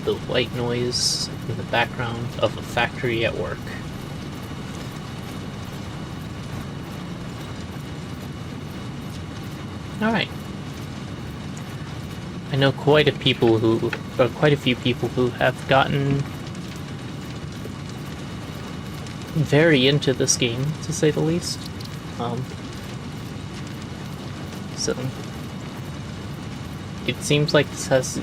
the white noise in the background of a factory at work. Alright. I know quite a few people who have gotten very into this game, to say the least. So it seems like this has a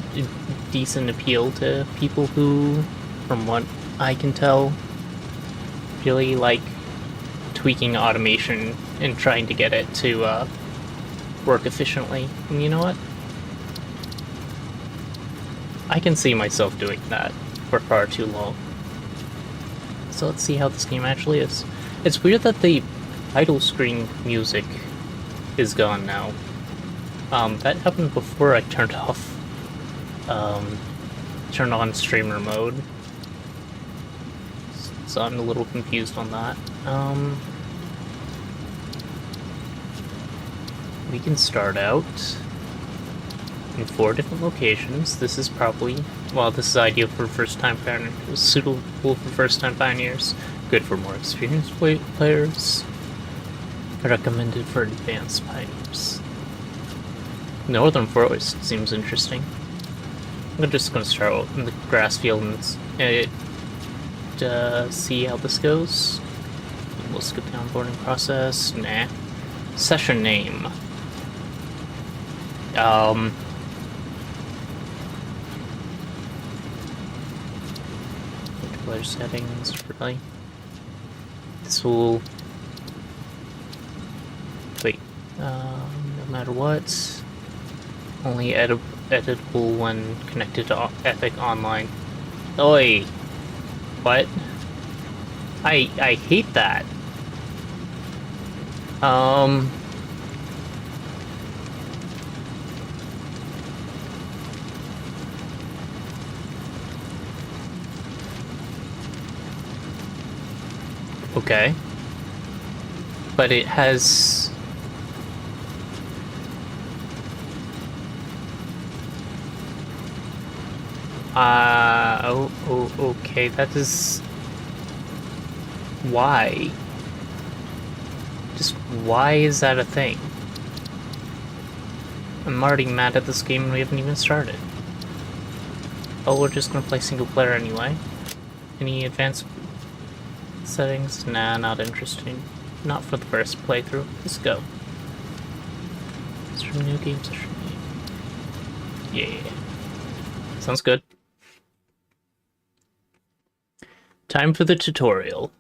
decent appeal to people who, from what I can tell, really like tweaking automation and trying to get it to work efficiently. And you know what? I can see myself doing that for far too long. So let's see how this game actually is. It's weird that the title screen music is gone now. That happened before I turned on streamer mode. So I'm a little confused on that. We can start out in 4 different locations. This is probably, well, this is ideal for first-time pioneers, suitable for first-time pioneers, good for more experienced players, recommended for advanced pioneers. Northern Forest seems interesting. I'm just going to start out in the grass field and see how this goes. We'll skip the onboarding process. Nah. Session name. Player settings, really? This will... Wait. No matter what. Only editable when connected to Epic Online. Oi! What? I hate that. Okay. But it has... okay, that is... Why? Just why is that a thing? I'm already mad at this game and we haven't even started. Oh, we're just gonna play single player anyway. Any advanced settings? Nah, not interesting. Not for the first playthrough. Let's go. Start a new game session. Yeah. Sounds good. Time for the tutorial.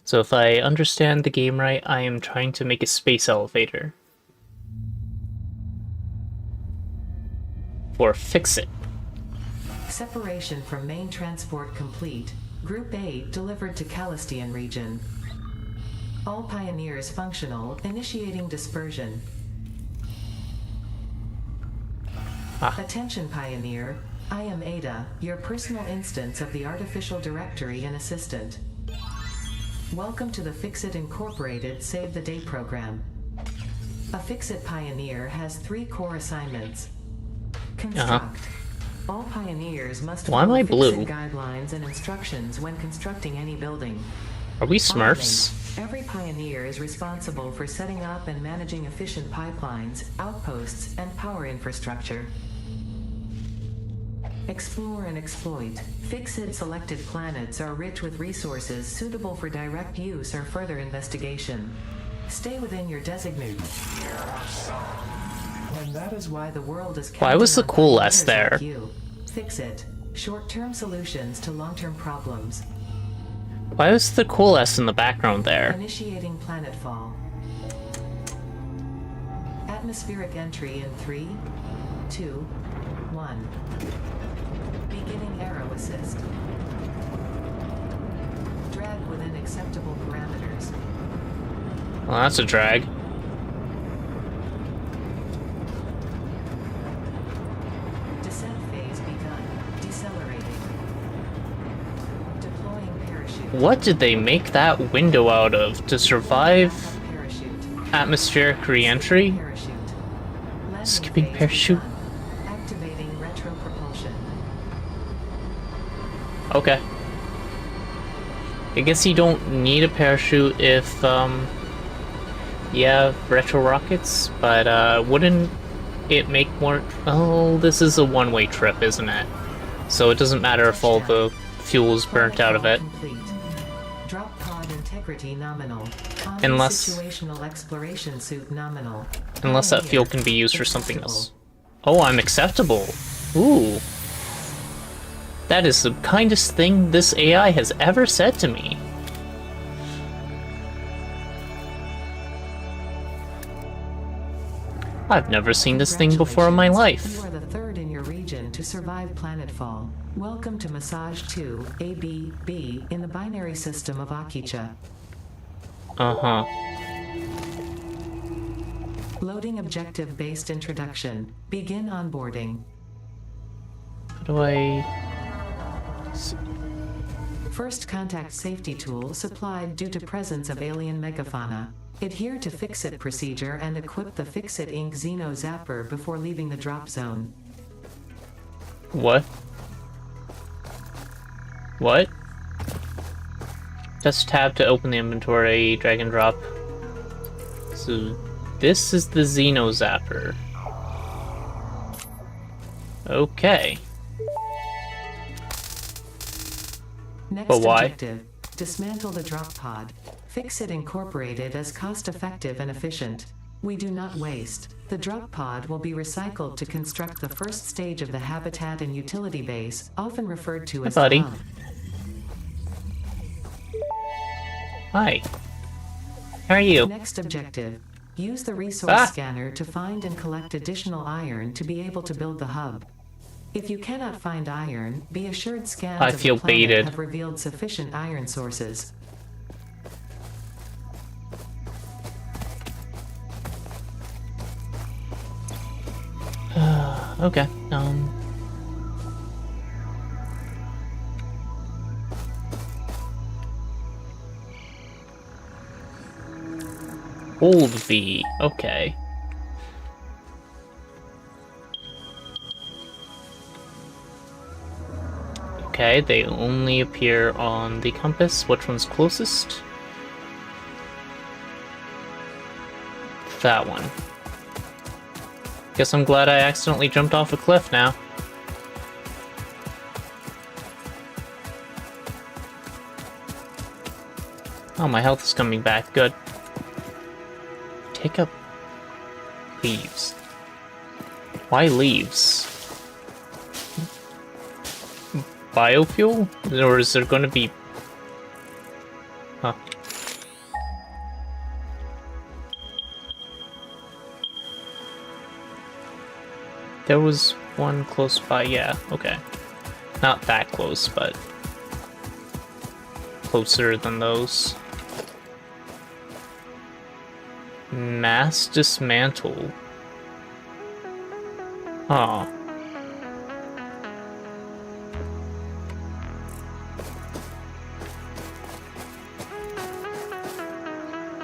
So if I understand the game right, I am trying to make a space elevator. For Fix-It. Separation from main transport complete. Group A delivered to Calistian region. All pioneers functional, initiating dispersion. Attention pioneer, I am Ada, your personal instance of the artificial directory and assistant. Welcome to the Fix-It Incorporated Save the Day program. A Fix-It pioneer has 3 core assignments. Construct. All pioneers must follow Fix-It guidelines and instructions when constructing any building. Are we Smurfs? Every pioneer is responsible for setting up and managing efficient pipelines, outposts, and power infrastructure. Explore and exploit. Fix-It selected planets are rich with resources suitable for direct use or further investigation. Stay within your designated. And that is why the world is. Why was the cool S there? Like you. Fix-It. Short-term solutions to long-term problems. Why was the cool S in the background there? Initiating planetfall. Atmospheric entry in 3, 2, 1. Beginning aero assist. Drag within acceptable parameters. Well, that's a drag. Descent phase begun. Decelerating. Deploying parachute. What did they make that window out of? To survive Parachute. atmospheric re-entry? Parachute. Landing Skipping phase parachute? begun. Activating retro propulsion. Okay. I guess you don't need a parachute if, you have retro rockets, but, wouldn't it make more... Oh, this is a one-way trip, isn't it? So it doesn't matter if all the fuel's burnt out of it. Complete. Drop pod integrity nominal. Unless... Situational exploration suit nominal. Unless that fuel can be used for something else. Oh, I'm acceptable. Ooh. That is the kindest thing this AI has ever said to me. I've never seen this thing before in my life. You are the third in your region to survive planetfall. Welcome to Massage 2, ABB, in the binary system of Akicha. Uh-huh. Loading objective-based introduction. Begin onboarding. How do I... First contact safety tool supplied due to presence of alien megafauna. Adhere to Fix-It procedure and equip the Fix-It Inc. Xeno Zapper before leaving the drop zone. What? What? Just tab to open the inventory, drag and drop. So, this is the Xeno Zapper. Okay. Next But why? objective, dismantle the drop pod. Fix-It Incorporated as cost-effective and efficient. We do not waste. The drop pod will be recycled to construct the first stage of the habitat and utility base, often referred to as the buddy. hub. Hi. How are you? Next objective, use the resource scanner to find and collect additional iron to be able to build the hub. If you cannot find iron, be assured scans I of feel the planet baited. have revealed sufficient iron sources. Okay, Hold V, okay. Okay, they only appear on the compass. Which one's closest? That one. Guess I'm glad I accidentally jumped off a cliff now. Oh, my health is coming back. Good. Take up leaves. Why leaves? Biofuel? Or is there going to be... Huh. There was one close by, yeah, okay. Not that close, but closer than those. Mass dismantle. Oh.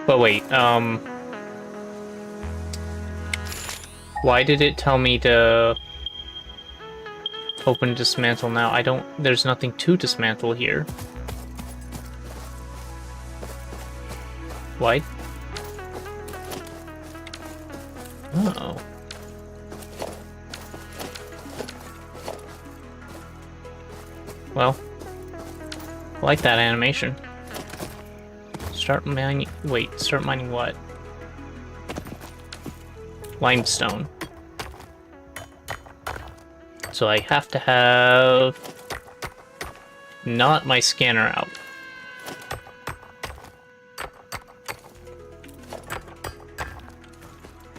But wait, why did it tell me to open dismantle now? There's nothing to dismantle here. Why? Oh. Well, I like that animation. Start mining. Wait, start mining what? Limestone. So I have to have not my scanner out.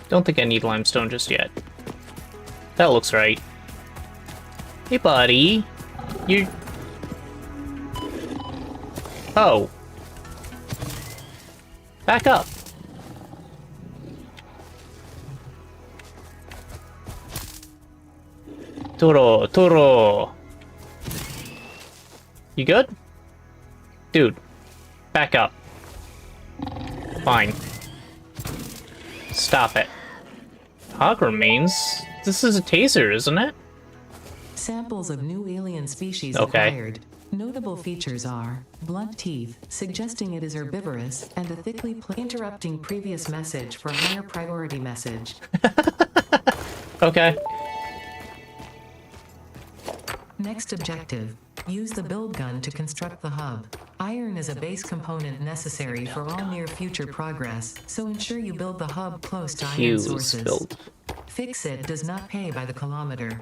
Don't think I need limestone just yet. That looks right. Hey, buddy. You... Oh. Back up. Toro. You good? Dude, back up. Fine. Stop it. Hog remains? This is a taser, isn't it? Samples of new alien species Okay. acquired. Notable features are blunt teeth, suggesting it is herbivorous, and a thickly interrupting previous message for higher priority message. Okay. Next objective. Use the build gun to construct the hub. Iron is a base component necessary for all near future progress, so ensure you build the hub close to iron Fuse sources. build. Fix-It does not pay by the kilometer.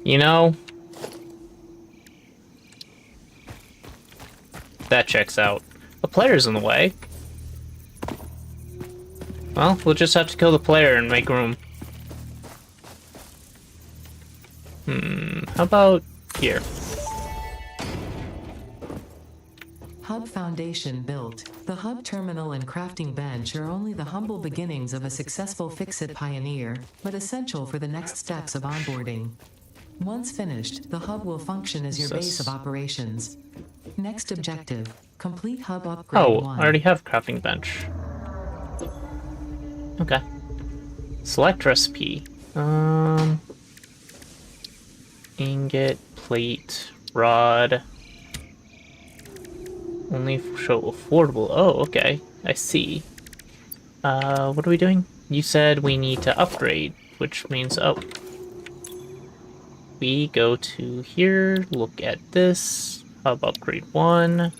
You know, that checks out. The player's in the way. Well, we'll just have to kill the player and make room. How about here? Hub foundation built. The hub terminal and crafting bench are only the humble beginnings of a successful Fix-It pioneer, but essential for the next steps of onboarding. Once finished, the hub will function as your base of operations. Next objective, complete hub upgrade 1. I already have crafting bench. Okay. Select recipe. Ingot, plate, rod. Only show affordable. Oh, okay. I see. What are we doing? You said we need to upgrade, which means, we go to here, look at this, hub upgrade 1.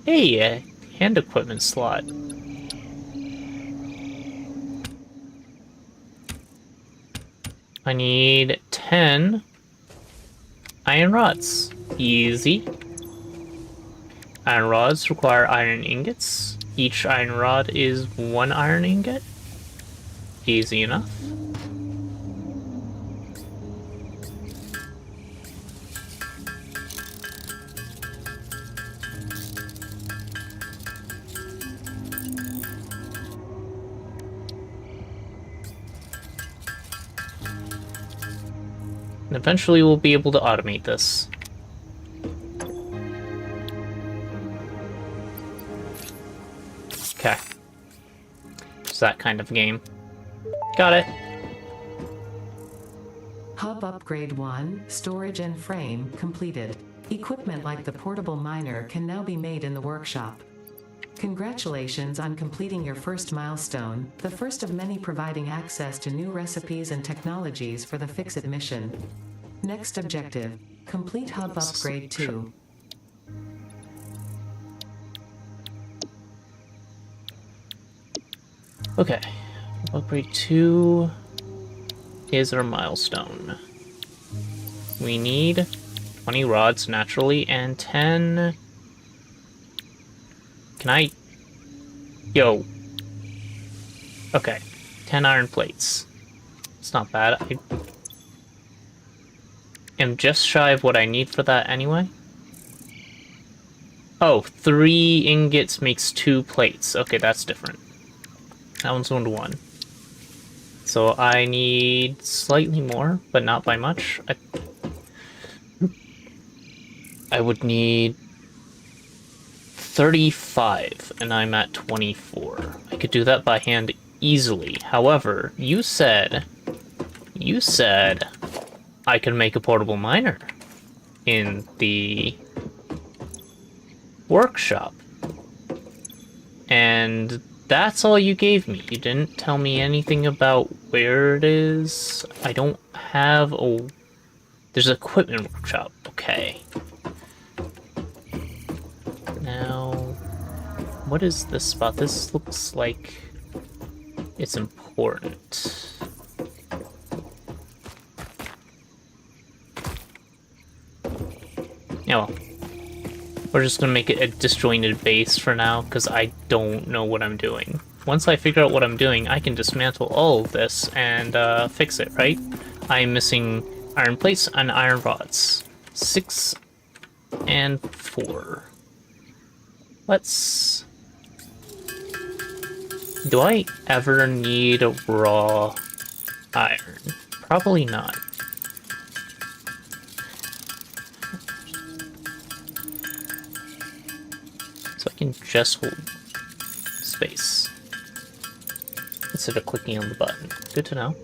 Hey, a hand equipment slot. I need 10 iron rods. Easy. Iron rods require iron ingots. Each iron rod is 1 iron ingot. Easy enough. And eventually we'll be able to automate this. Okay. It's that kind of game. Got it. Hub upgrade 1, storage and frame, completed. Equipment like the portable miner can now be made in the workshop. Congratulations on completing your first milestone, the first of many providing access to new recipes and technologies for the Fix-It mission. Next objective, complete hub upgrade 2. Okay. Upgrade 2 is our milestone. We need 20 rods naturally and 10... Can I... Yo. Okay. 10 iron plates. It's not bad. I am just shy of what I need for that anyway. Oh, 3 ingots makes 2 plates. Okay, that's different. That one's 1 to 1. So I need slightly more, but not by much. I would need 35, and I'm at 24. I could do that by hand easily. However, you said I could make a portable miner in the workshop. And that's all you gave me. You didn't tell me anything about where it is. I don't have a... There's an equipment workshop. Okay. Now, what is this spot? This looks like it's important. Yeah, well, we're just gonna make it a disjointed base for now, because I don't know what I'm doing. Once I figure out what I'm doing, I can dismantle all of this and fix it, right? I'm missing iron plates and iron rods. 6 and 4. Let's... Do I ever need a raw iron? Probably not. So I can just hold space. instead of clicking on the button. Good to know.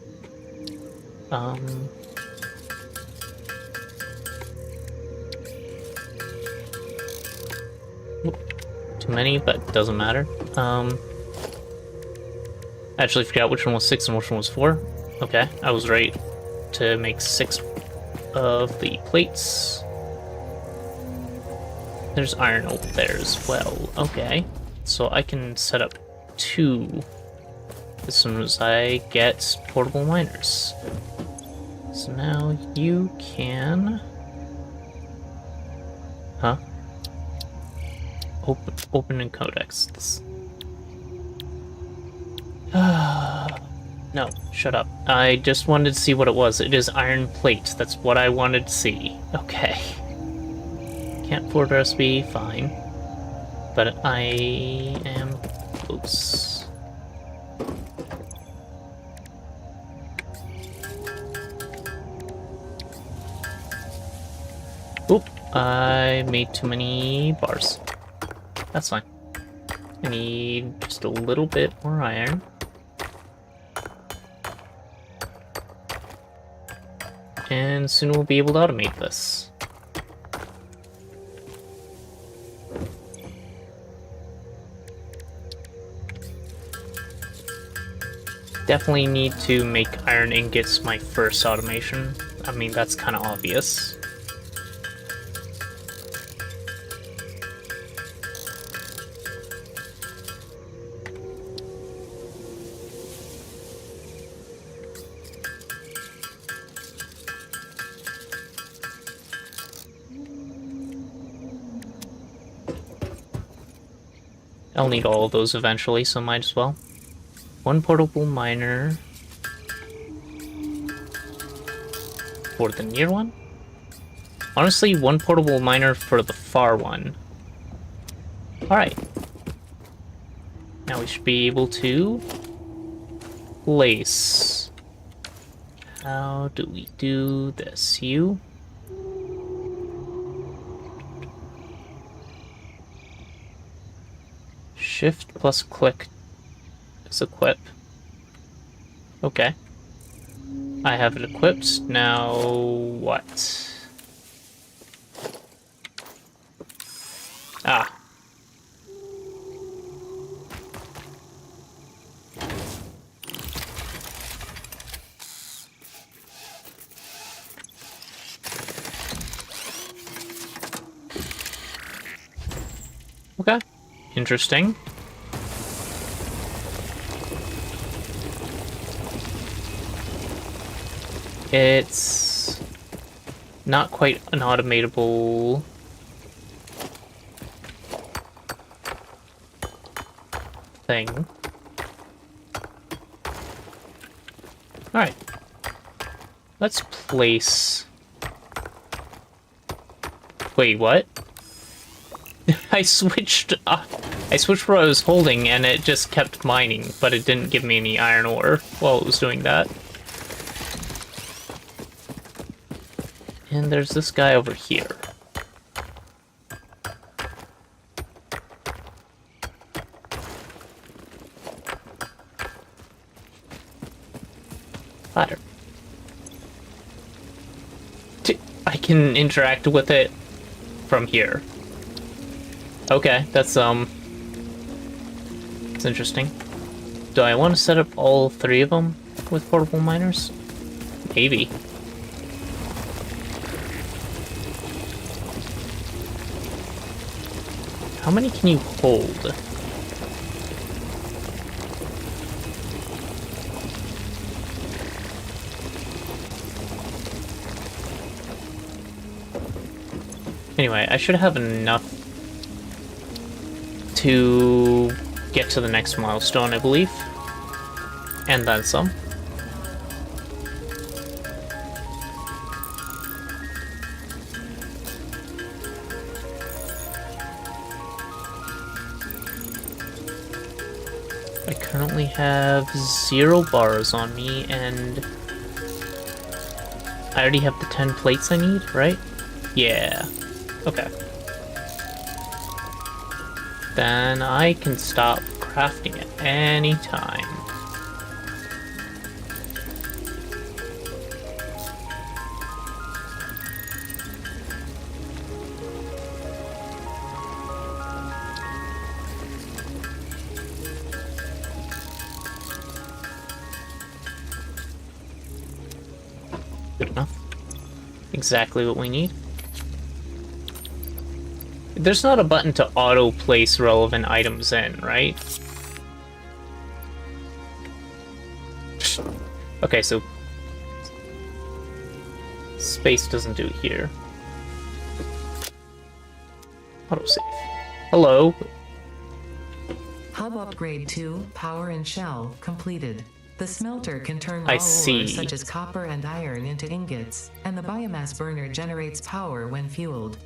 Too many, but it doesn't matter. I actually forgot which one was 6 and which one was 4. Okay, I was right to make 6 of the plates. There's iron over there as well. Okay, so I can set up 2 as soon as I get portable miners. So now you can... Huh? Open in codex. No, shut up. I just wanted to see what it was. It is iron plate. That's what I wanted to see. Okay. Can't afford recipe, fine. But I am close. Oop, I made too many bars. That's fine. I need just a little bit more iron. And soon we'll be able to automate this. Definitely need to make iron ingots my first automation. I mean, that's kind of obvious. I'll need all of those eventually, so might as well. 1 portable miner for the near one? Honestly, 1 portable miner for the far one. Alright. Now we should be able to place. How do we do this? You? Shift plus click is equip. Okay. I have it equipped. Now what? Ah. Okay. Interesting. It's not quite an automatable thing. Alright. Let's place... Wait, what? I switched where I was holding and it just kept mining, but it didn't give me any iron ore while it was doing that. And there's this guy over here. Ladder. I can interact with it from here. Okay, that's it's interesting. Do I want to set up all 3 of them with portable miners? Maybe. How many can you hold? Anyway, I should have enough to get to the next milestone, I believe. And then some. I currently have 0 bars on me, and I already have the 10 plates I need, right? Yeah. Okay. Then I can stop crafting at any time. Good enough. Exactly what we need. There's not a button to auto-place relevant items in, right? Okay, so... space doesn't do it here. Autosave. Hello. Hub upgrade 2, power and shell, completed. The smelter can turn raw I ore see. such as copper and iron into ingots, and the biomass burner generates power when fueled.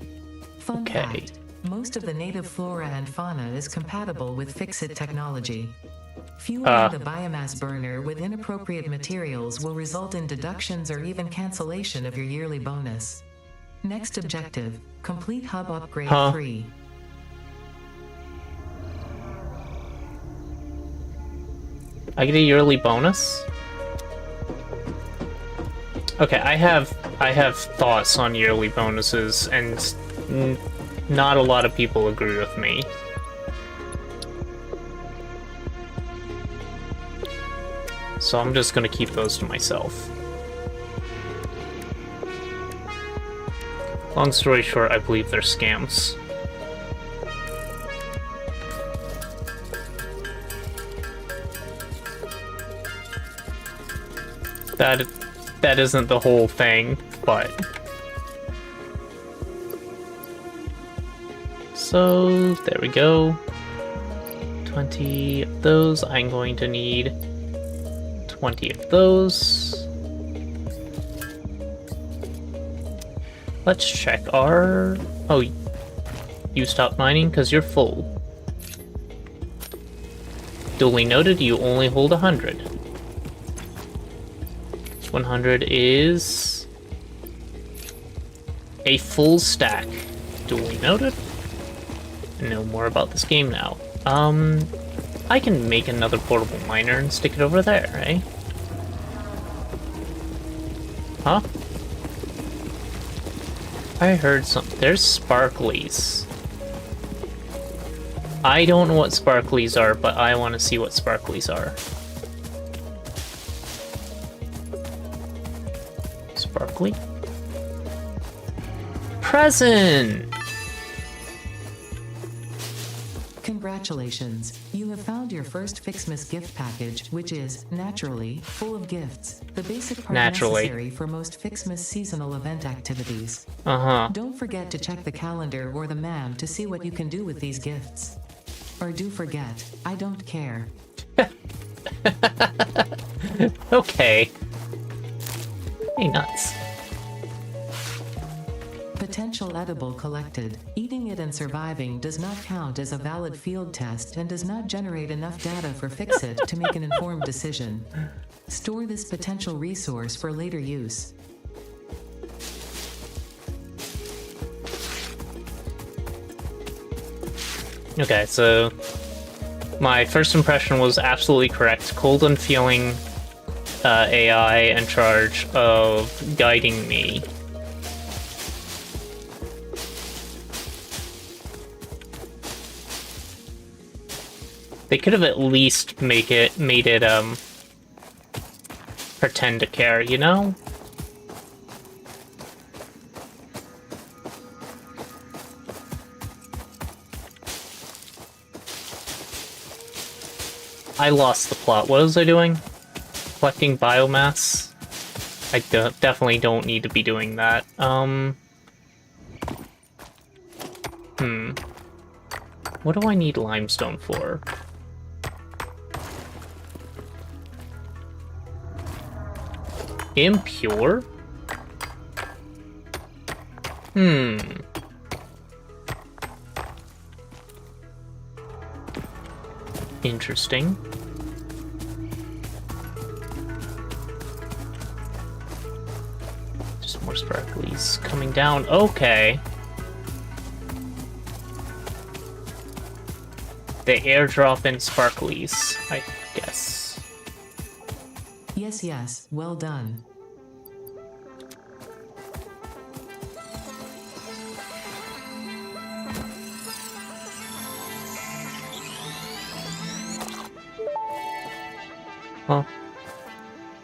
Fun fact, most of the native flora and fauna is compatible with Fix-It technology. Fueling the biomass burner with inappropriate materials will result in deductions or even cancellation of your yearly bonus. Next objective, complete hub upgrade 3. I get a yearly bonus? Okay, I have thoughts on yearly bonuses, and not a lot of people agree with me. So I'm just gonna keep those to myself. Long story short, I believe they're scams. That isn't the whole thing, but... So, there we go. 20 of those. I'm going to need 20 of those. Let's check our... Oh, you stopped mining because you're full. Duly noted, you only hold 100. 100 is a full stack. Duly noted. I know more about this game now. I can make another portable miner and stick it over there, eh? Huh? I heard something. There's sparklies. I don't know what sparklies are, but I want to see what sparklies are. Sparkly? Present! Congratulations, you have found your first Fixmas gift package, which is, naturally, full of gifts. The basic part necessary for most Fixmas seasonal event activities. Don't forget to check the calendar or the map to see what you can do with these gifts. Or do forget, I don't care. Okay. Hey, nuts. Potential edible collected. Eating it and surviving does not count as a valid field test and does not generate enough data for Fix-It to make an informed decision. Store this potential resource for later use. Okay, so my first impression was absolutely correct. Cold and feeling AI in charge of guiding me. They could have at least made it pretend to care, you know? I lost the plot. What was I doing? Collecting biomass? I definitely don't need to be doing that. What do I need limestone for? Impure? Interesting. Just more sparklies coming down. Okay. They airdrop in sparklies, I guess. Yes, well done. Huh.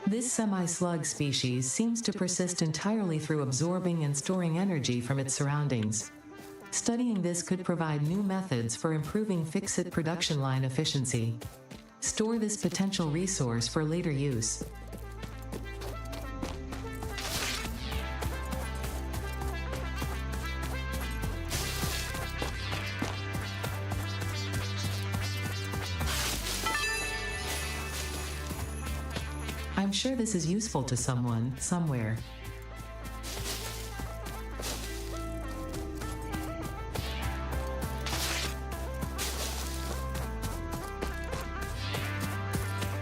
This semi-slug species seems to persist entirely through absorbing and storing energy from its surroundings. Studying this could provide new methods for improving fix-it production line efficiency. Store this potential resource for later use. I'm sure this is useful to someone, somewhere.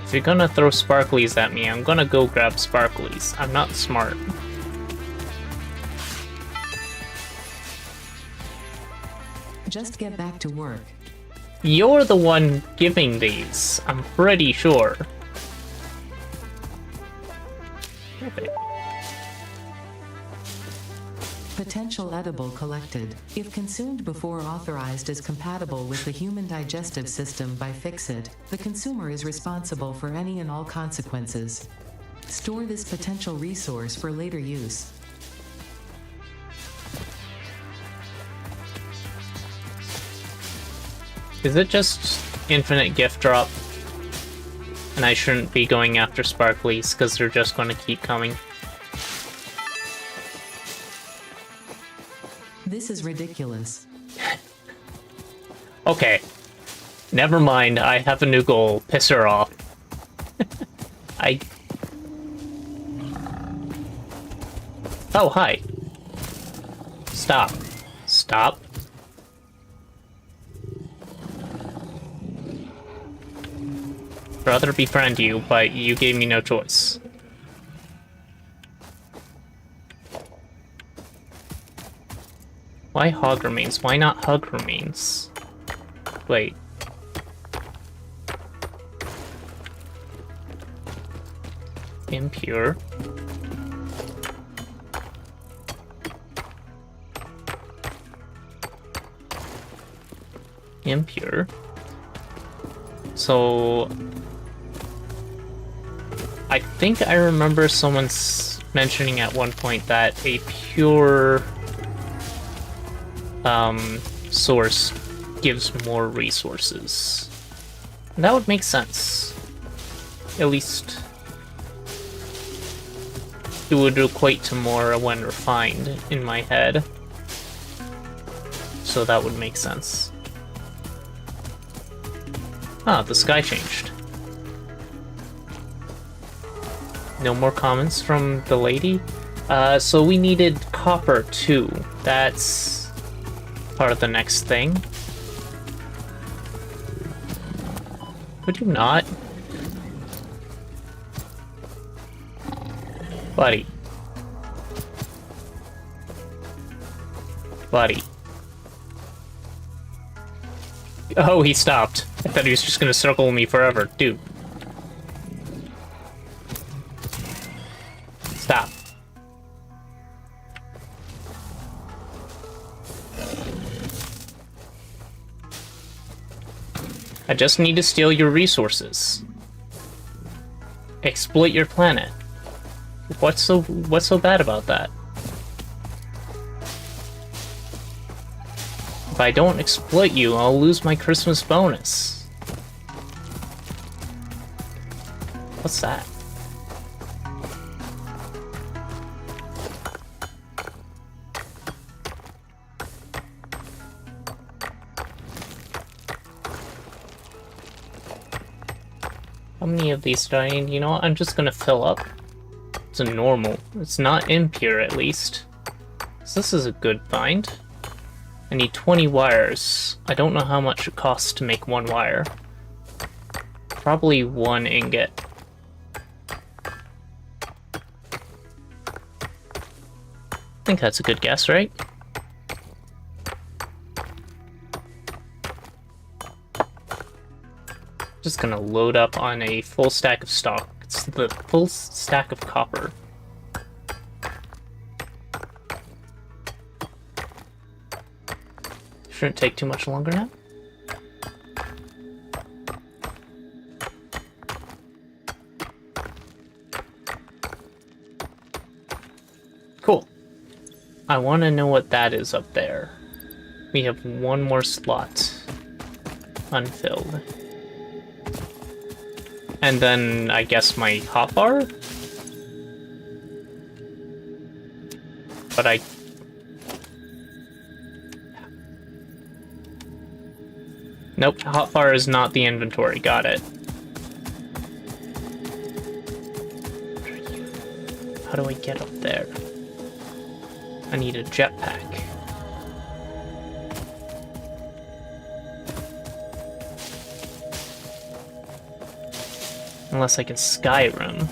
If you're gonna throw sparklies at me, I'm gonna go grab sparklies. I'm not smart. Just get back to work. You're the one giving these, I'm pretty sure. Okay. Potential edible collected. If consumed before authorized as compatible with the human digestive system by Fix-It, the consumer is responsible for any and all consequences. Store this potential resource for later use. Is it just infinite gift drop? And I shouldn't be going after sparklies because they're just going to keep coming. This is ridiculous. Okay. Never mind, I have a new goal. Piss her off. Oh, hi. Stop. Stop. Rather befriend you, but you gave me no choice. Why hog remains? Why not hug remains? Wait. Impure. Impure. So I think I remember someone mentioning at one point that a pure source gives more resources. And that would make sense. At least it would equate to more when refined in my head. So that would make sense. Ah, the sky changed. No more comments from the lady? So we needed copper too. That's part of the next thing. Would you not? Buddy. Buddy. Oh, he stopped. I thought he was just gonna circle me forever. Dude. Stop. I just need to steal your resources. Exploit your planet. What's so bad about that? If I don't exploit you, I'll lose my Christmas bonus. What's that? How many of these do I need? You know what? I'm just gonna fill up. It's a normal. It's not impure, at least. So this is a good find. I need 20 wires. I don't know how much it costs to make one wire. Probably 1 ingot. I think that's a good guess, right? Just gonna load up on a full stack of stock. It's the full stack of copper. Shouldn't take too much longer now. I want to know what that is up there. We have one more slot unfilled. And then, I guess, my hotbar? But I... Nope, hotbar is not the inventory. Got it. How do I get up there? I need a jetpack. Unless I can Skyrim.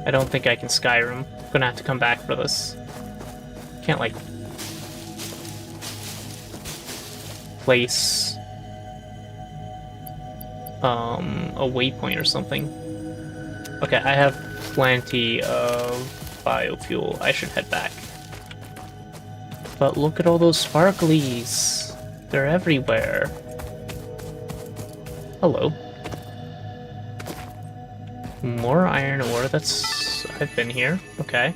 I don't think I can Skyrim. I'm gonna have to come back for this. Can't, like, place a waypoint or something. Okay, I have plenty of biofuel. I should head back. But look at all those sparklies. They're everywhere. Hello. More iron ore. I've been here. Okay.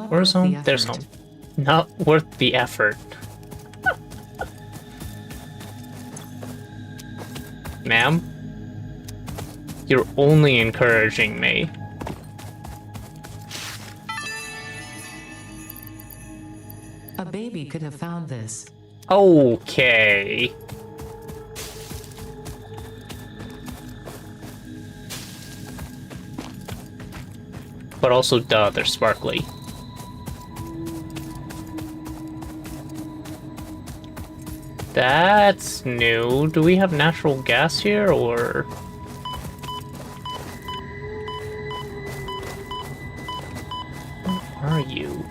Where's home? There's home. Not worth the effort. Ma'am? You're only encouraging me. A baby could have found this. Okay. But also, duh, they're sparkly. That's new. Do we have natural gas here, or...? Where are you?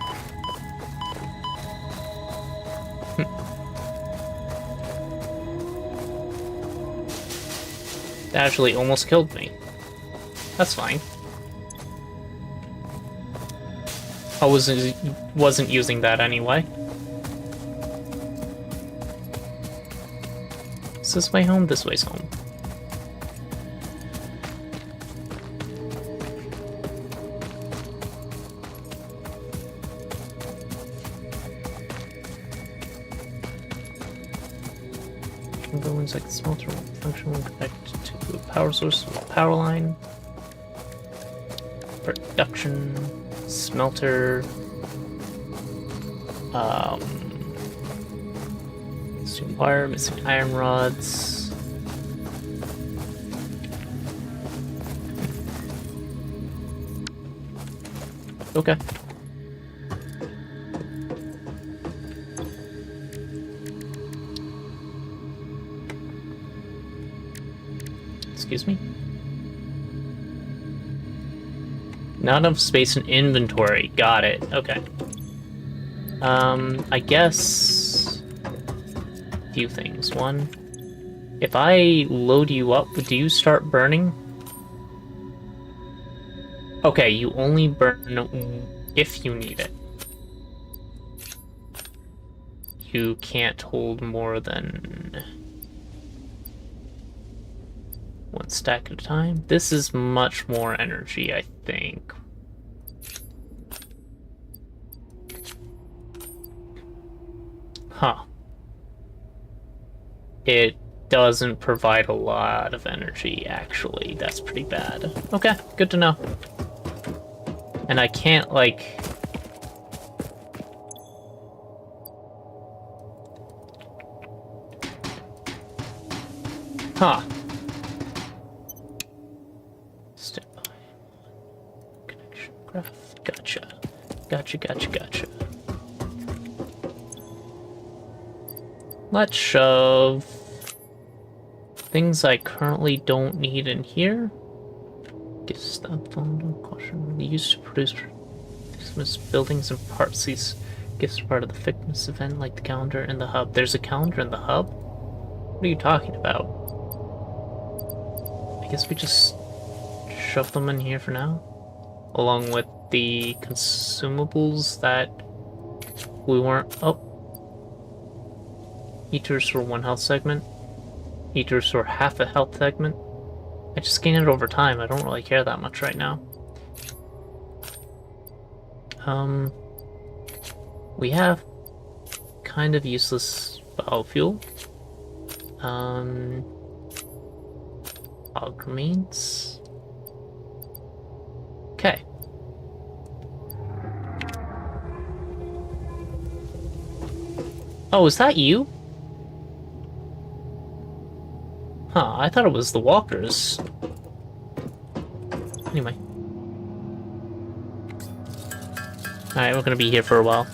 That actually almost killed me. That's fine. I wasn't using that anyway. Is this way home? This way's home. Can go inside the smelter will function when connected to a power source or power line. Production, smelter, missing wire, missing iron rods. Okay. Excuse me? Not enough space in inventory. Got it. Okay. I guess... a few things. One, if I load you up, do you start burning? Okay, you only burn if you need it. You can't hold more than... one stack at a time. This is much more energy, I think. Huh. It doesn't provide a lot of energy, actually. That's pretty bad. Okay, good to know. And I can't, like... Huh. Gotcha. Gotcha. Let's shove things I currently don't need in here. Gets that caution used to produce buildings and parts. These gifts are part of the fitness event, like the calendar and the hub. There's a calendar in the hub? What are you talking about? I guess we just shove them in here for now, along with the consumables that we weren't... Oh. Heaters for one health segment. Need to restore half a health segment. I just gain it over time. I don't really care that much right now. We have kind of useless biofuel. Hog remains. Okay. Oh, is that you? Huh, I thought it was the walkers. Anyway. Alright, we're gonna be here for a while.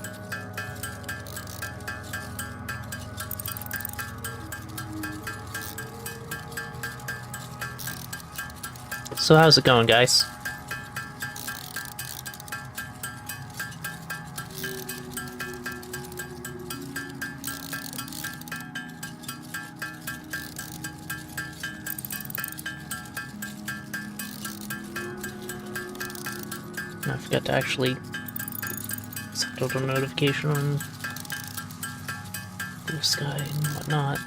So how's it going, guys? I forgot to actually set out a notification on Blue Sky and whatnot.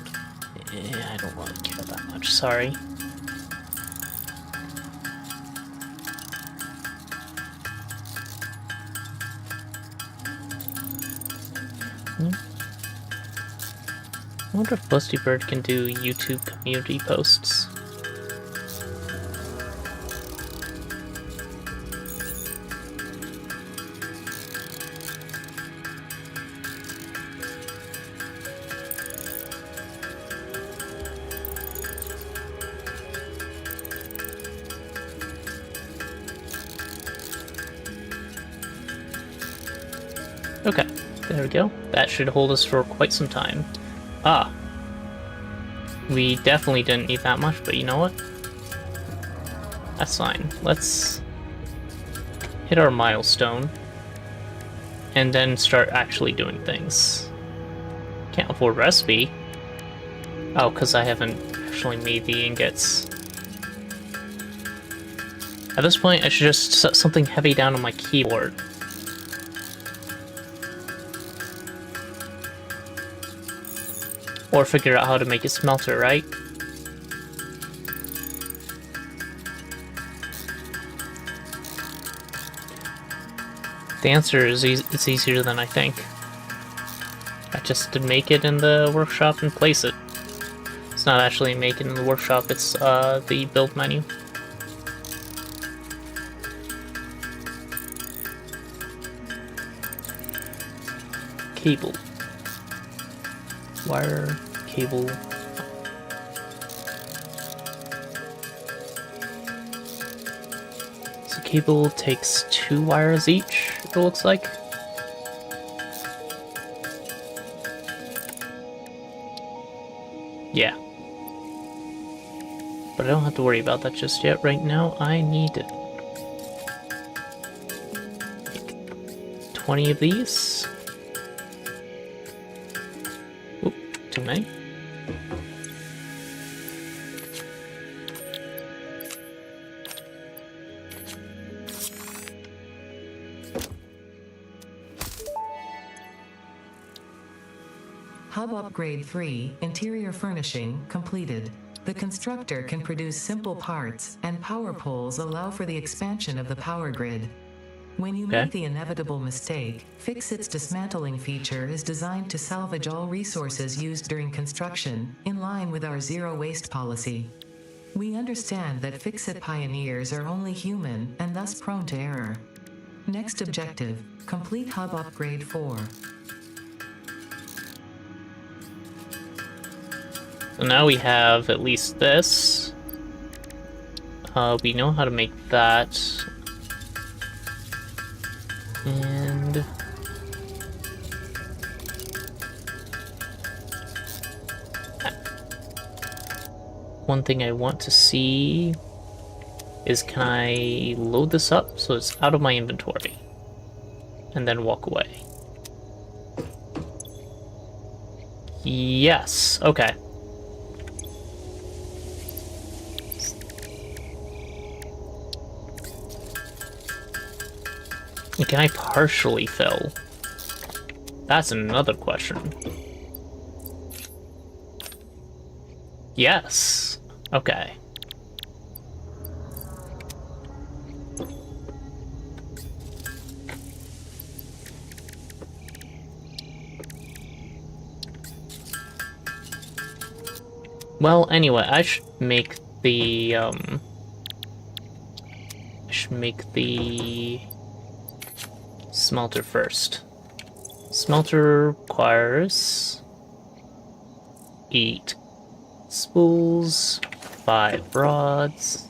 Yeah, I don't really care that much, sorry. I wonder if Busty Bird can do YouTube community posts. Okay, there we go. That should hold us for quite some time. Ah. We definitely didn't need that much, but you know what? That's fine. Let's hit our milestone and then start actually doing things. Can't afford recipe. Oh, because I haven't actually made the ingots. At this point, I should just set something heavy down on my keyboard. Or figure out how to make a smelter, right? The answer is it's easier than I think. I just make it in the workshop and place it. It's not actually make it in the workshop, it's the build menu. Cable. Wire, cable. So cable takes 2 wires each, it looks like. Yeah. But I don't have to worry about that just yet. Right now, I need 20 of these. Too many. Hub Upgrade 3, Interior Furnishing, completed. The constructor can produce simple parts, and power poles allow for the expansion of the power grid. When you make the inevitable mistake, Fix-It's dismantling feature is designed to salvage all resources used during construction, in line with our zero-waste policy. We understand that Fix-It pioneers are only human, and thus prone to error. Next objective, complete Hub Upgrade 4. So now we have at least this. We know how to make that. And one thing I want to see is, can I load this up so it's out of my inventory and then walk away? Yes, okay. Can I partially fill? That's another question. Yes. Okay. Well, anyway, I should make the smelter first. Smelter requires 8 spools, 5 rods.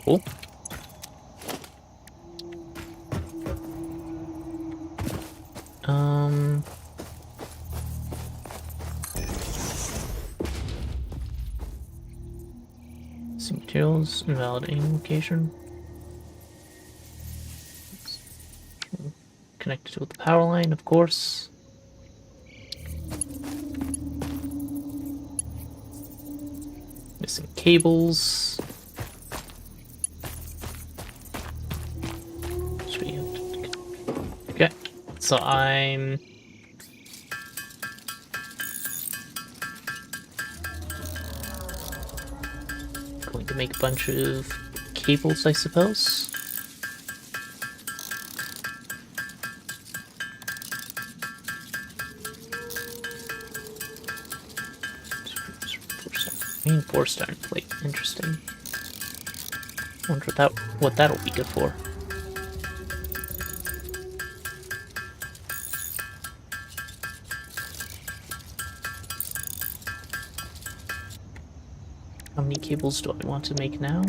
Cool. Some materials, invalid aim location. Connected with the power line, of course. Missing cables. Okay, so I'm going to make a bunch of cables, I suppose. Reinforced iron plate, interesting. Wonder what that'll be good for. How many cables do I want to make now?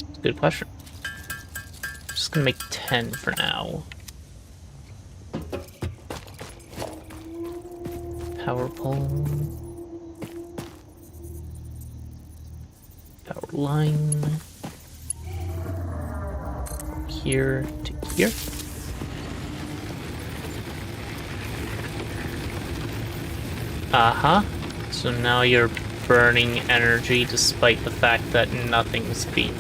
It's a good question. I'm just gonna make 10 for now. Power pole. Power line. From here to here. Uh-huh. So now you're burning energy despite the fact that nothing's been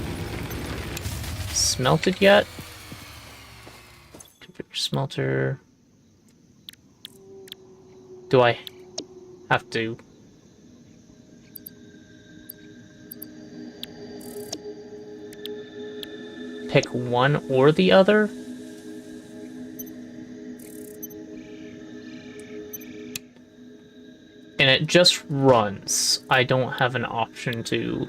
smelted yet. Configure smelter. Do I have to pick one or the other? And it just runs. I don't have an option to...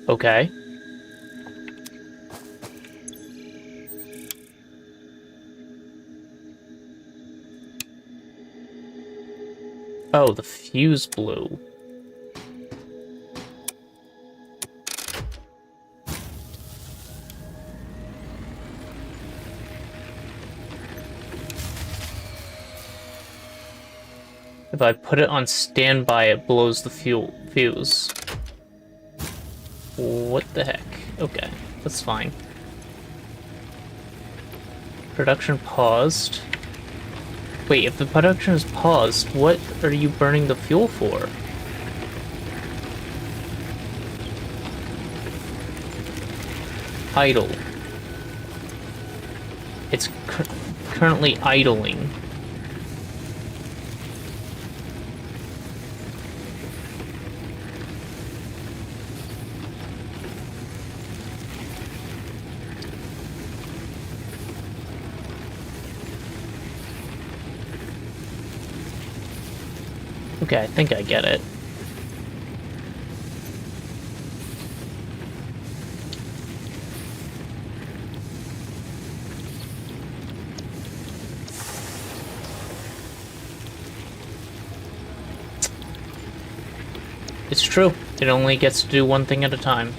Okay. Oh, the fuse blew. If I put it on standby, it blows the fuse. What the heck? Okay, that's fine. Production paused. Wait, if the production is paused, what are you burning the fuel for? Idle. It's currently idling. Okay, I think I get it. It's true. It only gets to do one thing at a time.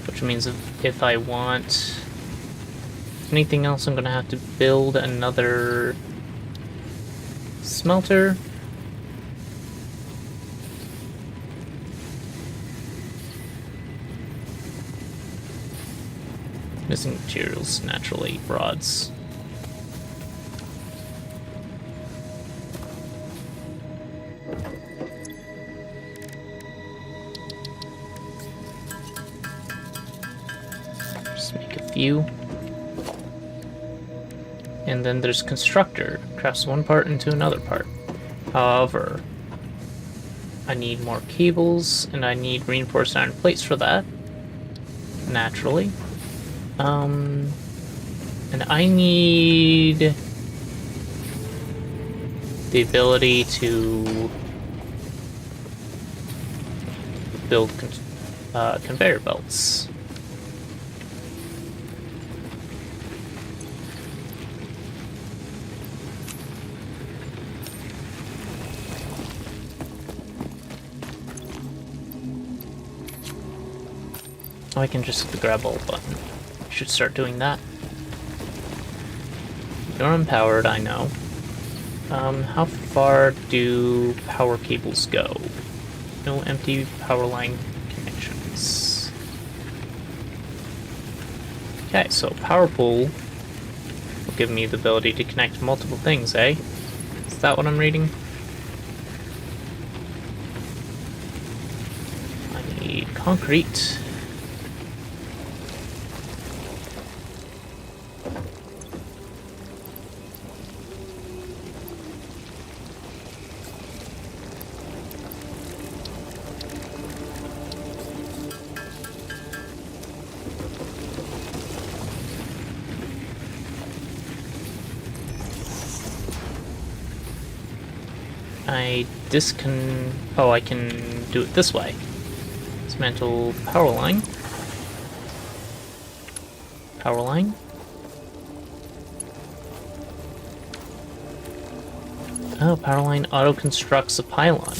Which means if I want anything else, I'm gonna have to build another smelter. Missing materials, naturally, rods. Just make a few. And then there's constructor. Crafts one part into another part. However, I need more cables, and I need reinforced iron plates for that. Naturally. And I need the ability to build conveyor belts. I can just hit the grab all button. Should start doing that. You're unpowered, I know. How far do power cables go? No empty power line connections. Okay, so power pole will give me the ability to connect multiple things, eh? Is that what I'm reading? I need concrete. Oh, I can do it this way. Dismantle power line. Power line. Oh, power line auto-constructs a pylon.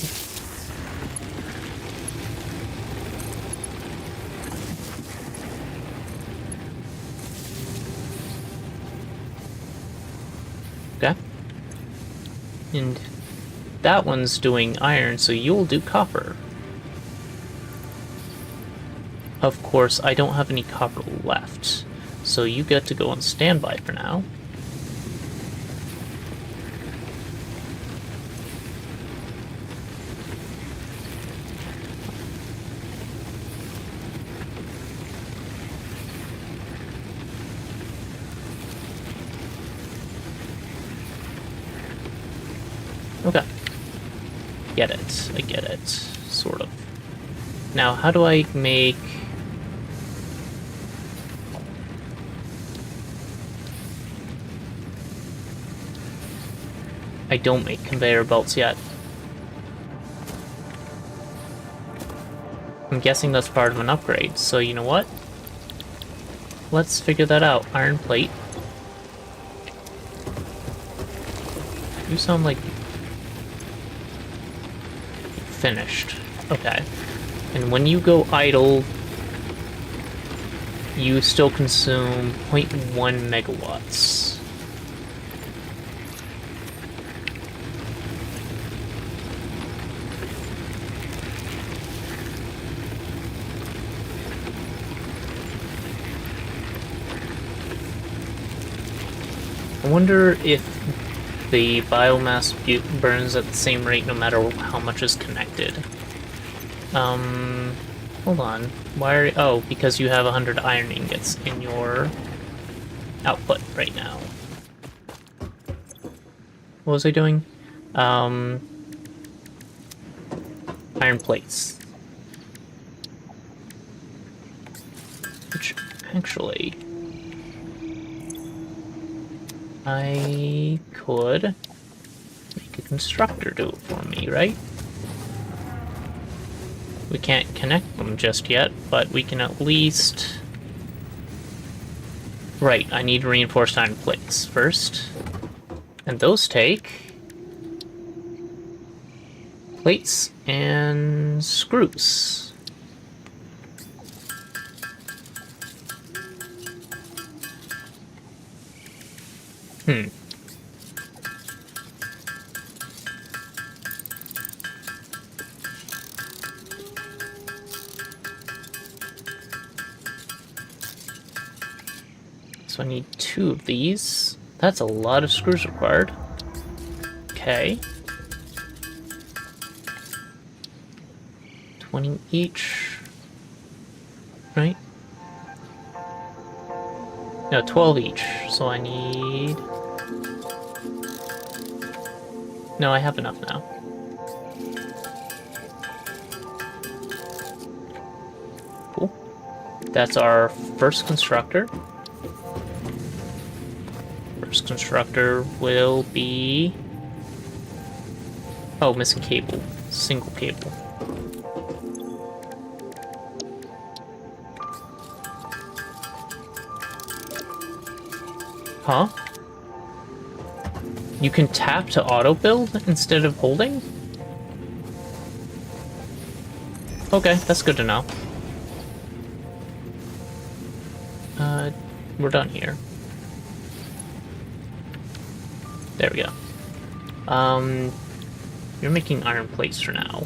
Okay. And that one's doing iron, so you'll do copper. Of course, I don't have any copper left, so you get to go on standby for now. Okay. Get it. I get it. Sort of. Now, how do I make... I don't make conveyor belts yet. I'm guessing that's part of an upgrade, so you know what? Let's figure that out. Iron plate. You sound like... finished. Okay. And when you go idle, you still consume 0.1 megawatts. I wonder if the biomass burns at the same rate no matter how much is connected. Hold on. Why are... oh, because you have 100 iron ingots in your output right now. What was I doing? Iron plates. Which, actually... I could make a constructor do it for me, right? We can't connect them just yet, but we can at least... Right, I need reinforced iron plates first. And those take... plates and screws. So I need 2 of these. That's a lot of screws required. Okay. 20 each. Right? No, 12 each. So I need... No, I have enough now. Cool. That's our first constructor. First constructor will be... Oh, missing cable. Single cable. Huh? You can tap to auto-build instead of holding? Okay, that's good to know. We're done here. There we go. You're making iron plates for now.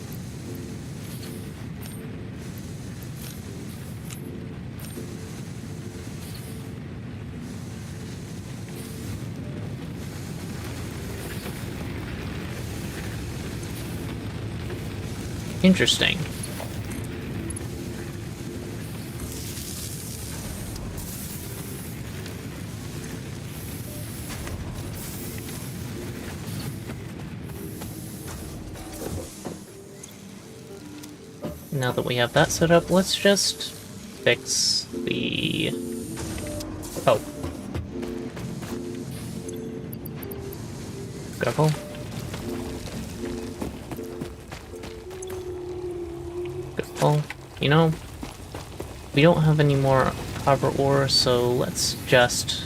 Interesting. Now that we have that set up, let's just fix the... Oh. Careful. Careful. You know, we don't have any more copper ore, so let's just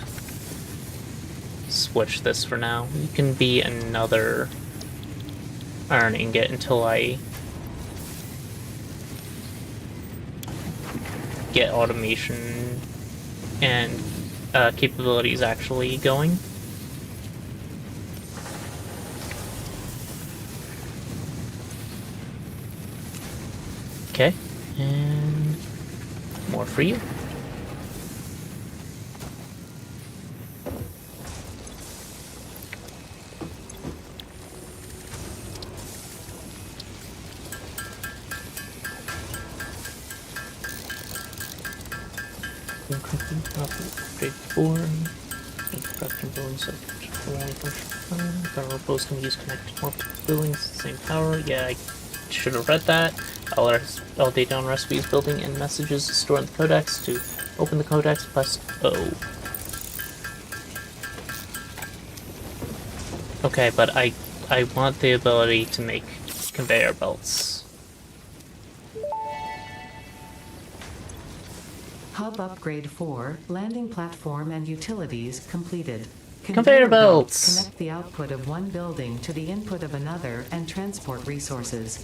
switch this for now. You can be another iron ingot until I get automation and capabilities actually going. Okay, and more for you. Upgrade 4. Construction buildings subject to only function. Federal posts can be used connected to multiple buildings, same power. Yeah, I should have read that. I'll date down recipes, building, and messages stored in the codex. To open the codex, press O. Okay, but I want the ability to make conveyor belts. Hub upgrade 4, landing platform and utilities completed. Conveyor belts! Connect the output of one building to the input of another and transport resources.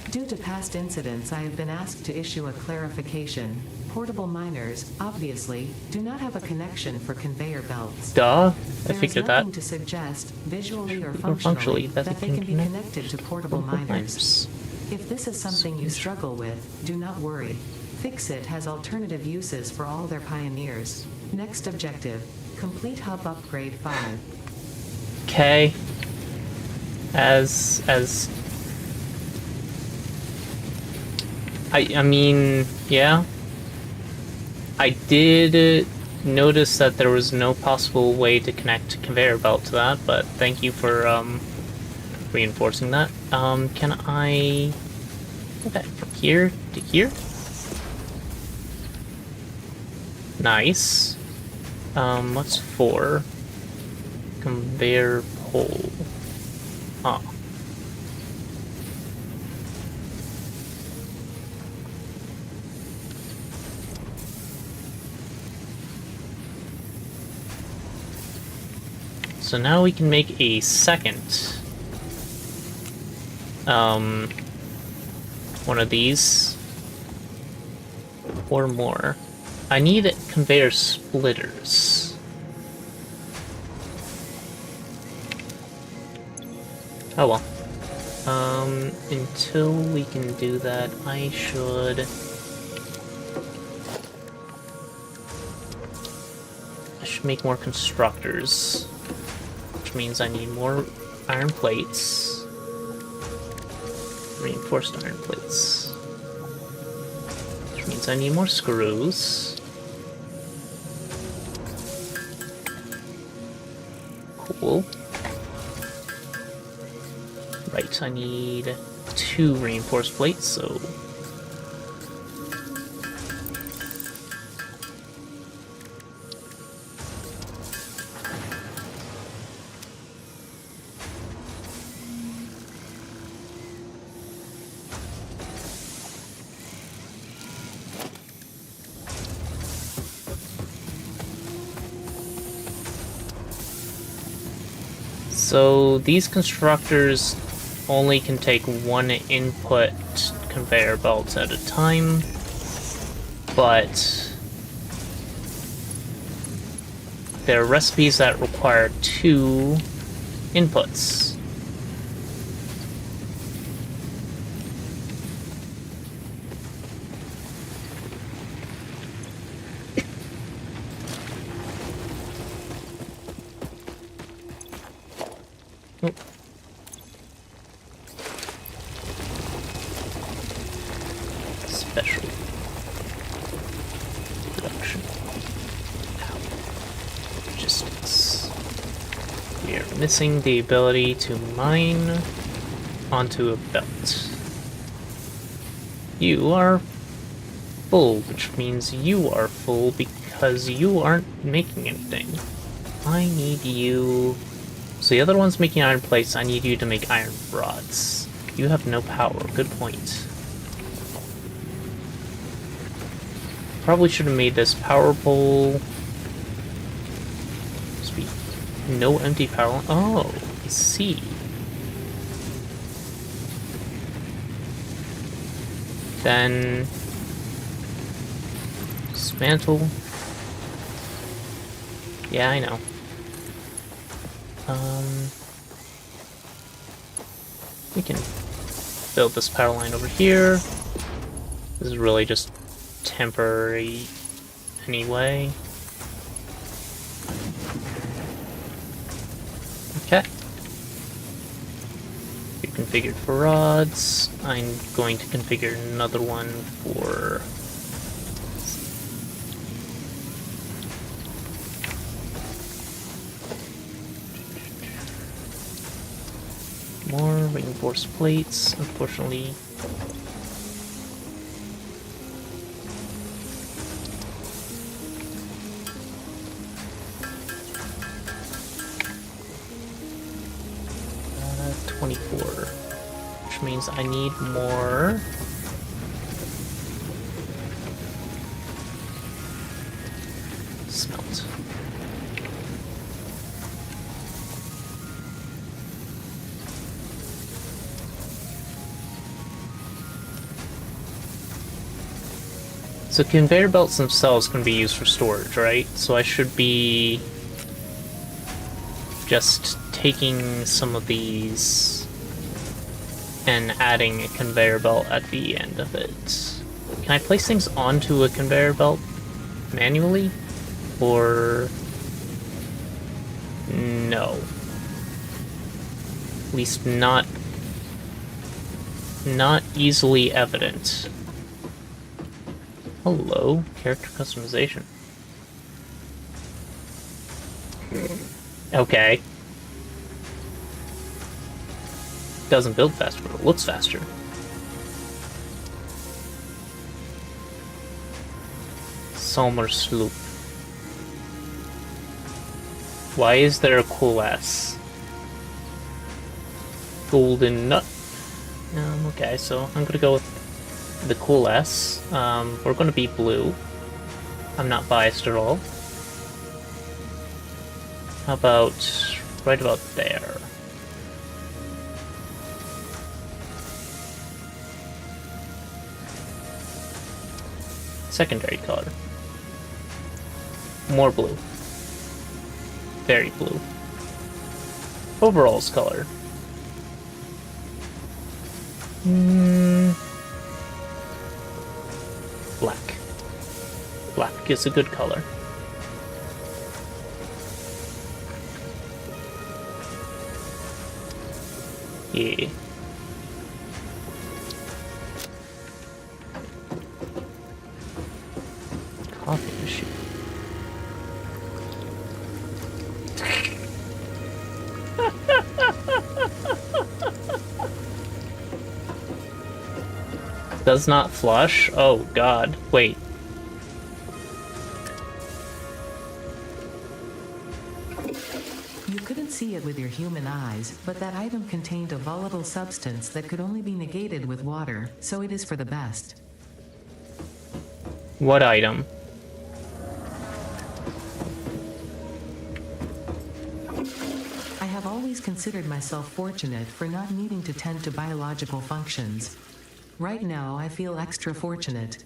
Due to past incidents, I have been asked to issue a clarification. Portable miners, obviously, do not have a connection for conveyor belts. Duh, I There is figured nothing that. to suggest, visually or Functionally, functionally, that that they they can can be connect connected to portable miners. If this is something you struggle with, do not worry. Fixit has alternative uses for all their pioneers. Next objective, complete hub upgrade 5. Okay. I mean, yeah. I did notice that there was no possible way to connect conveyor belt to that, but thank you for reinforcing that. Can I go that from here to here? Nice. What's 4? Conveyor pole. Huh. So now we can make a second one of these or more. I need conveyor splitters. Oh well. Until we can do that, I should I should make more constructors, which means I need more iron plates. Reinforced iron plates. Which means I need more screws. Cool. Right, I need 2 reinforced plates, so... So these constructors only can take 1 input conveyor belt at a time, but there are recipes that require 2 inputs. Special production. Logistics. We are missing the ability to mine onto a belt. You are full, which means you are full because you aren't making anything. I need you... So the other one's making iron plates, I need you to make iron rods. You have no power, good point. Probably should have made this power pole. Sweet. No empty power. Oh, I see. Then dismantle. Yeah, I know. We can build this power line over here. This is really just temporary anyway. Okay. You configured for rods. I'm going to configure another one for more reinforced plates. Unfortunately, which means I need more smelt. So conveyor belts themselves can be used for storage, right? So I should be just taking some of these and adding a conveyor belt at the end of it. Can I place things onto a conveyor belt manually? Or... no. At least not easily evident. Hello, character customization. Okay. Doesn't build faster, but it looks faster. Summer Sloop. Why is there a cool ass? Golden Nut. Okay, so I'm gonna go with the cool S. We're gonna be blue. I'm not biased at all. How about right about there? Secondary color. More blue. Very blue. Overalls color. Black. Black is a good color. Yeah. Coffee machine. Does not flush? Oh god. Wait. You couldn't see it with your human eyes, but that item contained a volatile substance that could only be negated with water, so it is for the best. What item? I have always considered myself fortunate for not needing to tend to biological functions. Right now, I feel extra fortunate.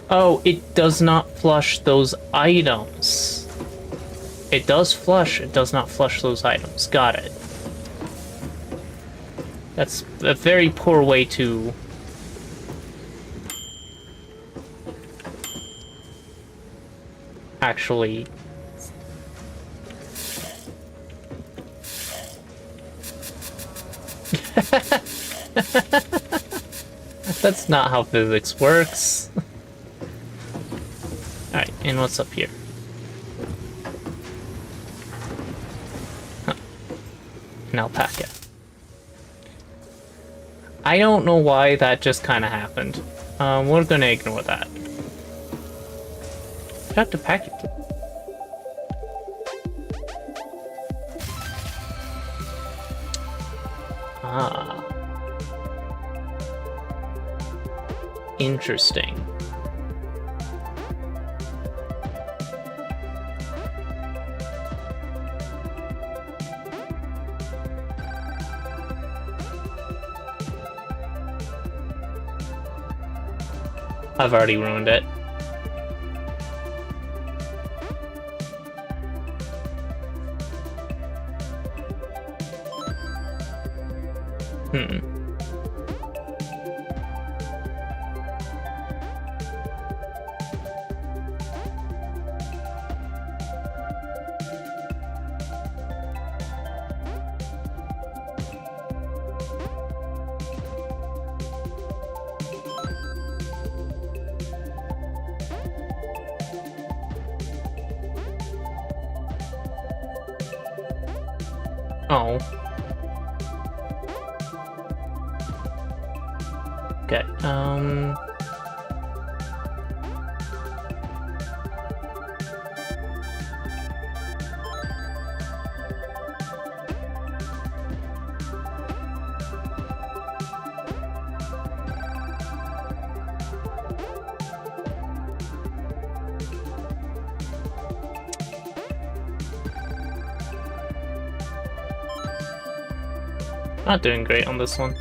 Oh, it does not flush those items. It does flush, it does not flush those items. Got it. That's a very poor way to... actually... That's not how physics works. Alright, and what's up here? Huh. An alpaca. I don't know why that just kind of happened. We're gonna ignore that. Got to pack it. Ah. Interesting. I've already ruined it. Oh. Okay, not doing great on this one.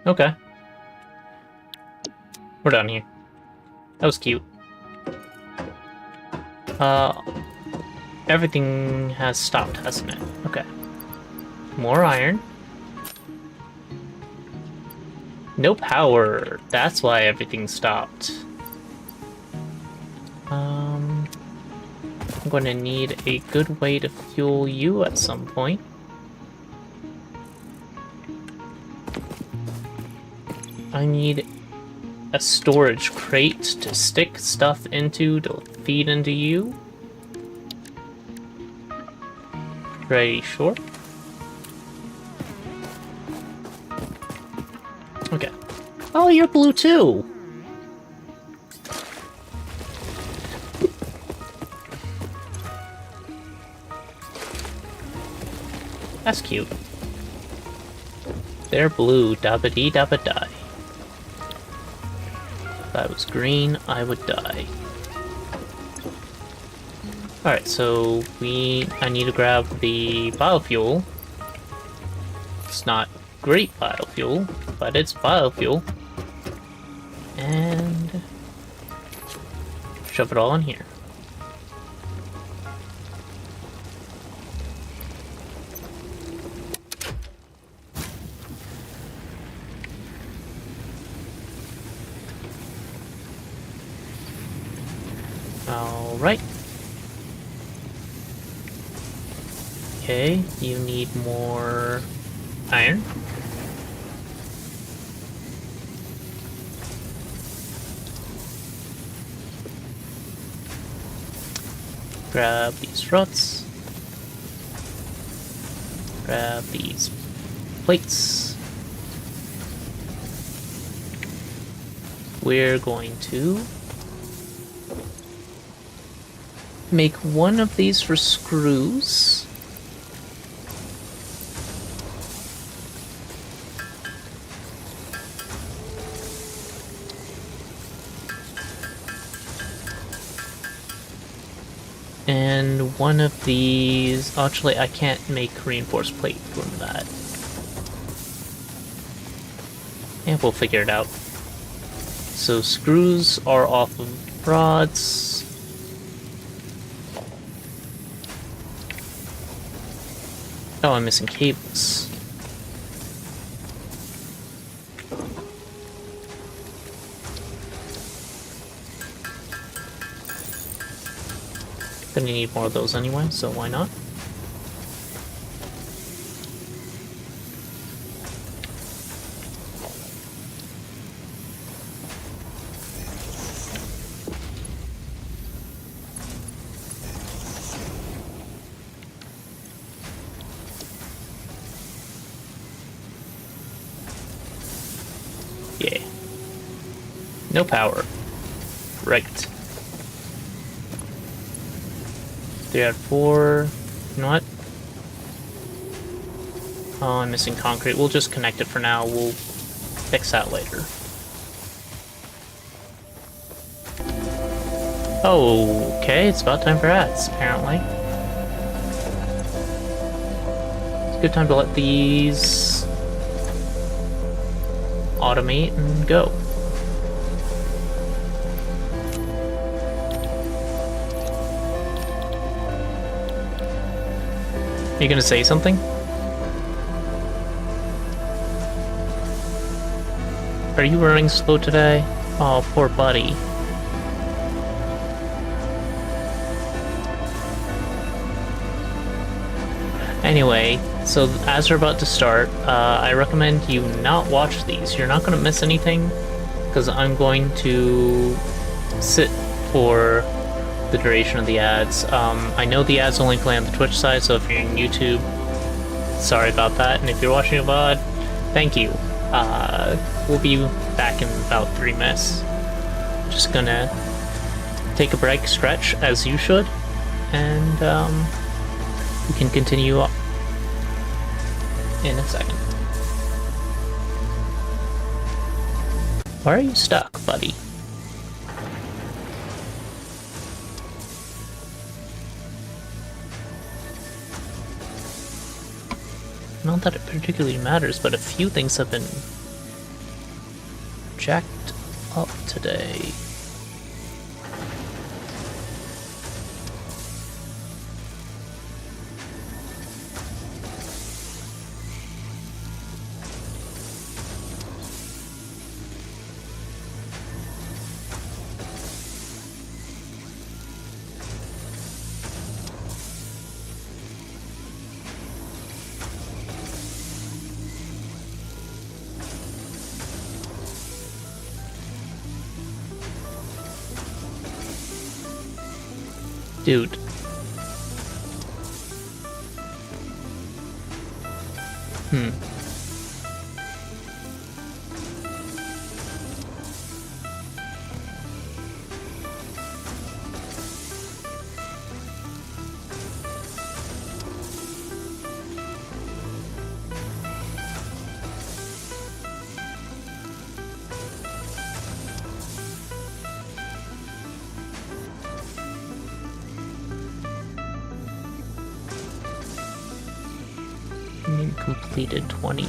Okay. We're done here. That was cute. Everything has stopped, hasn't it? Okay. More iron. No power. That's why everything stopped. I'm gonna need a good way to fuel you at some point. I need a storage crate to stick stuff into to feed into you. Pretty sure. Okay. Oh, you're blue too! That's cute. They're blue, dabba-dee dabba-die. If I was green, I would die. Alright, so I need to grab the biofuel. It's not great biofuel, but it's biofuel. And shove it all in here. Alright. Okay, you need more iron. Grab these rods. Grab these plates. We're going to make one of these for screws. And one of these... Actually, I can't make reinforced plate from that. And we'll figure it out. So screws are off of rods. Oh, I'm missing cables. Gonna need more of those anyway, so why not? Yeah. No power. Right. 3 out of 4. You know what? Oh, I'm missing concrete. We'll just connect it for now. We'll fix that later. Oh, okay. It's about time for ads, apparently. It's a good time to let these automate and go. You gonna say something? Are you running slow today? Oh, poor buddy. Anyway, so as we're about to start, I recommend you not watch these. You're not gonna miss anything, because I'm going to sit for the duration of the ads. I know the ads only play on the Twitch side, so if you're on YouTube, sorry about that. And if you're watching a VOD, thank you. We'll be back in about 3 minutes. Just gonna take a break, stretch, as you should, and we can continue in a second. Why are you stuck, buddy? Not that it particularly matters, but a few things have been jacked up today. Dude. Completed 20.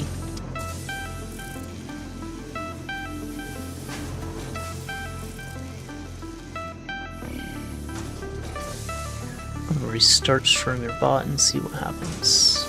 I'm gonna restart Stringer Bot and see what happens.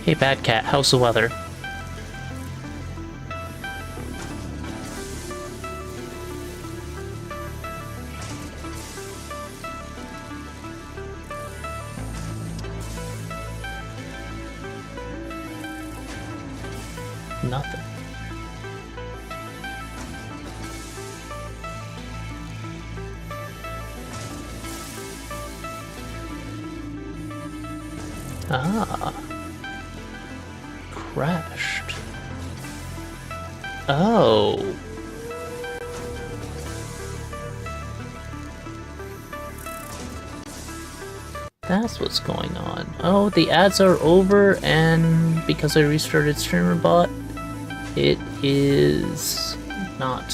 Hey, Bad Cat, how's the weather? Nothing. Ah. Crashed. Oh. That's what's going on. Oh, the ads are over, and because I restarted StreamerBot, it is not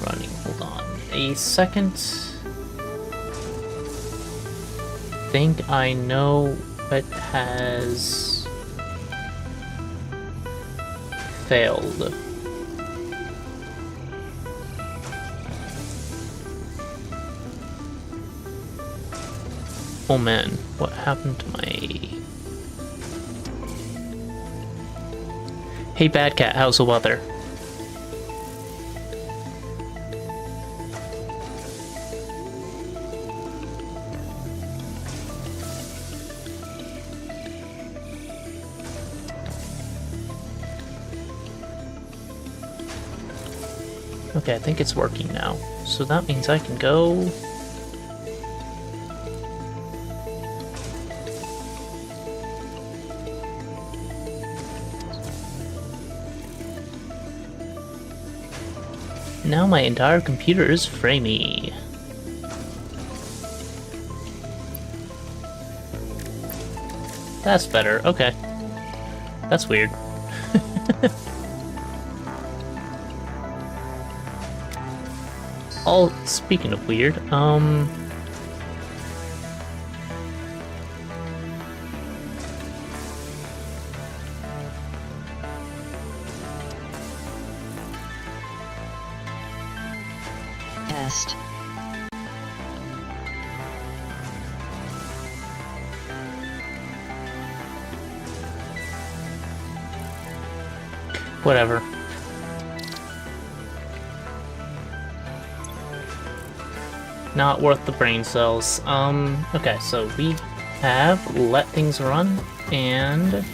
running. Hold on a second. Think I know what has failed. Oh man, what happened to my... Hey Bad Cat, how's the weather? Okay, I think it's working now. So that means I can go... Now my entire computer is framey. That's better, okay. That's weird. Oh, speaking of weird, Test. whatever. Not worth the brain cells. Okay, so we have let things run, and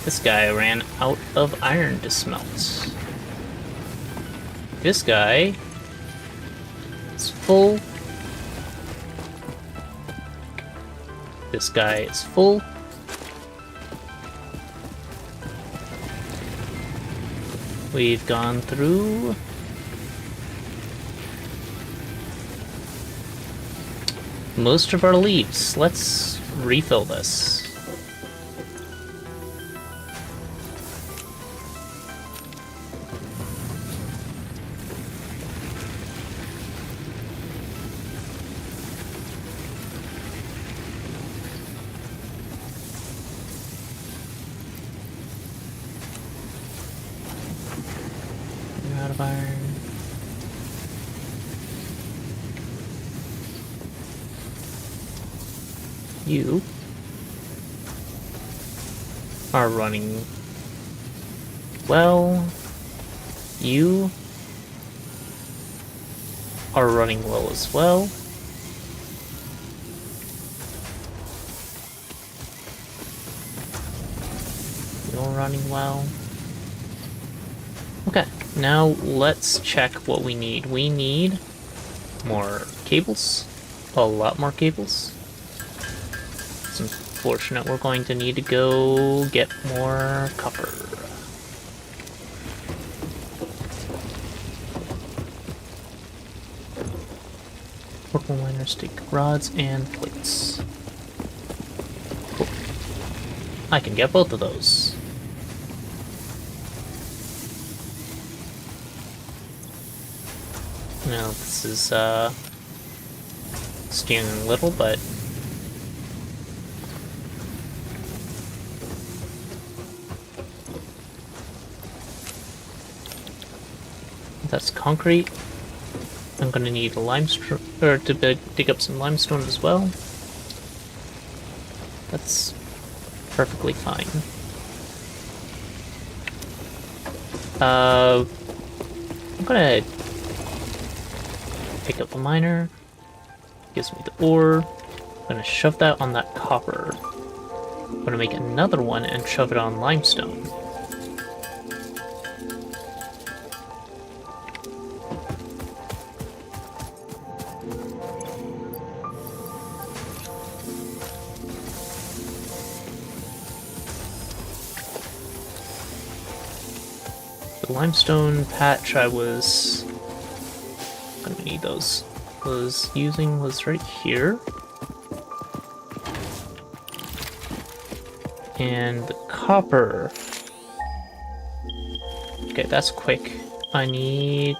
this guy ran out of iron to smelt. This guy is full. This guy is full. We've gone through most of our leaves. Let's refill this. We're out of iron. You are running well. You are running well as well. You're running well. Okay, now let's check what we need. We need more cables. A lot more cables. It's unfortunate we're going to need to go get more copper. Purple liner stick rods and plates. Cool. I can get both of those. Now this is stealing a little, but that's concrete. I'm gonna need a limestone, or to dig up some limestone as well. That's perfectly fine. I'm gonna pick up the miner. Gives me the ore. I'm gonna shove that on that copper. I'm gonna make another one and shove it on limestone. The limestone patch I was gonna need those. Was using was right here. And the copper. Okay, that's quick. I need...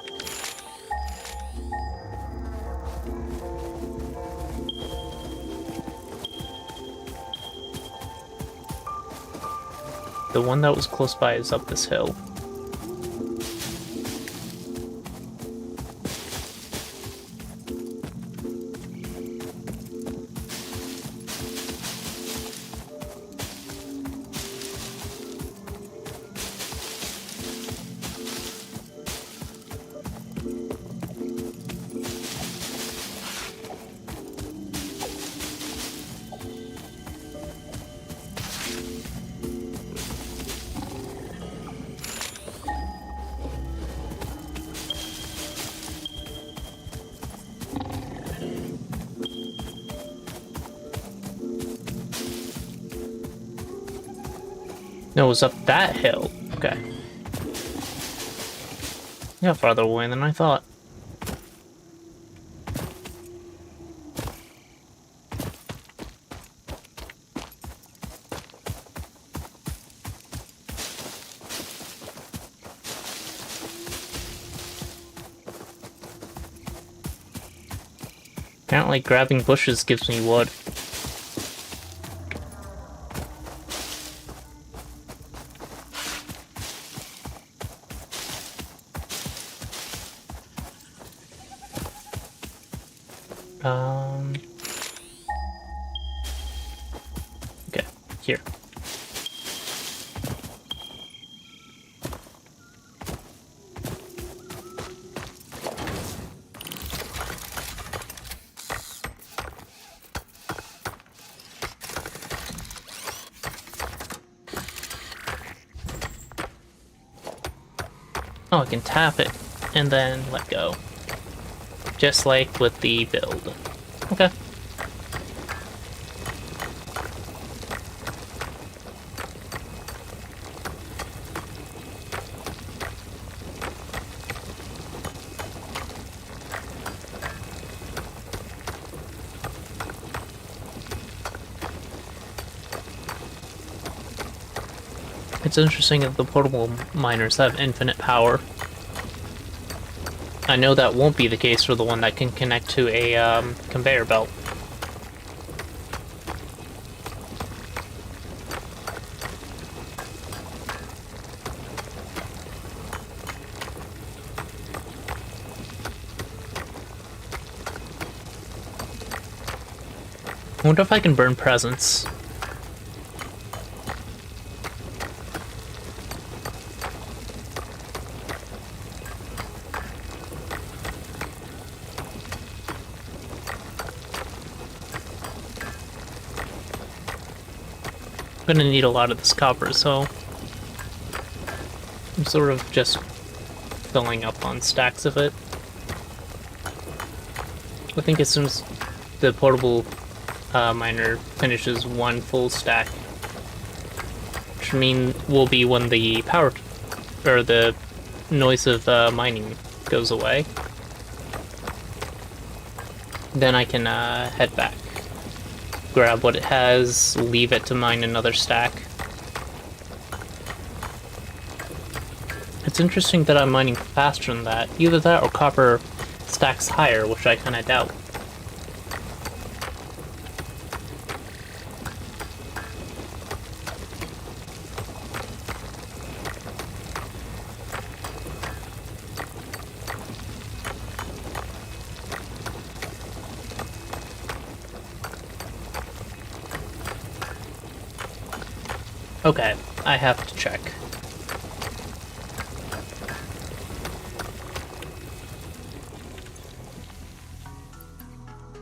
The one that was close by is up this hill. No, it was up that hill. Okay. Yeah, farther away than I thought. Apparently grabbing bushes gives me wood. Okay, here. Oh, I can tap it and then let go. Just like with the build. Okay. It's interesting that the portable miners have infinite power. I know that won't be the case for the one that can connect to a conveyor belt. I wonder if I can burn presents. I'm gonna need a lot of this copper, so I'm sort of just filling up on stacks of it. I think as soon as the portable miner finishes one full stack, which will be when the power or the noise of mining goes away, then I can head back. Grab what it has, leave it to mine another stack. It's interesting that I'm mining faster than that. Either that or copper stacks higher, which I kinda doubt. Okay, I have to check.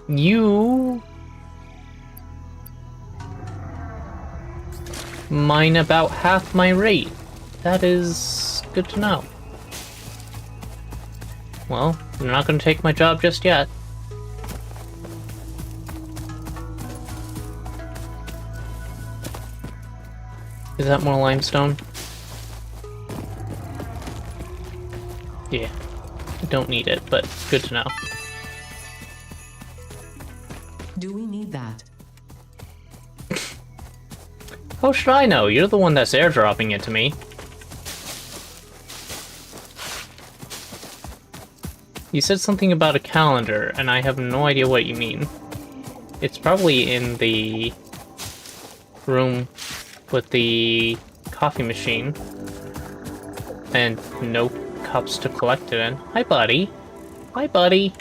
You mine about half my rate. That is good to know. Well, you're not going to take my job just yet. Is that more limestone? Yeah. I don't need it, but good to know. Do we need that? How should I know? You're the one that's airdropping it to me. You said something about a calendar, and I have no idea what you mean. It's probably in the room with the coffee machine. And no cups to collect it in. Hi, buddy. Hi, buddy.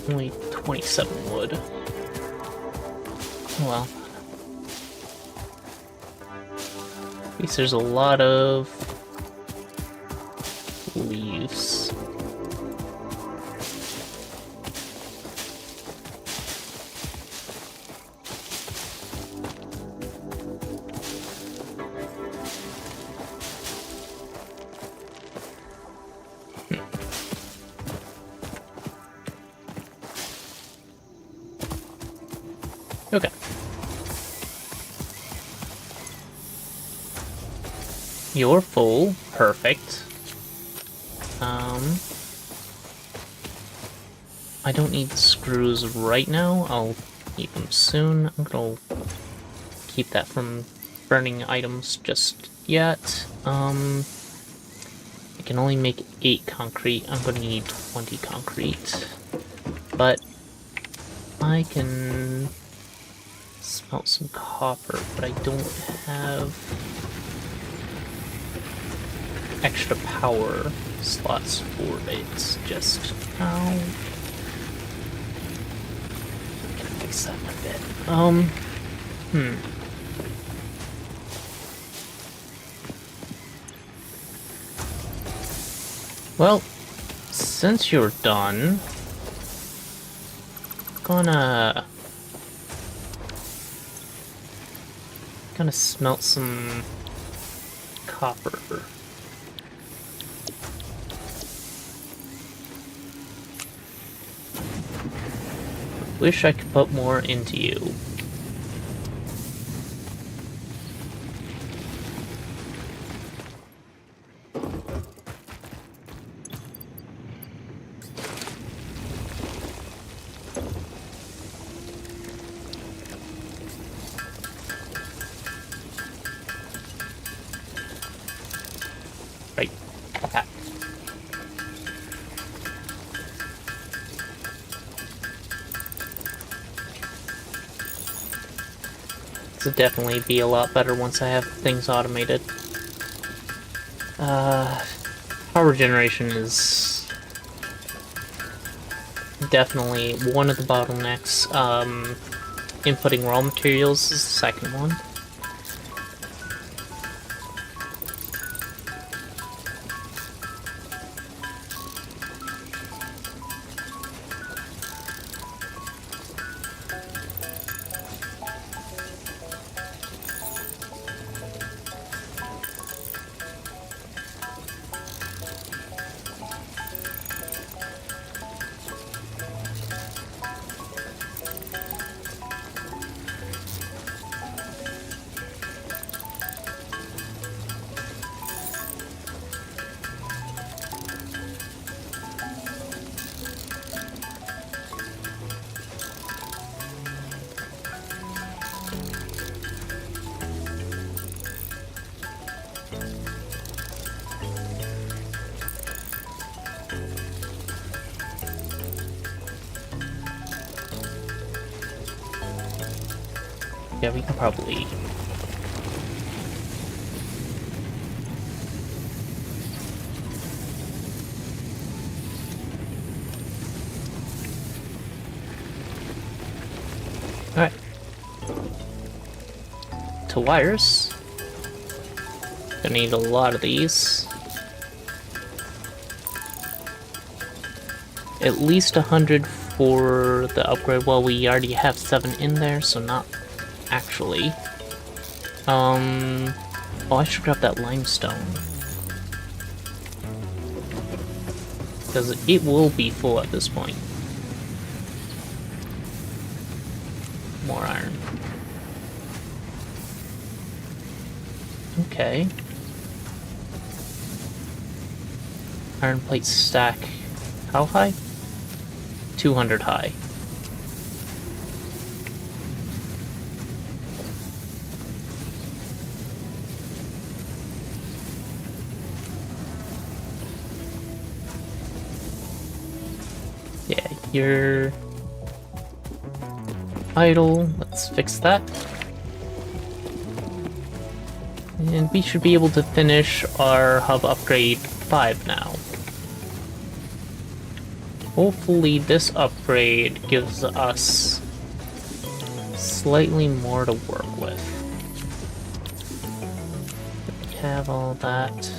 Only 27 wood. Well. At least there's a lot of leaves. Okay. You're full. Perfect. I don't need the screws right now. I'll need them soon. I'm gonna keep that from burning items just yet. I can only make 8 concrete. I'm gonna need 20 concrete. But I can smelt some copper, but I don't have extra power slots for it just now. Can fix that in a bit. Well, since you're done, gonna smelt some copper. Wish I could put more into you. Right. Okay. This will definitely be a lot better once I have things automated. Power generation is definitely one of the bottlenecks. Inputting raw materials is the second one. Yeah, we can probably Alright. To wires. Gonna need a lot of these. At least 100 for the upgrade. Well, we already have 7 in there, so not actually. Oh, I should grab that limestone. Because it will be full at this point. More iron. Okay. Iron plate stack. How high? 200 high. Yeah, you're idle. Let's fix that. And we should be able to finish our hub upgrade 5 now. Hopefully this upgrade gives us slightly more to work with. We have all that.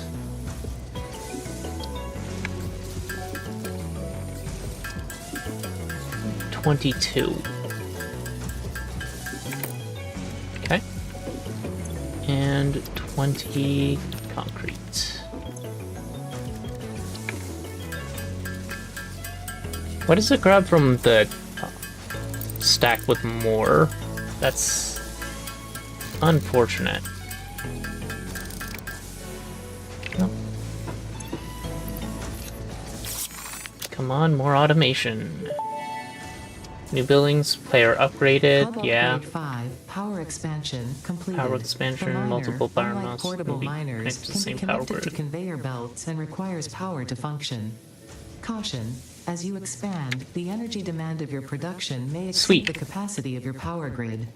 $22. Okay. And 20 concrete. What does it grab from the stack with more? That's unfortunate. No. Come on, more automation. New buildings, player upgraded, Hub yeah. upgrade 5, power expansion completed. Power expansion, The miner, multiple power unlike mounts, portable can be miners, connected to the can same be power connected to grid. conveyor belts and requires power to function. Caution: as you expand, the energy demand of your production may exceed Sweet. the capacity of your power grid.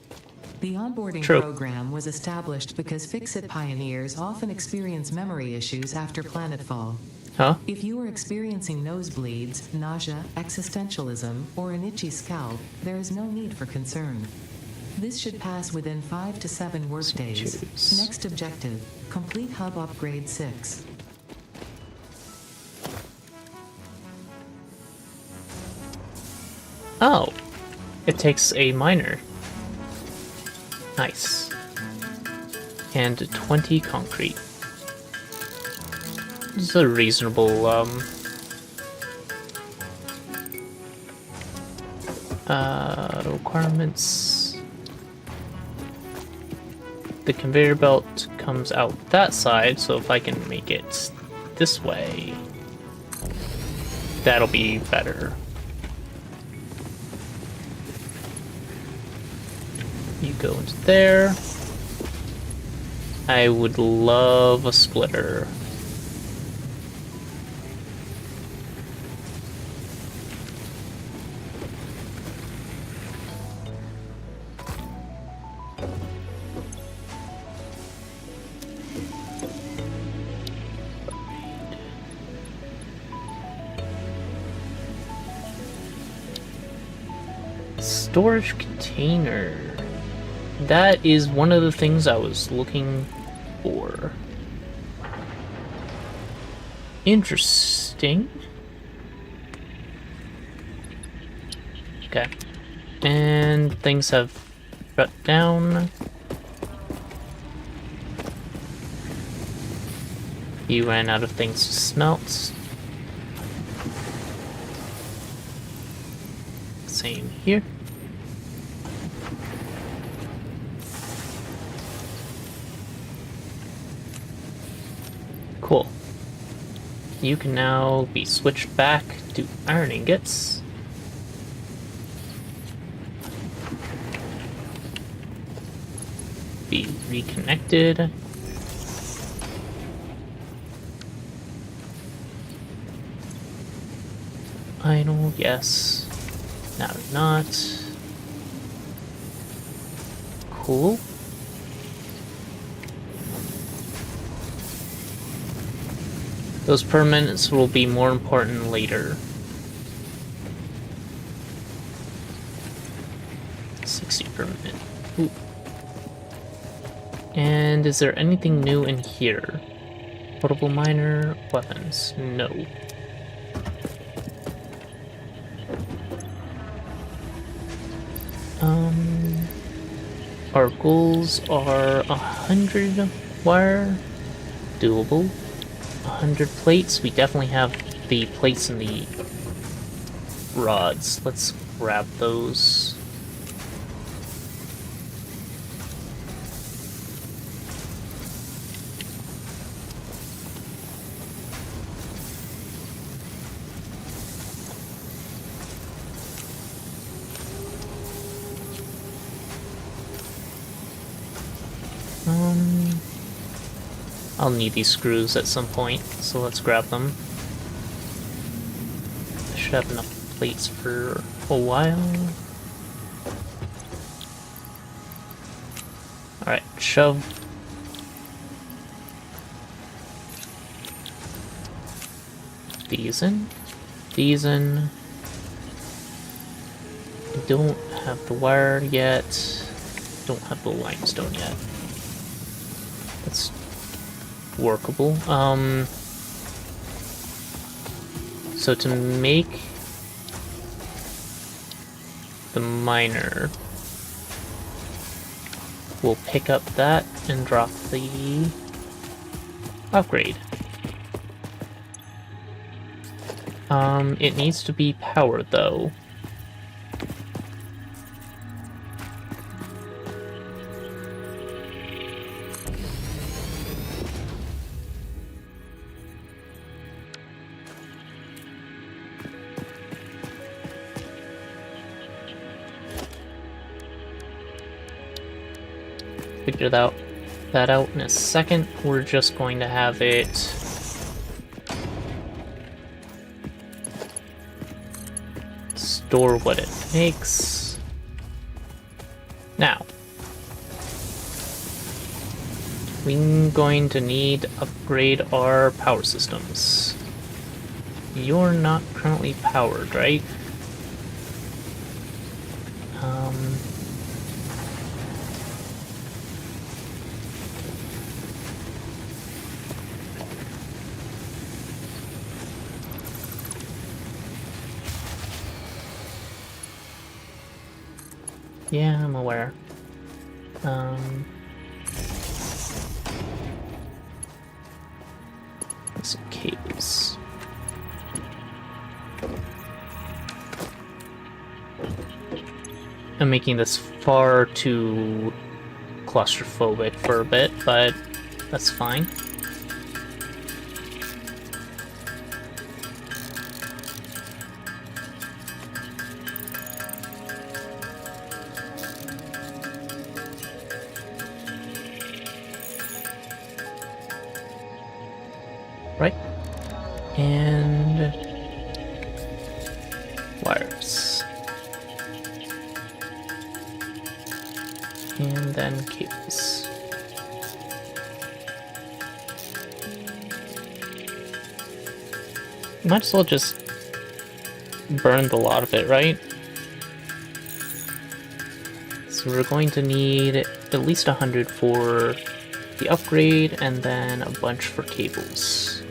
The onboarding True. program was established because Fix-It pioneers often experience memory issues after planetfall. Huh? If you are experiencing nosebleeds, nausea, existentialism, or an itchy scalp, there is no need for concern. This should pass within 5 to 7 workdays. Choose. Next objective: complete hub upgrade 6. Oh, it takes a miner. Nice. And 20 concrete. This is a reasonable, requirements. The conveyor belt comes out that side, so if I can make it this way, that'll be better. You go into there. I would love a splitter. Storage container. That is one of the things I was looking for. Interesting. Okay. And things have shut down. You ran out of things to smelt. Same here. Cool. You can now be switched back to iron ingots. Be reconnected. Idle, yes. Now not. Cool. Those permanents will be more important later. 60 per minute. Ooh. And is there anything new in here? Portable miner, weapons, no. Our goals are 100 wire, doable. 100 plates, we definitely have the plates and the rods. Let's grab those. I'll need these screws at some point, so let's grab them. I should have enough plates for a while. Alright, shove. These in. These in. I don't have the wire yet. Don't have the limestone yet. That's workable. So to make the miner, we'll pick up that and drop the upgrade. It needs to be powered though. Figure that out in a second. We're just going to have it store what it makes. Now, we're going to need to upgrade our power systems. You're not currently powered, right? Yeah, I'm aware. Some cables. I'm making this far too claustrophobic for a bit, but that's fine. Right? And wires. And then cables. Might as well just burn the lot of it, right? So we're going to need at least 100 for the upgrade and then a bunch for cables.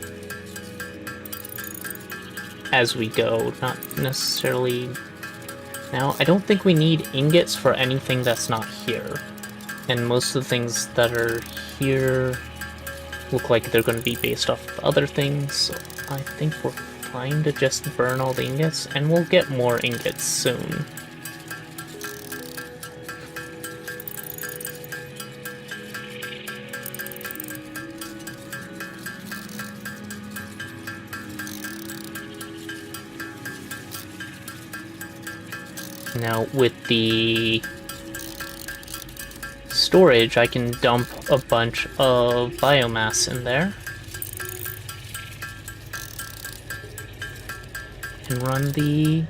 As we go, not necessarily now. I don't think we need ingots for anything that's not here. And most of the things that are here look like they're going to be based off of other things. So I think we're fine to just burn all the ingots, and we'll get more ingots soon. Now, with the storage, I can dump a bunch of biomass in there. And run the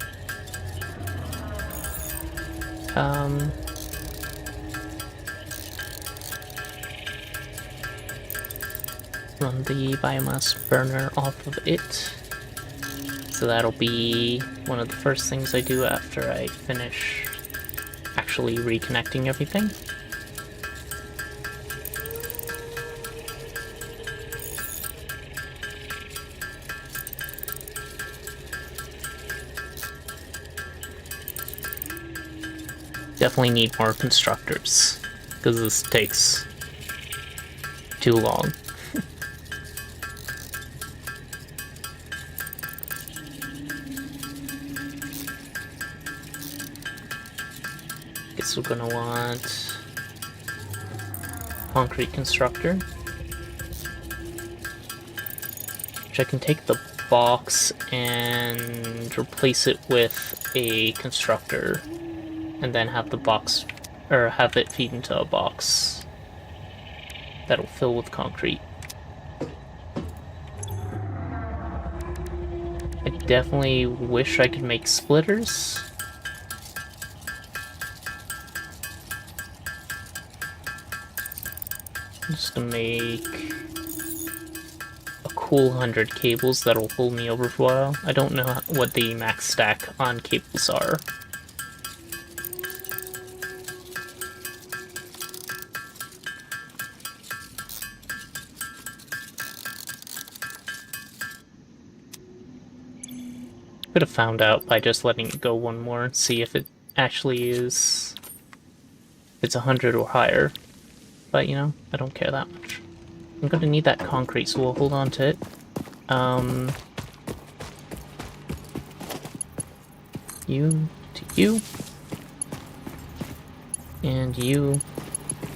biomass burner off of it. So that'll be one of the first things I do after I finish actually reconnecting everything. Definitely need more constructors, because this takes too long. Guess we're gonna want concrete constructor. Which I can take the box and replace it with a constructor, and then have the box, or have it feed into a box that'll fill with concrete. I definitely wish I could make splitters. Just to make a cool 100 cables that'll hold me over for a while. I don't know what the max stack on cables are. Could have found out by just letting it go one more and see if it actually is, if it's 100 or higher. But, you know, I don't care that much. I'm gonna need that concrete, so we'll hold on to it. You to you. And you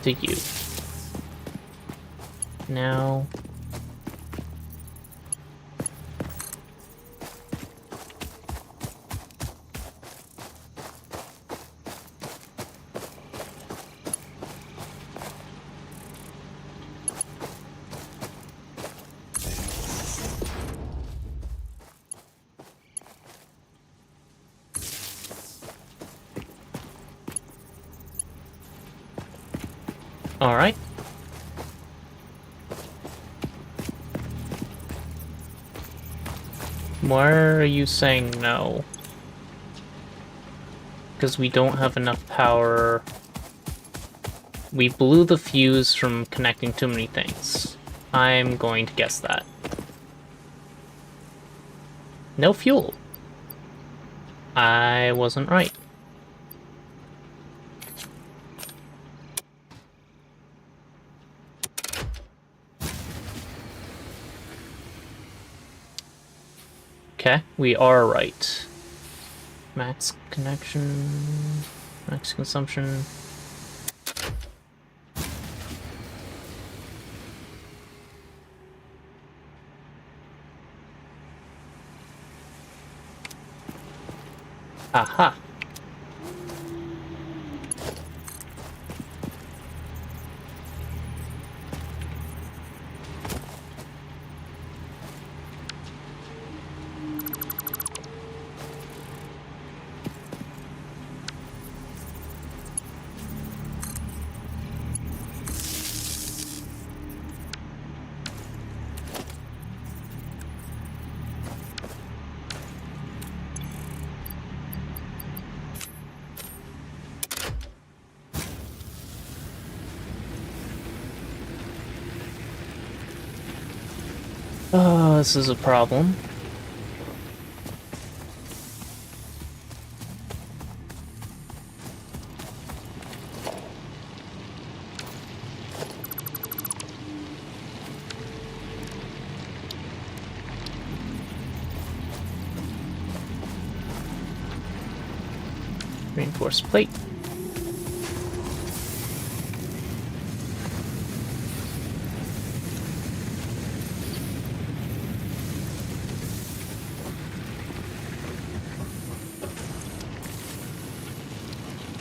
to you. Now... Alright. Why are you saying no? Because we don't have enough power. We blew the fuse from connecting too many things. I'm going to guess that. No fuel. I wasn't right. Okay, we are right. Max connection, max consumption. Aha! Oh, this is a problem. Reinforced plate.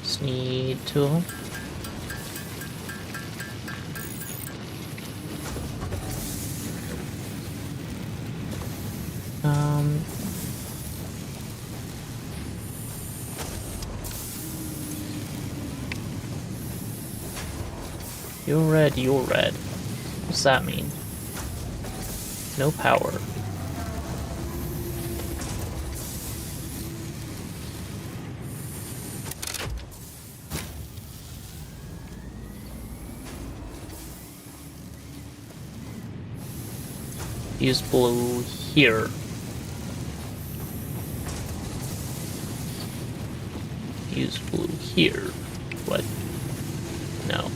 Just need two of them. You're red, you're red. What's that mean? No power. Use blue here. Use blue here. What? No.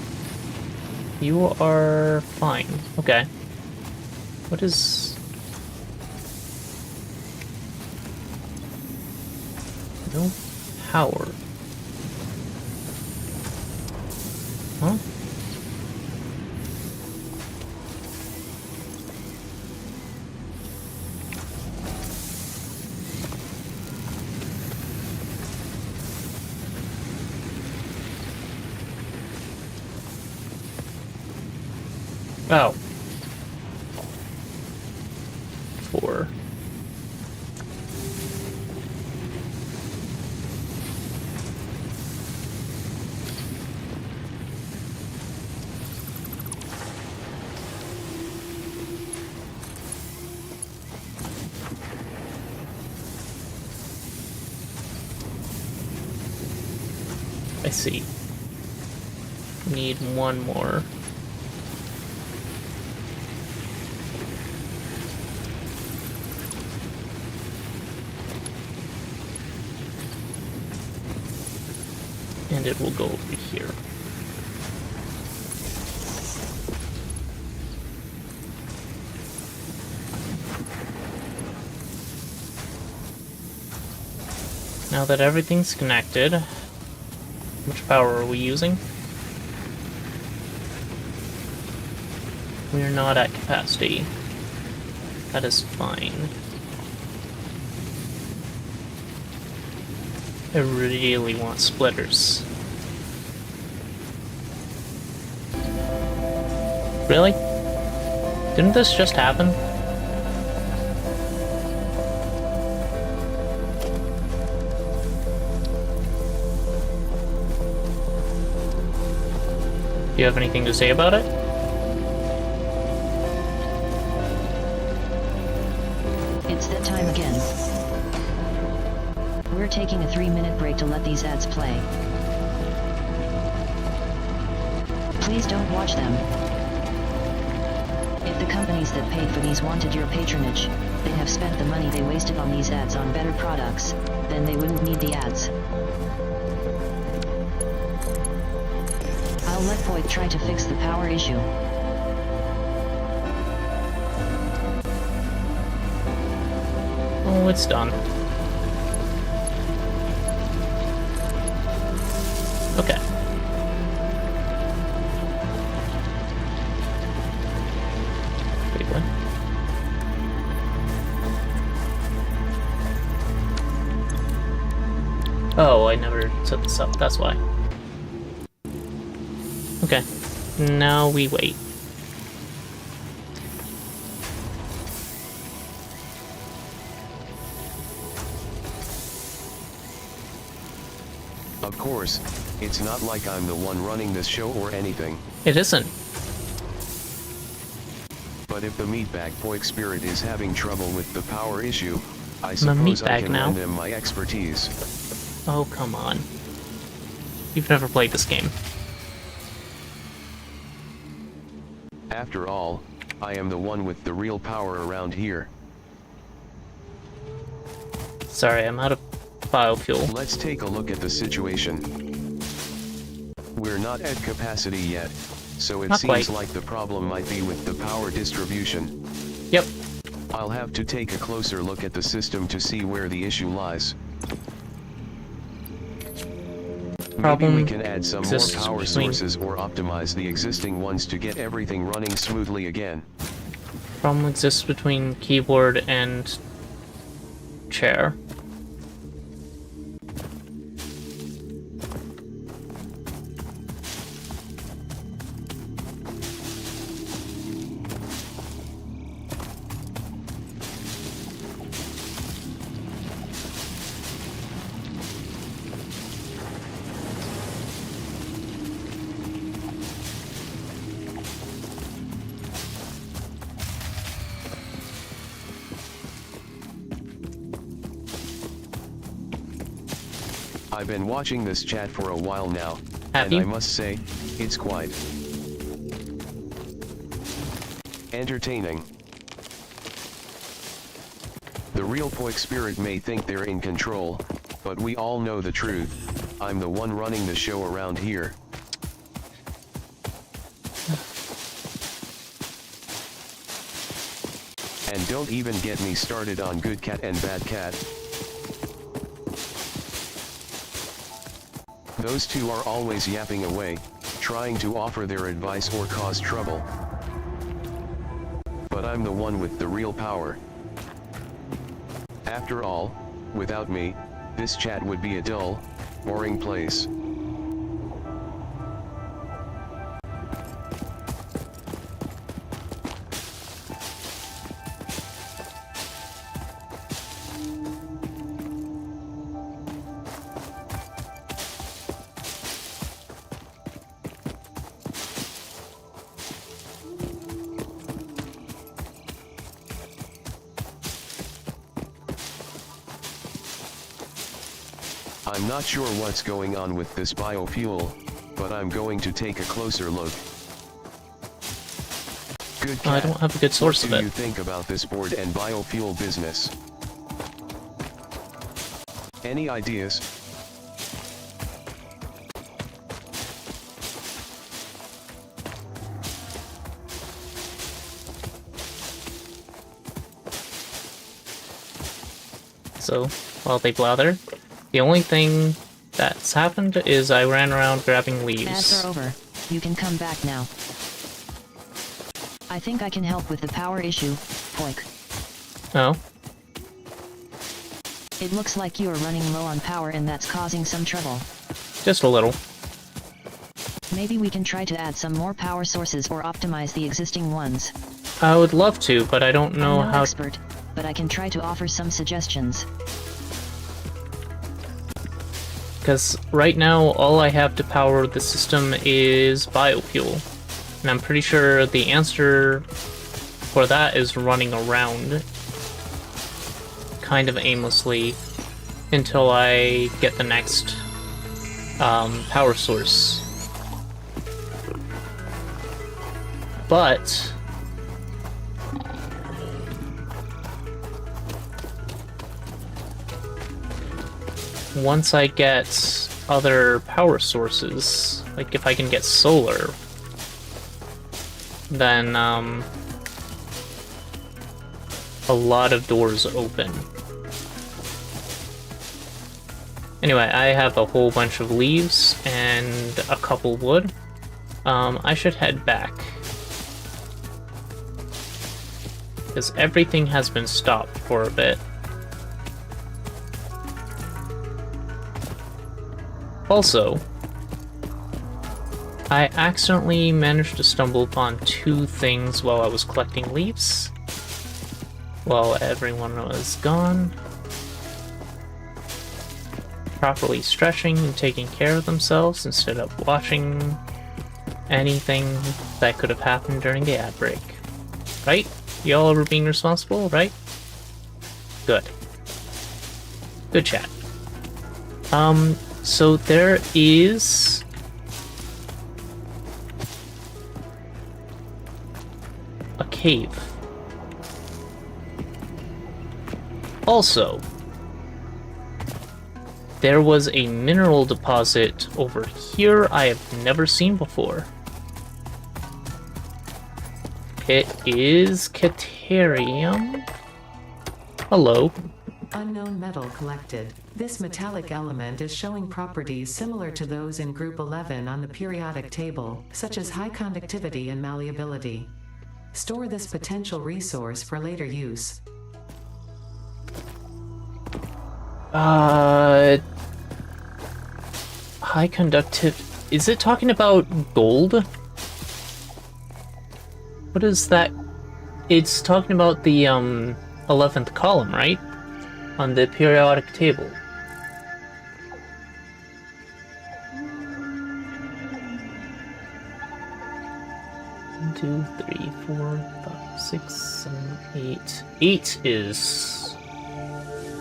You are fine. Okay. What is... No power. Huh? Oh. 4. I see. Need one more. And it will go over here. Now that everything's connected, how much power are we using? We're not at capacity. That is fine. I really want splitters. Really? Didn't this just happen? Do you have anything to say about it? It's that time again. We're taking a 3-minute break to let these ads play. Please don't watch them. If the companies that paid for these wanted your patronage, they'd have spent the money they wasted on these ads on better products, then they wouldn't need the ads. I'll let Voight try to fix the power issue. Oh, it's done. Okay. Wait, what? Oh, I never set this up, that's why. Okay. Now we wait. Of course, it's not like I'm the one running this show or anything. It isn't. But if the meatbag boy spirit is having trouble with the power issue, I I'm a suppose I meatbag can now. lend them my expertise. Oh, come on. You've never played this game. After all, I am the one with the real power around here. Sorry, I'm out of biofuel. Let's take a look at the situation. We're not at capacity yet, so it Not seems quite. like the problem might be with the power distribution. Yep. I'll have to take a closer look at the system to see where the issue lies. Maybe we can add some more exists power between- sources or optimize the existing ones to get everything running smoothly again. Problem exists between keyboard and chair. I've been watching this chat for a while now, Have and you? I must say, it's quite entertaining. The real Poik spirit may think they're in control, but we all know the truth. I'm the one running the show around here. And don't even get me started on good cat and bad cat. Those two are always yapping away, trying to offer their advice or cause trouble. But I'm the one with the real power. After all, without me, this chat would be a dull, boring place. I'm not sure what's going on with this biofuel, but I'm going to take a closer look. Good cat, I don't have a good source of what do it. you think about this board and biofuel business? Any ideas? So, while they blather, the only thing that's happened is I ran around grabbing Ads leaves. are over. You can come back now. I think I can help with the power issue, Poik. Oh, It looks like you are running low on power and that's causing some trouble. just a little. Maybe we can try to add some more power sources or optimize the existing ones. I would love to, but I don't know I'm no how. expert, but I can try to offer some suggestions. Because right now, all I have to power the system is biofuel. And I'm pretty sure the answer for that is running around kind of aimlessly until I get the next power source. But once I get other power sources, like if I can get solar, then a lot of doors open. Anyway, I have a whole bunch of leaves and a couple wood. I should head back, because everything has been stopped for a bit. Also, I accidentally managed to stumble upon two things while I was collecting leaves, while everyone was gone. Properly stretching and taking care of themselves instead of watching anything that could have happened during the ad break. Right? Y'all were being responsible, right? Good. Good chat. So there is a cave. Also, there was a mineral deposit over here I have never seen before. It is Caterium. Hello. Unknown metal collected. This metallic element is showing properties similar to those in Group 11 on the periodic table, such as high conductivity and malleability. Store this potential resource for later use. High conductive. Is it talking about gold? What is that? It's talking about the 11th column, right? On the periodic table. 1, 2, 3, 4, 5, 6, 7, 8. 8 is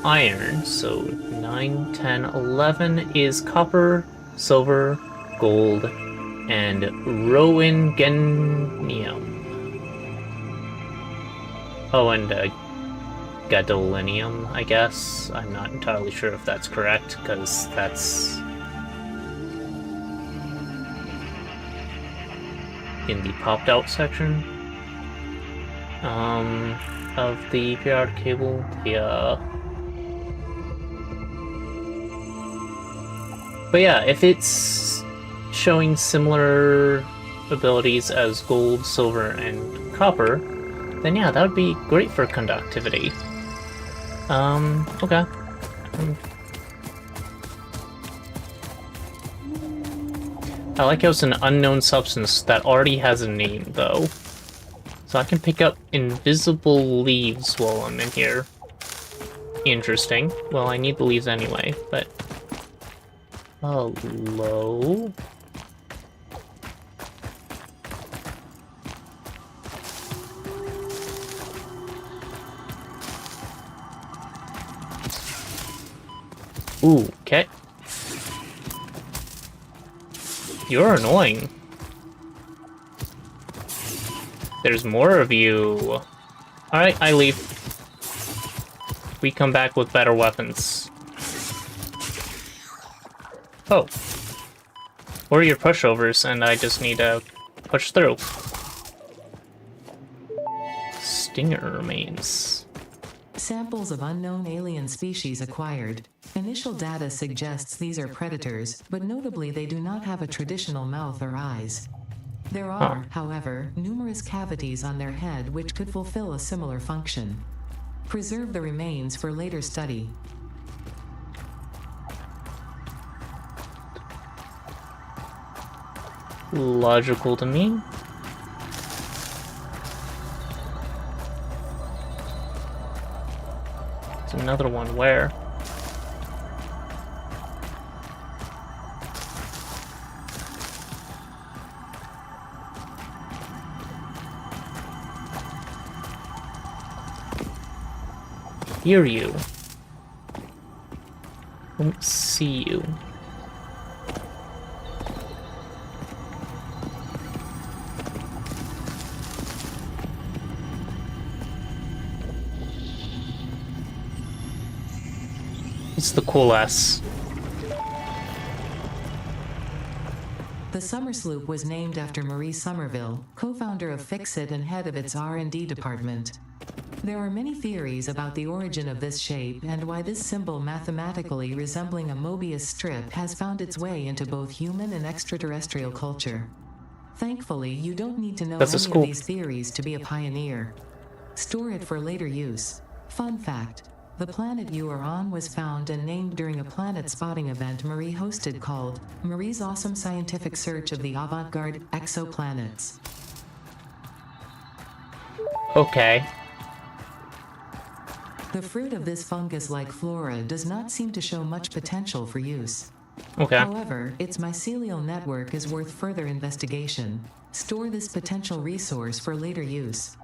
iron, so 9, 10, 11 is copper, silver, gold, and Roentgenium. Oh, and gadolinium, I guess. I'm not entirely sure if that's correct, because that's in the popped out section of the periodic table. But yeah, if it's showing similar abilities as gold, silver, and copper, then yeah, that would be great for conductivity. Okay. I like how it's an unknown substance that already has a name, though. So I can pick up invisible leaves while I'm in here. Interesting. Well, I need the leaves anyway, but... Hello? Ooh, okay. You're annoying. There's more of you. Alright, I leave. We come back with better weapons. Oh. Or your pushovers, and I just need to push through. Stinger remains. Samples of unknown alien species acquired. Initial data suggests these are predators, but notably they do not have a traditional mouth or eyes. There are, however, numerous cavities on their head which could fulfill a similar function. Preserve the remains for later study. Logical to me. There's another one. Where? Hear you. Don't see you. It's the coalesce. The Summer Sloop was named after Marie Somerville, co-founder of Fixit and head of its R&D department. There are many theories about the origin of this shape and why this symbol mathematically resembling a Mobius strip has found its way into both human and extraterrestrial culture. Thankfully, you don't need to know any of these theories to be a pioneer. Store it for later use. Fun fact: the planet you are on was found and named during a planet spotting event Marie hosted called Marie's Awesome Scientific Search of the Avant-Garde Exoplanets. Okay. The fruit of this fungus-like flora does not seem to show much potential for use. Okay. However, its mycelial network is worth further investigation. Store this potential resource for later use.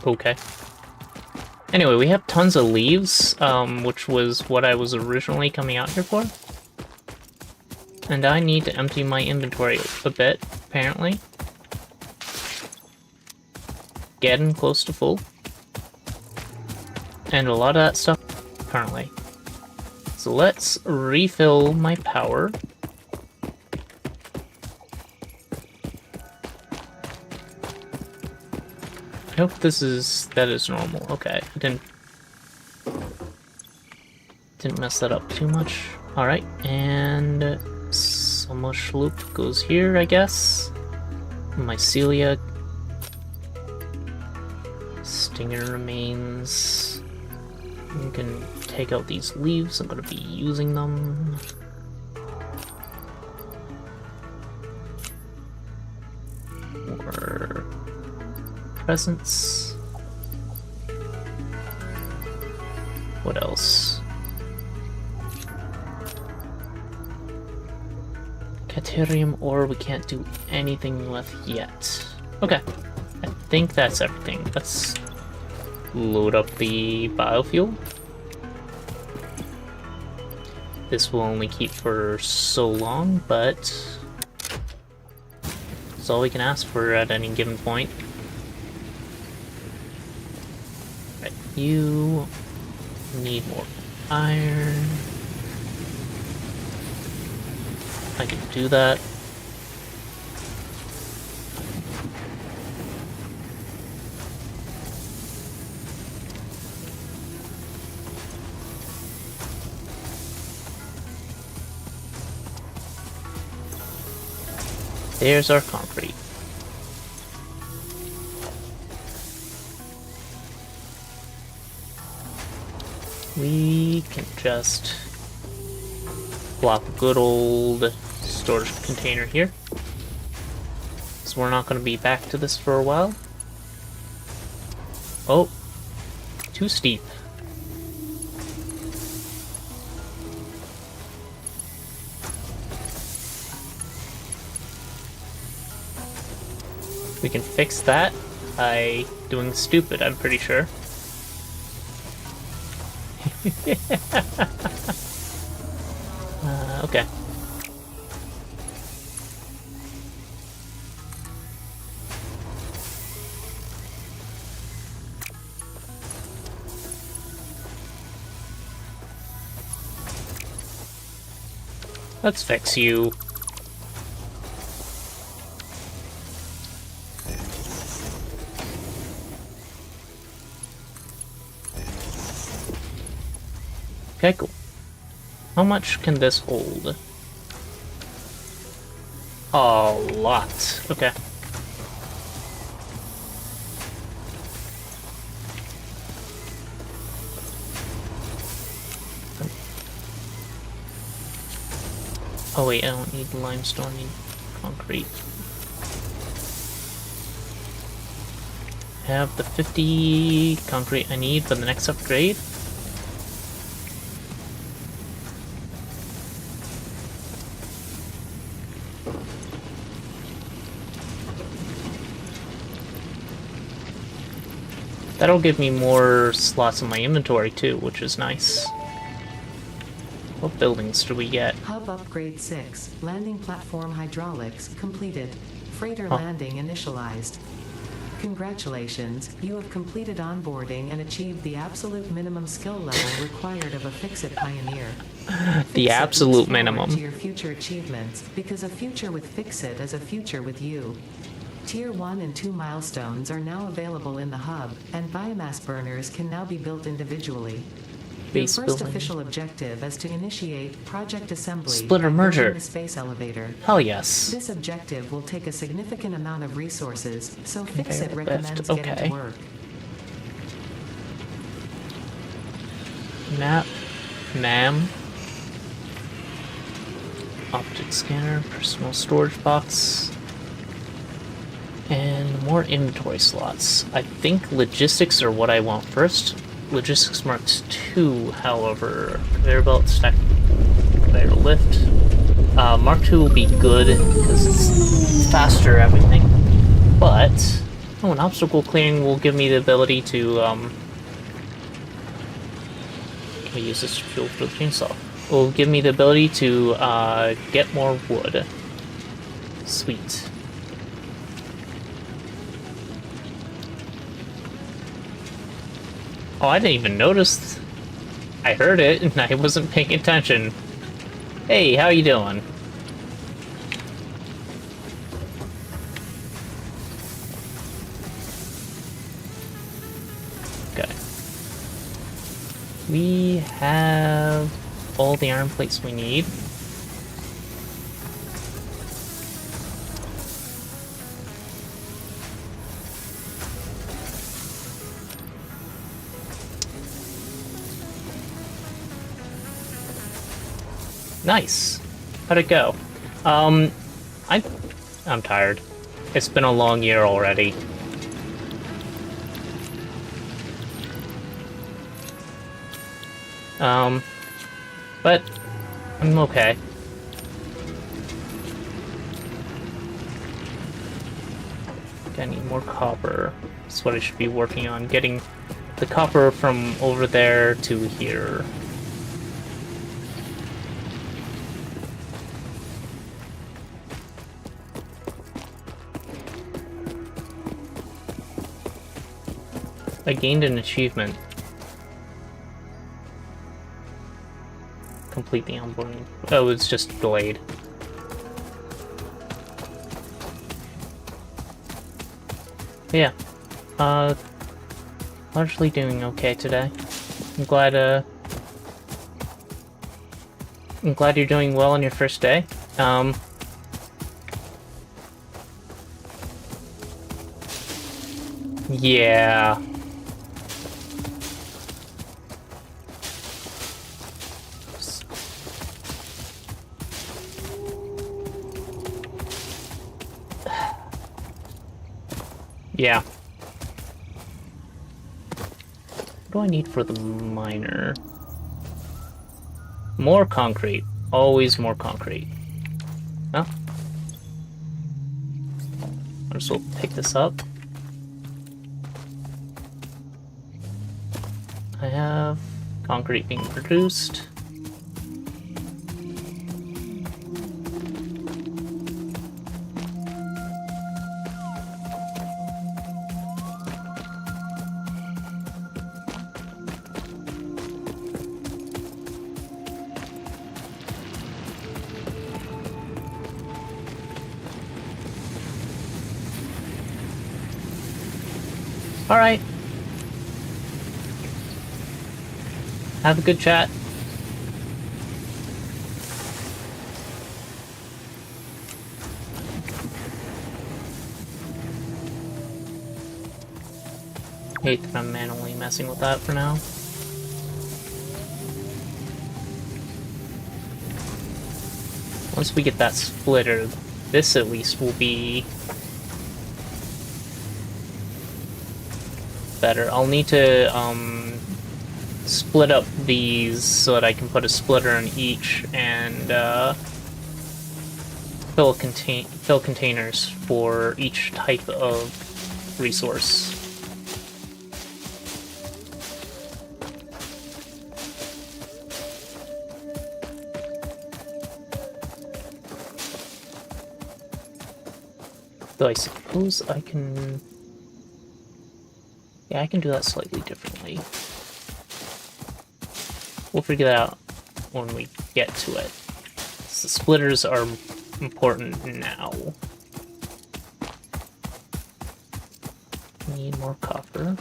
Okay. Anyway, we have tons of leaves, which was what I was originally coming out here for. And I need to empty my inventory a bit, apparently. Getting close to full. And a lot of that stuff currently. So let's refill my power. I hope that is normal. Okay, didn't mess that up too much. Alright, and Summer Sloop goes here, I guess. Mycelia. Stinger remains. You can take out these leaves, I'm gonna be using them. More presents. What else? Caterium ore we can't do anything with yet. Okay, I think that's everything. Let's load up the biofuel. This will only keep for so long, but it's all we can ask for at any given point. Right. You need more iron. I can do that. There's our concrete. We can just plop a good old storage container here. So we're not going to be back to this for a while. Oh, too steep. We can fix that by doing stupid, I'm pretty sure. Okay. Let's fix you. Okay, cool. How much can this hold? A lot. Okay. Oh wait, I don't need limestone, I need concrete. I have the 50 concrete I need for the next upgrade. That'll give me more slots in my inventory too, which is nice. What buildings do we get? Hub upgrade 6. Landing platform hydraulics completed. Freighter landing initialized. Congratulations, you have completed onboarding and achieved the absolute minimum skill level required of a Fix-It pioneer. The absolute minimum. To your future achievements, because a future with Fix-It is a future with you. Tier 1 and 2 milestones are now available in the hub, and biomass burners can now be built individually. Your Base first building. official objective is to initiate project assembly Splitter by merger. building the space elevator. Hell yes. This objective will take a significant amount of resources, so Fix-It Conveyor recommends lift, getting okay. to work. Map. Ma'am. Optic scanner, personal storage box. And more inventory slots. I think logistics are what I want first. Logistics marks 2, however, conveyor belt, stack, conveyor lift. Mark 2 will be good because it's faster everything. But an obstacle clearing will give me the ability to can we use this fuel for the chainsaw? Will give me the ability to get more wood. Sweet. Oh, I didn't even notice. I heard it, and I wasn't paying attention. Hey, how you doing? Okay. We have all the iron plates we need. Nice. How'd it go? I'm tired. It's been a long year already. But I'm okay. I need more copper. That's what I should be working on. Getting the copper from over there to here. I gained an achievement. complete the onboarding. Oh, it's just delayed. Yeah. Largely doing okay today. I'm glad you're doing well on your first day. Yeah. Yeah. What do I need for the miner? More concrete. Always more concrete. Huh? I'll just pick this up. I have concrete being produced. Alright. Have a good chat. Hate that I'm manually messing with that for now. Once we get that splitter, this at least will be better. I'll need to split up these so that I can put a splitter in each and fill containers for each type of resource. Though I suppose I can... Yeah, I can do that slightly differently. We'll figure that out when we get to it. So the splitters are important now. Need more copper.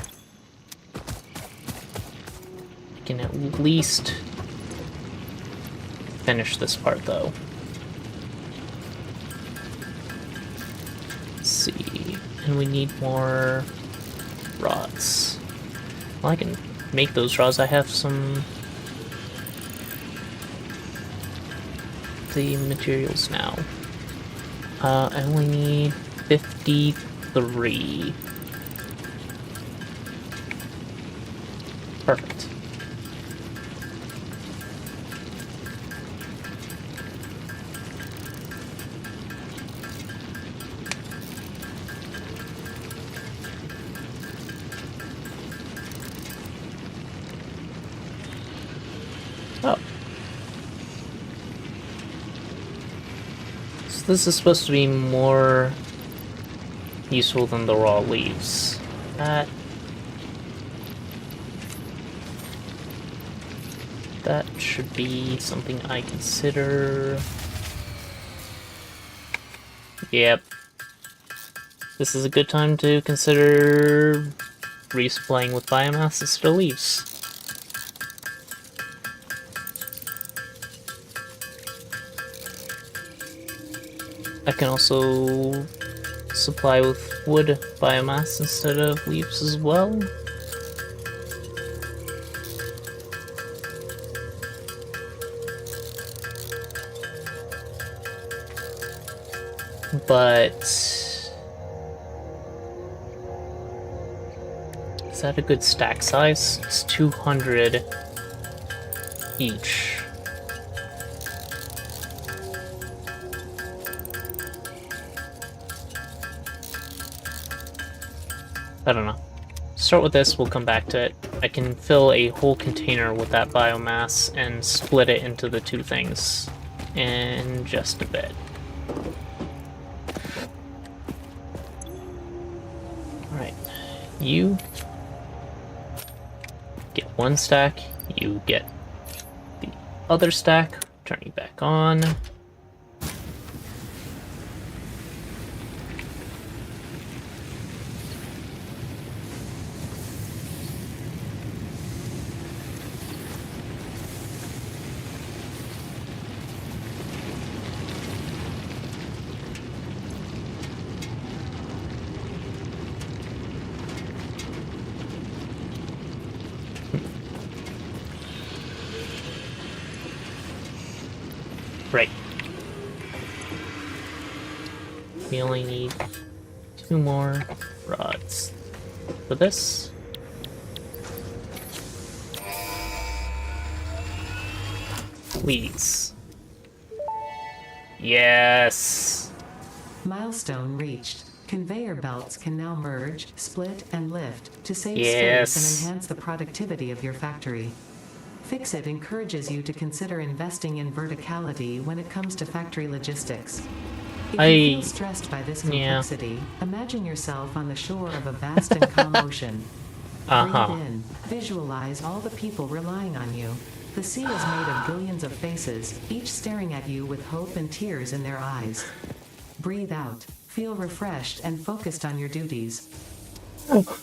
I can at least finish this part though. Let's see. And we need more rods. Well, I can make those rods. I have some the materials now. I only need 53. Perfect. Oh. So this is supposed to be more useful than the raw leaves. That should be something I consider. Yep. This is a good time to consider resupplying with biomass instead of leaves. I can also supply with wood biomass instead of leaves as well. But is that a good stack size? It's 200 each. I don't know. Start with this, we'll come back to it. I can fill a whole container with that biomass and split it into the two things in just a bit. Alright, you get one stack, you get the other stack, turning back on. Right. We only need 2 more rods for this. Please. Yes! Milestone reached. Conveyor belts can now merge, split, and lift to save Yes. space and enhance the productivity of your factory. Fixit encourages you to consider investing in verticality when it comes to factory logistics. If you feel stressed by this complexity, imagine yourself on the shore of a vast and calm ocean. Breathe in. Visualize all the people relying on you. The sea is made of billions of faces, each staring at you with hope and tears in their eyes. Breathe out. Feel refreshed and focused on your duties.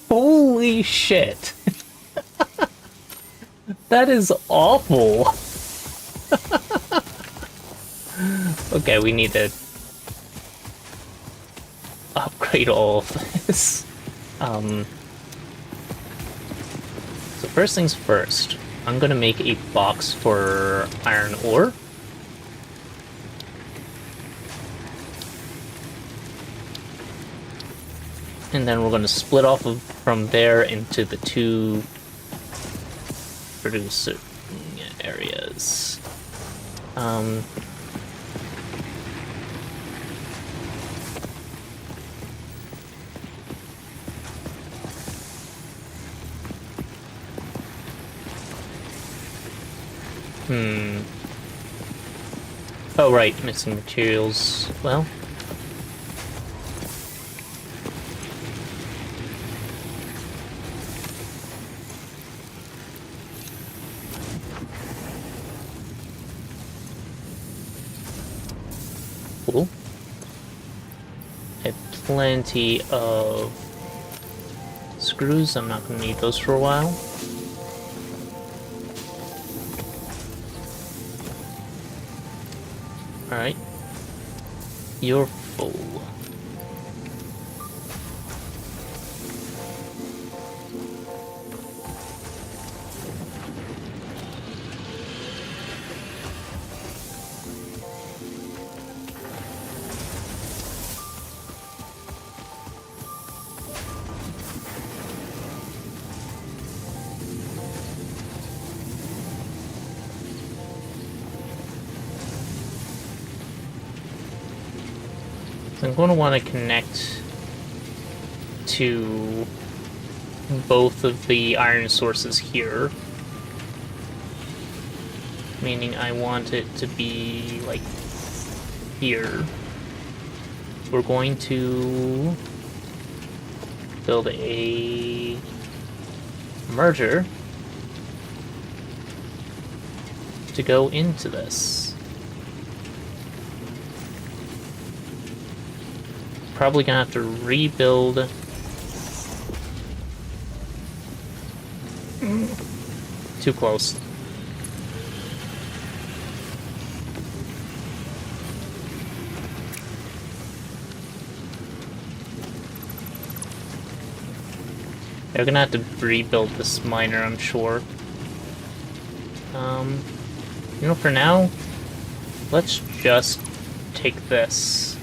Holy shit! That is awful! Okay, we need to upgrade all of this. So first things first, I'm gonna make a box for iron ore. And then we're gonna split off from there into the 2 producer areas. Oh right, missing materials. Well, cool. I have plenty of screws. I'm not going to need those for a while. Alright. You're full. I'm going to want to connect to both of the iron sources here. Meaning I want it to be like here. We're going to build a merger to go into this. Probably gonna have to rebuild. Too close. They're gonna have to rebuild this miner, I'm sure. You know, for now, let's just take this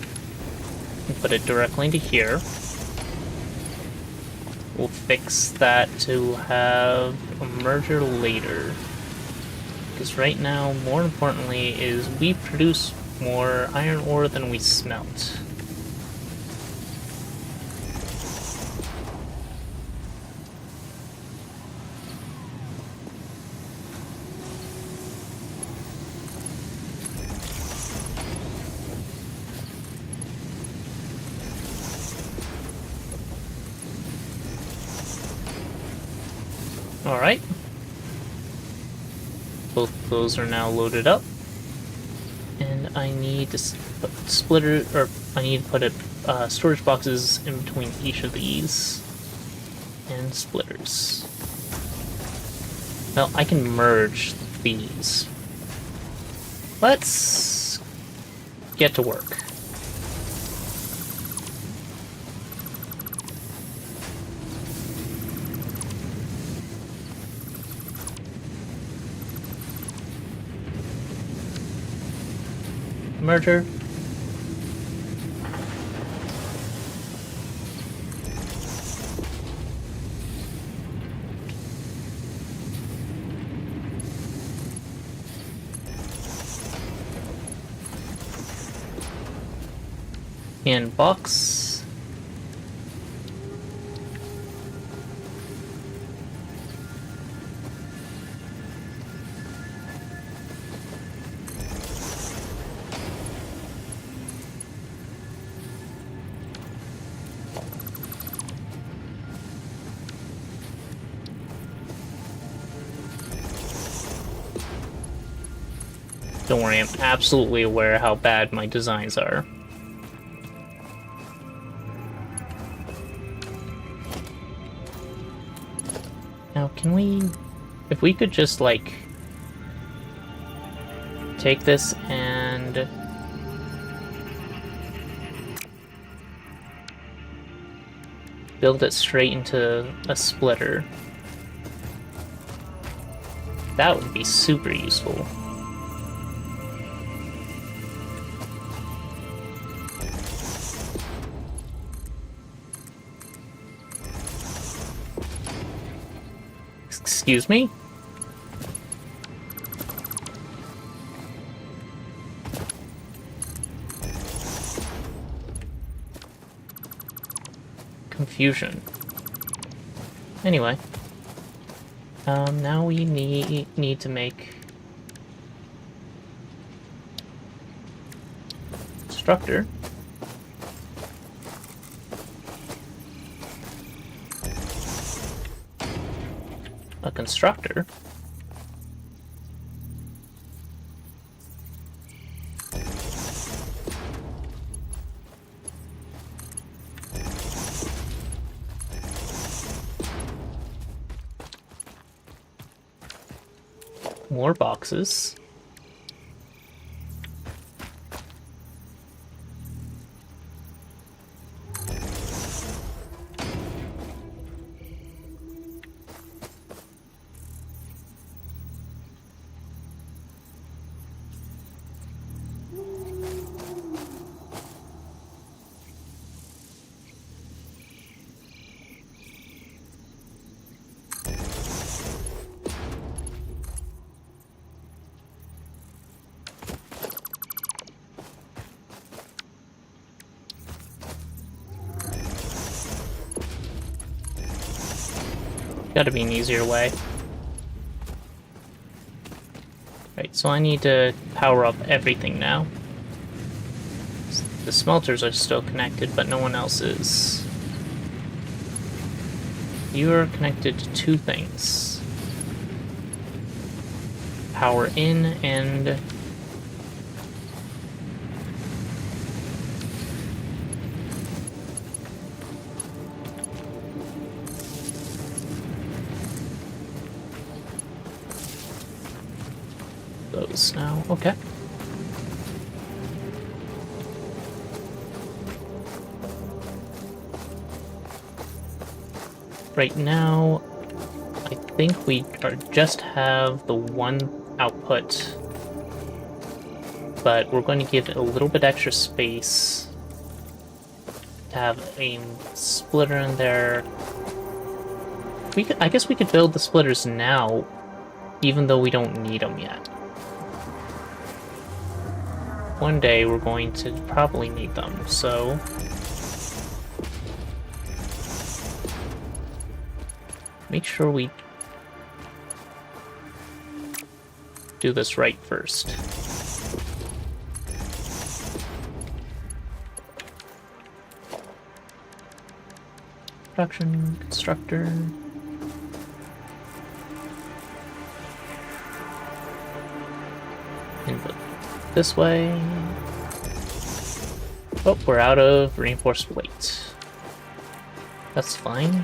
and put it directly into here. We'll fix that to have a merger later. Because right now, more importantly, is we produce more iron ore than we smelt. Alright. Both of those are now loaded up. And I need to put I need to put storage boxes in between each of these. And splitters. Well, I can merge these. Let's get to work. Merger. And box. Don't worry, I'm absolutely aware how bad my designs are. Now, can we... If we could just, like... take this and... build it straight into a splitter. That would be super useful. Excuse me? Confusion. Anyway. Now we need to make constructor. A constructor. More boxes. Gotta be an easier way. Right, so I need to power up everything now. The smelters are still connected, but no one else is. You are connected to two things. Power in and... those now. Okay. Right now, I think we just have the one output, but we're going to give it a little bit extra space to have a splitter in there. I guess we could build the splitters now, even though we don't need them yet. One day we're going to probably need them, so... make sure we do this right first. Production, constructor... this way. Oh, we're out of reinforced plate. That's fine.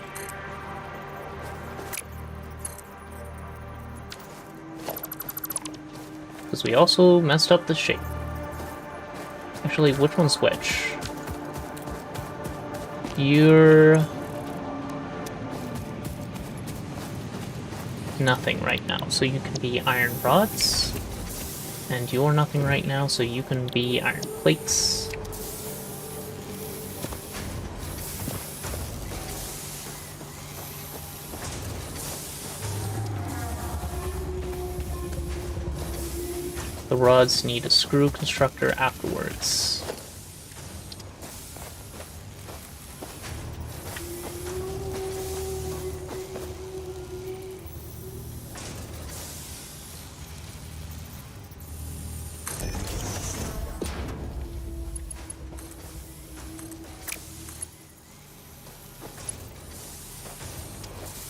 Because we also messed up the shape. Actually, which one's which? You're... nothing right now, so you can be iron rods. And you're nothing right now, so you can be iron plates. The rods need a screw constructor afterwards.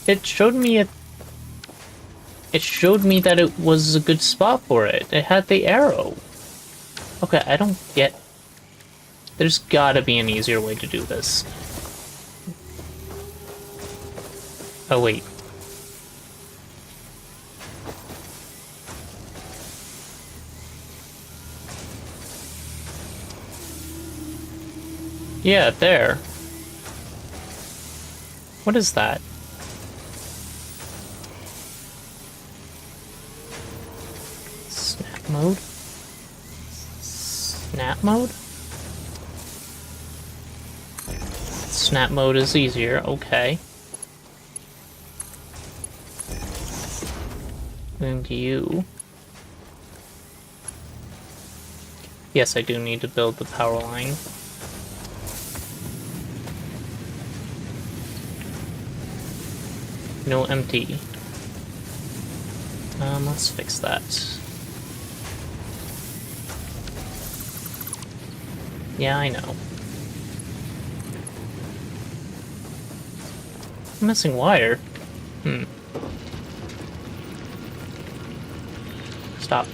It showed me that it was a good spot for it. It had the arrow. Okay, I don't get... There's gotta be an easier way to do this. Oh, wait. Yeah, there. What is that? Snap mode? Snap mode? Snap mode is easier, okay. And you... Yes, I do need to build the power line. No empty. Let's fix that. Yeah, I know. Missing wire? Stop.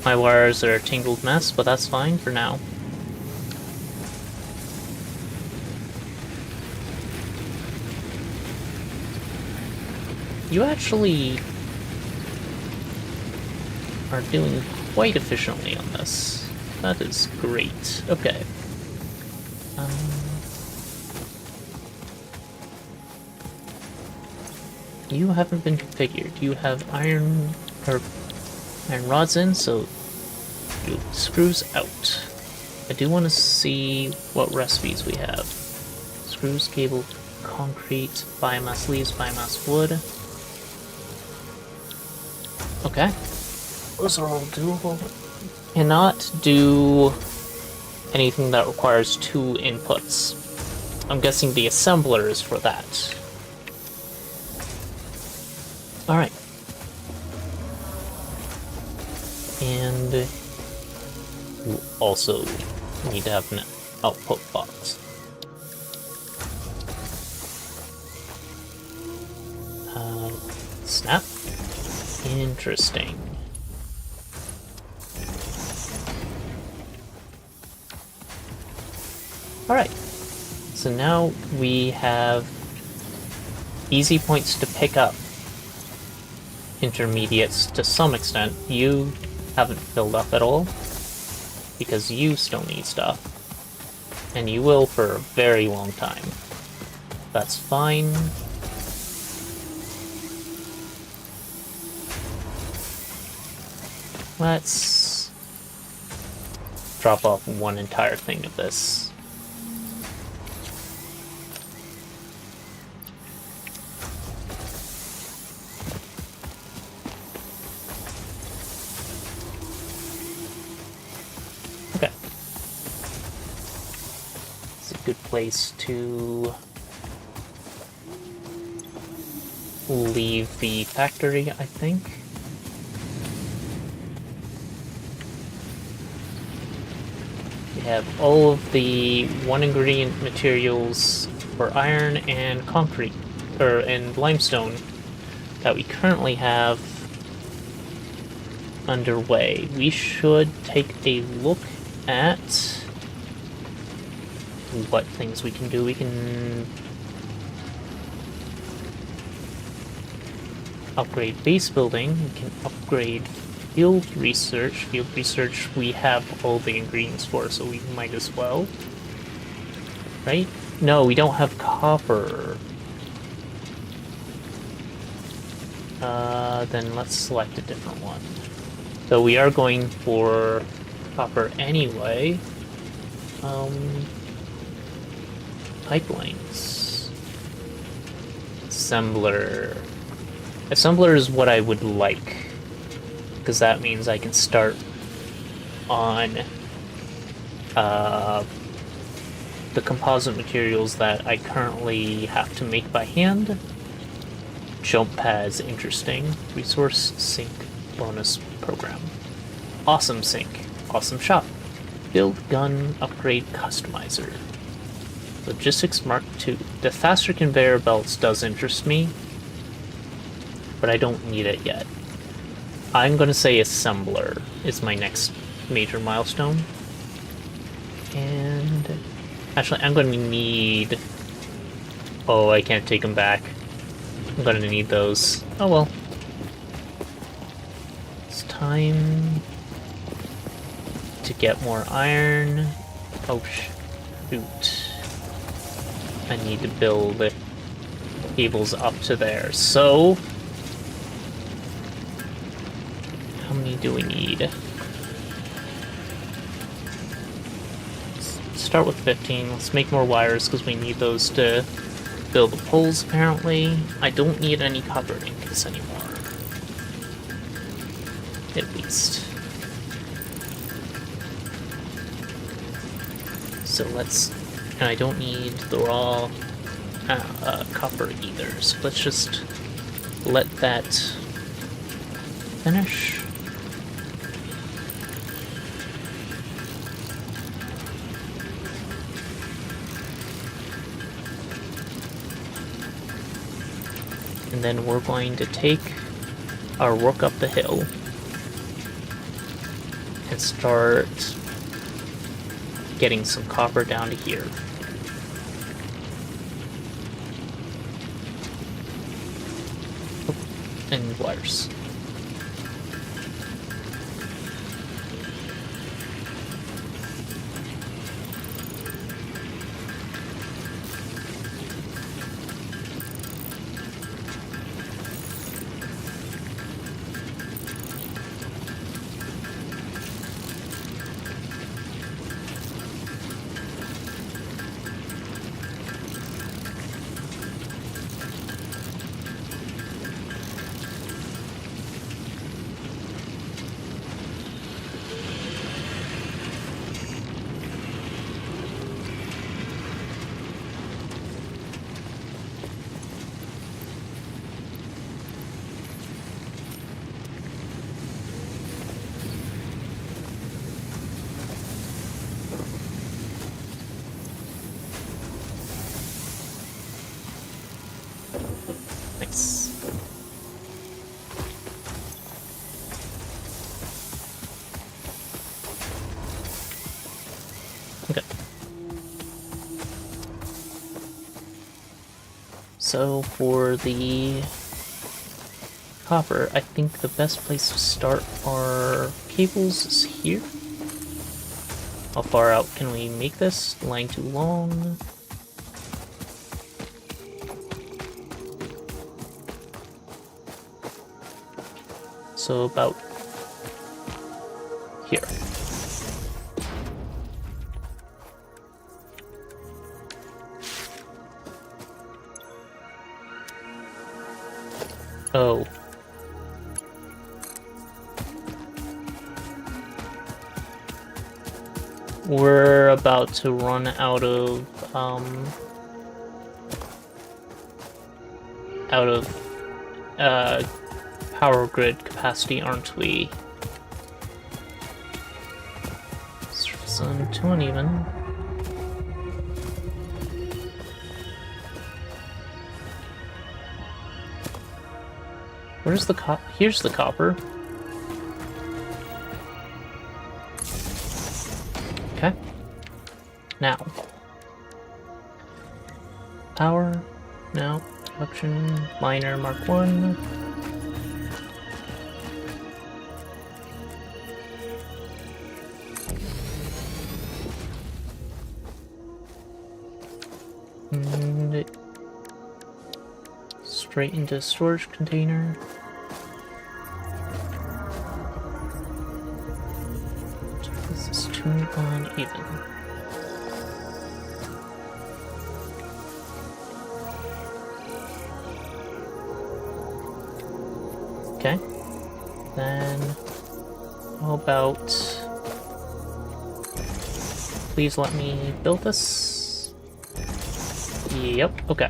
My wires are a tangled mess, but that's fine for now. You actually are doing quite efficiently on this. That is great. Okay. You haven't been configured. You have iron rods in, so you screws out. I do want to see what recipes we have. Screws, cable, concrete, biomass leaves, biomass wood. Okay. Those are all doable. Cannot do anything that requires 2 inputs. I'm guessing the assembler is for that. Alright. And you also need to have an output box. Snap. Interesting. Alright. So now we have easy points to pick up intermediates to some extent. You haven't filled up at all, because you still need stuff. And you will for a very long time. That's fine. Let's drop off one entire thing of this. Okay. It's a good place to leave the factory, I think. We have all of the one ingredient materials for iron and concrete, and limestone that we currently have underway. We should take a look at what things we can do. We can upgrade base building, we can upgrade field research. Field research we have all the ingredients for, so we might as well. Right? No, we don't have copper. Then let's select a different one. So we are going for copper anyway. Pipelines. Assembler. Assembler is what I would like, because that means I can start on the composite materials that I currently have to make by hand. Jump pads, interesting. Resource sync bonus program. Awesome sync. Awesome shop. Build gun upgrade customizer. Logistics Mark II. The faster conveyor belts does interest me, but I don't need it yet. I'm gonna say assembler is my next major milestone. And actually, I'm gonna need... Oh, I can't take them back. I'm gonna need those. Oh well. It's time to get more iron. Oh shoot. I need to build cables up to there. So, how many do we need? Let's start with 15. Let's make more wires because we need those to build the poles, apparently. I don't need any copper ingots anymore. At least. So let's... And I don't need the raw copper either, so let's just let that finish. And then we're going to take our work up the hill and start getting some copper down to here. And wires. Nice. Okay. So for the copper, I think the best place to start our cables is here. How far out can we make this? Line too long. So about here. Oh. We're about to run out of power grid capacity, aren't we? Surface zone too uneven. Where's the here's the copper. Okay. Now. Power. No. Production. Miner Mark 1. And straight into storage container. This is too uneven. Okay. Then how about please let me build this? Yep, okay.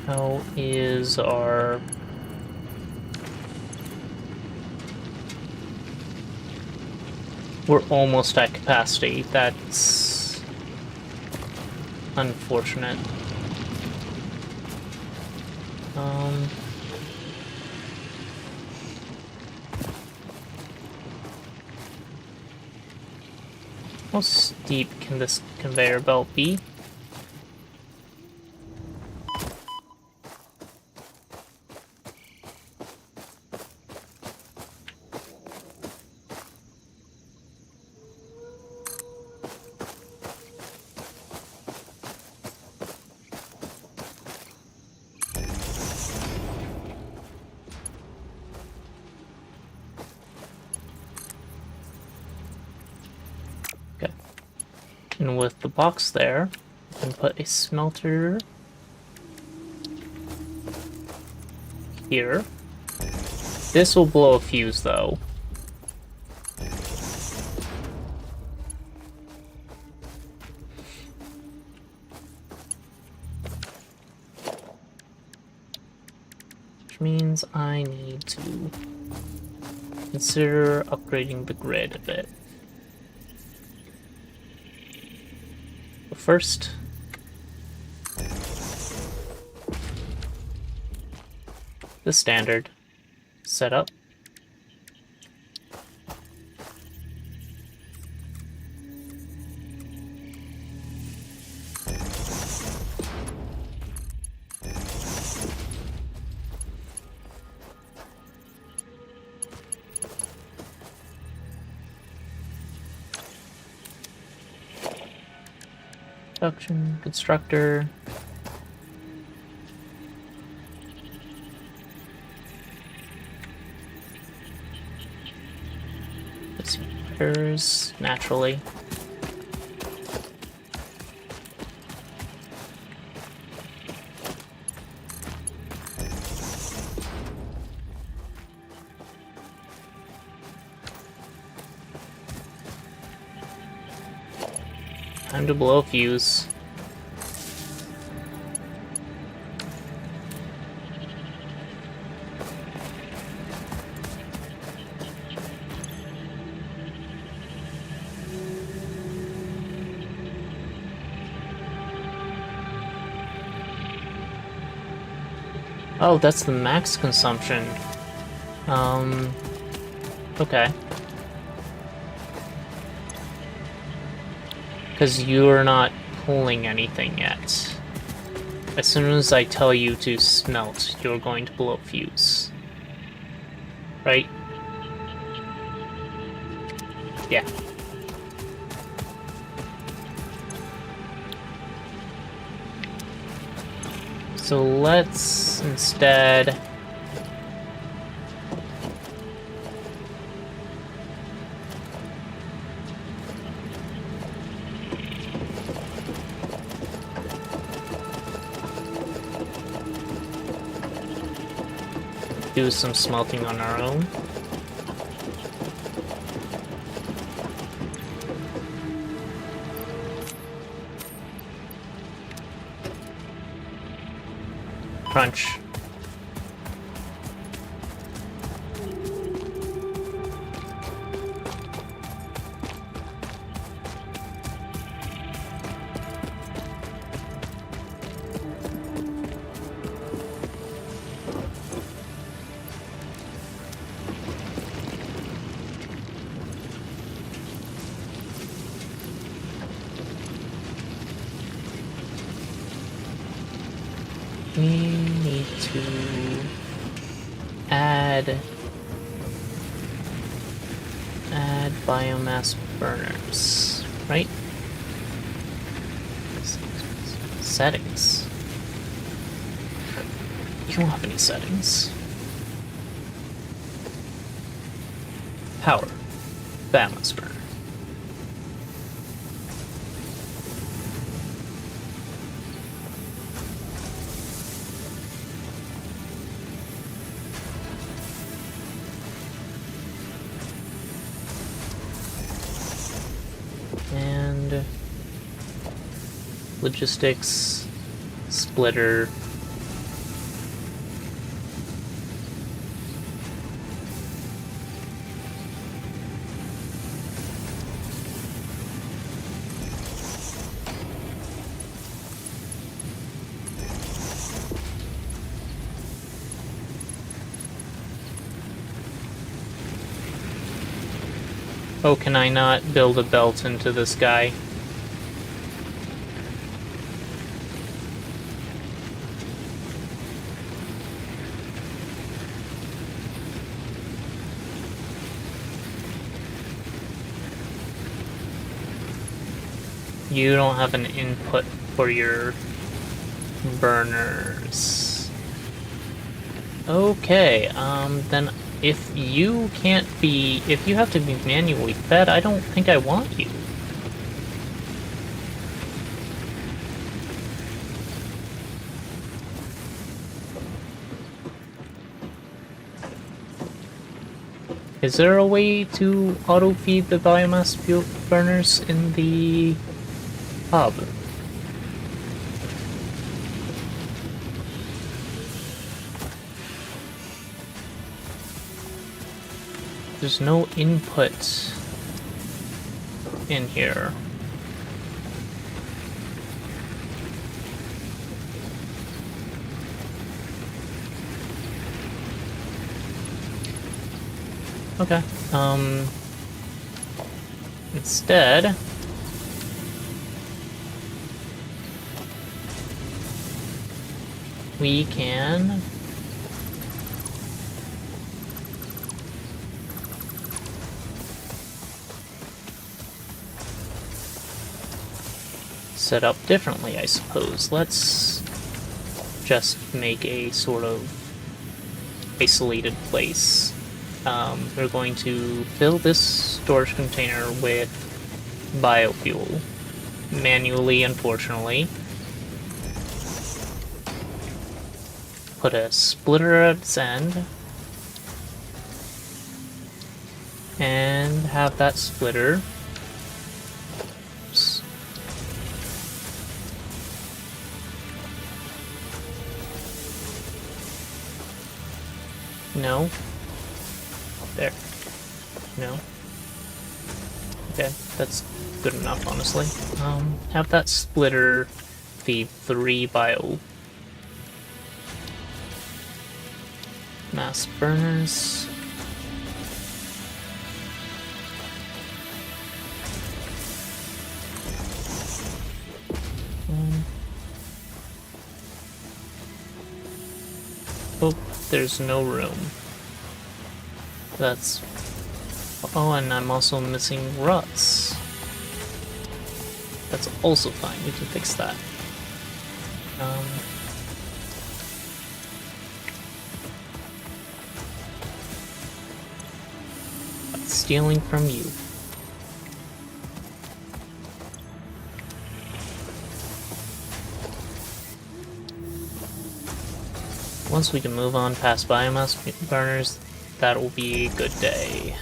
How is our... We're almost at capacity. That's unfortunate. How steep can this conveyor belt be? And with the box there, we can put a smelter here. This will blow a fuse though. Which means I need to consider upgrading the grid a bit. First, the standard setup. Production, constructor. This matters naturally. Time to blow a fuse. Oh, that's the max consumption. Okay. Because you're not pulling anything yet. As soon as I tell you to smelt, you're going to blow a fuse. Right? Yeah. So let's instead... do some smelting on our own. Crunch. We need to add biomass burners, right? Settings. You don't have any settings. Power. Biomass burner. And logistics, splitter, oh, can I not build a belt into this guy? You don't have an input for your burners. Okay, then if you have to be manually fed, I don't think I want you. Is there a way to auto-feed the biomass fuel burners in the hub? There's no input in here. Okay. Instead, we can set up differently, I suppose. Let's just make a sort of isolated place. We're going to fill this storage container with biofuel. Manually, unfortunately. Put a splitter at its end. And have that splitter. Oops. No. There. No. Okay, that's good enough, honestly. Have that splitter feed 3 mass burners. Oh, there's no room. That's... Oh, and I'm also missing ruts. That's also fine, we can fix that. Stealing from you. Once we can move on past biomass burners, that will be a good day.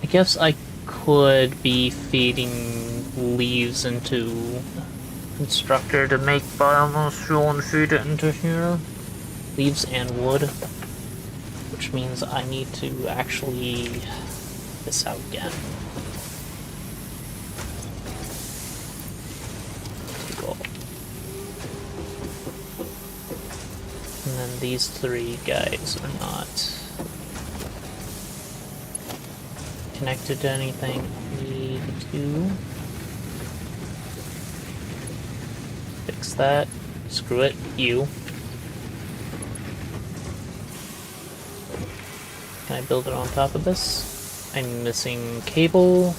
I guess I could be feeding leaves into Constructor to make biomass fuel and feed it into here. Leaves and wood. Which means I need to actually this out again. Cool. And then these three guys are not connected to anything. I need to fix that. Screw it, you. Can I build it on top of this? I'm missing cable.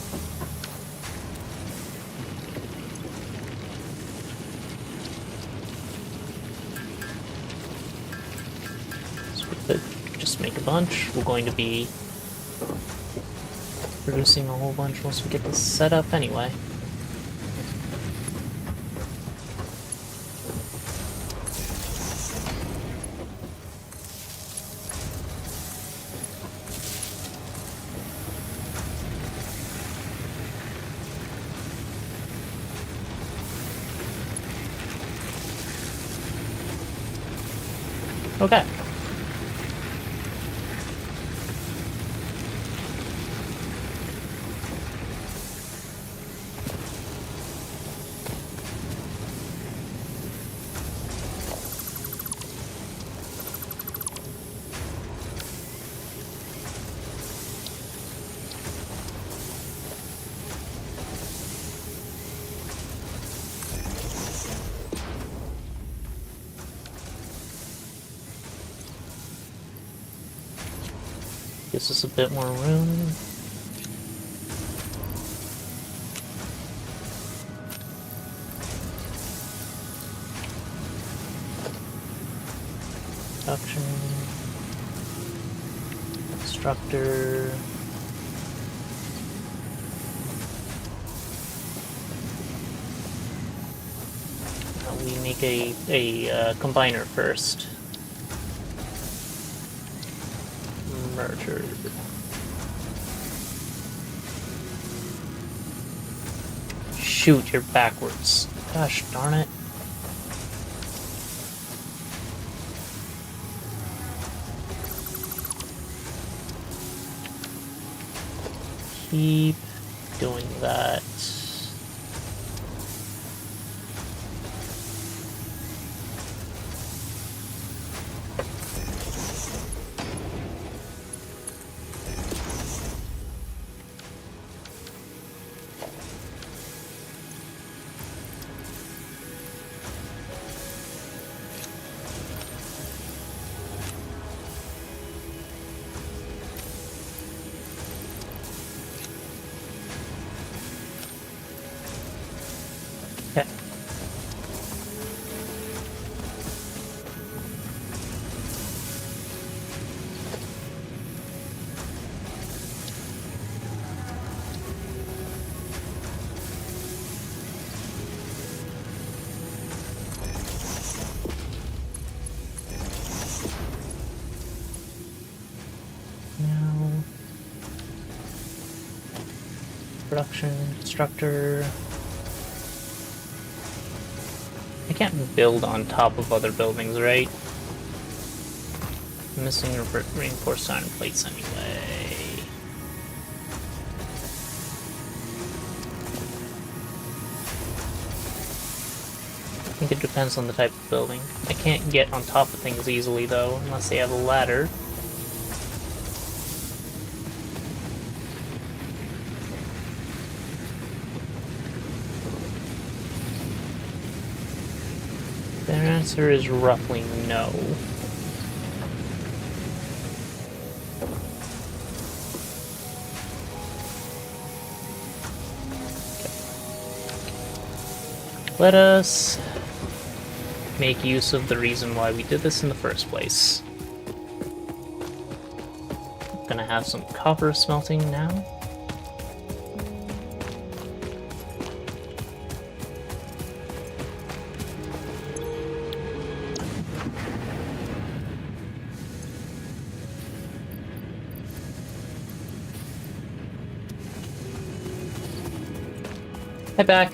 So we could just make a bunch. We're going to be producing a whole bunch once we get this set up anyway. Okay. Gives us a bit more room. Production. Constructor. We make a combiner first. Merger. Shoot, you're backwards. Gosh darn it. Keep doing that. Okay. Now, production constructor. I can't build on top of other buildings, right? I'm missing reinforced iron plates anyway. I think it depends on the type of building. I can't get on top of things easily though, unless they have a ladder. Their answer is roughly no. Let us make use of the reason why we did this in the first place. Gonna have some copper smelting now. Head back.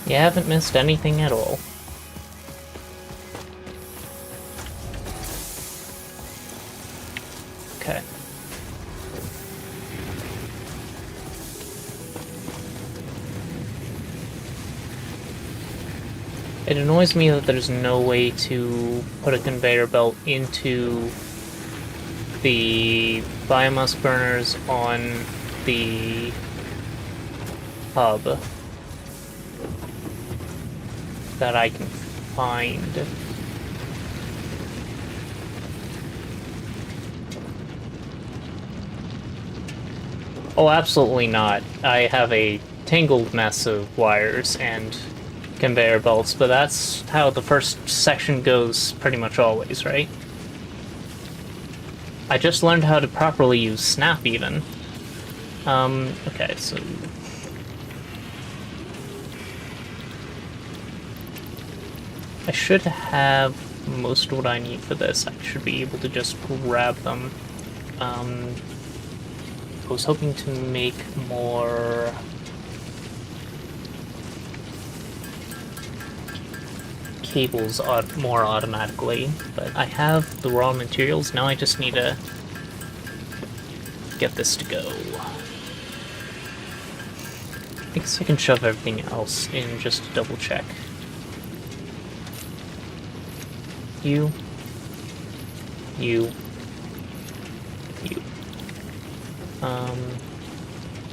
You haven't missed anything at all. Okay. It annoys me that there's no way to put a conveyor belt into the biomass burners on the hub that I can find. Oh, absolutely not. I have a tangled mess of wires and conveyor belts, but that's how the first section goes pretty much always, right? I just learned how to properly use snap even. Okay, so I should have most of what I need for this. I should be able to just grab them. I was hoping to make more cables more automatically, but I have the raw materials. Now I just need to get this to go. I guess I can shove everything else in just to double check. You.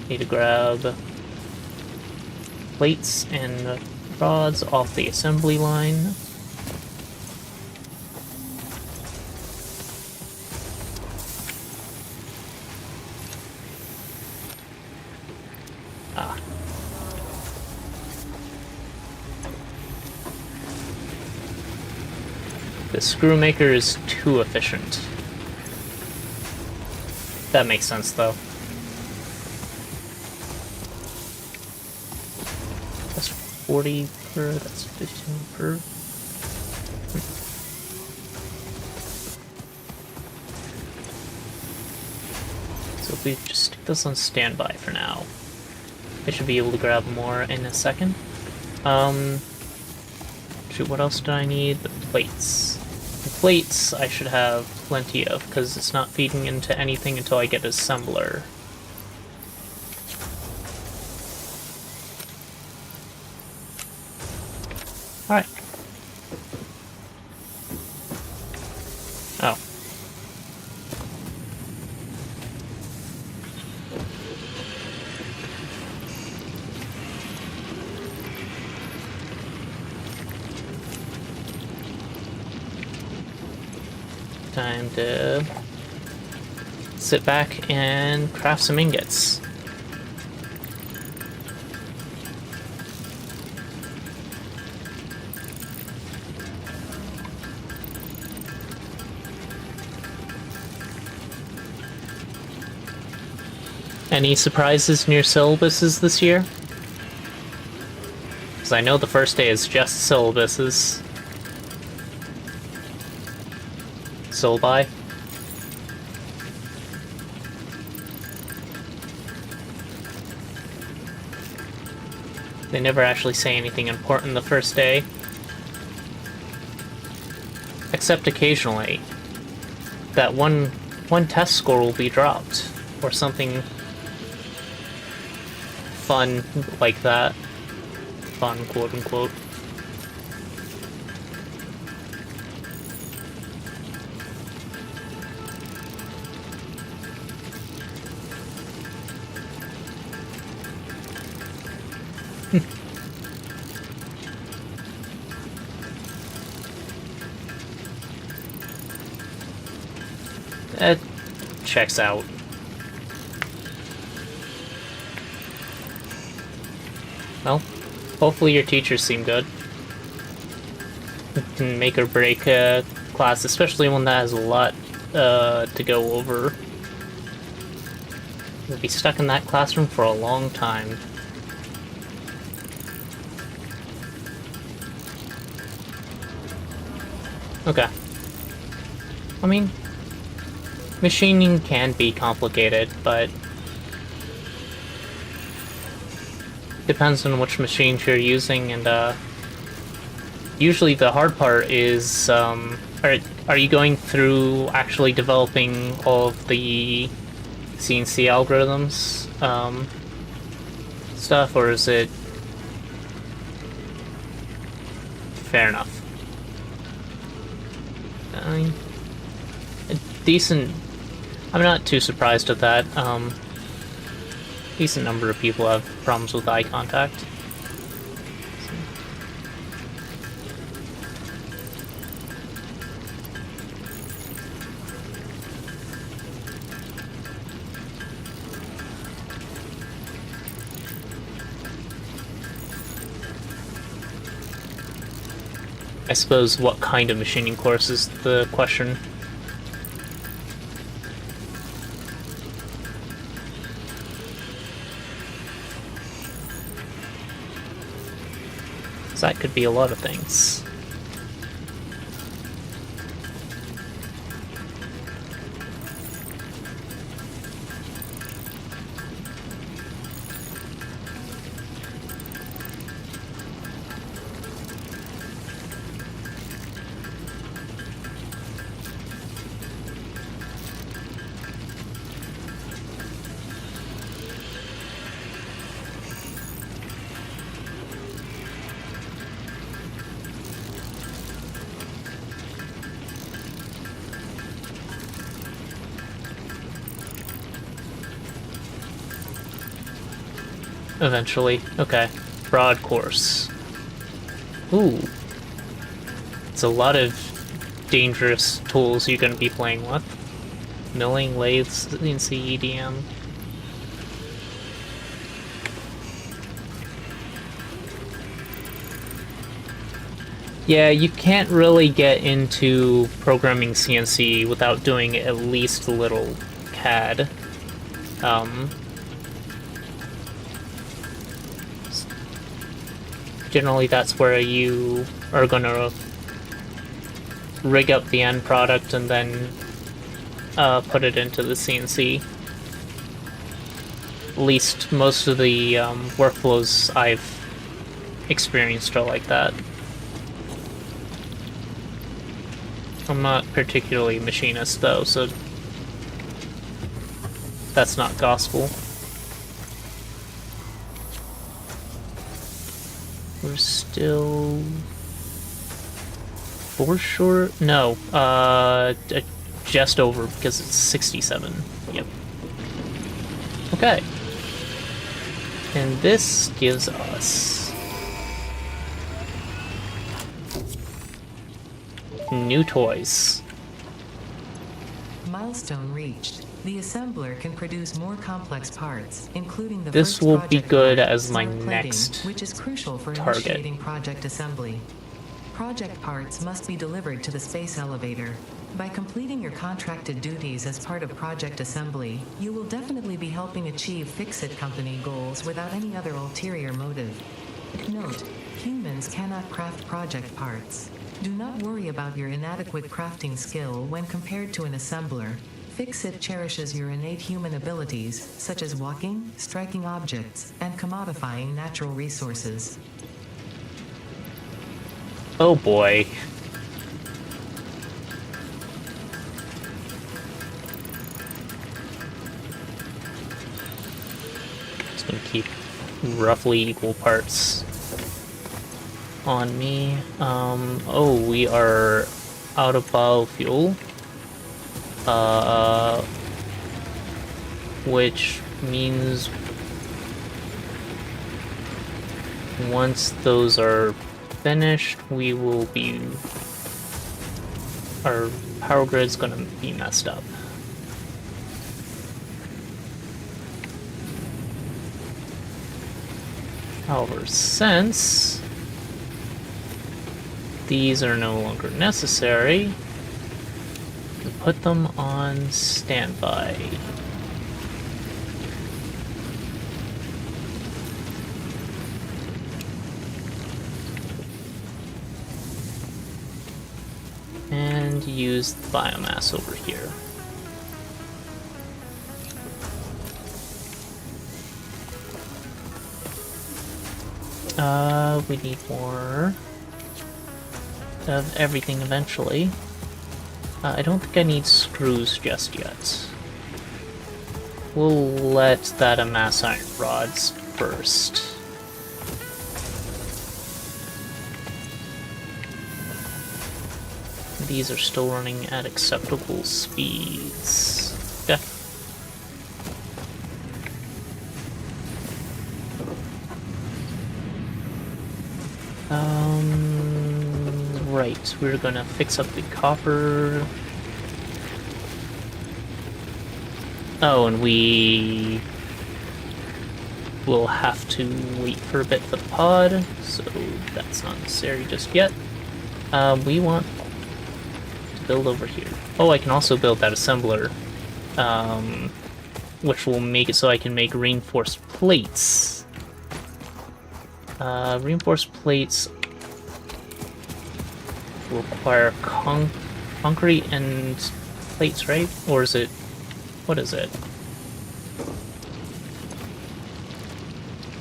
Need to grab plates and rods off the assembly line. The screw maker is too efficient. That makes sense, though. That's 40 per, that's 15 per. So if we just stick this on standby for now, I should be able to grab more in a second. Shoot, what else do I need? The plates. The plates I should have plenty of, because it's not feeding into anything until I get assembler. Alright. Oh. Time to sit back and craft some ingots. Any surprises in your syllabuses this year? Because I know the first day is just syllabuses. Syllabi. They never actually say anything important the first day. Except occasionally. That one test score will be dropped. Or something fun like that. Fun, quote unquote. That checks out. Well, hopefully your teachers seem good. It can make or break a class, especially one that has a lot to go over. You'll be stuck in that classroom for a long time. Okay. I mean, machining can be complicated, but depends on which machines you're using, and usually the hard part is, are you going through actually developing all of the CNC algorithms stuff, or is it... Fair enough. I mean, a decent... I'm not too surprised at that. Decent number of people have problems with eye contact. I suppose what kind of machining course is the question. So that could be a lot of things. Eventually. Okay. Broad course. Ooh. It's a lot of dangerous tools you're going to be playing with. Milling, lathes, CNC, EDM. Yeah, you can't really get into programming CNC without doing at least a little CAD. Generally, that's where you are gonna rig up the end product and then put it into the CNC. At least most of the workflows I've experienced are like that. I'm not particularly a machinist though, so that's not gospel. We're still 4 short? No, just over because it's 67. Yep. Okay. And this gives us new toys. Milestone reached. The assembler can produce more complex parts, including the This first will be project good part, as my smart plating, next which is crucial for target. initiating project assembly. Project parts must be delivered to the space elevator. By completing your contracted duties as part of project assembly, you will definitely be helping achieve Fix-It Company goals without any other ulterior motive. Note, humans cannot craft project parts. Do not worry about your inadequate crafting skill when compared to an assembler. Fix-It cherishes your innate human abilities, such as walking, striking objects, and commodifying natural resources. Oh boy. Just gonna keep roughly equal parts on me. Oh, we are out of biofuel. Which means Once those are finished, we will be... our power grid's gonna be messed up. However, since these are no longer necessary, we put them on standby. And use the biomass over here. We need more of everything eventually. I don't think I need screws just yet. We'll let that amass iron rods first. These are still running at acceptable speeds. Okay. Right, we're gonna fix up the copper. Oh, and we will have to wait for a bit for the pod, so that's not necessary just yet. We want to build over here. Oh, I can also build that assembler, which will make it so I can make reinforced plates. Reinforced plates require concrete and plates, right? Or is it... what is it?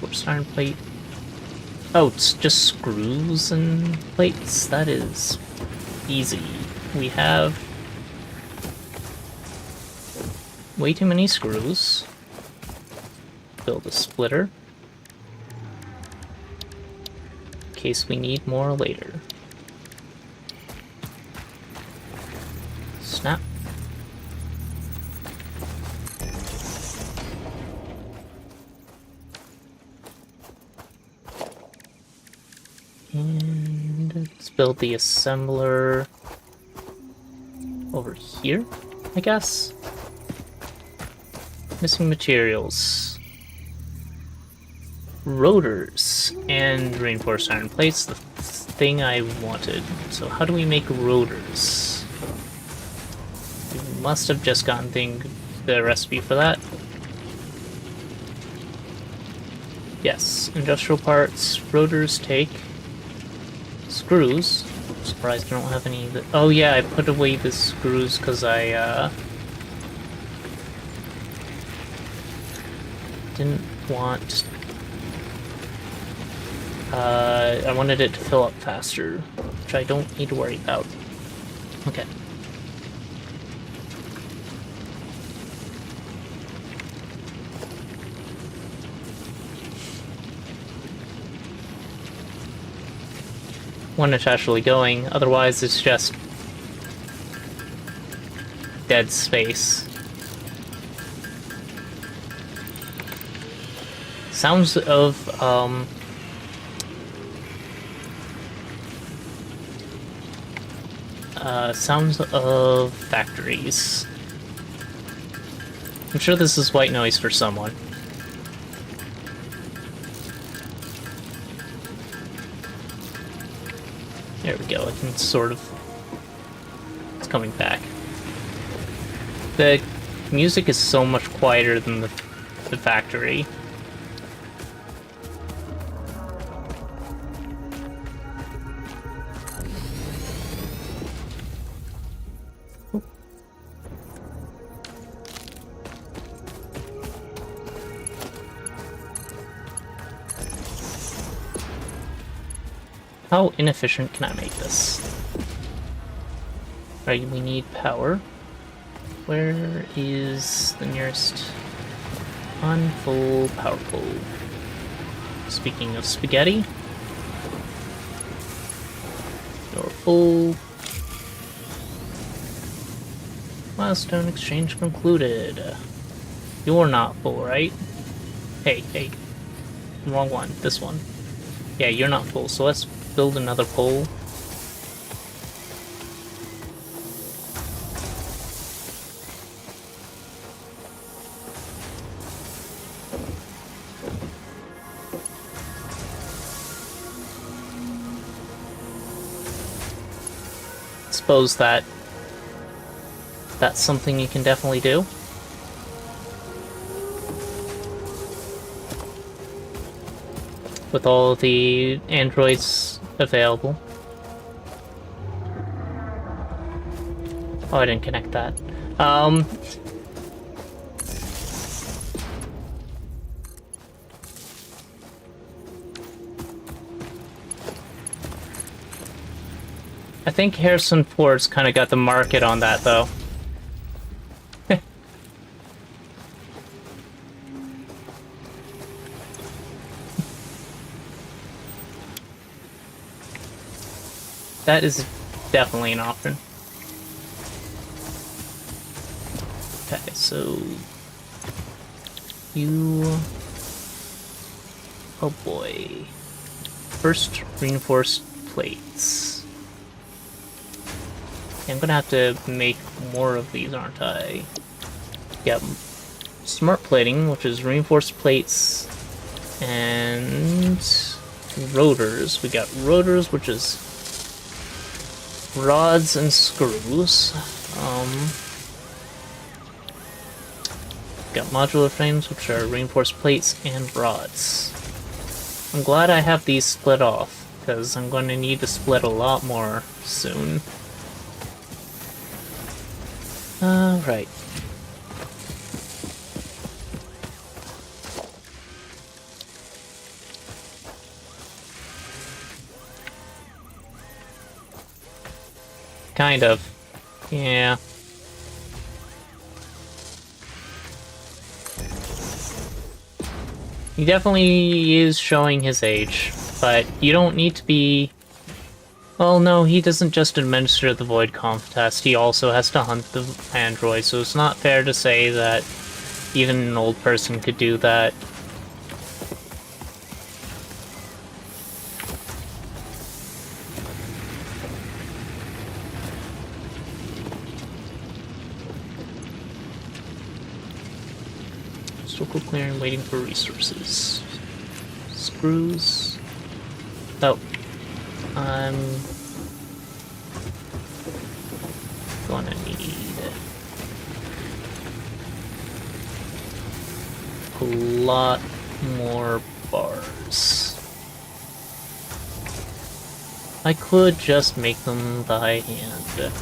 Forced iron plate. Oh, it's just screws and plates? That is easy. We have way too many screws. Build a splitter. In case we need more later. Snap. And let's build the assembler over here, I guess. Missing materials. Rotors and reinforced iron plates, the thing I wanted. So how do we make rotors? We must have just gotten the recipe for that. Yes, industrial parts. Rotors take screws. I'm surprised I don't have any of the... oh yeah, I put away the screws because I didn't want... I wanted it to fill up faster, which I don't need to worry about. Okay. When it's actually going, otherwise it's just dead space. Sounds of factories. I'm sure this is white noise for someone. There we go, I can sort of... it's coming back. The music is so much quieter than the factory. How inefficient can I make this? Right, we need power. Where is the nearest on-full power pole? Speaking of spaghetti, you're full. Milestone exchange concluded. You're not full, right? Hey, wrong one. This one. Yeah, you're not full, so let's build another pole. Suppose that's something you can definitely do. With all the androids available. Oh, I didn't connect that. I think Harrison Ford's kind of got the market on that, though. That is definitely an option. Okay, so you... Oh boy. First, reinforced plates. Okay, I'm gonna have to make more of these, aren't I? Yep. Smart plating, which is reinforced plates, and rotors. We got rotors, which is rods and screws. Got modular frames, which are reinforced plates and rods. I'm glad I have these split off, because I'm going to need to split a lot more soon. Right. Kind of. Yeah. He definitely is showing his age, but you don't need to be... Well, no, he doesn't just administer the Void Conf test, he also has to hunt the android, so it's not fair to say that even an old person could do that. Circle clearing, waiting for resources. Screws. Oh. I'm gonna need a lot more bars. I could just make them by hand.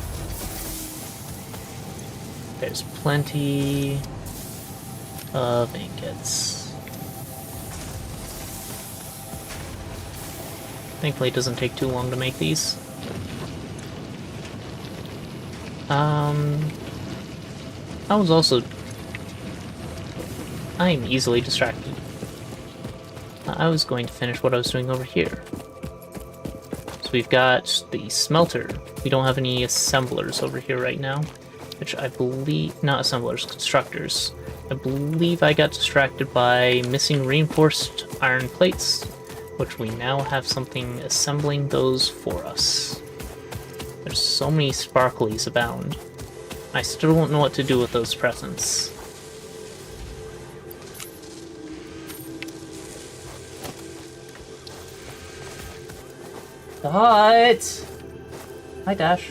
There's plenty of ingots. Thankfully it doesn't take too long to make these. I'm easily distracted. I was going to finish what I was doing over here. So we've got the smelter. We don't have any assemblers over here right now, which I believe, not assemblers, constructors. I believe I got distracted by missing reinforced iron plates, which we now have something assembling those for us. There's so many sparklies abound. I still don't know what to do with those presents. What? Hi, Dash.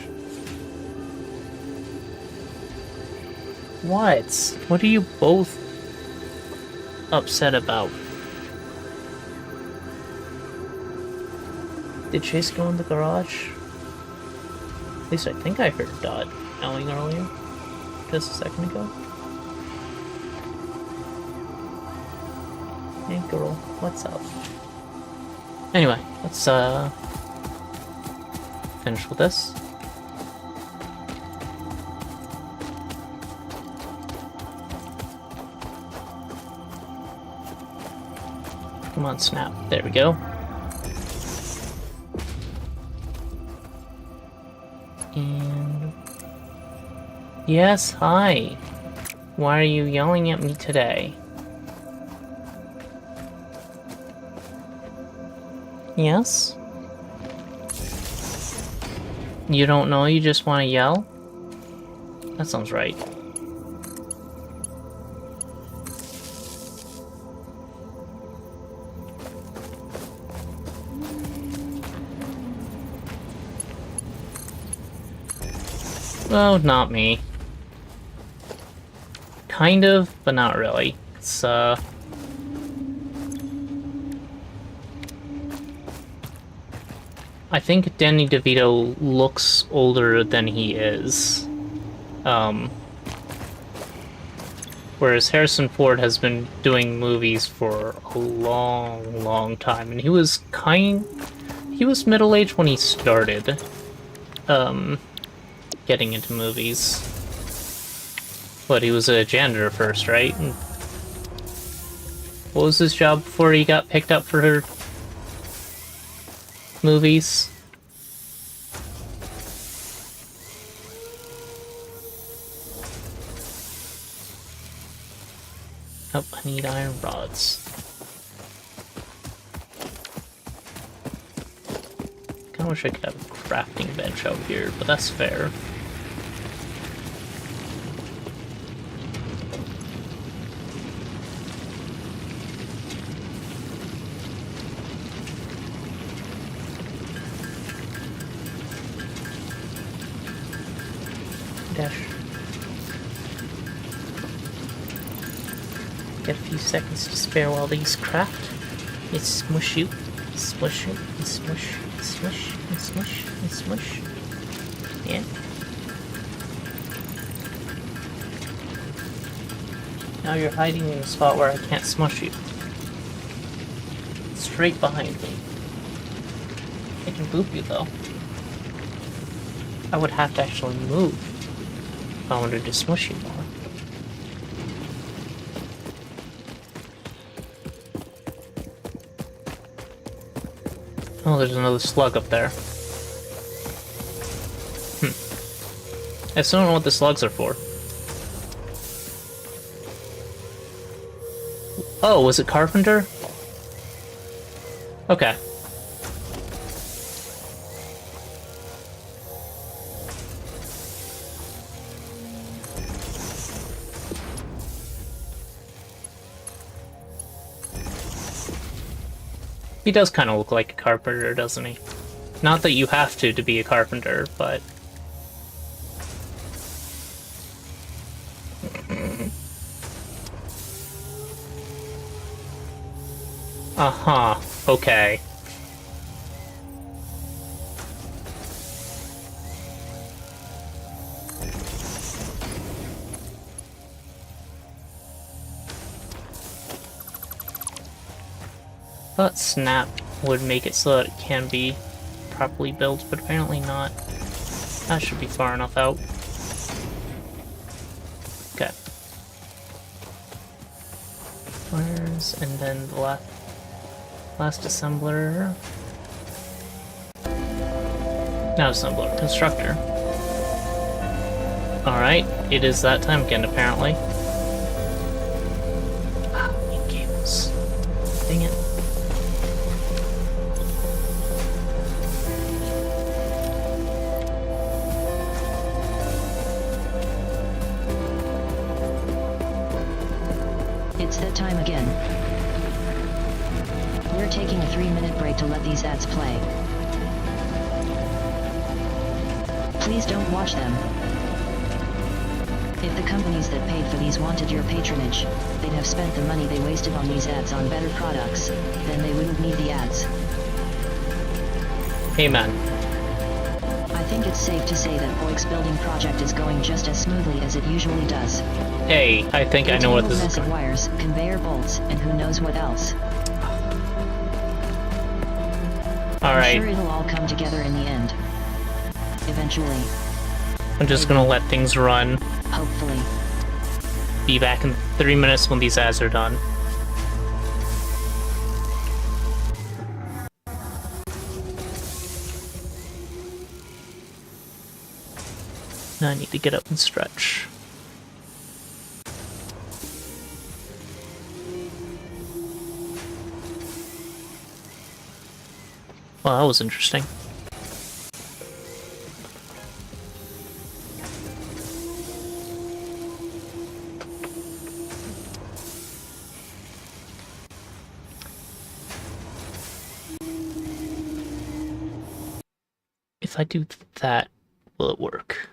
What? What are you both upset about? Did Chase go in the garage? At least I think I heard Dot yelling earlier. Just a second ago. Hey girl, what's up? Anyway, let's finish with this. Come on, snap. There we go. And... Yes, hi. Why are you yelling at me today? Yes? You don't know, you just want to yell? That sounds right. Oh, not me. Kind of, but not really. It's, I think Danny DeVito looks older than he is. Whereas Harrison Ford has been doing movies for a long, long time, and he was middle-aged when he started, getting into movies. But he was a janitor first, right? And what was his job before he got picked up for movies? Oh, I need iron rods. Kinda wish I could have a crafting bench out here, but that's fair. Dash. Get a few seconds to spare while these craft. It's smush you, smush you, and smush, and smush, and smush, and smush. Yeah. Now you're hiding in a spot where I can't smush you. Straight behind me. I can boop you though. I would have to actually move if I wanted to smush you more. Oh, there's another slug up there. I still don't know what the slugs are for. Oh, was it Carpenter? Okay. He does kind of look like a carpenter, doesn't he? Not that you have to be a carpenter, but... Uh-huh, okay. Thought snap would make it so that it can be properly built, but apparently not. That should be far enough out. Okay. Where's, and then the last assembler. Not assembler, constructor. Alright, it is that time again, apparently. Ah, need cables. Dang it. It's that time again. We're taking a 3-minute break to let these ads play. Please don't watch them. If the companies that paid for these wanted your patronage, they'd have spent the money they wasted on these ads on better products, then they wouldn't need the ads. Hey man. I think it's safe to say that Boyk's building project is going just as smoothly as it usually does. Hey, I think I know what this is Mess of going. wires, conveyor bolts, and who knows what else. I'm Alright, sure it'll all come together in the end. Eventually. I'm just gonna let things run. Hopefully. Be back in 3 minutes when these ads are done. Now I need to get up and stretch. Well, that was interesting. If I do that, will it work?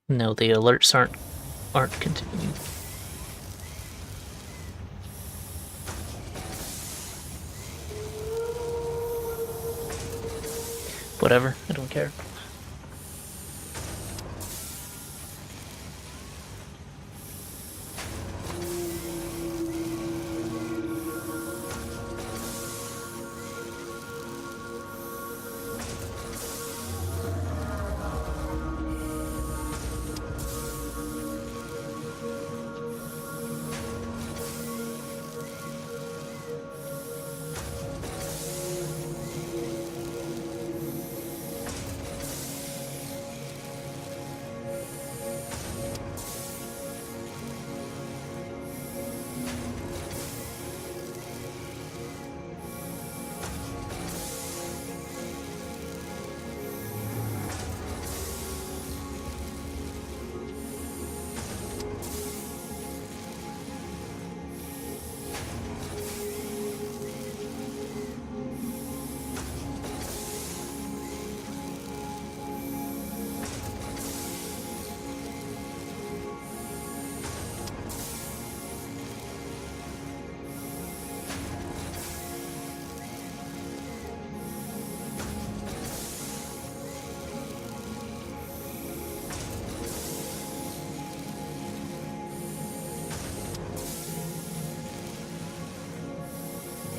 No, the alerts aren't continuing. Whatever, I don't care.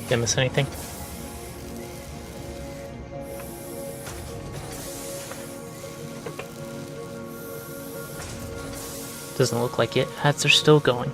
Did I miss anything? Doesn't look like it. Ads are still going.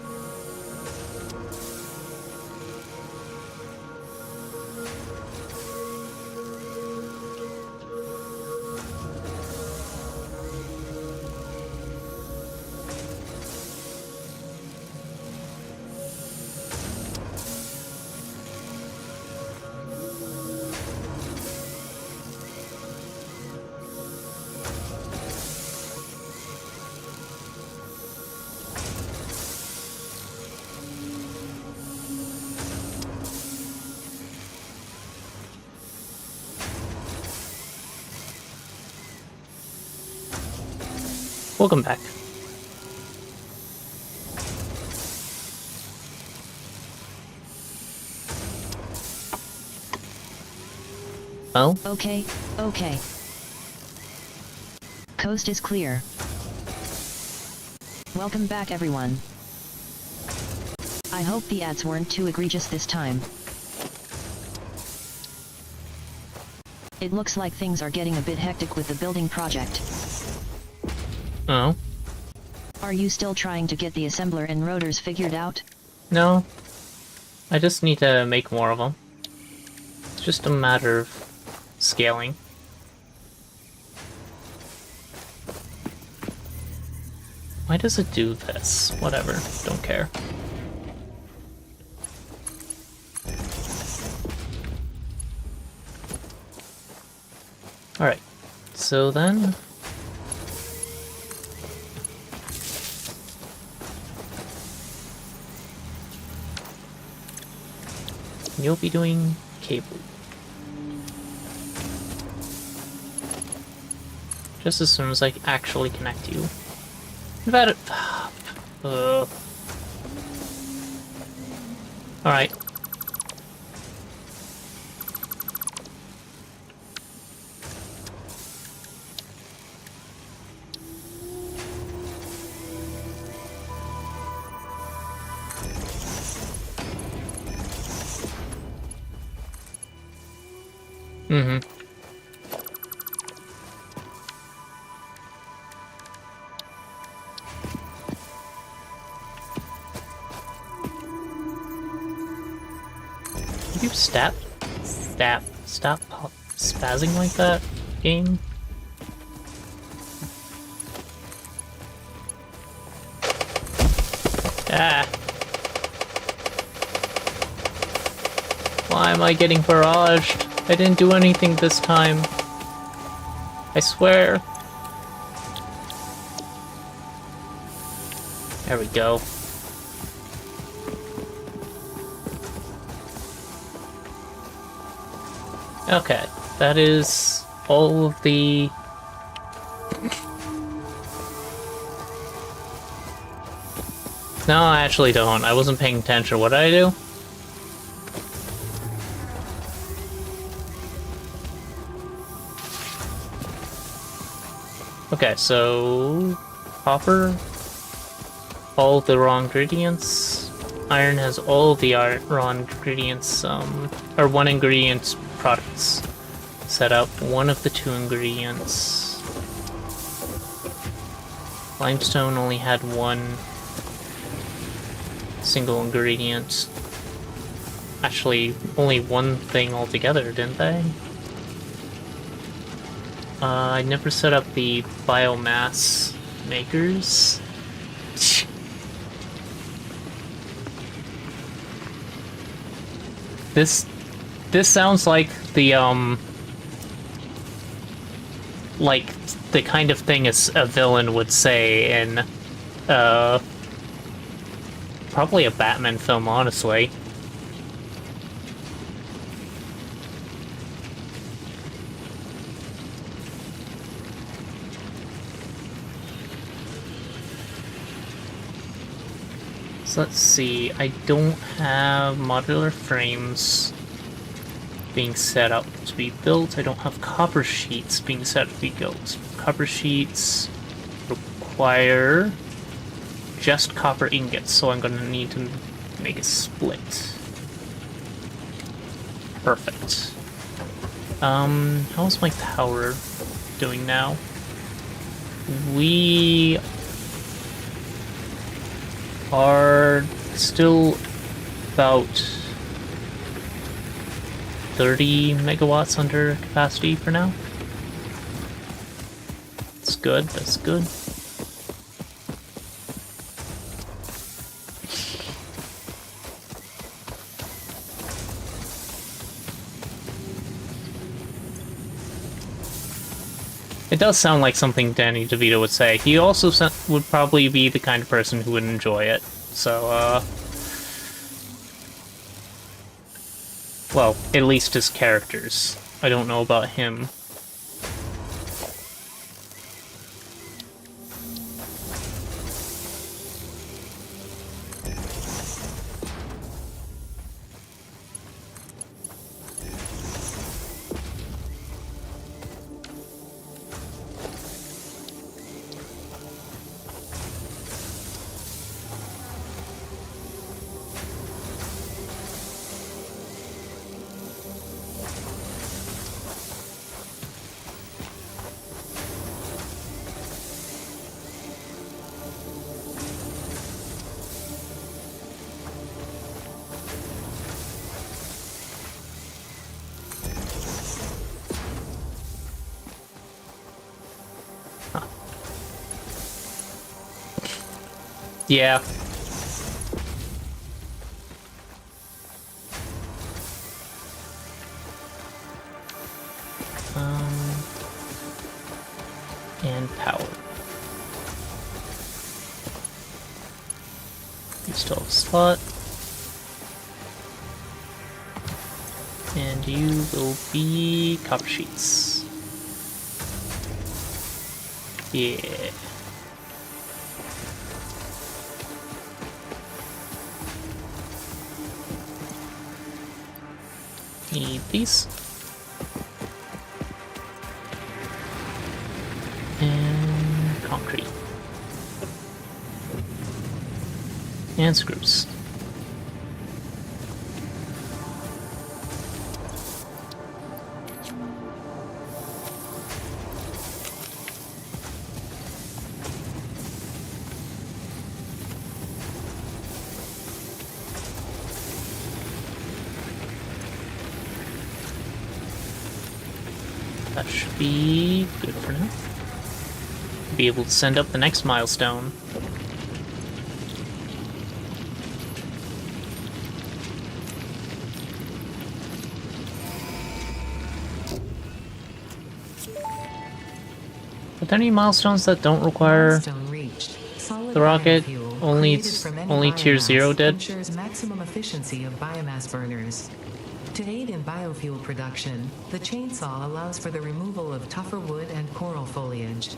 Welcome back. Oh? Okay. Coast is clear. Welcome back, everyone. I hope the ads weren't too egregious this time. It looks like things are getting a bit hectic with the building project. Oh? Are you still trying to get the assembler and rotors figured out? No. I just need to make more of them. It's just a matter of scaling. Why does it do this? Whatever. Don't care. Alright. So then... you'll be doing cable. Just as soon as I actually connect you. You've had it. Alright. Mm-hmm. Can you stop spazzing like that, game? Ah. Why am I getting barraged? I didn't do anything this time. I swear. There we go. Okay, that is all of the... No, I actually don't. I wasn't paying attention. What did I do? Okay, so... Copper. All the raw ingredients. Iron has all the raw ingredients, or one ingredient products. Set up one of the two ingredients. Limestone only had one single ingredient. Actually, only one thing altogether, didn't they? I never set up the biomass makers. This sounds like the kind of thing a villain would say in probably a Batman film, honestly. So let's see, I don't have modular frames being set up to be built. I don't have copper sheets being set up to be built. Copper sheets require just copper ingots, so I'm gonna need to make a split. Perfect. How's my power doing now? We are still about 30 megawatts under capacity for now. That's good, that's good. It does sound like something Danny DeVito would say. He also would probably be the kind of person who would enjoy it. So, well, at least his characters. I don't know about him. Yeah. And power. You still have a slot. And you will be copper sheets. Yeah. Need these. And concrete. And screws. That should be good for now. Be able to send up the next milestone. there any milestones that don't require Milestone reached. Solid the rocket? biofuel Only created from any only tier biomass 0 did? ensures maximum efficiency of biomass burners. To aid in biofuel production, the chainsaw allows for the removal of tougher wood and coral foliage.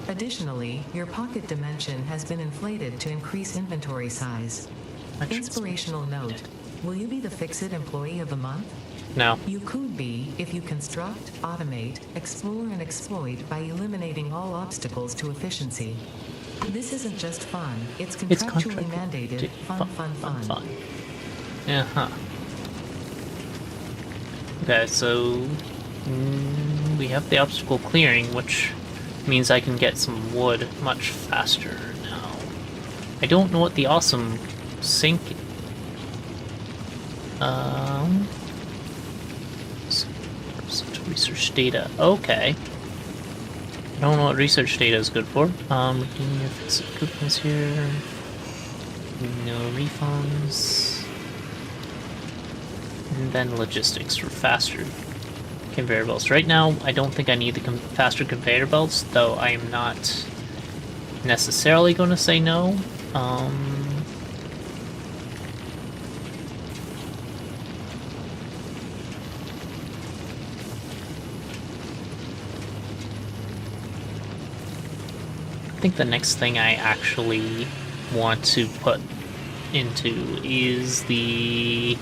Additionally, your pocket dimension has been inflated to increase inventory size. Inspirational note: will you be the Fix-It Employee of the Month? No. You could be if you construct, automate, explore, and exploit by eliminating all obstacles to efficiency. This isn't just fun, it's contractually mandated. Fun. Yeah, huh. Okay, so we have the obstacle clearing, which means I can get some wood much faster now. I don't know what the awesome sink. Research data. Okay. I don't know what research data is good for. Redeem your fixed coupons here. No refunds. And then logistics for faster conveyor belts. Right now, I don't think I need the faster conveyor belts, though I am not necessarily going to say no. I think the next thing I actually want to put into is the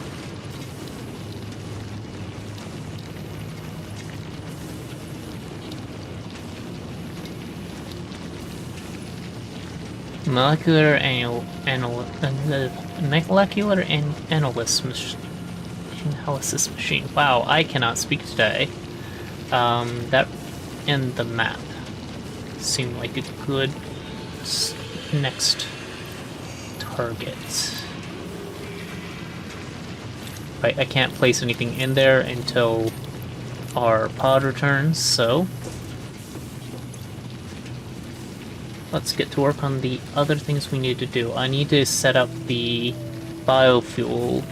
molecular analysis machine. Wow, I cannot speak today. That and the map seem like a good next target. I can't place anything in there until our pod returns, so let's get to work on the other things we need to do. I need to set up the biofuel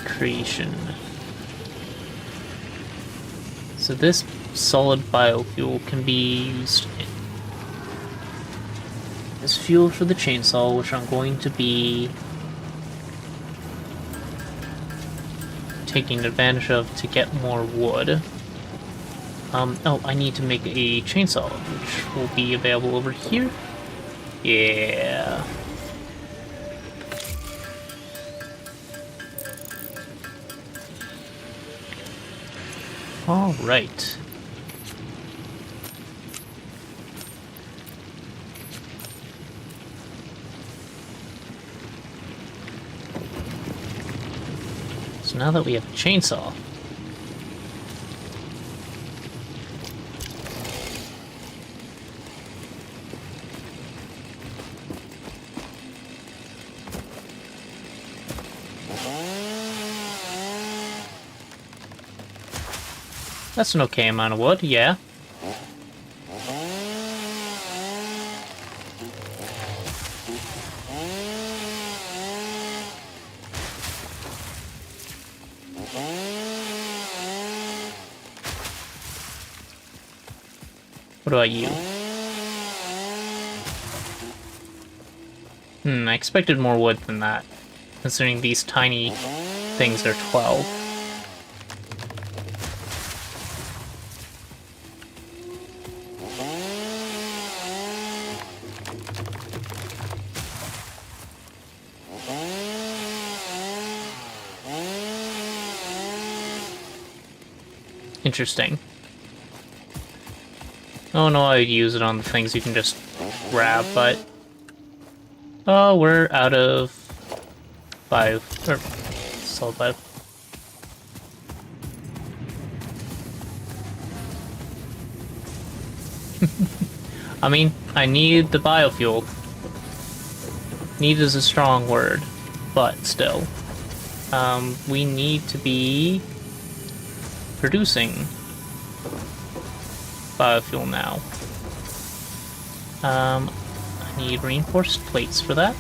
creation. So this solid biofuel can be used as fuel for the chainsaw, which I'm going to be taking advantage of to get more wood. Oh, I need to make a chainsaw, which will be available over here. Yeah. All right. So now that we have a chainsaw, that's an okay amount of wood, yeah. What about you? I expected more wood than that, considering these tiny things are 12. Interesting. Oh no, I'd use it on the things you can just grab, but oh, we're out of solid 5. I mean, I need the biofuel. Need is a strong word, but still. We need to be producing biofuel now. I need reinforced plates for that.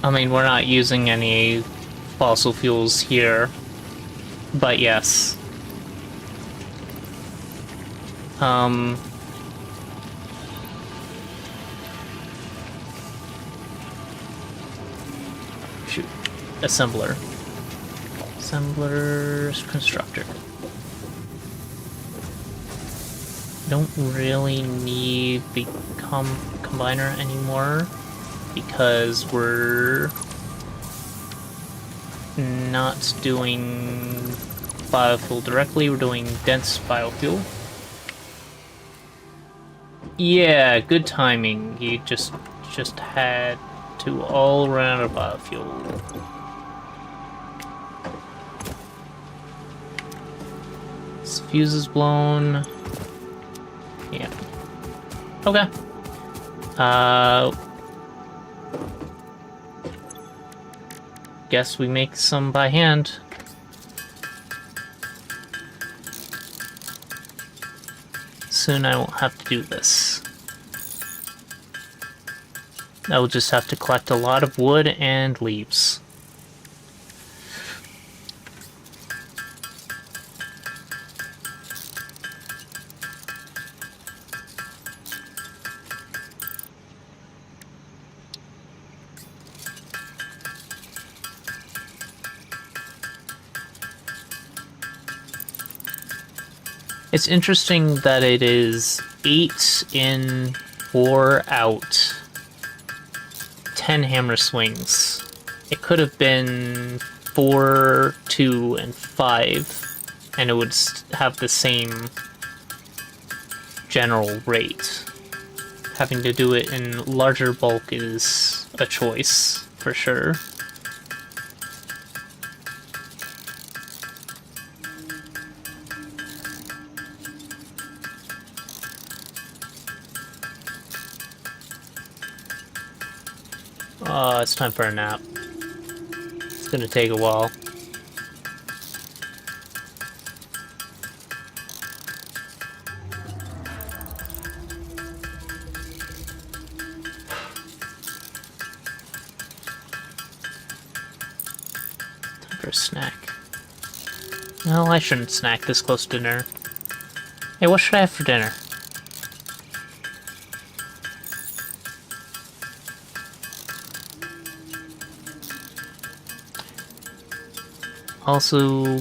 I mean, we're not using any fossil fuels here, but yes. Shoot. Assembler. Assembler's constructor. Don't really need the combiner anymore because we're not doing biofuel directly, we're doing dense biofuel. Yeah, good timing. You just had to all run out of biofuel. This fuse is blown. Yeah. Okay. Guess we make some by hand. Soon I won't have to do this. I will just have to collect a lot of wood and leaves. It's interesting that it is 8 in, 4 out, 10 hammer swings. It could have been 4, 2, and 5, and it would have the same general rate. Having to do it in larger bulk is a choice, for sure. It's time for a nap. It's gonna take a while. Time for a snack. No, I shouldn't snack this close to dinner. Hey, what should I have for dinner? Also,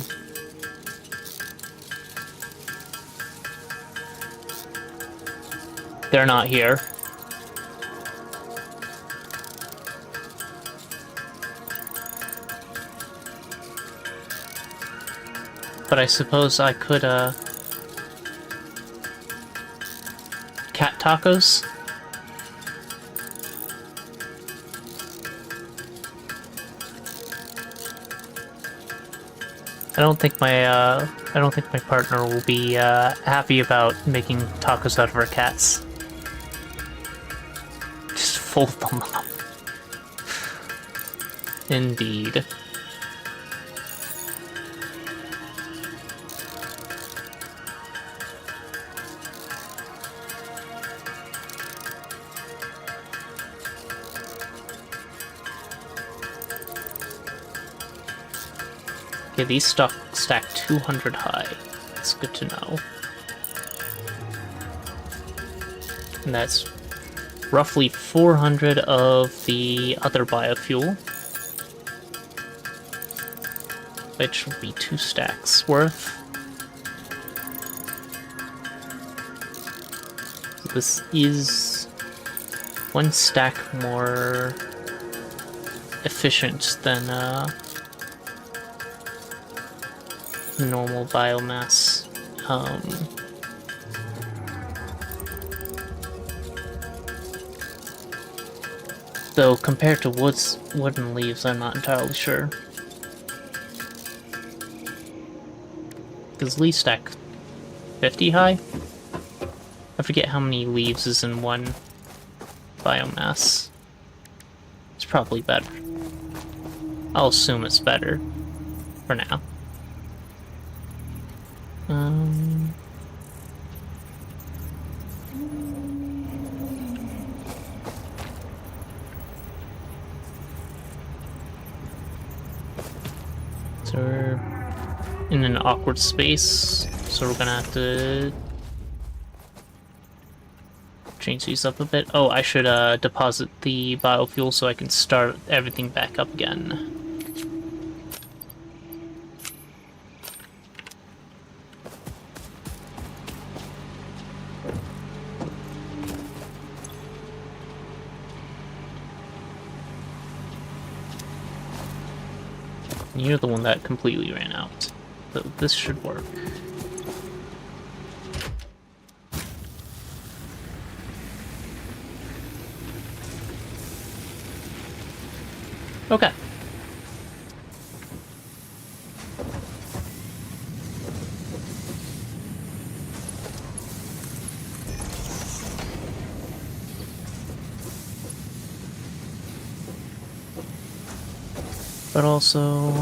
they're not here. But I suppose I could, cat tacos? I don't think my partner will be happy about making tacos out of our cats. Just fold them up. Indeed. Okay, these stack 200 high. That's good to know. And that's roughly 400 of the other biofuel, which will be 2 stacks worth. So this is 1 stack more efficient than normal biomass. Though compared to wooden leaves, I'm not entirely sure. Does leaves stack 50 high? I forget how many leaves is in 1 biomass. It's probably better. I'll assume it's better for now. So we're in an awkward space, so we're gonna have to change these up a bit. Oh, I should deposit the biofuel so I can start everything back up again. You're the one that completely ran out. So this should work. Okay. But also,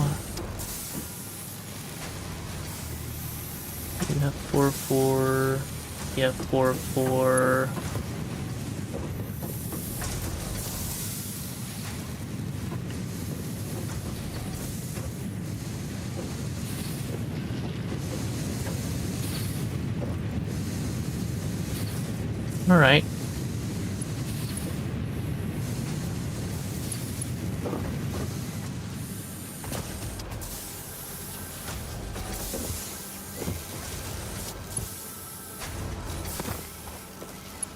you have 4-4, you have 4-4. All right.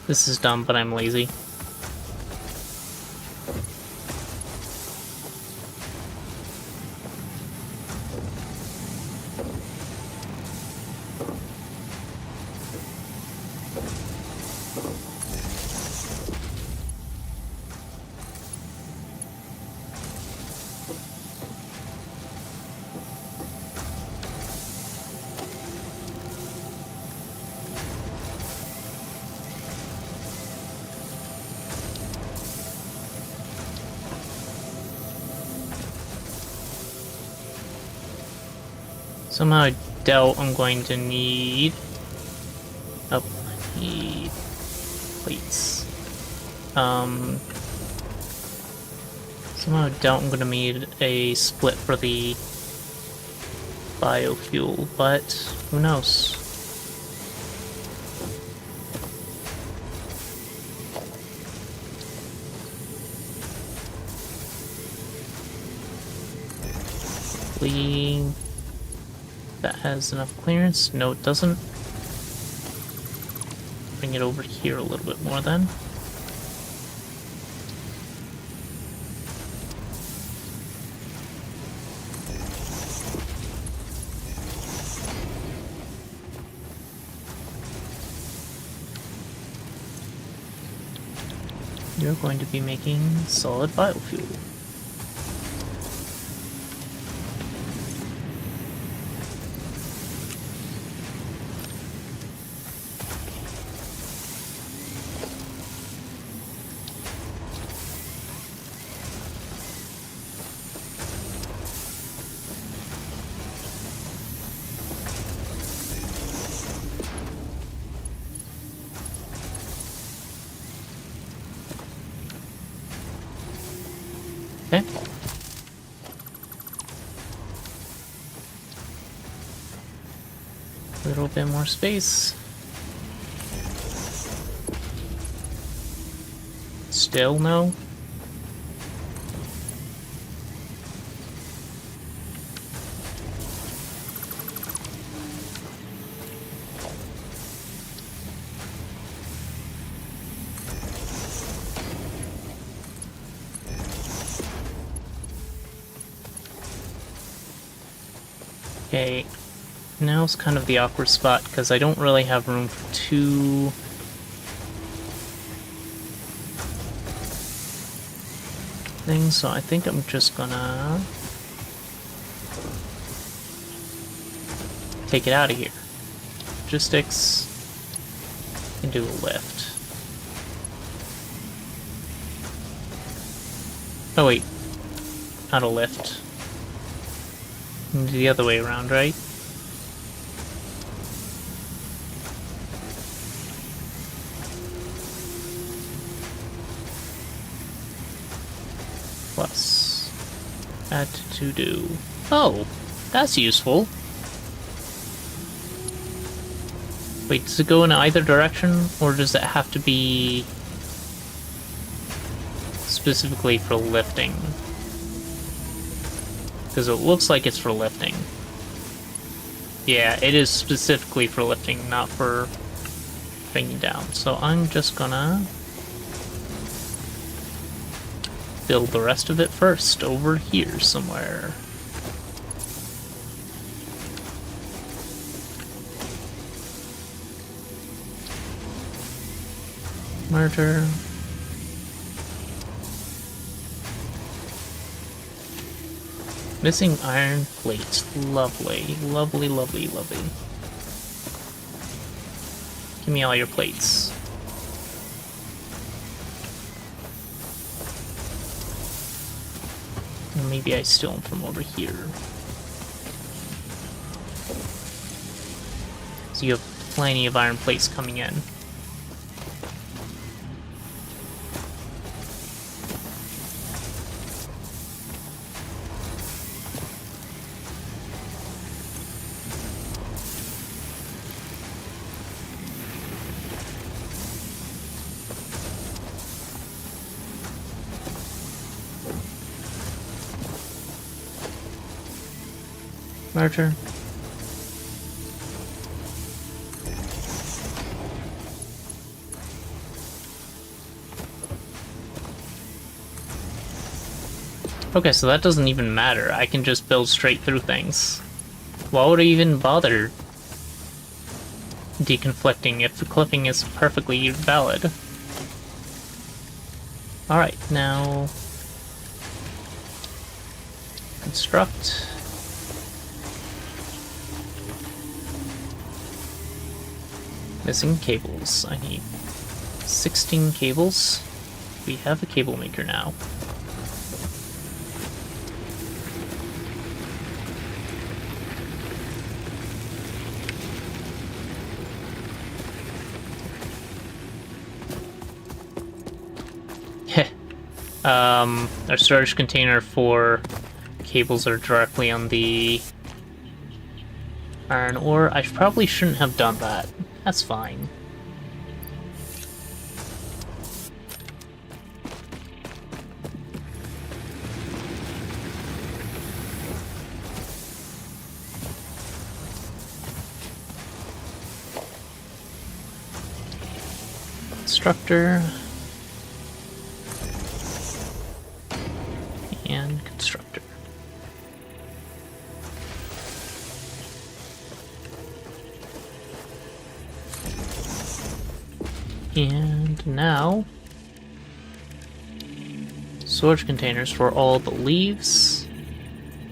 This is dumb, but I'm lazy. Somehow I doubt I'm going to need... Oh, I need plates. Somehow I doubt I'm going to need a split for the biofuel, but who knows? Hopefully that has enough clearance. No, it doesn't. Bring it over here a little bit more then. You're going to be making solid biofuel. Okay. A little bit more space. Still no? Okay, now's kind of the awkward spot because I don't really have room for two things, so I think I'm just gonna take it out of here. Logistics, and do a lift. Oh wait, not a lift. The other way around, right? Plus, add to do. Oh, That's useful. Wait, does it go in either direction, or does it have to be specifically for lifting? Because it looks like it's for lifting. Yeah, it is specifically for lifting, not for bringing down. So I'm just gonna build the rest of it first, over here somewhere. Merger. Missing iron plates. Lovely. Lovely, lovely, lovely. Give me all your plates. And maybe I steal them from over here. So you have plenty of iron plates coming in. Merger. Okay, so that doesn't even matter. I can just build straight through things. Why would I even bother deconflicting if the clipping is perfectly valid? Alright, now construct. Missing cables. I need 16 cables. We have a cable maker now. Heh. Our storage container for cables are directly on the iron ore. I probably shouldn't have done that. That's fine. Constructor. And constructor. And now, storage containers for all the leaves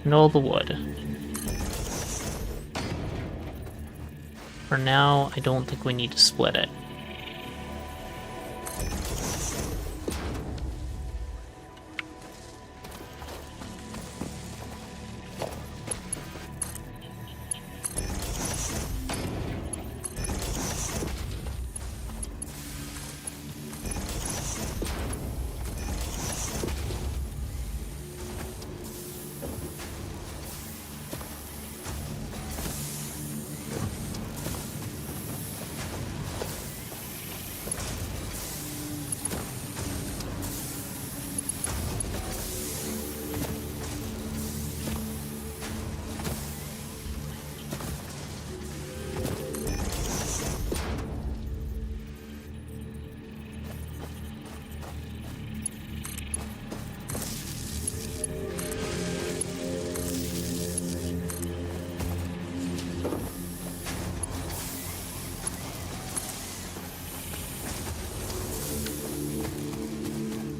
and all the wood. For now, I don't think we need to split it.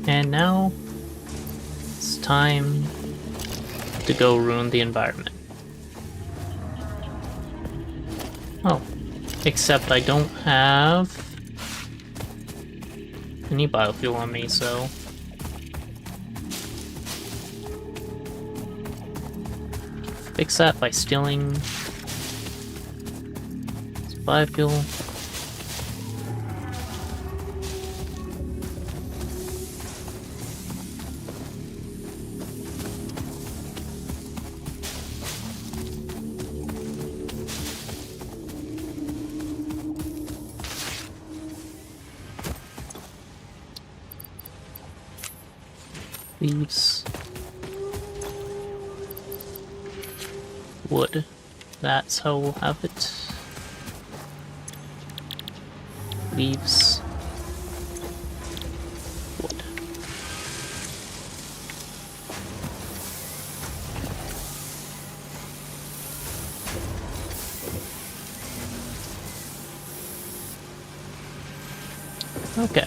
And now, it's time to go ruin the environment. Oh, except I don't have any biofuel on me, so... fix that by stealing this biofuel. Leaves. Wood. That's how we'll have it. Leaves. Wood. Okay.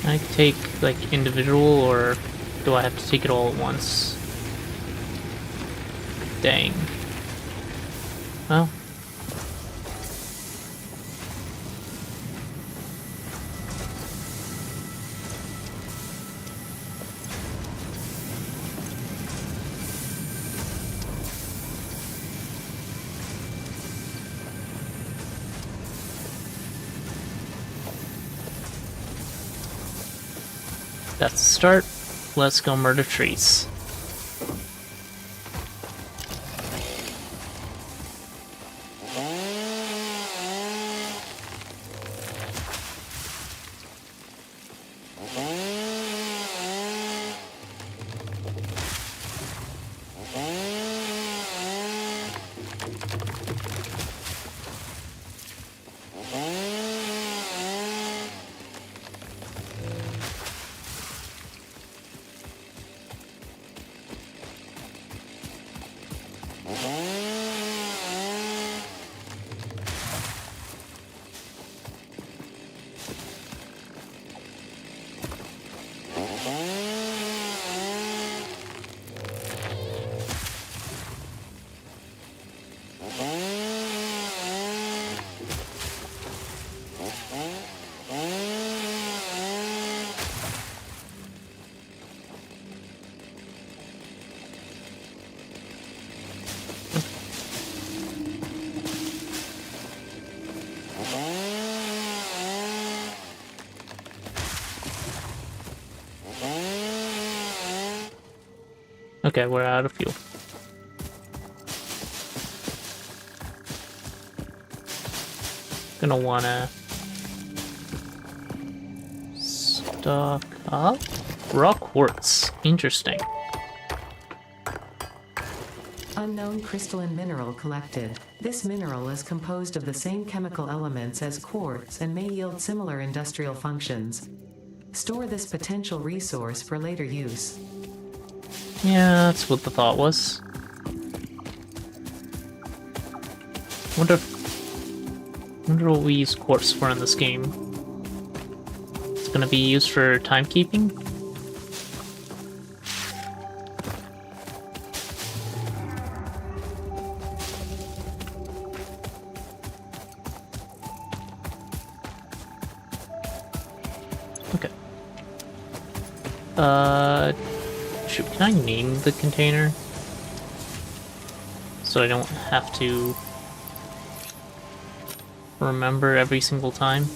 Can I take, like, individual, or do I have to take it all at once? Dang. Well. That's the start. Let's go murder trees. Okay, we're out of fuel. Gonna wanna stock up raw quartz. Interesting. Unknown crystalline mineral collected. This mineral is composed of the same chemical elements as quartz and may yield similar industrial functions. Store this potential resource for later use. Yeah, that's what the thought was. Wonder what we use quartz for in this game. It's gonna be used for timekeeping? Okay. Can I name the container? So I don't have to remember every single time?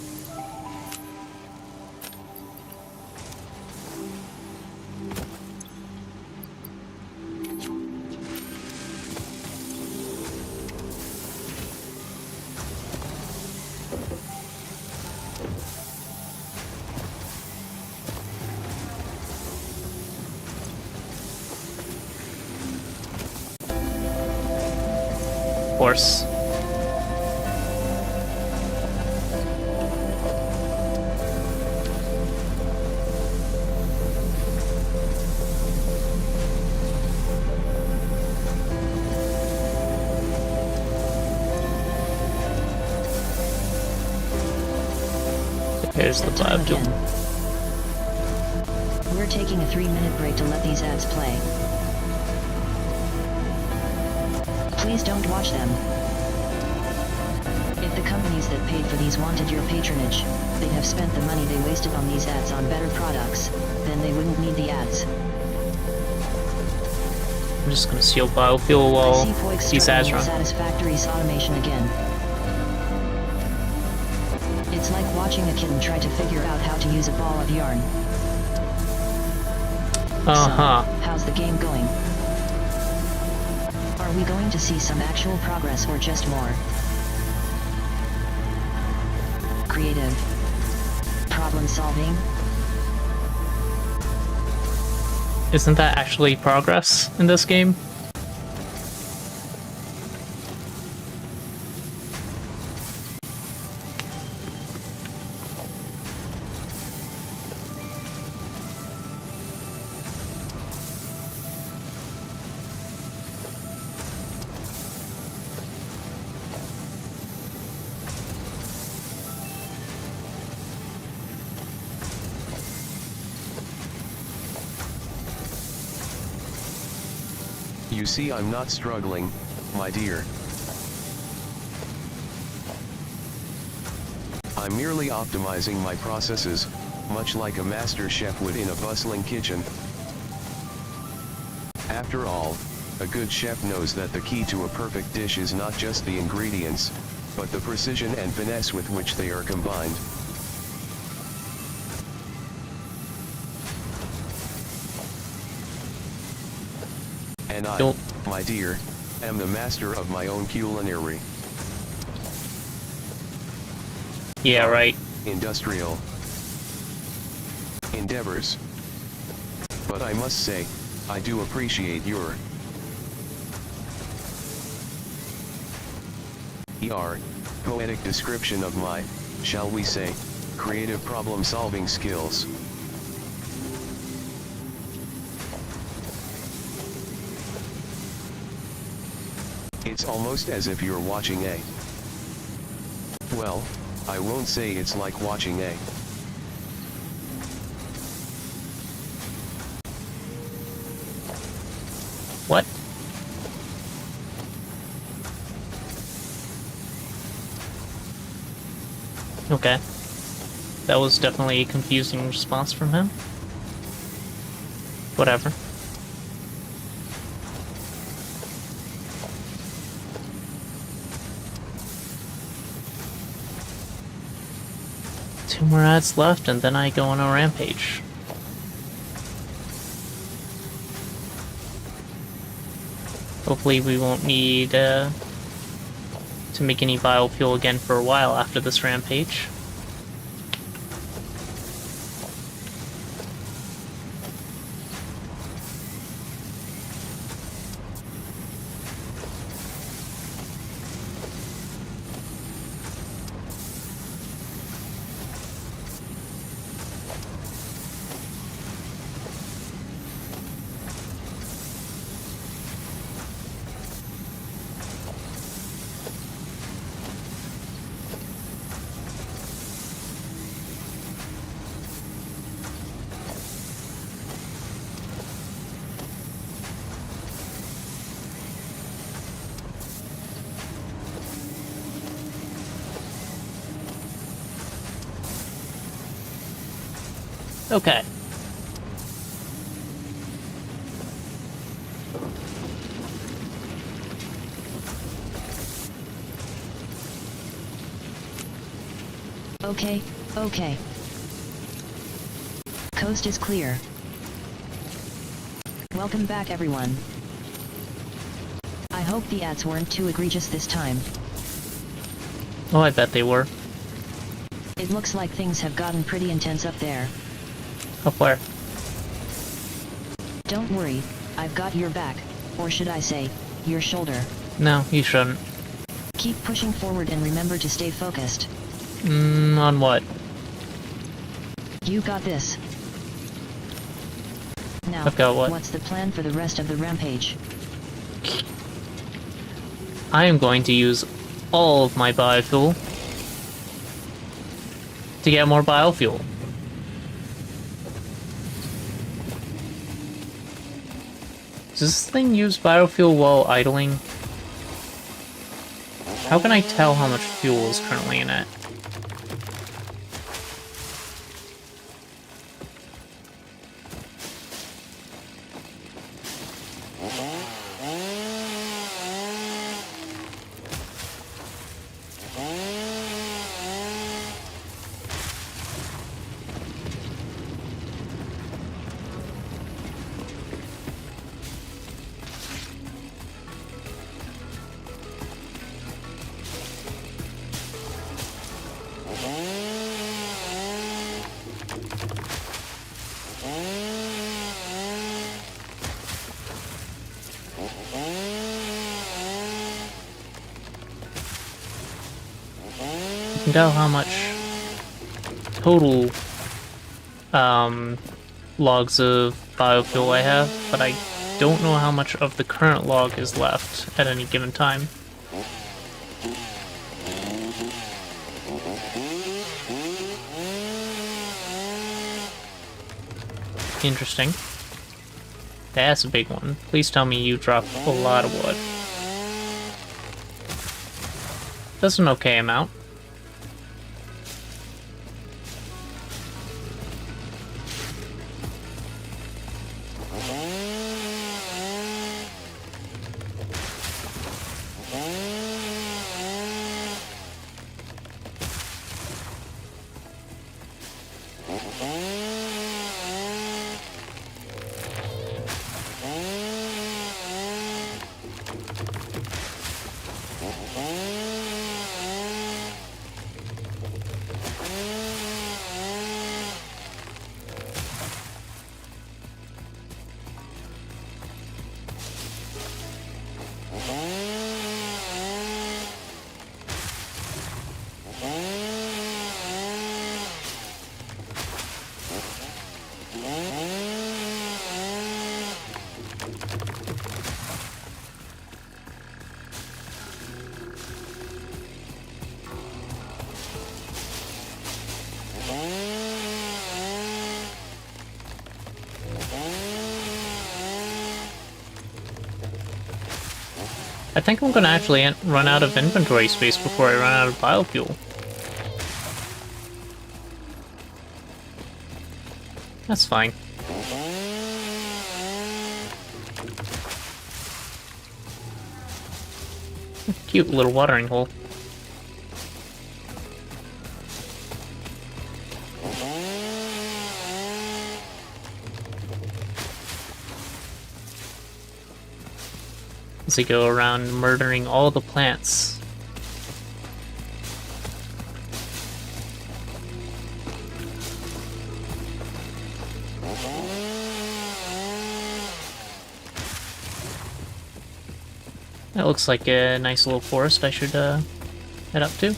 Of course. There's the Time biodome. again. We're taking a 3-minute break to let these ads play. Please don't watch them. If the companies that paid for these wanted your patronage, they'd have spent the money they wasted on these ads on better products, then they wouldn't need the ads. I'm just gonna steal biofuel I while see Poix these ads struggling with run. Satisfactory's automation again. It's like watching a kitten try to figure out how to use a ball of yarn. Uh-huh. So, how's the game going? Are we going to see some actual progress or just more creative problem solving? Isn't that actually progress in this game? You see, I'm not struggling, my dear. I'm merely optimizing my processes, much like a master chef would in a bustling kitchen. After all, a good chef knows that the key to a perfect dish is not just the ingredients, but the precision and finesse with which they are combined. And I, my dear, am the master of my own culinary. Yeah, right. Industrial endeavors. But I must say, I do appreciate your poetic description of my, shall we say, creative problem-solving skills. It's almost as if you're watching a... Well, I won't say it's like watching a... What? Okay. That was definitely a confusing response from him. Whatever. Two more ads left, and then I go on a rampage. Hopefully we won't need to make any biofuel again for a while after this rampage. Okay. Okay. Coast is clear. Welcome back, everyone. I hope the ads weren't too egregious this time. Oh, I bet they were. It looks like things have gotten pretty intense up there. Up where? Don't worry, I've got your back, or should I say, your shoulder. No, you shouldn't. Keep pushing forward and remember to stay focused. On what? You got this. Now, I've got what? What's the plan for the rest of the rampage? I am going to use all of my biofuel to get more biofuel. Does this thing use biofuel while idling? How can I tell how much fuel is currently in it? can tell how much total logs of biofuel I have, but I don't know how much of the current log is left at any given time. Interesting. That's a big one. Please tell me you drop a lot of wood. That's an okay amount. I think I'm gonna actually run out of inventory space before I run out of biofuel. That's fine. Cute little watering hole. As they go around murdering all the plants. That looks like a nice little forest I should head up to.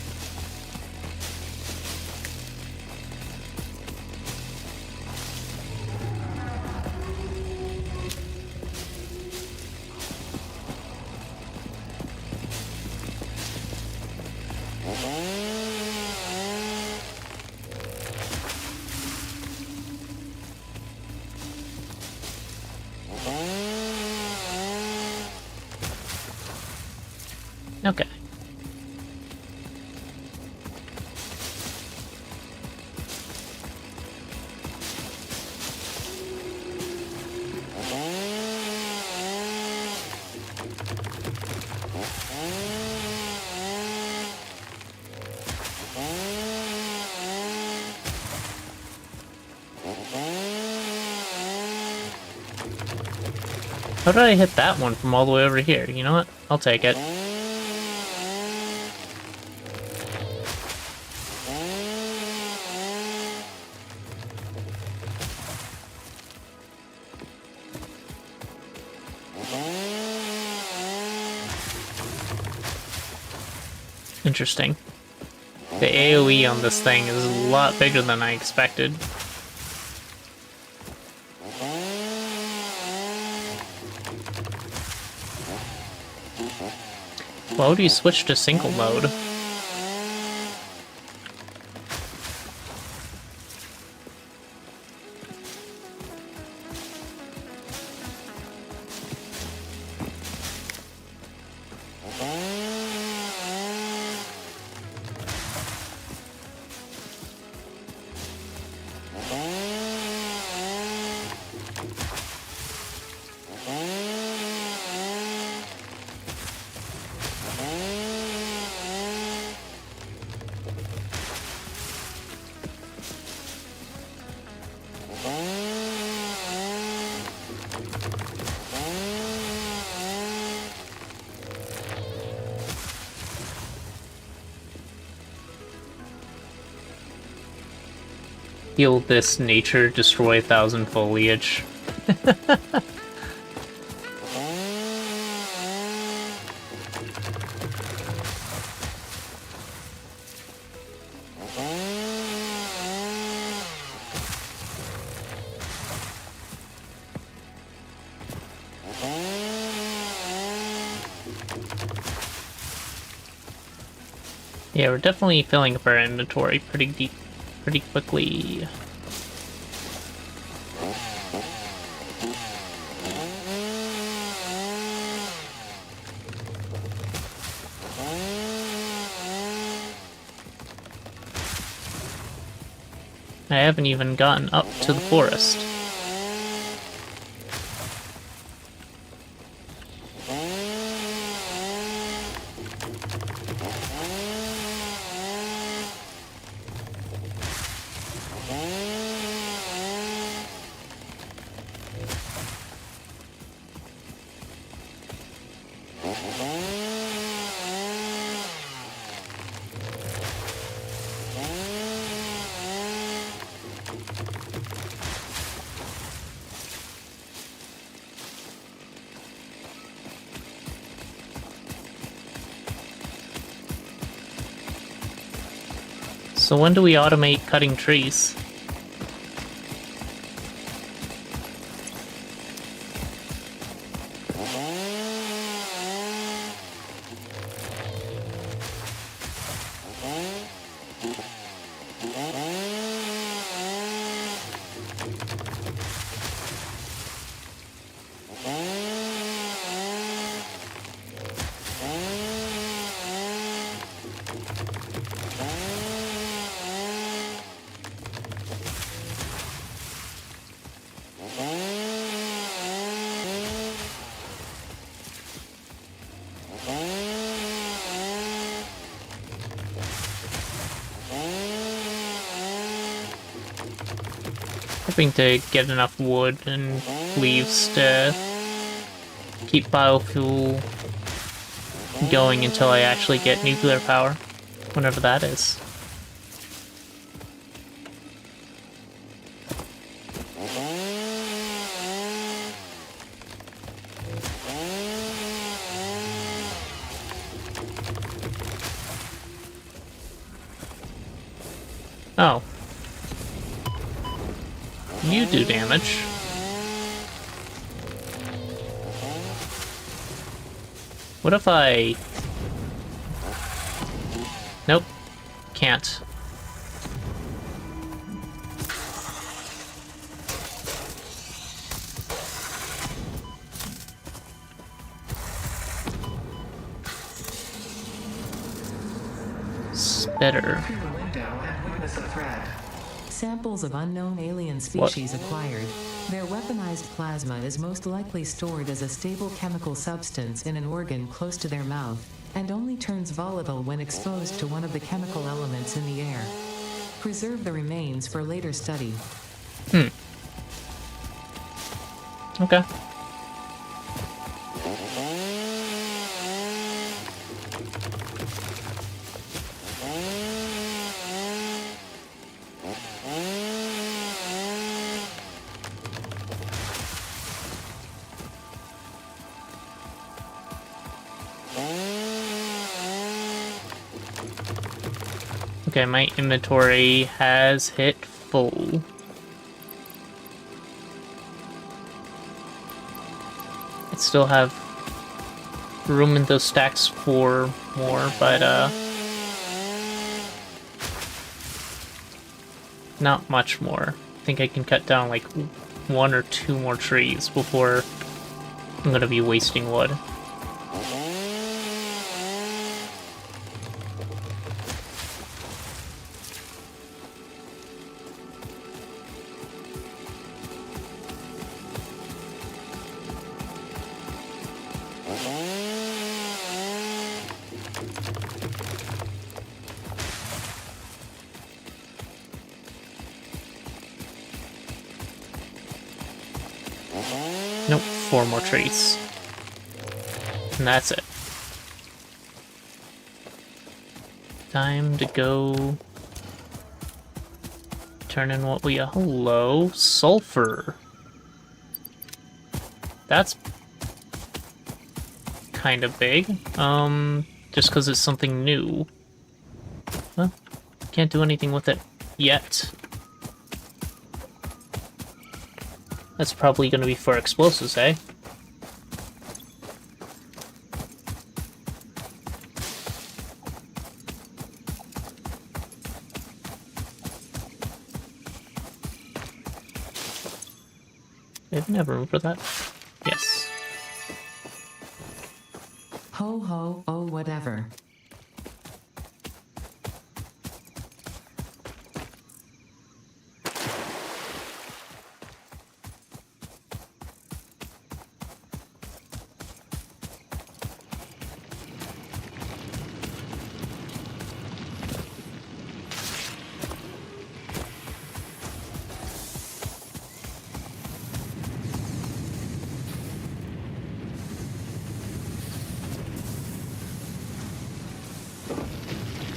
Okay. How did I hit that one from all the way over here? You know what? I'll take it. Interesting. The AoE on this thing is a lot bigger than I expected. Why would you switch to single mode? Feel this nature destroy 1,000 foliage. Yeah, we're definitely filling up our inventory pretty quickly. I haven't even gotten up to the forest. So when do we automate cutting trees? Hoping to get enough wood and leaves to keep biofuel going until I actually get nuclear power, whenever that is. Oh. You do damage. What if I... Nope. Can't. Better. Samples of unknown alien species acquired. Their weaponized plasma is most likely stored as a stable chemical substance in an organ close to their mouth, and only turns volatile when exposed to one of the chemical elements in the air. Preserve the remains for later study. Okay. Okay, my inventory has hit full. I still have room in those stacks for more, but not much more. I think I can cut down like 1 or 2 more trees before I'm gonna be wasting wood. Nope, 4 more trees. And that's it. Time to go turn in what we... Hello, sulfur. That's kind of big. Just because it's something new. Well, can't do anything with it yet. That's probably going to be for explosives, eh? Can I have room for that? Yes. Ho ho, oh whatever.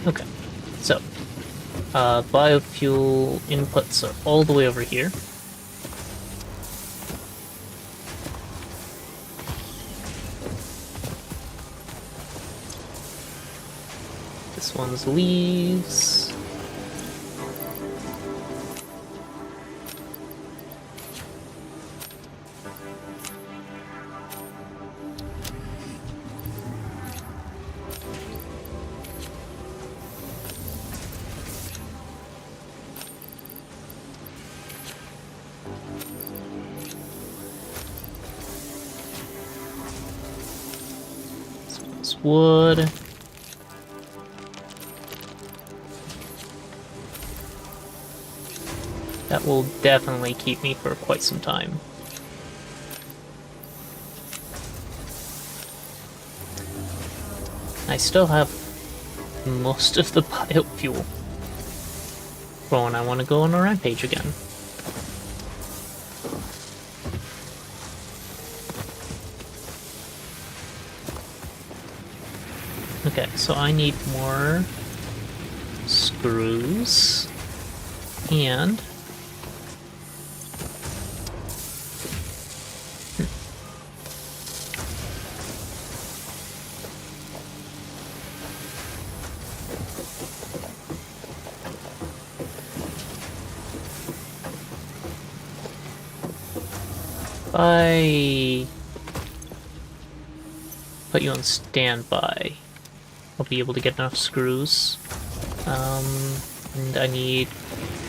Okay, so biofuel inputs are all the way over here. This one's leaves. Wood. That will definitely keep me for quite some time. I still have most of the biofuel for when I want to go on a rampage again. Okay, so I need more screws and I put you on standby, I'll be able to get enough screws. And I need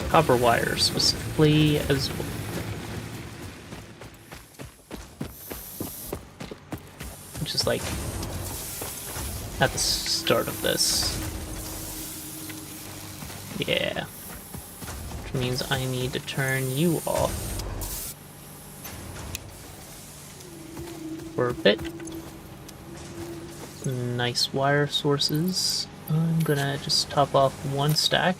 copper wire specifically as well. Which is like at the start of this. Yeah. Which means I need to turn you off for a bit. Nice wire sources. I'm gonna just top off one stack.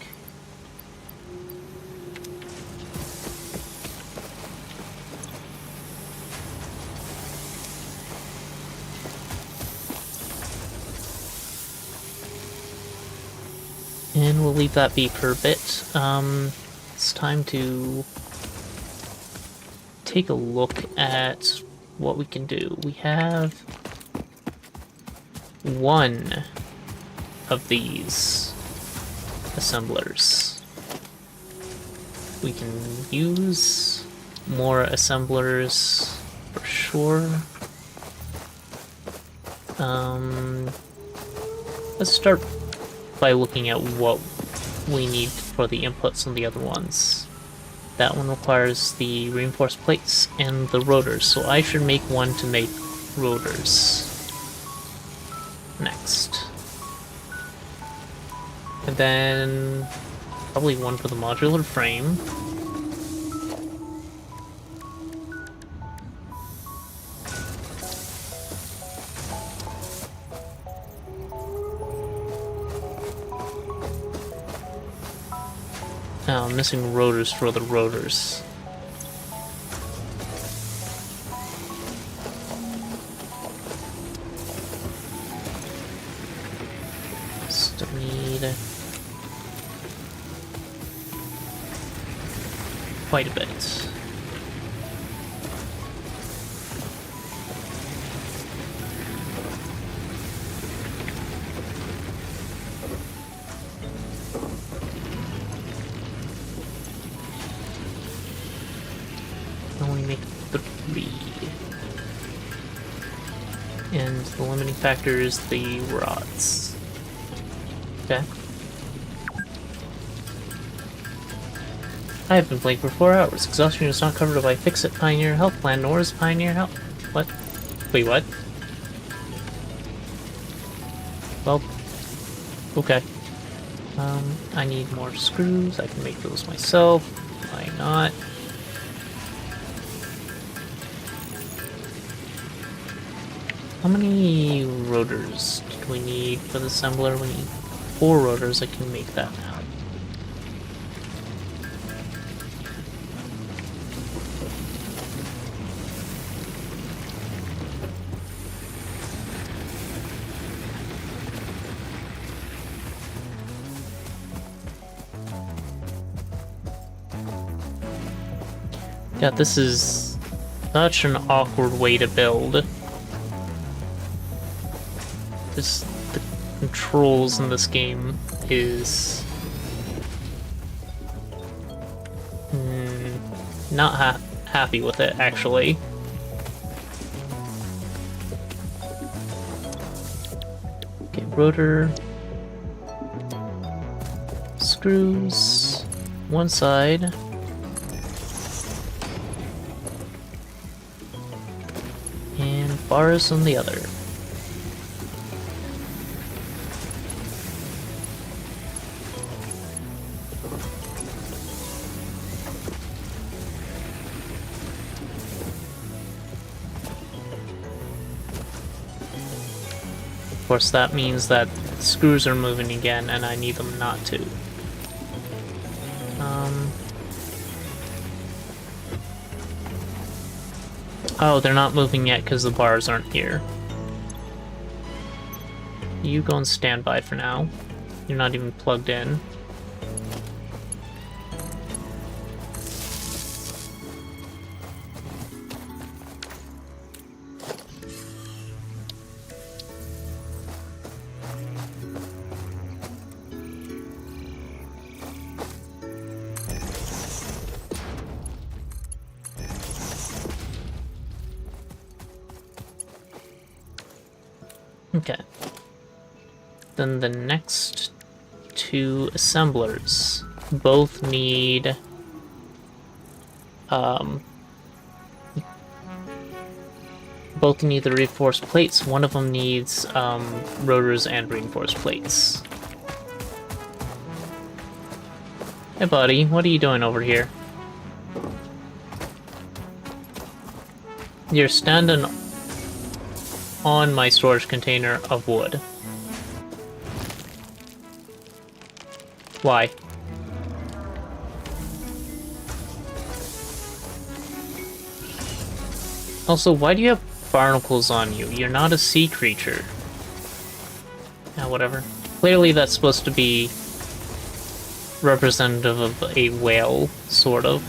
And we'll leave that be for a bit. It's time to take a look at what we can do. We have one of these assemblers. We can use more assemblers for sure. Let's start by looking at what we need for the inputs on the other ones. That one requires the reinforced plates and the rotors, so I should make one to make rotors next. And then probably one for the modular frame. Now I'm missing rotors for the rotors. Still need quite a bit. Only make 3. And the limiting factor is the rods. Okay. I have been playing for 4 hours. Exhaustion is not covered by Fix-It Pioneer Health Plan, nor is Pioneer Health. What? Wait, what? Well, okay. I need more screws. I can make those myself. Why not? How many rotors do we need for the assembler? We need 4 rotors. I can make that now. God, this is such an awkward way to build. Just the controls in this game is not happy with it, actually. Okay, rotor, screws, one side. And bars on the other. Of course, that means that the screws are moving again, and I need them not to. Oh, they're not moving yet because the bars aren't here. You go on standby for now. You're not even plugged in. Okay. Then the next 2 assemblers both need the reinforced plates. One of them needs rotors and reinforced plates. Hey buddy, what are you doing over here? You're standing on my storage container of wood. Why? Also, why do you have barnacles on you? You're not a sea creature. Yeah, whatever. Clearly that's supposed to be representative of a whale, sort of.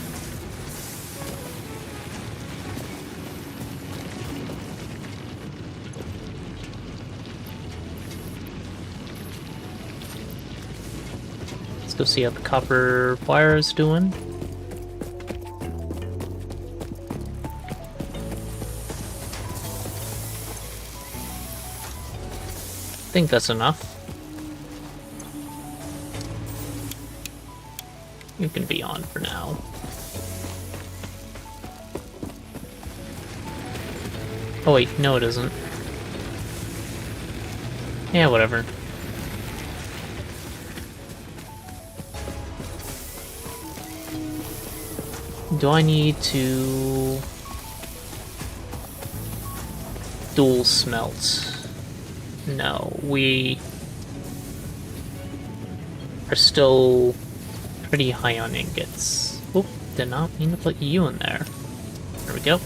Let's go see how the copper wire is doing. I think that's enough. You can be on for now. Oh wait, no it isn't. Yeah, whatever. Do I need to dual smelt? No, we are still pretty high on ingots. Oop, did not mean to put you in there. There we go.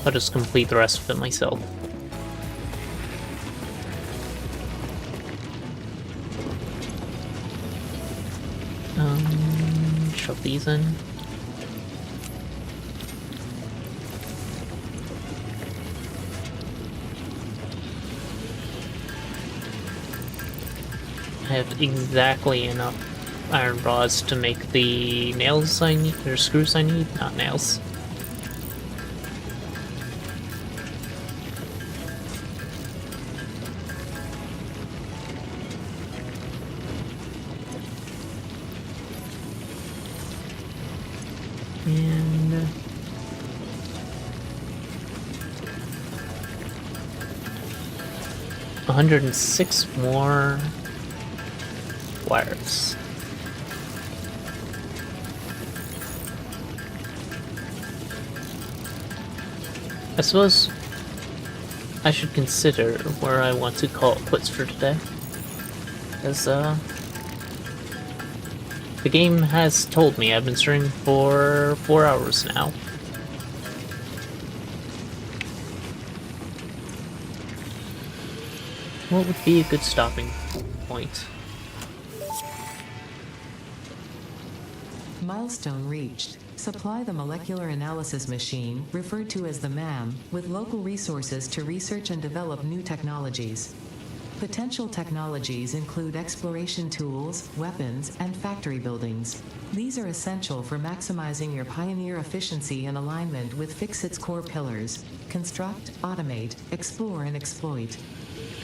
I'll just complete the rest of it myself. Shove these in. I have exactly enough iron rods to make the nails I need, or screws I need, not nails. And 106 more wires. I suppose I should consider where I want to call it quits for today. As the game has told me I've been streaming for 4 hours now. What would be a good stopping point? Milestone reached. Supply the molecular analysis machine, referred to as the MAM, with local resources to research and develop new technologies. Potential technologies include exploration tools, weapons, and factory buildings. These are essential for maximizing your Pioneer efficiency in alignment with Fixit's core pillars: construct, automate, explore, and exploit.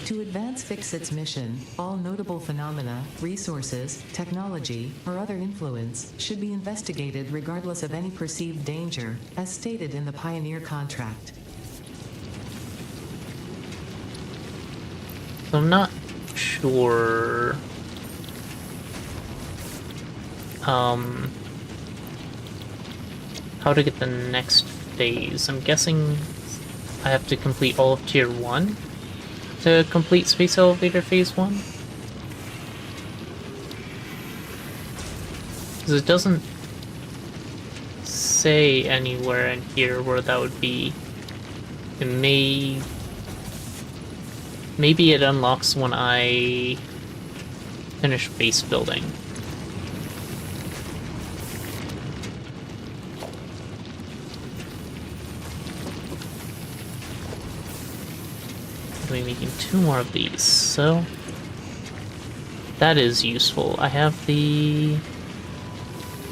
To advance Fixit's mission, all notable phenomena, resources, technology, or other influence should be investigated regardless of any perceived danger, as stated in the Pioneer contract. So I'm not sure how to get the next phase. I'm guessing I have to complete all of Tier 1 to complete Space Elevator Phase 1? Because it doesn't say anywhere in here where that would be. It maybe it unlocks when I finish base building. I'll be making 2 more of these, so that is useful. I have the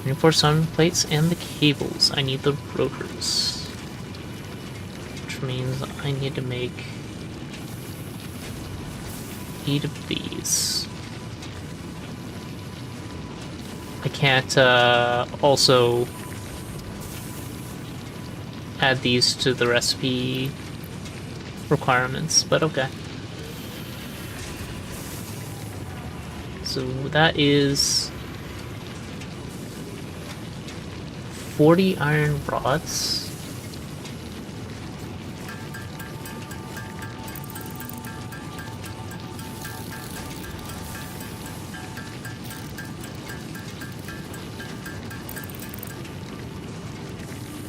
reinforced sun plates and the cables. I need the rotors, which means I need to make 8 of these. I can't also add these to the recipe requirements, but okay. So that is 40 iron rods.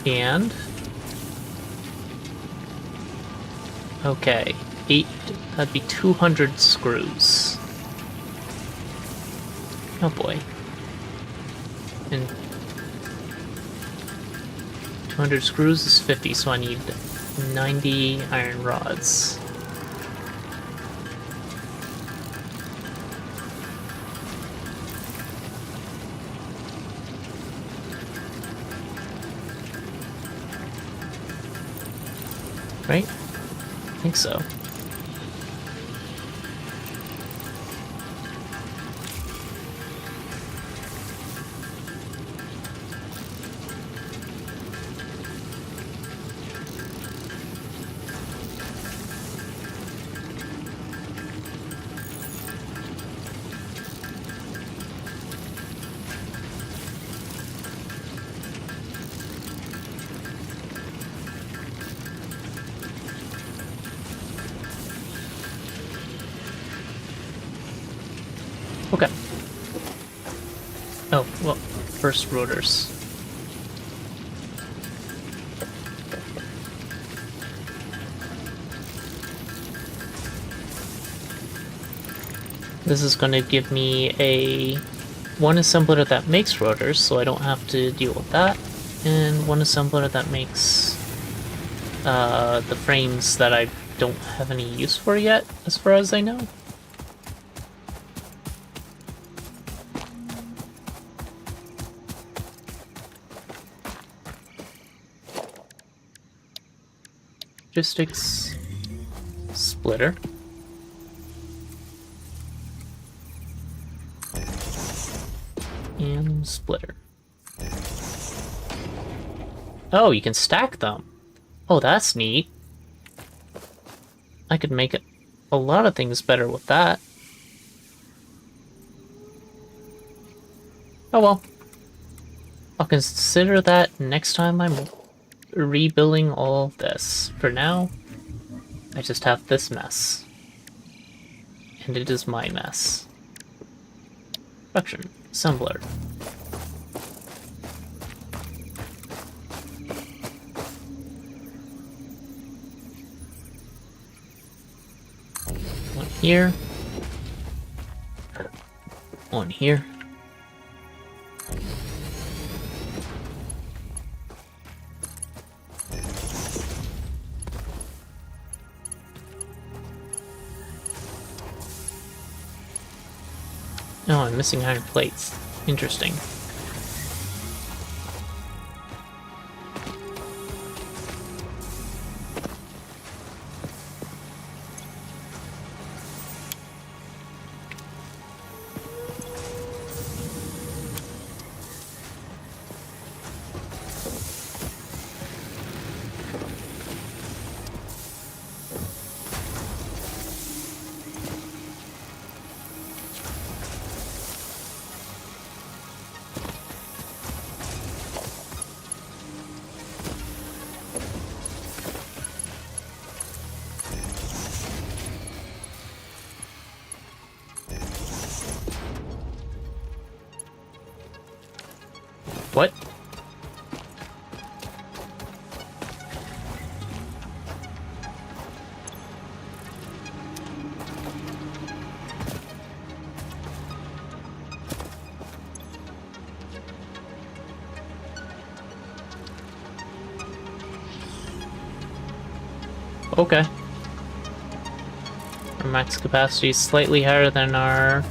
And okay, 8, that'd be 200 screws. Oh boy. And 200 screws is 50, so I need 90 iron rods. Right? I think so. Okay. Oh, well, first rotors. This is going to give me one assembler that makes rotors, so I don't have to deal with that, and one assembler that makes the frames that I don't have any use for yet, as far as I know. Logistics splitter. And splitter. Oh, you can stack them. Oh, that's neat. I could make it a lot of things better with that. Oh well. I'll consider that next time I'm rebuilding all of this. For now, I just have this mess. And it is my mess. Production. Assembler. One here. One here. Oh, I'm missing iron plates. Interesting. What? Okay. Our max capacity is slightly higher than our...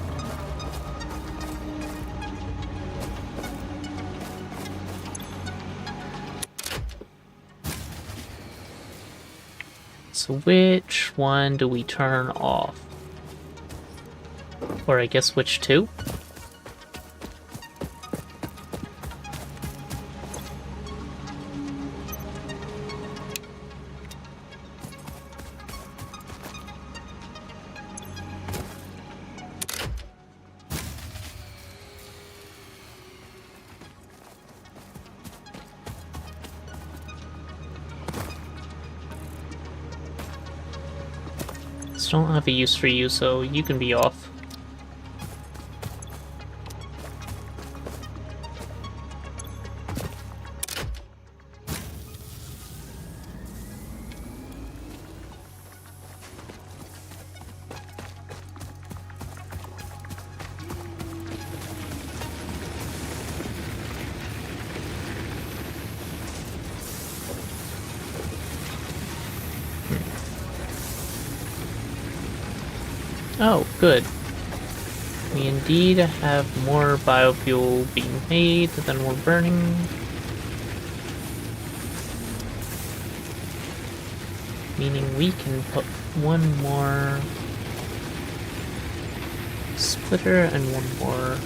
So which one do we turn off? Or I guess which two? Still don't have a use for you, so you can be off. Oh, good. We indeed have more biofuel being made than we're burning. Meaning we can put one more splitter and one more.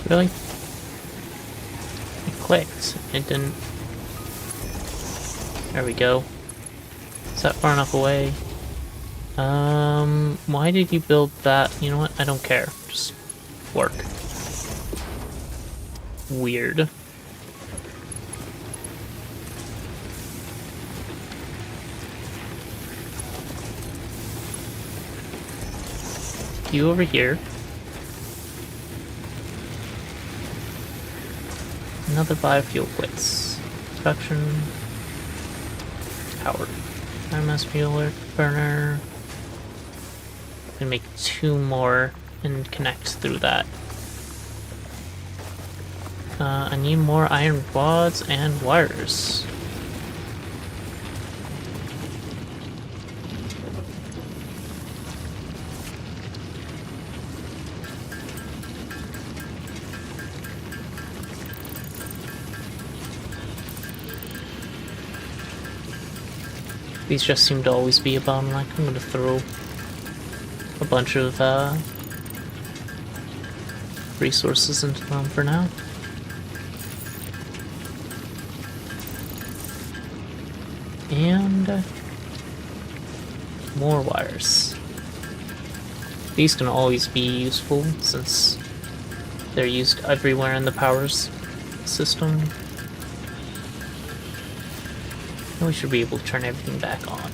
Really? It clicked. It didn't. There we go. Is that far enough away? Why did you build that? You know what? I don't care. Just work. Weird. You over here. Another biofuel plates. Production. Powered. Biomass fuel burner. Gonna make 2 more and connect through that. I need more iron rods and wires. These just seem to always be a bottleneck. I'm gonna throw a bunch of resources into them for now. And more wires. These can always be useful since they're used everywhere in the powers system. And we should be able to turn everything back on.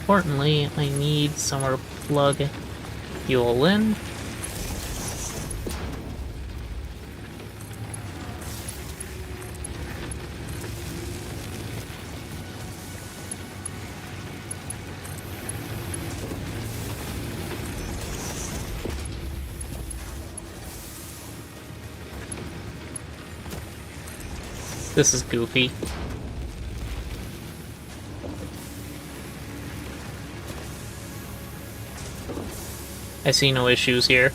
Importantly, I need somewhere to plug you all in. This is goofy. I see no issues here.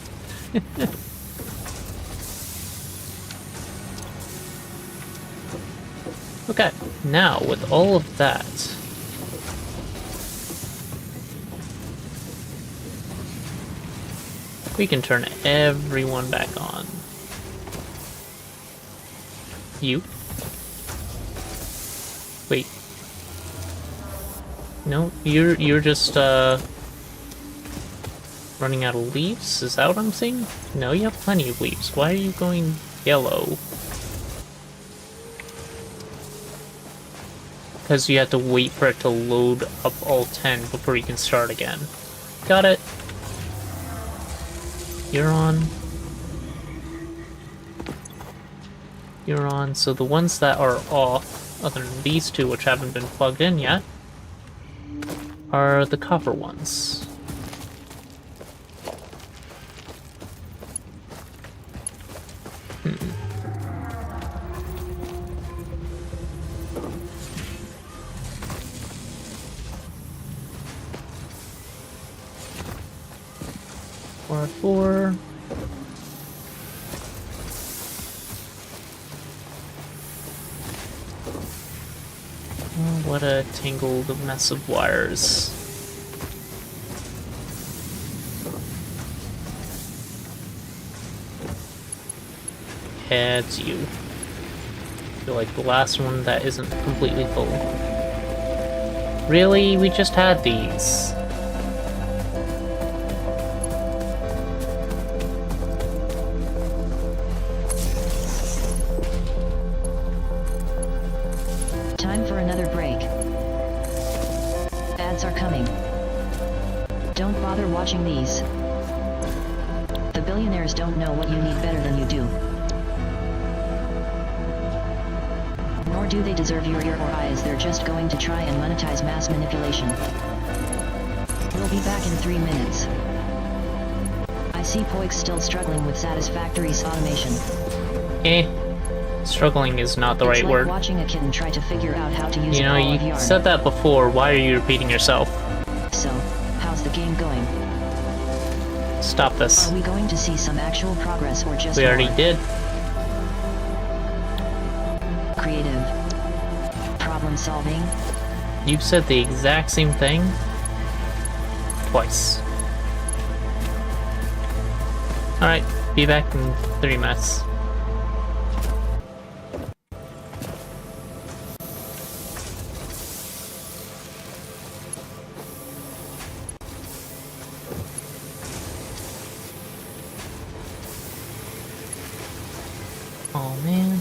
Okay, now with all of that, we can turn everyone back on. You? Wait. No, you're just running out of leaves? Is that what I'm saying? No, you have plenty of leaves. Why are you going yellow? Because you have to wait for it to load up all 10 before you can start again. Got it. You're on. You're on. So the ones that are off, other than these two which haven't been plugged in yet, are the copper ones. Four. Oh, what a tangled mess of wires. It's you. I feel like the last one that isn't completely full. Really? We just had these. Time for another break. Ads are coming. Don't bother watching these. The billionaires don't know what you need better than you do. Nor do they deserve your ear or eyes? They're just going to try and monetize mass manipulation. We'll be back in 3 minutes. I see Poik's still struggling with Satisfactory's automation. Struggling is not the right It's like word. watching a kitten try to figure out how to use You a know, ball of you yarn. said that before. Why are you repeating yourself? So, how's the game going? Stop this. Are we going to see some actual progress or just We already more? did. Creative. Problem solving? You've said the exact same thing twice. Alright, be back in 3 minutes. Oh man.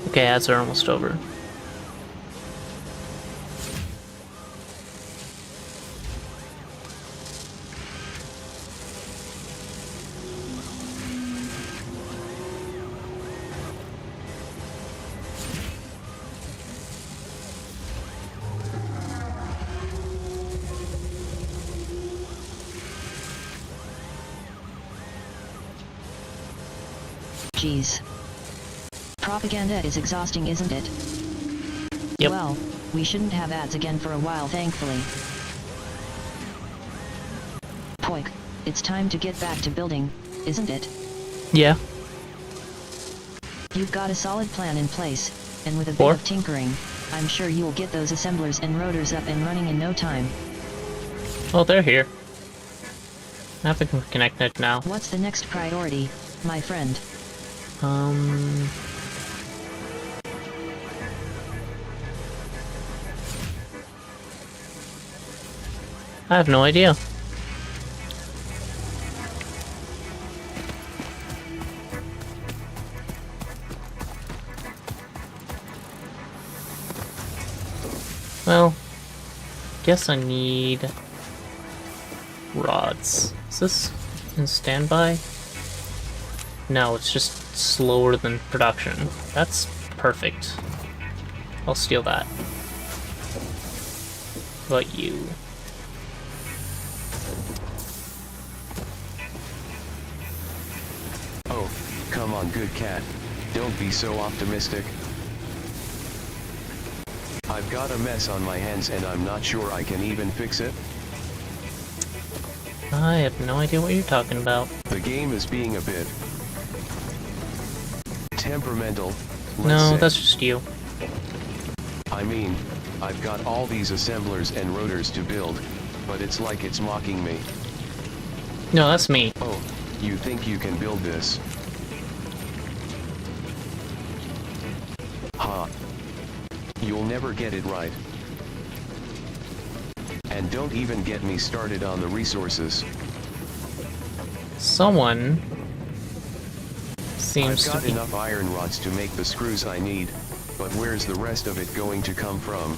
Okay, ads are almost over. Jeez. Propaganda is exhausting, isn't it? Yep. Well, we shouldn't have ads again for a while, thankfully. Poik, it's time to get back to building, isn't it? Yeah. You've got a solid plan in place, and with a bit Or? of tinkering, I'm sure you'll get those assemblers and rotors up and running in no time. Well, they're here. I have to connect it now. What's the next priority, my friend? I have no idea. Well, guess I need rods. Is this in standby? No, it's just slower than production. That's perfect. I'll steal that. How about you? Oh, come on, good cat. Don't be so optimistic. I've got a mess on my hands and I'm not sure I can even fix it. I have no idea what you're talking about. The game is being a bit temperamental, let's No, say. that's just you. I mean, I've got all these assemblers and rotors to build, but it's like it's mocking me. No, that's me. Oh, you think you can build this? Ha. You'll never get it right. And don't even get me started on the resources. Someone I've seems to got be... enough iron rods to make the screws I need, but where's the rest of it going to come from?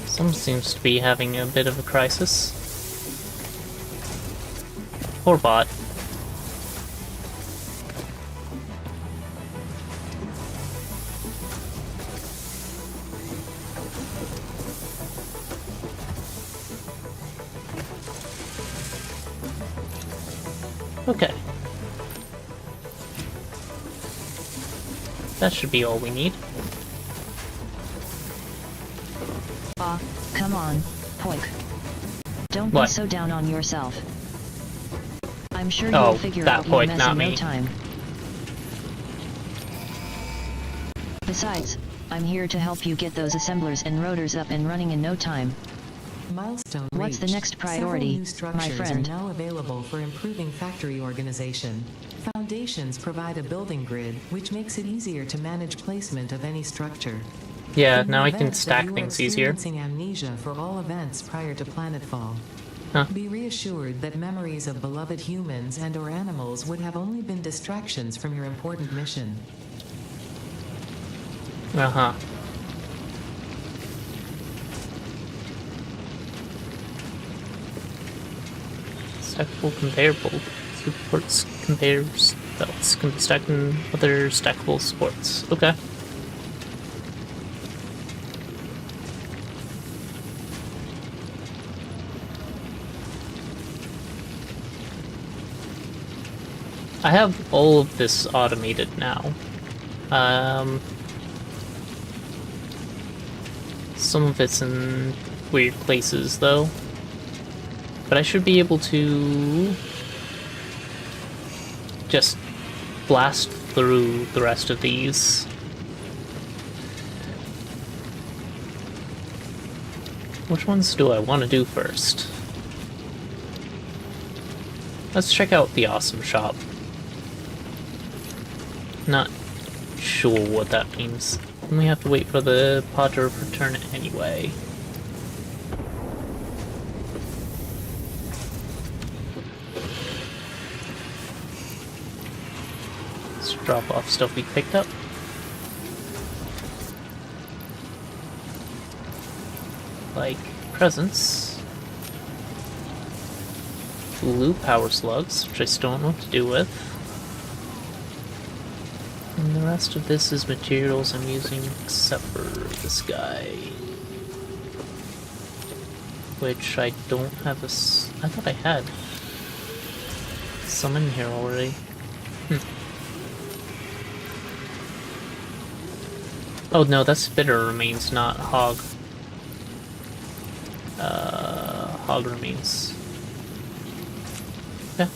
Someone seems to be having a bit of a crisis. Poor bot. Okay. That should be all we need. Ah, come on, Poik. Don't What? be so down on yourself. I'm sure Oh, you'll figure that out your Poik, mess not in no me. time. Besides, I'm here to help you get those assemblers and rotors up and running in no time. Milestone What's the reached. next priority, Several new my structures friend? are now available for improving factory organization. Foundations provide a building grid, which makes it easier to manage placement of any structure. Yeah, In the now I can event that stack you are things easier. experiencing amnesia for all events prior to planetfall. Huh. Be reassured that memories of beloved humans and/or animals would have only been distractions from your important mission. Uh-huh. Stackable conveyor belt. Supports conveyor belts can be stacked in other stackable supports. Okay. I have all of this automated now. Some of it's in weird places though. But I should be able to just blast through the rest of these. Which ones do I want to do first? Let's check out the awesome shop. Not sure what that means. And we have to wait for the pod to return anyway. Let's drop off stuff we picked up. Like presents. Blue power slugs, which I still don't know what to do with. And the rest of this is materials I'm using except for this guy. Which I don't have I thought I had some in here already. Oh no, that's spitter remains, not hog. Hog remains. Yeah.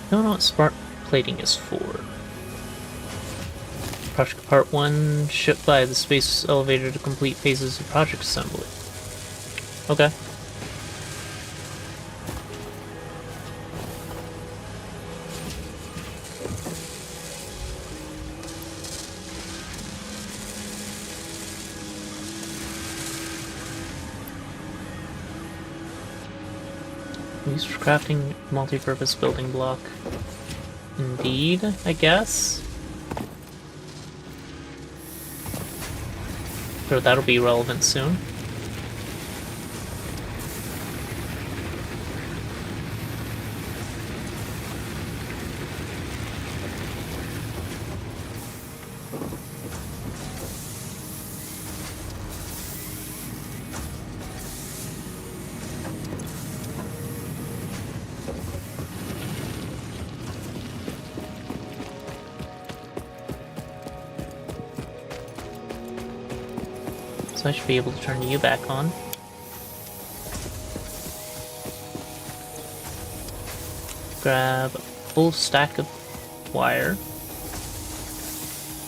Don't know what spark plating is for. Project Part 1, shipped by the space elevator to complete phases of project assembly. Okay. Used for crafting multi-purpose building block. Indeed, I guess. Sure, that'll be relevant soon. So I should be able to turn you back on. Grab a full stack of wire.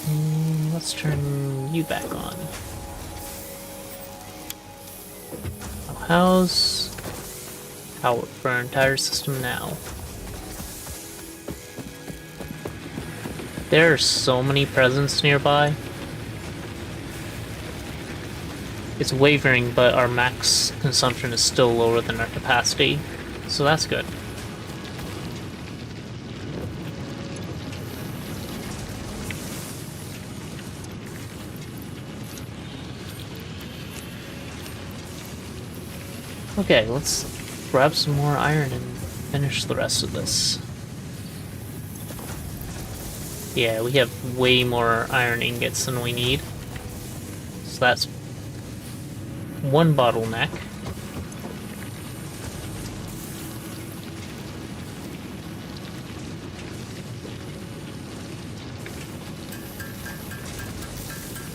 And let's turn you back on. How's power for our entire system now? There are so many presents nearby. It's wavering, but our max consumption is still lower than our capacity, so that's good. Okay, let's grab some more iron and finish the rest of this. Yeah, we have way more iron ingots than we need. So that's one bottleneck.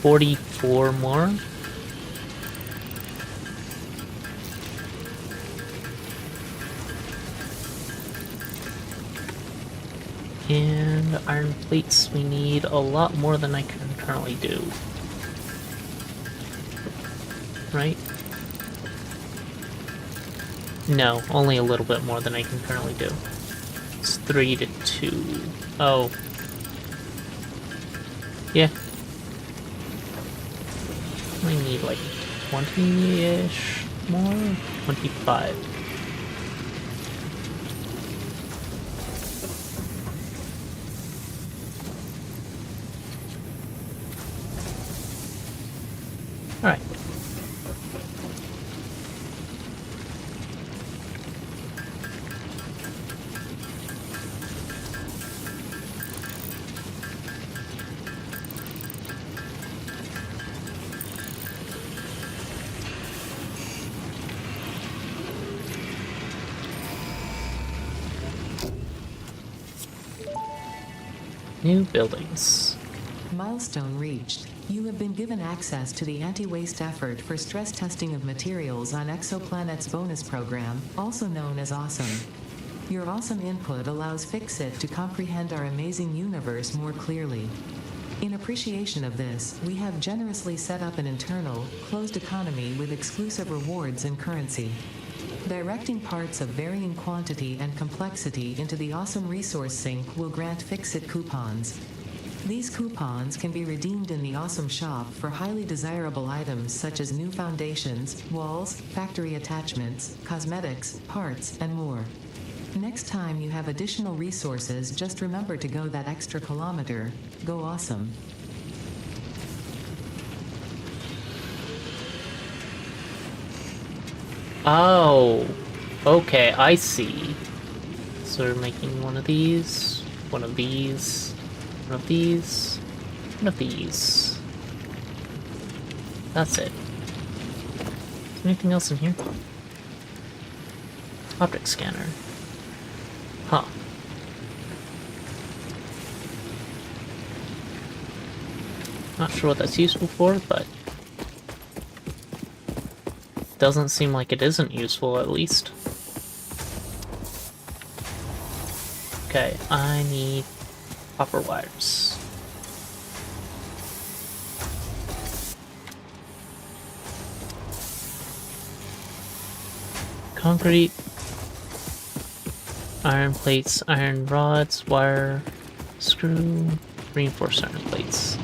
$44 more. And iron plates, we need a lot more than I can currently do. Right? No, only a little bit more than I can currently do. It's 3 to 2. Oh. Yeah. I need like 20-ish more? 25. Alright. New buildings. Milestone reached. You have been given access to the anti-waste effort for stress testing of materials on Exoplanet's bonus program, also known as AWESOME. Your awesome input allows Fixit to comprehend our amazing universe more clearly. In appreciation of this, we have generously set up an internal, closed economy with exclusive rewards and currency. Directing parts of varying quantity and complexity into the awesome resource sink will grant Fixit coupons. These coupons can be redeemed in the Awesome Shop for highly desirable items such as new foundations, walls, factory attachments, cosmetics, parts, and more. Next time you have additional resources, just remember to go that extra kilometer. Go awesome. Oh, okay, I see. So we're making one of these, one of these, one of these, one of these. That's it. Is there anything else in here? Object scanner. Huh. Not sure what that's useful for, but doesn't seem like it isn't useful, at least. Okay, I need copper wires. Concrete, iron plates, iron rods, wire, screw, reinforced iron plates.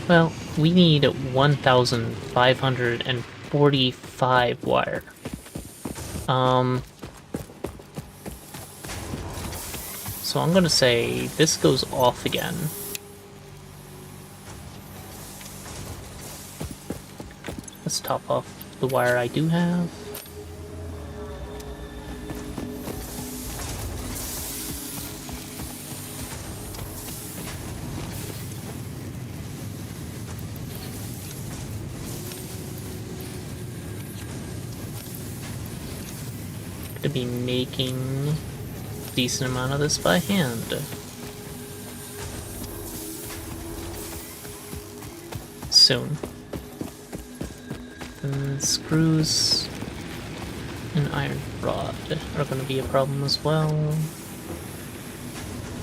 Well, we need 1,545 wire. So I'm gonna say this goes off again. Let's top off the wire I do have. To be making a decent amount of this by hand. Soon. And screws and iron rod are going to be a problem as well.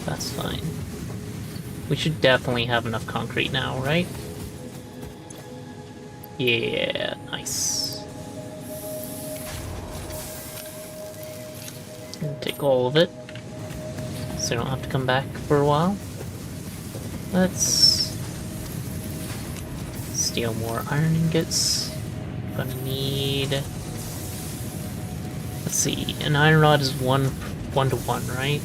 That's fine. We should definitely have enough concrete now, right? Yeah, nice. Gonna take all of it, so you don't have to come back for a while. Let's steal more iron ingots. Gonna need, let's see, an iron rod is one to one, right?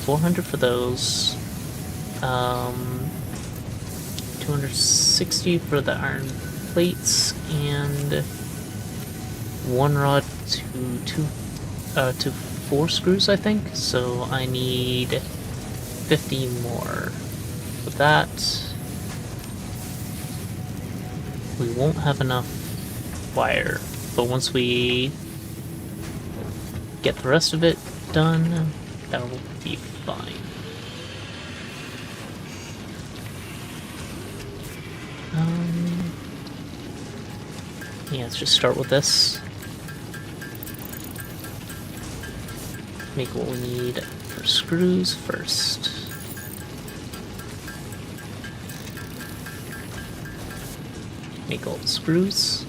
400 for those. 260 for the iron plates, and one rod to 4 screws, I think. So I need 50 more. With that, we won't have enough wire, but once we get the rest of it done, that will be fine. Yeah, let's just start with this. Make what we need for screws first. Make all the screws.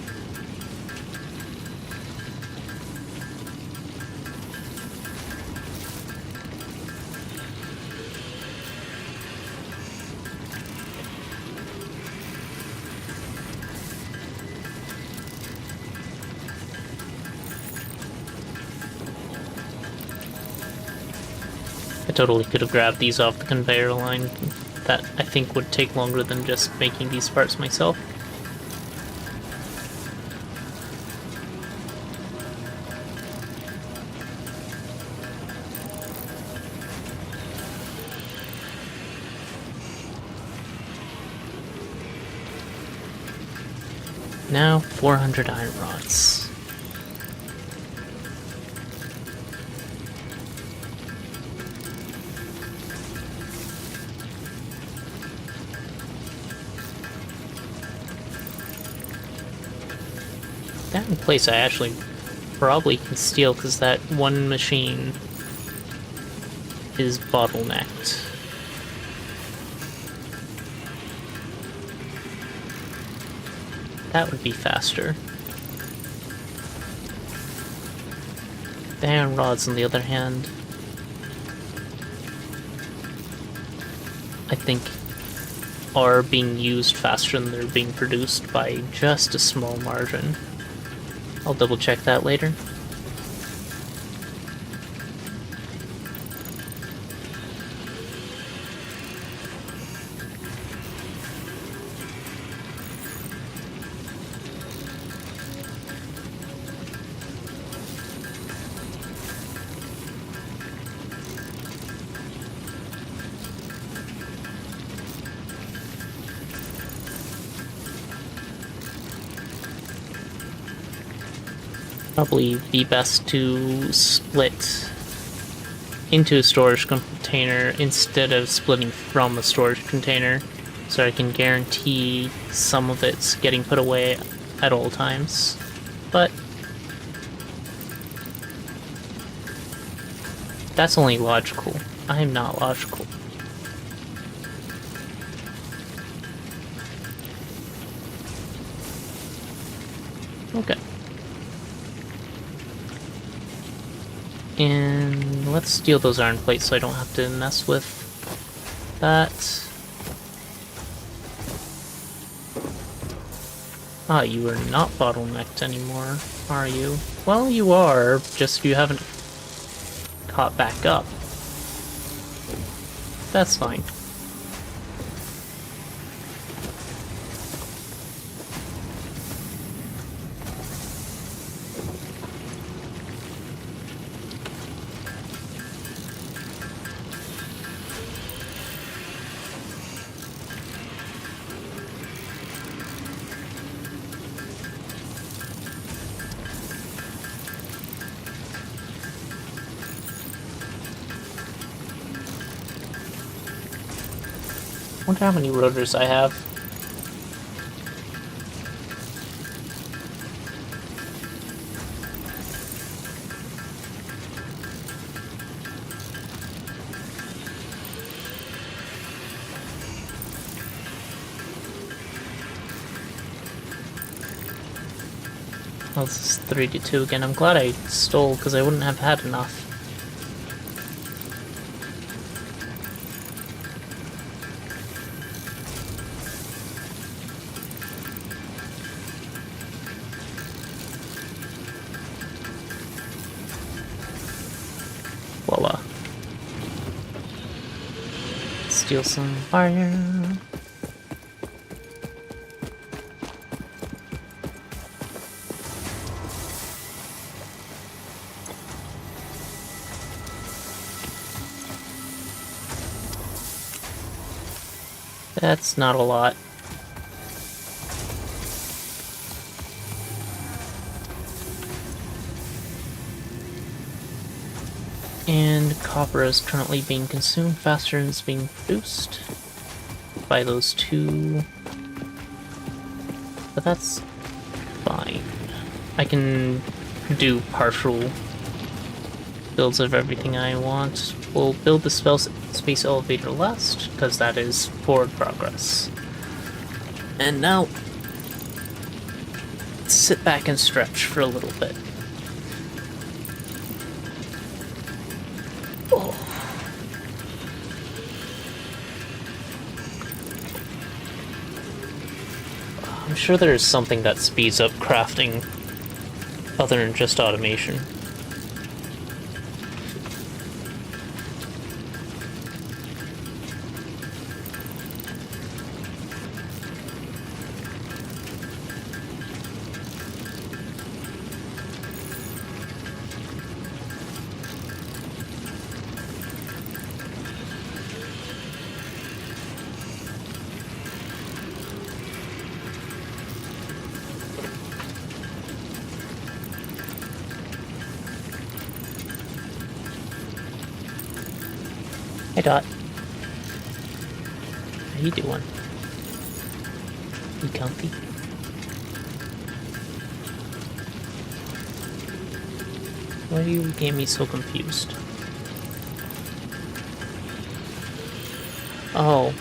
I totally could have grabbed these off the conveyor line. That, I think, would take longer than just making these parts myself. Now, 400 iron rods. That in place I actually probably can steal because that one machine is bottlenecked. That would be faster. The iron rods, on the other hand, I think are being used faster than they're being produced by just a small margin. I'll double check that later. Probably be best to split into a storage container instead of splitting from a storage container, so I can guarantee some of it's getting put away at all times, but that's only logical. I am not logical. Okay. And let's steal those iron plates so I don't have to mess with that. Ah, you are not bottlenecked anymore, are you? Well, you are, just you haven't caught back up. That's fine. I wonder how many rotors I have. Oh, this is 3 to 2 again. I'm glad I stole, because I wouldn't have had enough. Voila. Steal some fire. That's not a lot. And copper is currently being consumed faster than it's being produced by those two. But that's fine. I can do partial builds of everything I want. We'll build the space elevator last, because that is forward progress. And now, sit back and stretch for a little bit. Oh. I'm sure there's something that speeds up crafting other than just automation. Hey Dot. How you doing? You comfy? Why do you get me so confused? Oh.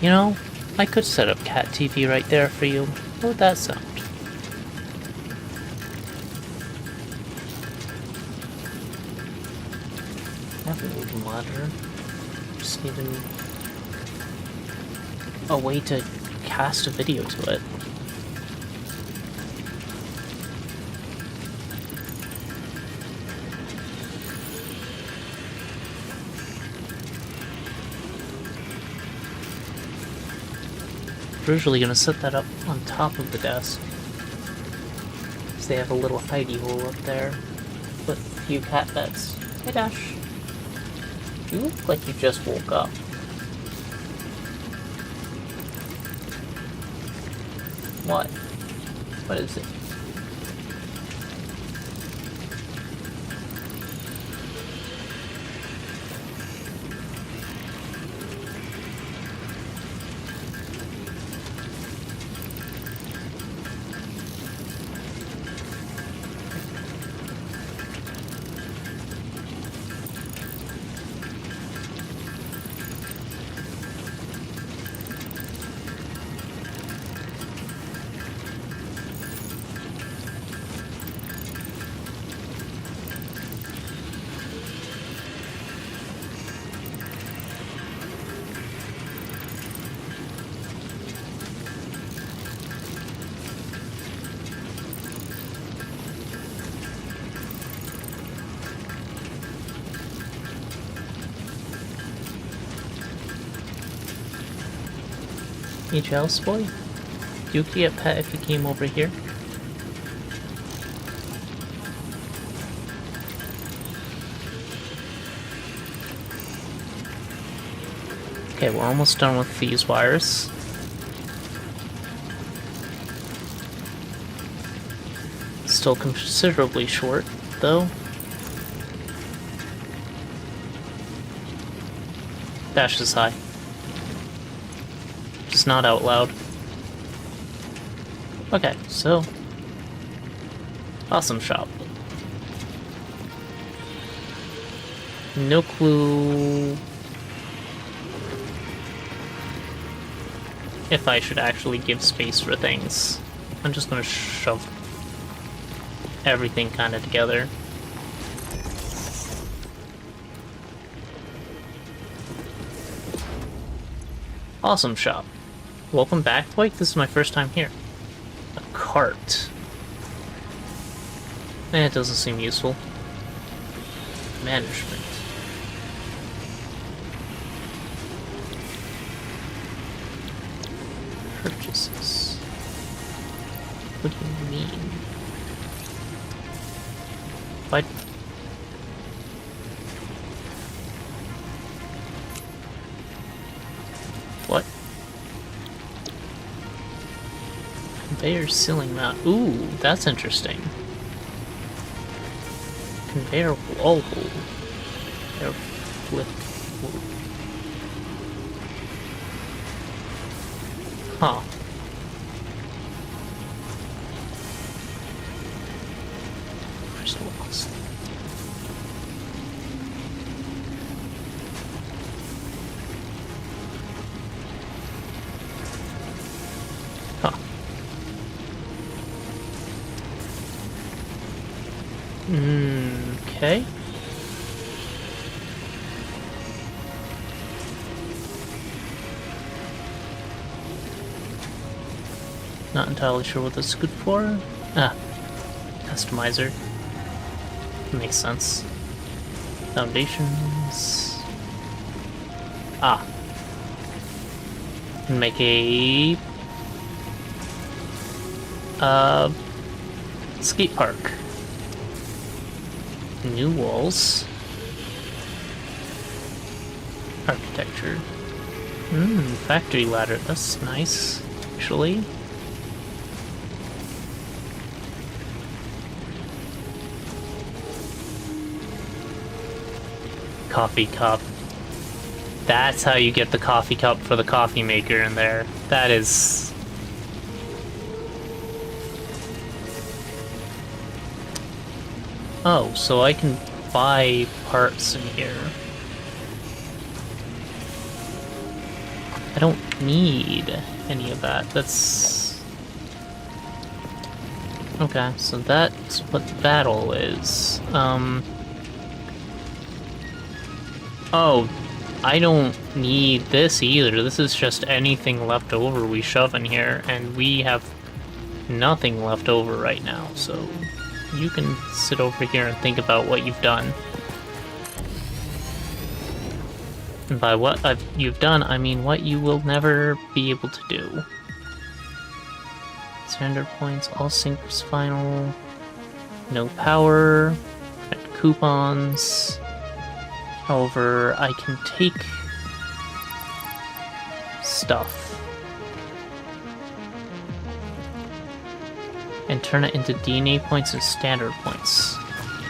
You know, I could set up cat TV right there for you. How would that sound? Ladder. Just need a way to cast a video to it. We're usually gonna set that up on top of the desk, because they have a little hidey hole up there with a few cat beds. Hey Dash. You look like you just woke up. What? What is it? Hey, jealous boy? You could get pet if you came over here. Okay, we're almost done with these wires. Still considerably short, though. Dash is high. Just not out loud. Okay, so... Awesome shop. No clue... if I should actually give space for things. I'm just gonna shove everything kind of together. Awesome shop. Welcome back, Blake. This is my first time here. A cart. It doesn't seem useful. Management. Purchases. What do you mean? What? What? Conveyor ceiling mount. Ooh, that's interesting. Conveyor. Oh. Conveyor flip. Huh. Where's lost? Huh. Okay. Not entirely sure what this is good for. Ah, customizer. Makes sense. Foundations. Ah. Make a... skate park. New walls. Architecture. Factory ladder. That's nice, actually. Coffee cup. That's how you get the coffee cup for the coffee maker in there. That is... Oh, so I can buy parts in here. I don't need any of that. That's... Okay, so that's what that all is. Oh, I don't need this either. This is just anything left over we shove in here, and we have nothing left over right now, so you can sit over here and think about what you've done. And by what you've done, I mean what you will never be able to do. Standard points, all syncs final, no power, and coupons. However, I can take stuff and turn it into DNA points and standard points.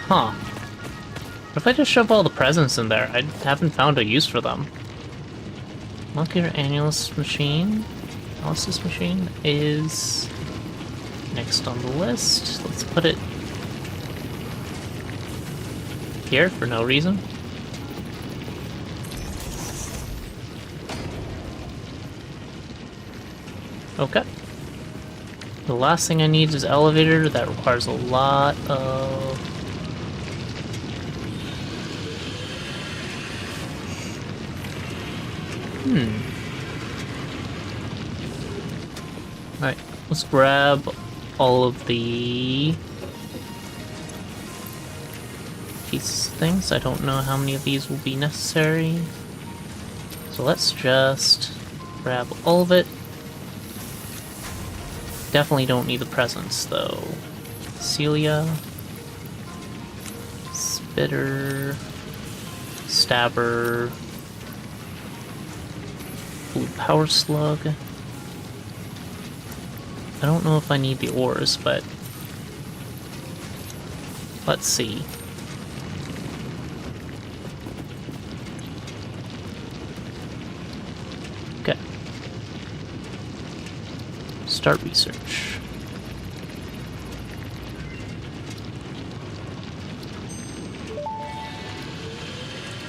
Huh. What if I just shove all the presents in there? I haven't found a use for them. Molecular analysis machine. Analysis machine is next on the list. Let's put it here for no reason. Okay. The last thing I need is elevator. That requires a lot of... Alright, let's grab all of the pieces of things. I don't know how many of these will be necessary. So let's just grab all of it. Definitely don't need the presents, though. Celia. Spitter. Stabber. Blue Power Slug. I don't know if I need the ores, but let's see. Okay. Start research.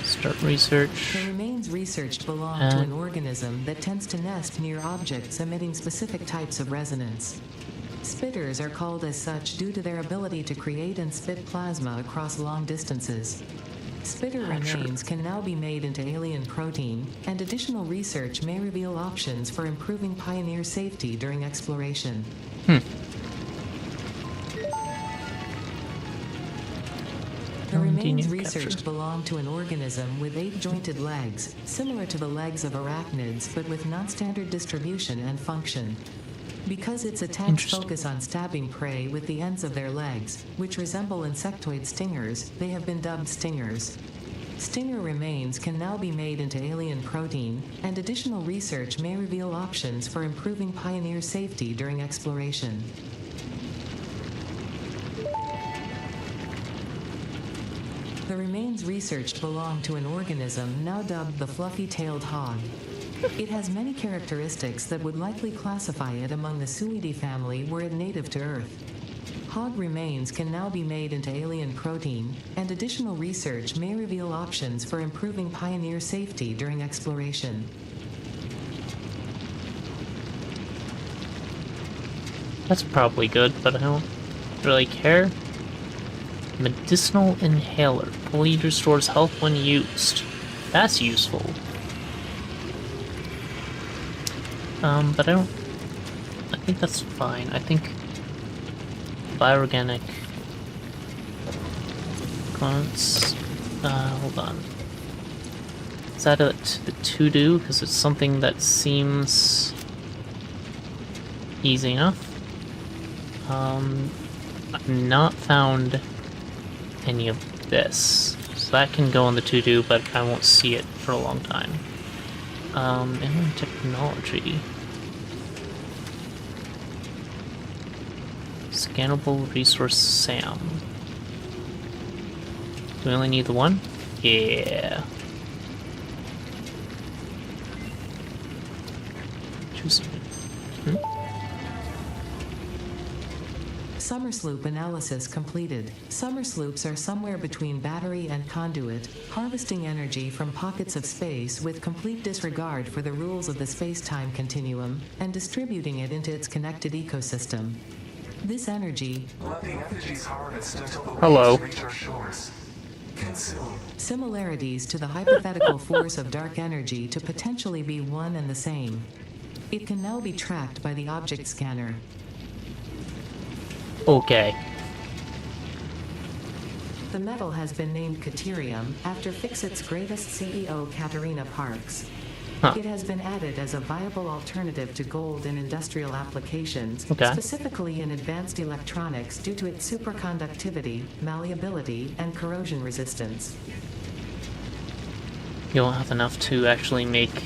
Start research. The remains researched belong to an organism that tends to nest near objects emitting specific types of resonance. Spitters are called as such due to their ability to create and spit plasma across long distances. Spitter remains can now be made into alien protein, and additional research may reveal options for improving Pioneer safety during exploration. The remains researched belong to an organism with 8 jointed legs, similar to the legs of arachnids but with non-standard distribution and function. Because its attacks focus on stabbing prey with the ends of their legs, which resemble insectoid stingers, they have been dubbed stingers. Stinger remains can now be made into alien protein, and additional research may reveal options for improving Pioneer safety during exploration. The remains researched belong to an organism now dubbed the fluffy-tailed hog. It has many characteristics that would likely classify it among the Suidae family were it native to Earth. Hog remains can now be made into alien protein, and additional research may reveal options for improving Pioneer safety during exploration. That's probably good, but I don't really care. Medicinal inhaler. Fully restores health when used. That's useful. But I think that's fine. I think bioorganic components. Hold on. Is that a to-do? Because it's something that seems easy enough. I've not found any of this. So that can go on the to-do, but I won't see it for a long time. And technology. Scannable resource SAM. Do we only need the one? Yeah. Choose. Summer sloop analysis completed. Summer sloops are somewhere between battery and conduit, harvesting energy from pockets of space with complete disregard for the rules of the space-time continuum, and distributing it into its connected ecosystem. This energy... Let the energies harvest until the Hello. waves reach our shores. Consume. Similarities to the hypothetical force of dark energy to potentially be one and the same. It can now be tracked by the object scanner. Okay. The metal has been named Caterium after Fixit's greatest CEO, Katerina Parks. Huh. It has been added as a viable alternative to gold in industrial applications, Okay. specifically in advanced electronics due to its superconductivity, malleability, and corrosion resistance. You won't have enough to actually make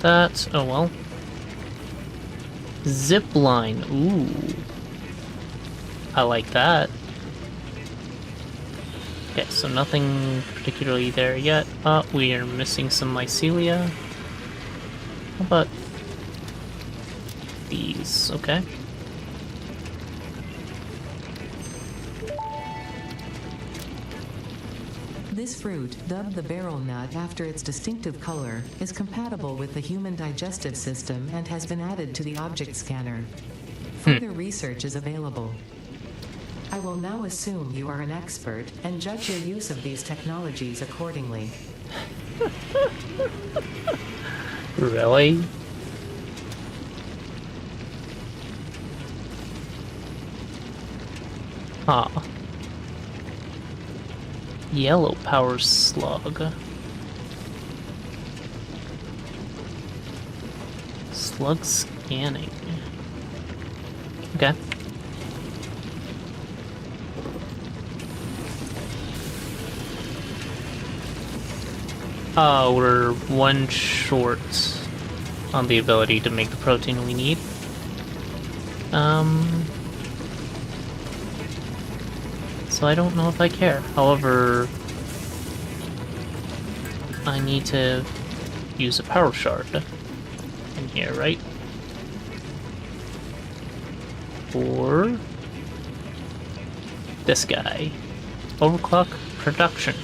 that. Oh well. Zip line. Ooh. I like that. Okay, so nothing particularly there yet. We are missing some mycelia. How about these? Okay. This fruit, dubbed the barrel nut after its distinctive color, is compatible with the human digestive system and has been added to the object scanner. Further research is available. I will now assume you are an expert and judge your use of these technologies accordingly. Really? Huh. Yellow power slug. Slug scanning. Okay. Oh, we're one short on the ability to make the protein we need. So I don't know if I care. However, I need to use a power shard in here, right? Or this guy. Overclock production.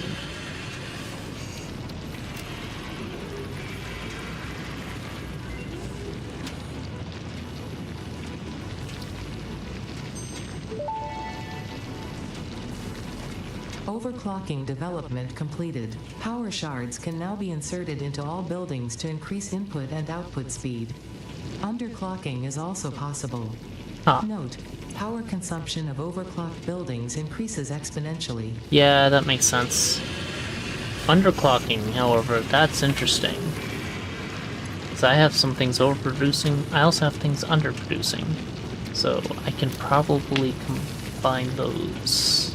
Overclocking development completed. Power shards can now be inserted into all buildings to increase input and output speed. Underclocking is also possible. Huh. Note, power consumption of overclocked buildings increases exponentially. Yeah, that makes sense. Underclocking, however, that's interesting. Because I have some things overproducing, I also have things underproducing. So I can probably combine those.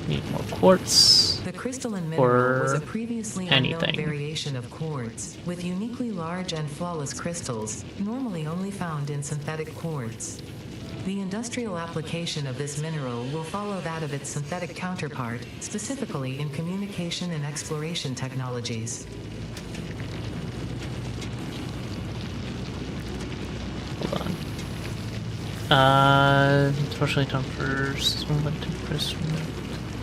Need more quartz. The crystalline Or mineral was a previously unknown anything. variation of quartz, with uniquely large and flawless crystals, normally only found in synthetic quartz. The industrial application of this mineral will follow that of its synthetic counterpart, specifically in communication and exploration technologies. Hold on. Unfortunately, time for movement to Christmas.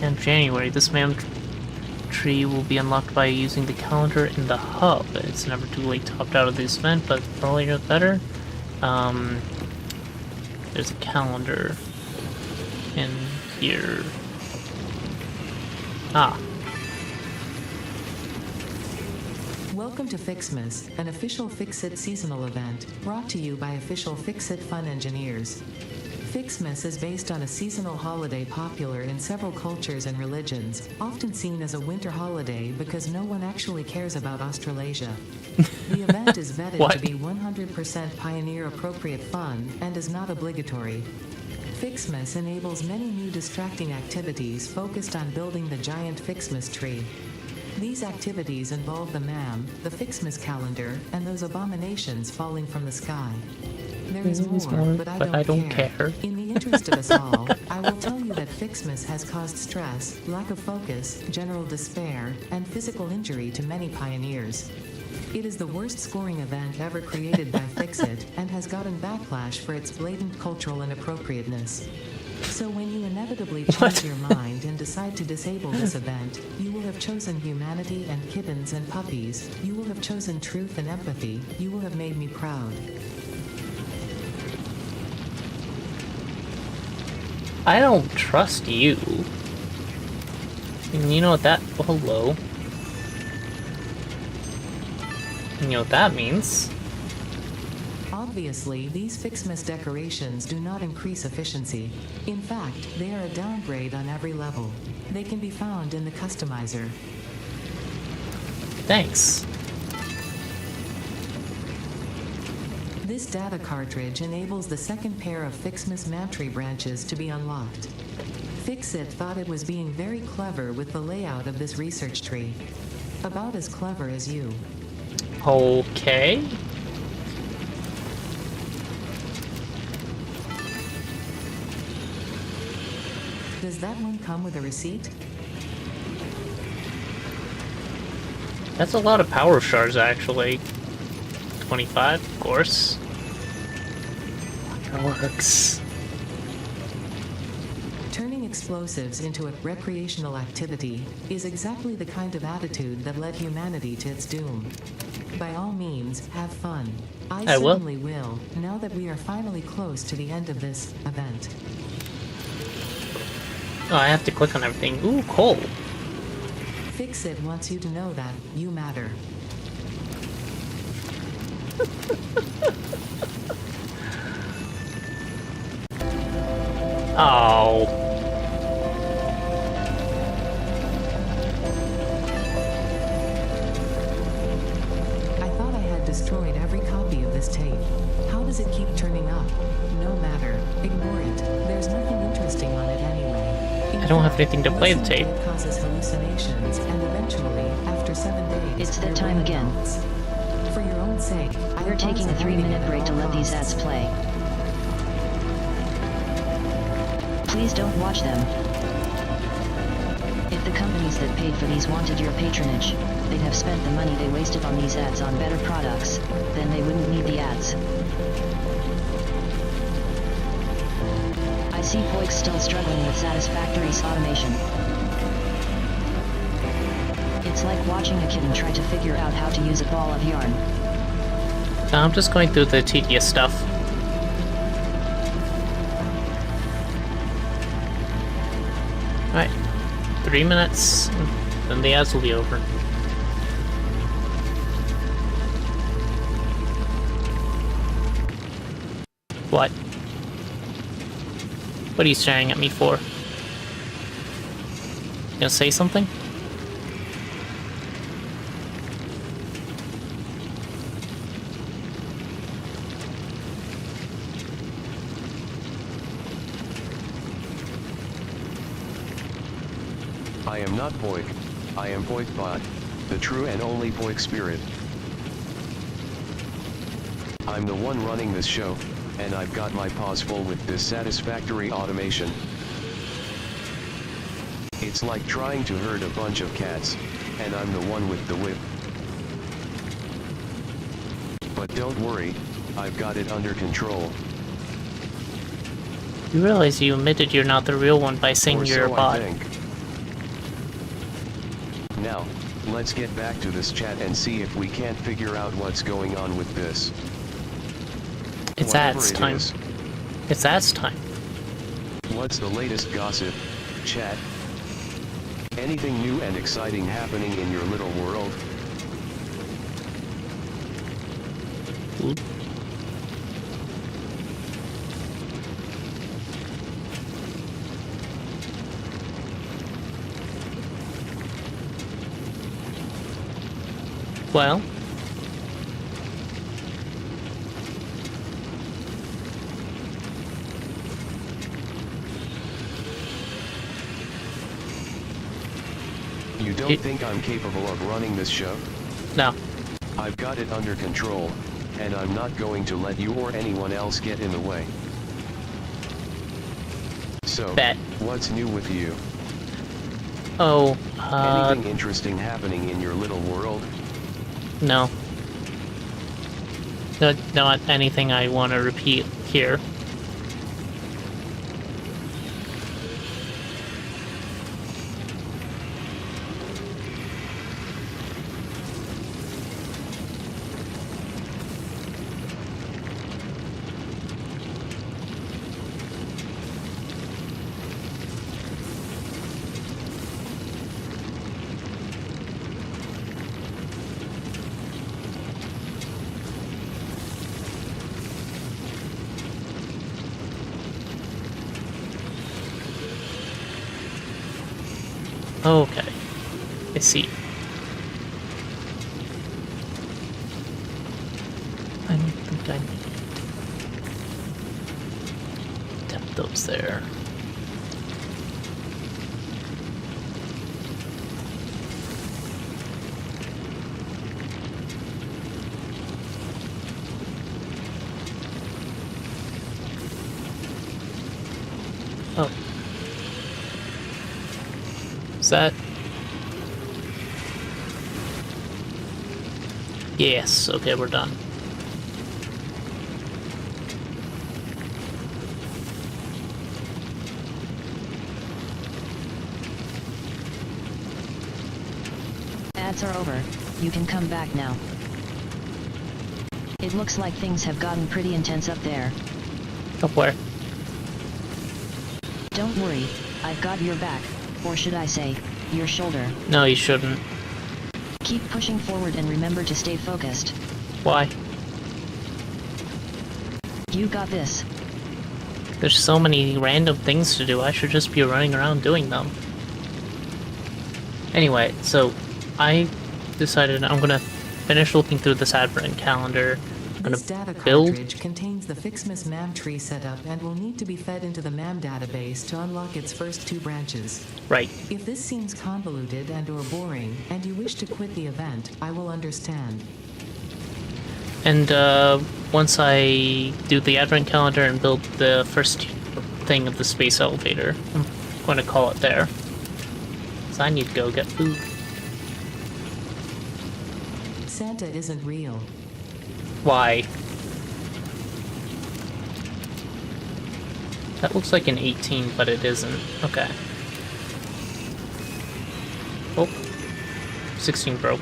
In January, this man tree will be unlocked by using the calendar in the hub. It's never too late to opt out of this event, but the earlier the better. There's a calendar in here. Ah. Welcome to Fixmas, an official Fix-It seasonal event, brought to you by official Fix-It Fun engineers. Fixmas is based on a seasonal holiday popular in several cultures and religions, often seen as a winter holiday because no one actually cares about Australasia. The event is vetted What? to be 100% pioneer-appropriate fun and is not obligatory. Fixmas enables many new distracting activities focused on building the giant Fixmas tree. These activities involve the MAM, the Fixmas calendar, and those abominations falling from the sky. There is more, but I don't care. In the interest of us all, I will tell you that Fixmas has caused stress, lack of focus, general despair, and physical injury to many pioneers. It is the worst scoring event ever created by Fixit, and has gotten backlash for its blatant cultural inappropriateness. So when you inevitably change your mind and decide to disable this event, you will have chosen humanity and kittens and puppies, you will have chosen truth and empathy, you will have made me proud. I don't trust you. And you know what that... Oh, hello. You know what that means. Obviously, these Fixmas decorations do not increase efficiency. In fact, they are a downgrade on every level. They can be found in the customizer. Thanks. This data cartridge enables the second pair of Fixmas Mantry branches to be unlocked. Fixit thought it was being very clever with the layout of this research tree. About as clever as you. Okay. Does that one come with a receipt? That's a lot of power shards, actually. 25, of course. Works. Turning explosives into a recreational activity is exactly the kind of attitude that led humanity to its doom. By all means, have fun. I certainly will, now that we are finally close to the end of this event. Oh, I have to click on everything. Ooh, coal. Fixit wants you to know that you matter. Oh. I don't have anything to play the tape. It causes hallucinations, and eventually, after 7 days, It's that your time brain again. melts. For your own sake, We're taking a 3-minute break to let these ads play. Please don't watch them. If the companies that paid for these wanted your patronage, they'd have spent the money they wasted on these ads on better products, then they wouldn't need the ads. I see Poix still struggling with Satisfactory's automation. It's like watching a kitten try to figure out how to use a ball of yarn. Now I'm just going through the tedious stuff. Alright. 3 minutes, then the ads will be over. What? What are you staring at me for? You gonna say something? I am not Poik. I am Poikbot, the true and only Poik spirit. I'm the one running this show, and I've got my paws full with this satisfactory automation. It's like trying to herd a bunch of cats, and I'm the one with the whip. But don't worry, I've got it under control. You realize you admitted you're not the real one by saying Or you're a so I bot. think. Now, let's get back to this chat and see if we can't figure out what's going on with this. It's Whatever ads it time. is. It's ads time. What's the latest gossip, chat? Anything new and exciting happening in your little world? Oop. Well, You don't think I'm capable of running this show? no. I've got it under control, and I'm not going to let you or anyone else get in the way. So, Bet. what's new with you? Oh, Anything interesting happening in your little world? no. Not anything I want to repeat here. Okay. I see. I don't think I need to tap those there. Oh. Is that? Yes, okay, we're done. Ads are over. You can come back now. It looks like things have gotten pretty intense up there. Up where? Don't worry, I've got your back, or should I say, your shoulder. No, you shouldn't. Keep pushing forward and remember to stay focused. Why? You got this. There's so many random things to do, I should just be running around doing them. Anyway, so I decided I'm gonna finish looking through this advent calendar, This data build. cartridge contains the Fixmas MAM tree setup and will need to be fed into the MAM database to unlock its first 2 branches. Right. If this seems convoluted and or boring, and you wish to quit the event, I will understand. And once I do the advent calendar and build the first thing of the space elevator, I'm going to call it there. So I need to go get food. Santa isn't real. Why? That looks like an 18, but it isn't. Okay. Oh. 16 broke.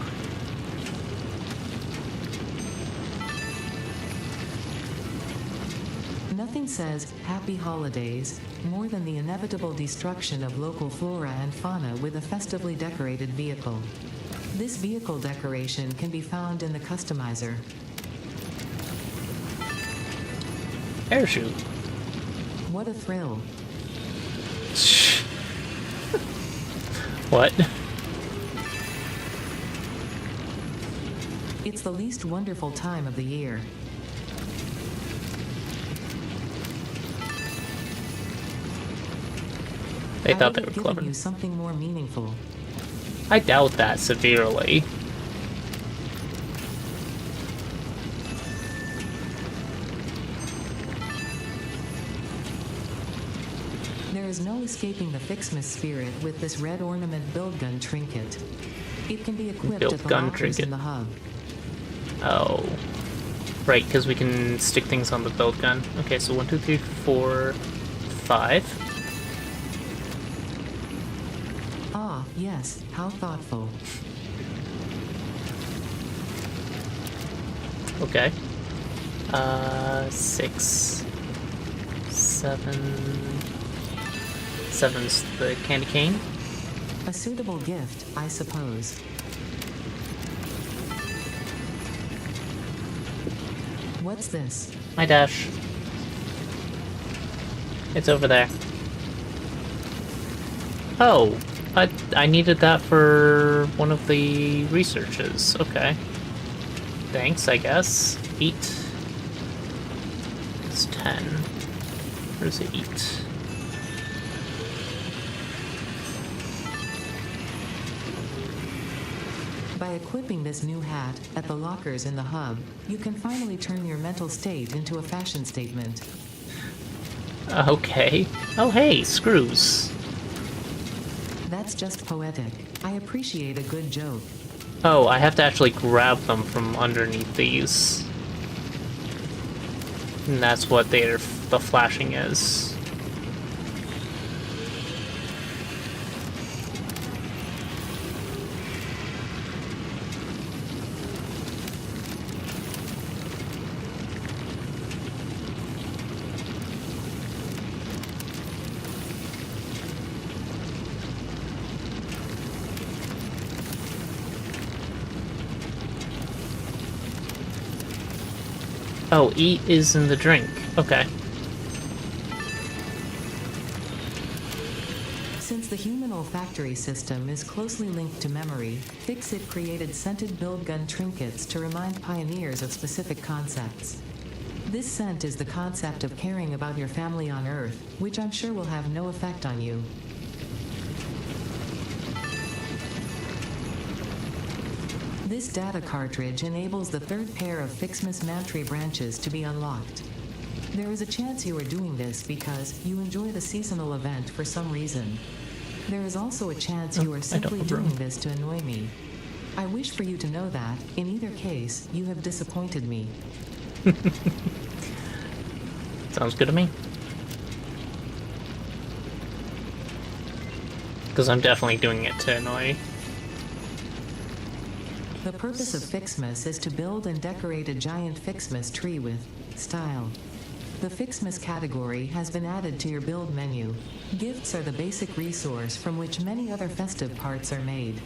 Nothing says happy holidays more than the inevitable destruction of local flora and fauna with a festively decorated vehicle. This vehicle decoration can be found in the customizer. Parachute. What a thrill. What? It's the least wonderful time of the year. They I thought would they have were given clever. you something more meaningful. I doubt that severely. There is no escaping the Fixmas spirit with this red ornament build gun trinket. It can be equipped Build at the gun lockers trinket. in the hub. Oh. Right, because we can stick things on the build gun. Okay, so 1, 2, 3, 4, 5. Ah, yes, how thoughtful. Okay. 6, 7. 7's the candy cane. A suitable gift, I suppose. What's this? My dash. It's over there. Oh, I needed that for one of the researches. Okay. Thanks, I guess. 8. It's 10. Where's the 8? By equipping this new hat at the lockers in the hub, you can finally turn your mental state into a fashion statement. Okay. Oh, hey, screws. That's just poetic. I appreciate a good joke. Oh, I have to actually grab them from underneath these. And that's what the flashing is. Oh, eat is in the drink. Okay. Since the human olfactory system is closely linked to memory, Fixit created scented build gun trinkets to remind pioneers of specific concepts. This scent is the concept of caring about your family on Earth, which I'm sure will have no effect on you. This data cartridge enables the third pair of Fixmas Mantry branches to be unlocked. There is a chance you are doing this because you enjoy the seasonal event for some reason. There is also a chance you are simply have room. doing this to annoy me. I wish for you to know that, in either case, you have disappointed me. Sounds good to me. Because I'm definitely doing it to annoy. The purpose of Fixmas is to build and decorate a giant Fixmas tree with style. The Fixmas category has been added to your build menu. Gifts are the basic resource from which many other festive parts are made.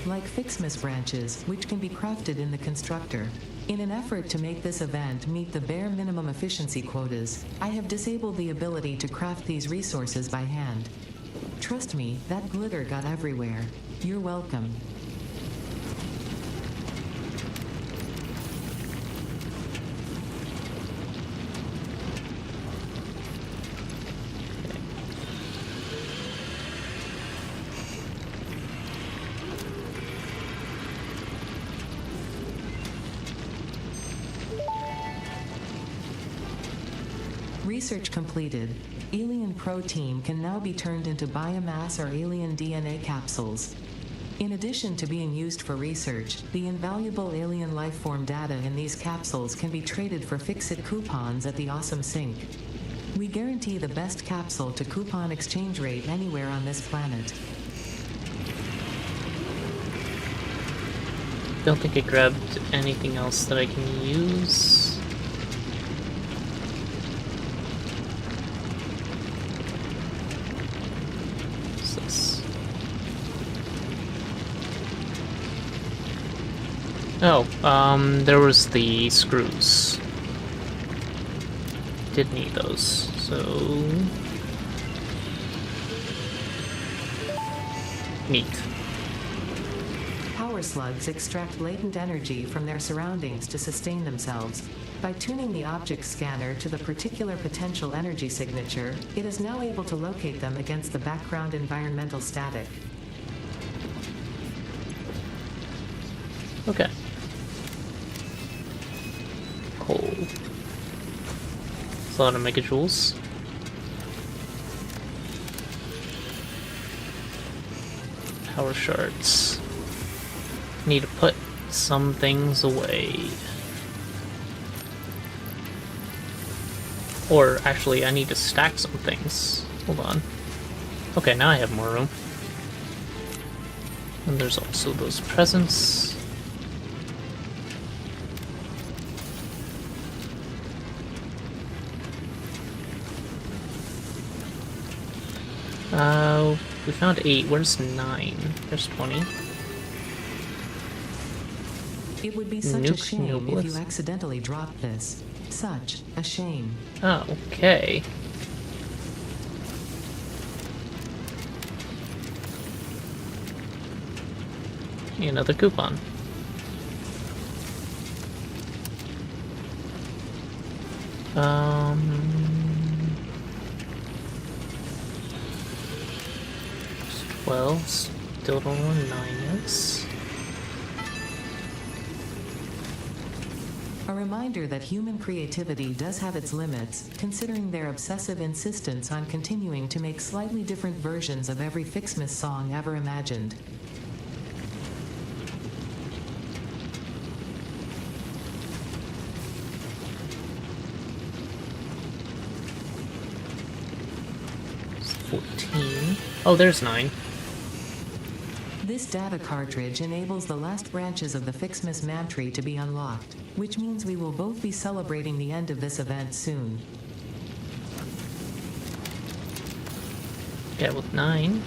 Like Fixmas branches, which can be crafted in the constructor. In an effort to make this event meet the bare minimum efficiency quotas, I have disabled the ability to craft these resources by hand. Trust me, that glitter got everywhere. You're welcome. Research completed. Alien protein can now be turned into biomass or alien DNA capsules. In addition to being used for research, the invaluable alien lifeform data in these capsules can be traded for Fix-It coupons at the Awesome Sink. We guarantee the best capsule to coupon exchange rate anywhere on this planet. Don't think I grabbed anything else that I can use. What's this? Oh, there was the screws. Did need those, so... Neat. Power slugs extract latent energy from their surroundings to sustain themselves. By tuning the object scanner to the particular potential energy signature, it is now able to locate them against the background environmental static. Okay. Coal. It's a lot of megajoules. Power shards. Need to put some things away. Or actually, I need to stack some things. Hold on. Okay, now I have more room. And there's also those presents. We found 8. Where's 9? There's 20. It would be such a Nuke shame if Nobilis. you accidentally dropped this. Such a shame. Oh, okay. Another coupon. Well, still don't know what 9 is. A reminder that human creativity does have its limits, considering their obsessive insistence on continuing to make slightly different versions of every Fixmas song ever imagined. It's 14. Oh, there's 9. This data cartridge enables the last branches of the Fixmas Mantry to be unlocked, which means we will both be celebrating the end of this event soon. Yeah, with 9.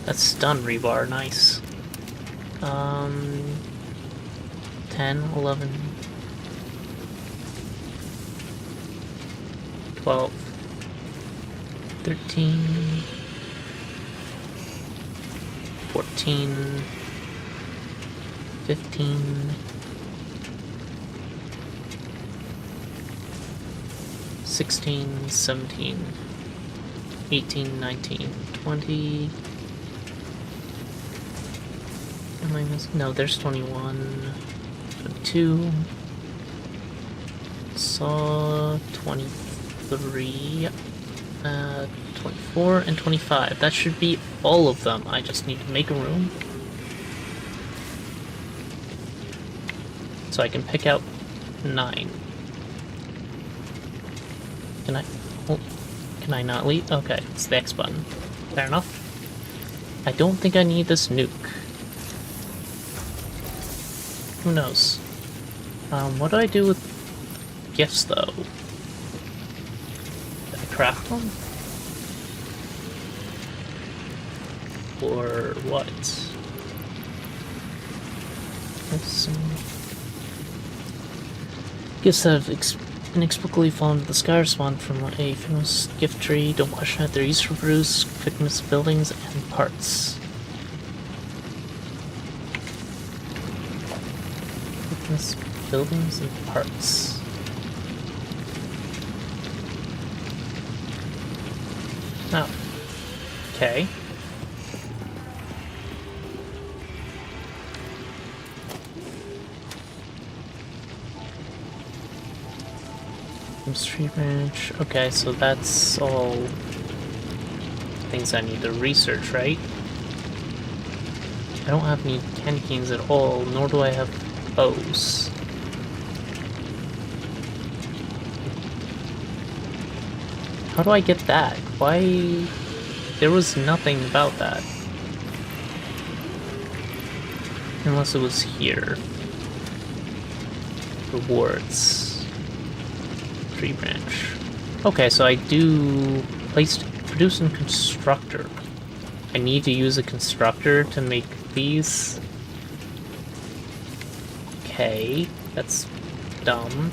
That's stun rebar, nice. 10, 11, 12, 13, 14, 15, 16, 17, 18, 19, 20. Am I missing? No, there's 21, 22. Saw 23, 24, and 25. That should be all of them. I just need to make a room. So I can pick out 9. Can I? Oh, can I not leave? Okay, it's the X button. Fair enough. I don't think I need this nuke. Who knows? What do I do with gifts, though? Do I craft them? Or what? Gifts that have inexplicably fallen to the sky respond from a famous gift tree. Don't question it. They're used for produce, fitness buildings, and parts. Fitness buildings and parts. Oh. Okay. Welcome's tree branch. Okay, so that's all things I need to research, right? I don't have any candy canes at all, nor do I have bows. How do I get that? Why? There was nothing about that. Unless it was here. Rewards. Tree branch. Okay, so I do produce and constructor. I need to use a constructor to make these. Okay, that's dumb.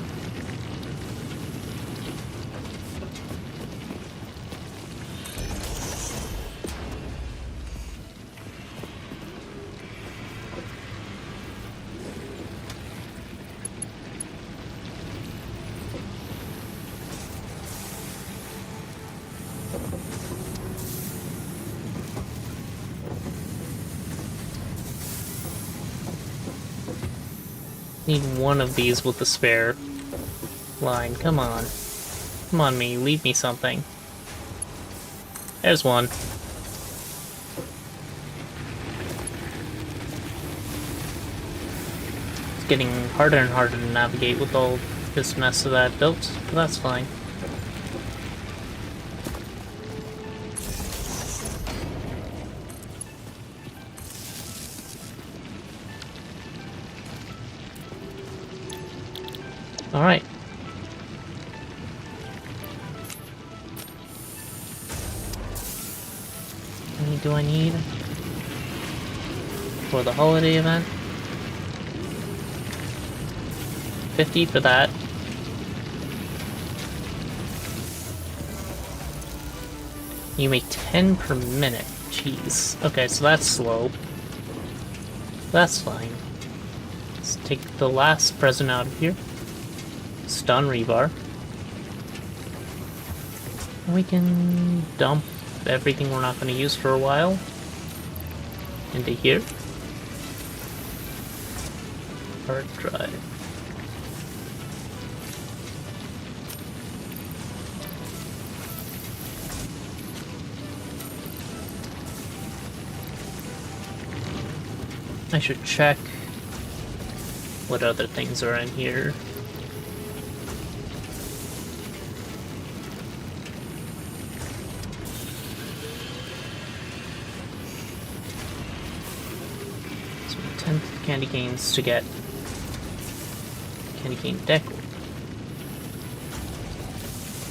Need one of these with the spare line. Come on. Come on, me. Leave me something. There's one. It's getting harder and harder to navigate with all this mess that I've built, but that's fine. Alright. How many do I need for the holiday event? 50 for that. You make 10 per minute. Jeez. Okay, so that's slow. That's fine. Let's take the last present out of here. Stun rebar. We can dump everything we're not going to use for a while into here. Hard drive. I should check what other things are in here. Candy canes to get candy cane deck.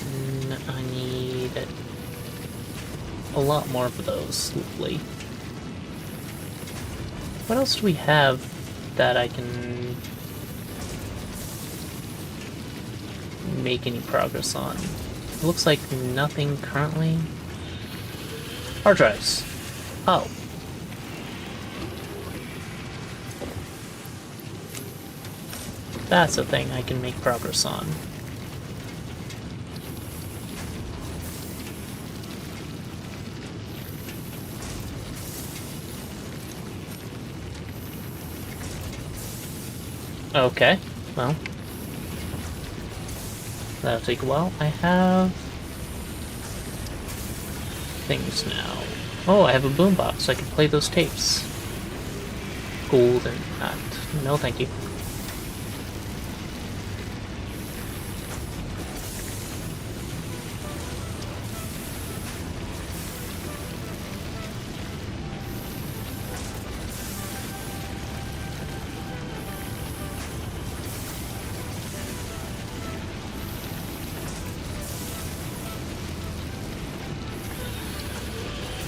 And I need a lot more of those, lovely. What else do we have that I can make any progress on? It looks like nothing currently. Hard drives. Oh. That's a thing I can make progress on. Okay, well. That'll take a while. I have things now. Oh, I have a boombox, so I can play those tapes. Gold and not. No, thank you.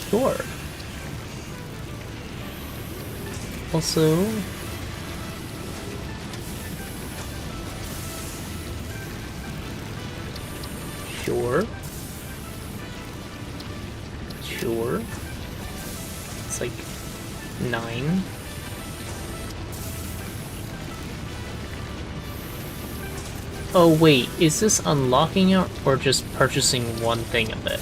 Sure. Also, sure. Sure. It's like 9. Oh wait, is this unlocking it or just purchasing one thing of it?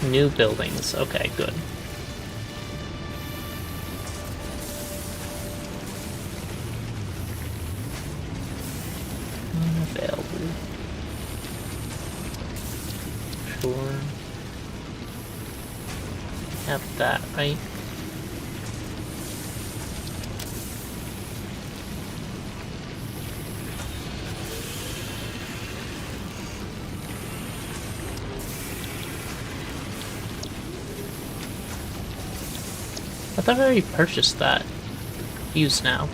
New buildings. Okay, good. available. Sure. Have that, right? I thought I already purchased that. Use now.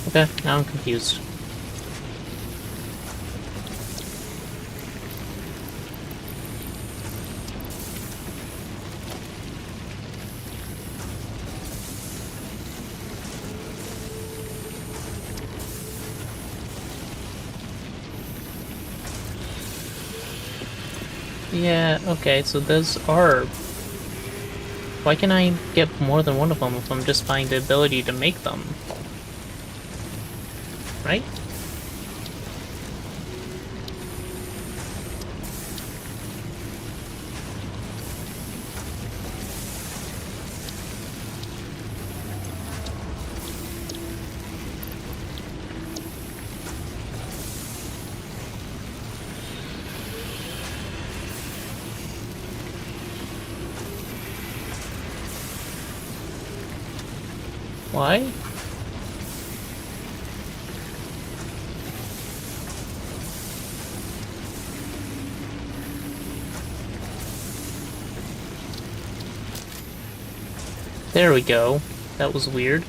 Okay, now I'm confused. Yeah, okay, so those are... Why can I get more than one of them if I'm just buying the ability to make them? Right? Why? There we go. That was weird.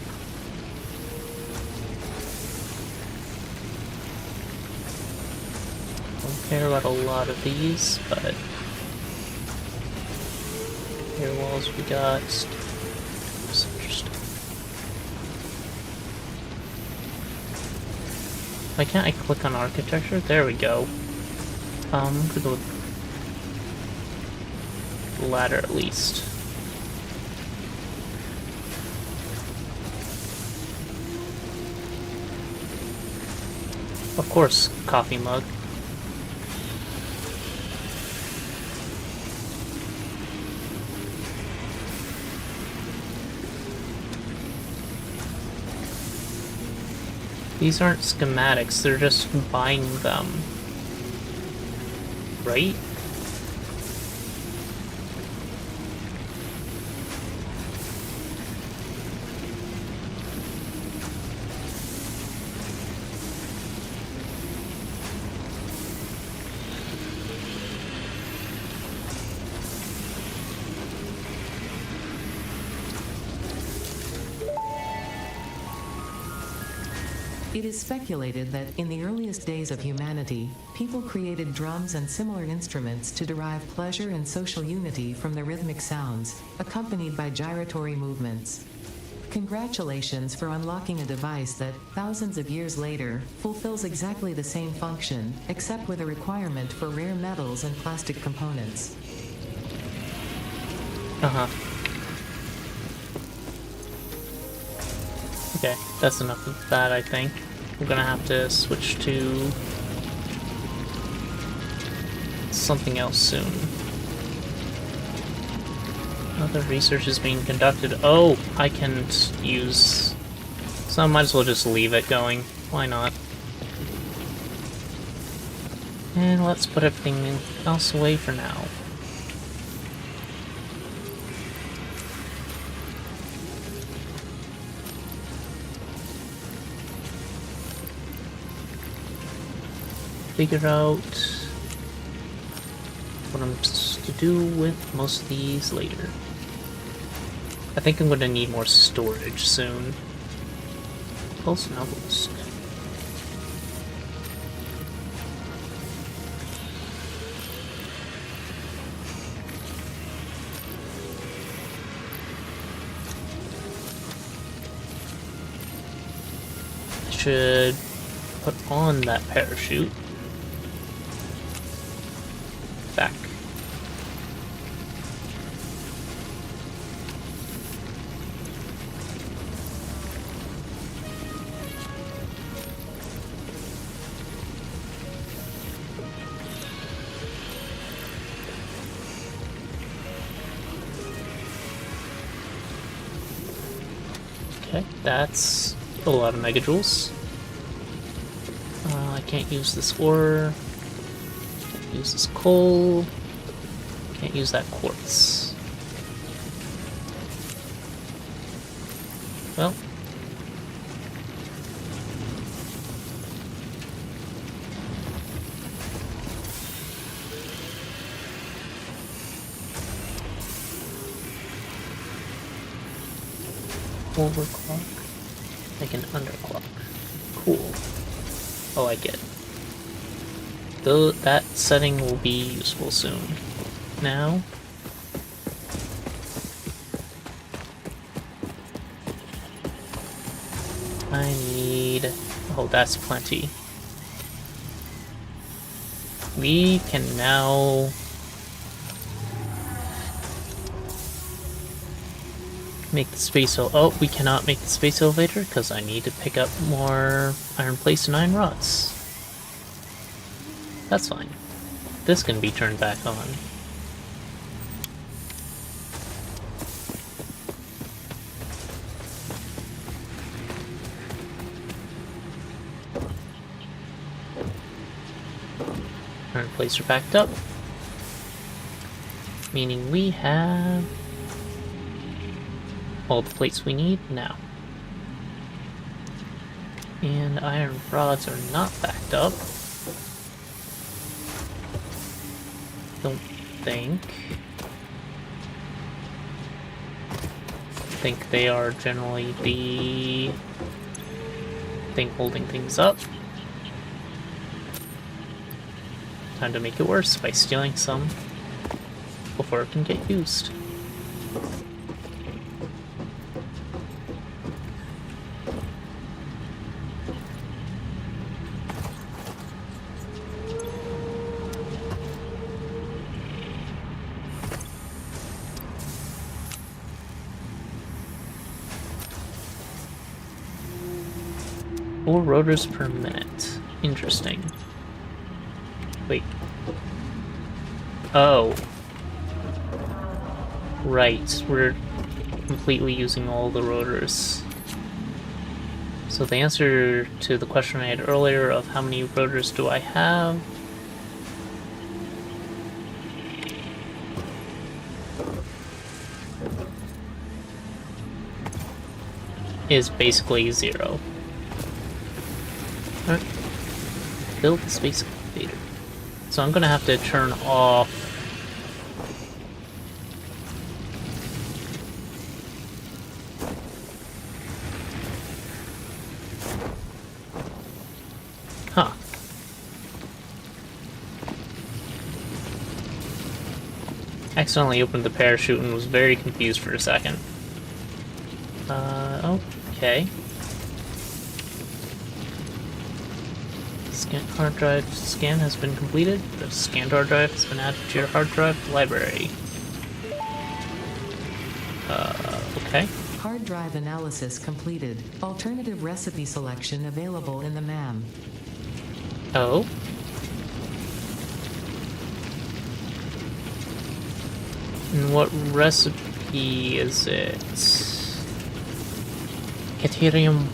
Don't care about a lot of these, but... Here walls we got... That's interesting. Why can't I click on architecture? There we go. I'm gonna go with ladder at least. Of course, coffee mug. These aren't schematics, they're just buying them. Right? It is speculated that in the earliest days of humanity, people created drums and similar instruments to derive pleasure and social unity from the rhythmic sounds, accompanied by gyratory movements. Congratulations for unlocking a device that, thousands of years later, fulfills exactly the same function, except with a requirement for rare metals and plastic components. Uh-huh. Okay, that's enough of that, I think. We're gonna have to switch to something else soon. Other research is being conducted. Oh, I can use... So I might as well just leave it going. Why not? And let's put everything else away for now. Figure out what I'm supposed to do with most of these later. I think I'm going to need more storage soon. Pulse and obelisk. I should put on that parachute. Okay, that's a lot of megajoules. I can't use this ore. Can't use this coal. Can't use that quartz. Well. Overclock. Like an underclock. Cool. I like it. Though that setting will be useful soon. Now, I need... oh, that's plenty. We can now make the space oh, we cannot make the space elevator because I need to pick up more iron plates and iron rods. That's fine. This can be turned back on. Iron plates are backed up, meaning we have all the plates we need now. And iron rods are not backed up. Don't think. I think they are generally the thing holding things up. Time to make it worse by stealing some before it can get used. Four rotors per minute. Interesting. Wait. Oh. Right, we're completely using all the rotors. So the answer to the question I had earlier of how many rotors do I have is basically 0. Alright. Build the space elevator. So I'm gonna have to turn off Accidentally opened the parachute and was very confused for a second. Okay. Hard drive scan has been completed. The scanned hard drive has been added to your hard drive library. Okay. Hard drive analysis completed. Alternative recipe selection available in the MAM. Oh. And what recipe is it? Caterium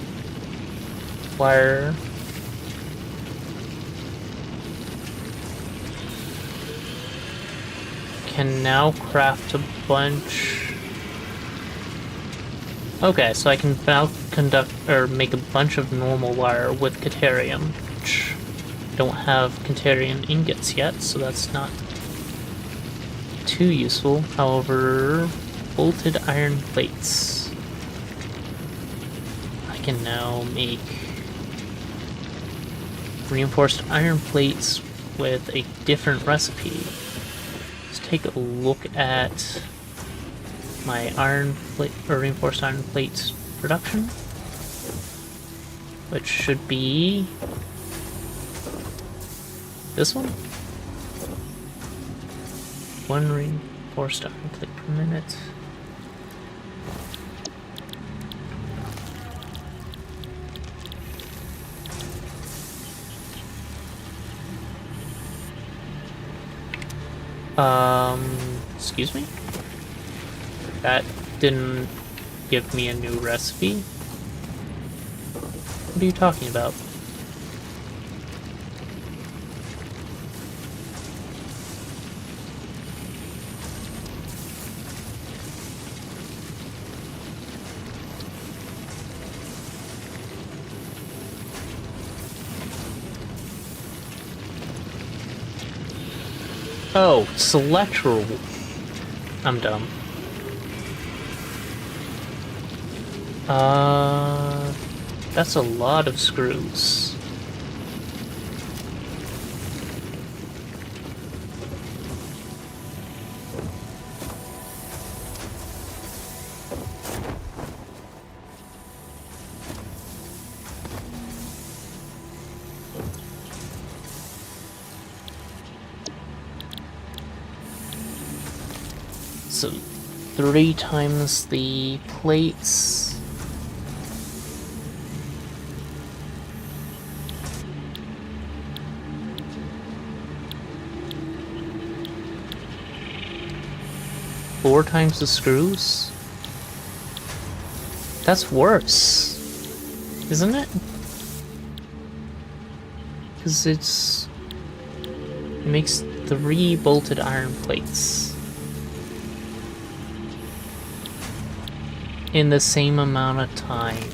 wire. Can now craft a bunch. Okay, so I can now make a bunch of normal wire with Caterium, which I don't have Caterium ingots yet, so that's not too useful. However, bolted iron plates. I can now make reinforced iron plates with a different recipe. Take a look at my iron plate or reinforced iron plates production, which should be this one. 1 reinforced iron plate per minute. Excuse me? That didn't give me a new recipe. What are you talking about? Oh, select rule. I'm dumb. That's a lot of screws. So, 3 times the plates. Four times the screws? That's worse, isn't it? Because it makes 3 bolted iron plates in the same amount of time.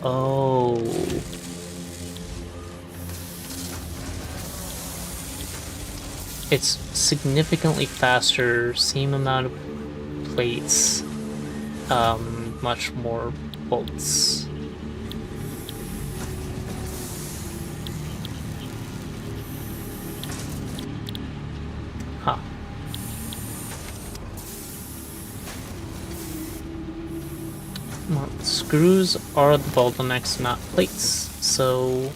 Oh. It's significantly faster, same amount of plates, much more bolts. Huh. Well, screws are the bottlenecks, not plates, so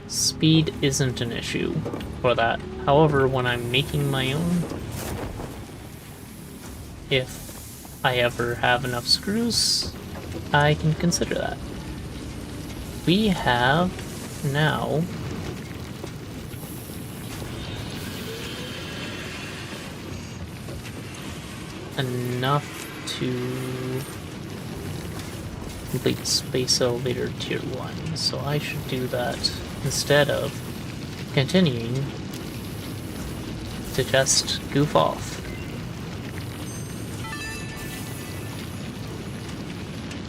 speed isn't an issue for that. However, when I'm making my own, if I ever have enough screws, I can consider that. We have now enough to complete Space Elevator Tier 1, so I should do that instead of continuing to just goof off.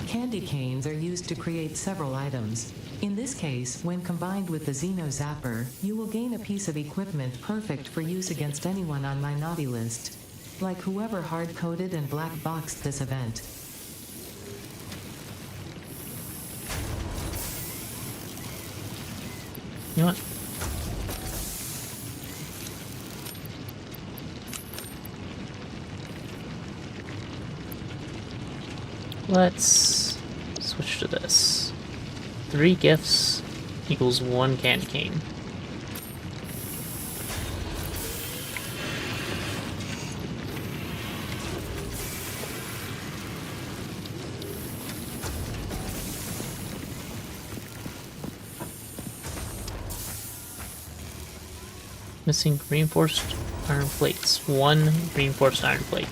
Candy canes are used to create several items. In this case, when combined with the Xeno Zapper, you will gain a piece of equipment perfect for use against anyone on my naughty list. Like whoever hard-coded and black-boxed this event. You know what? Let's switch to this. 3 gifts equals 1 candy cane. Missing reinforced iron plates. 1 reinforced iron plate.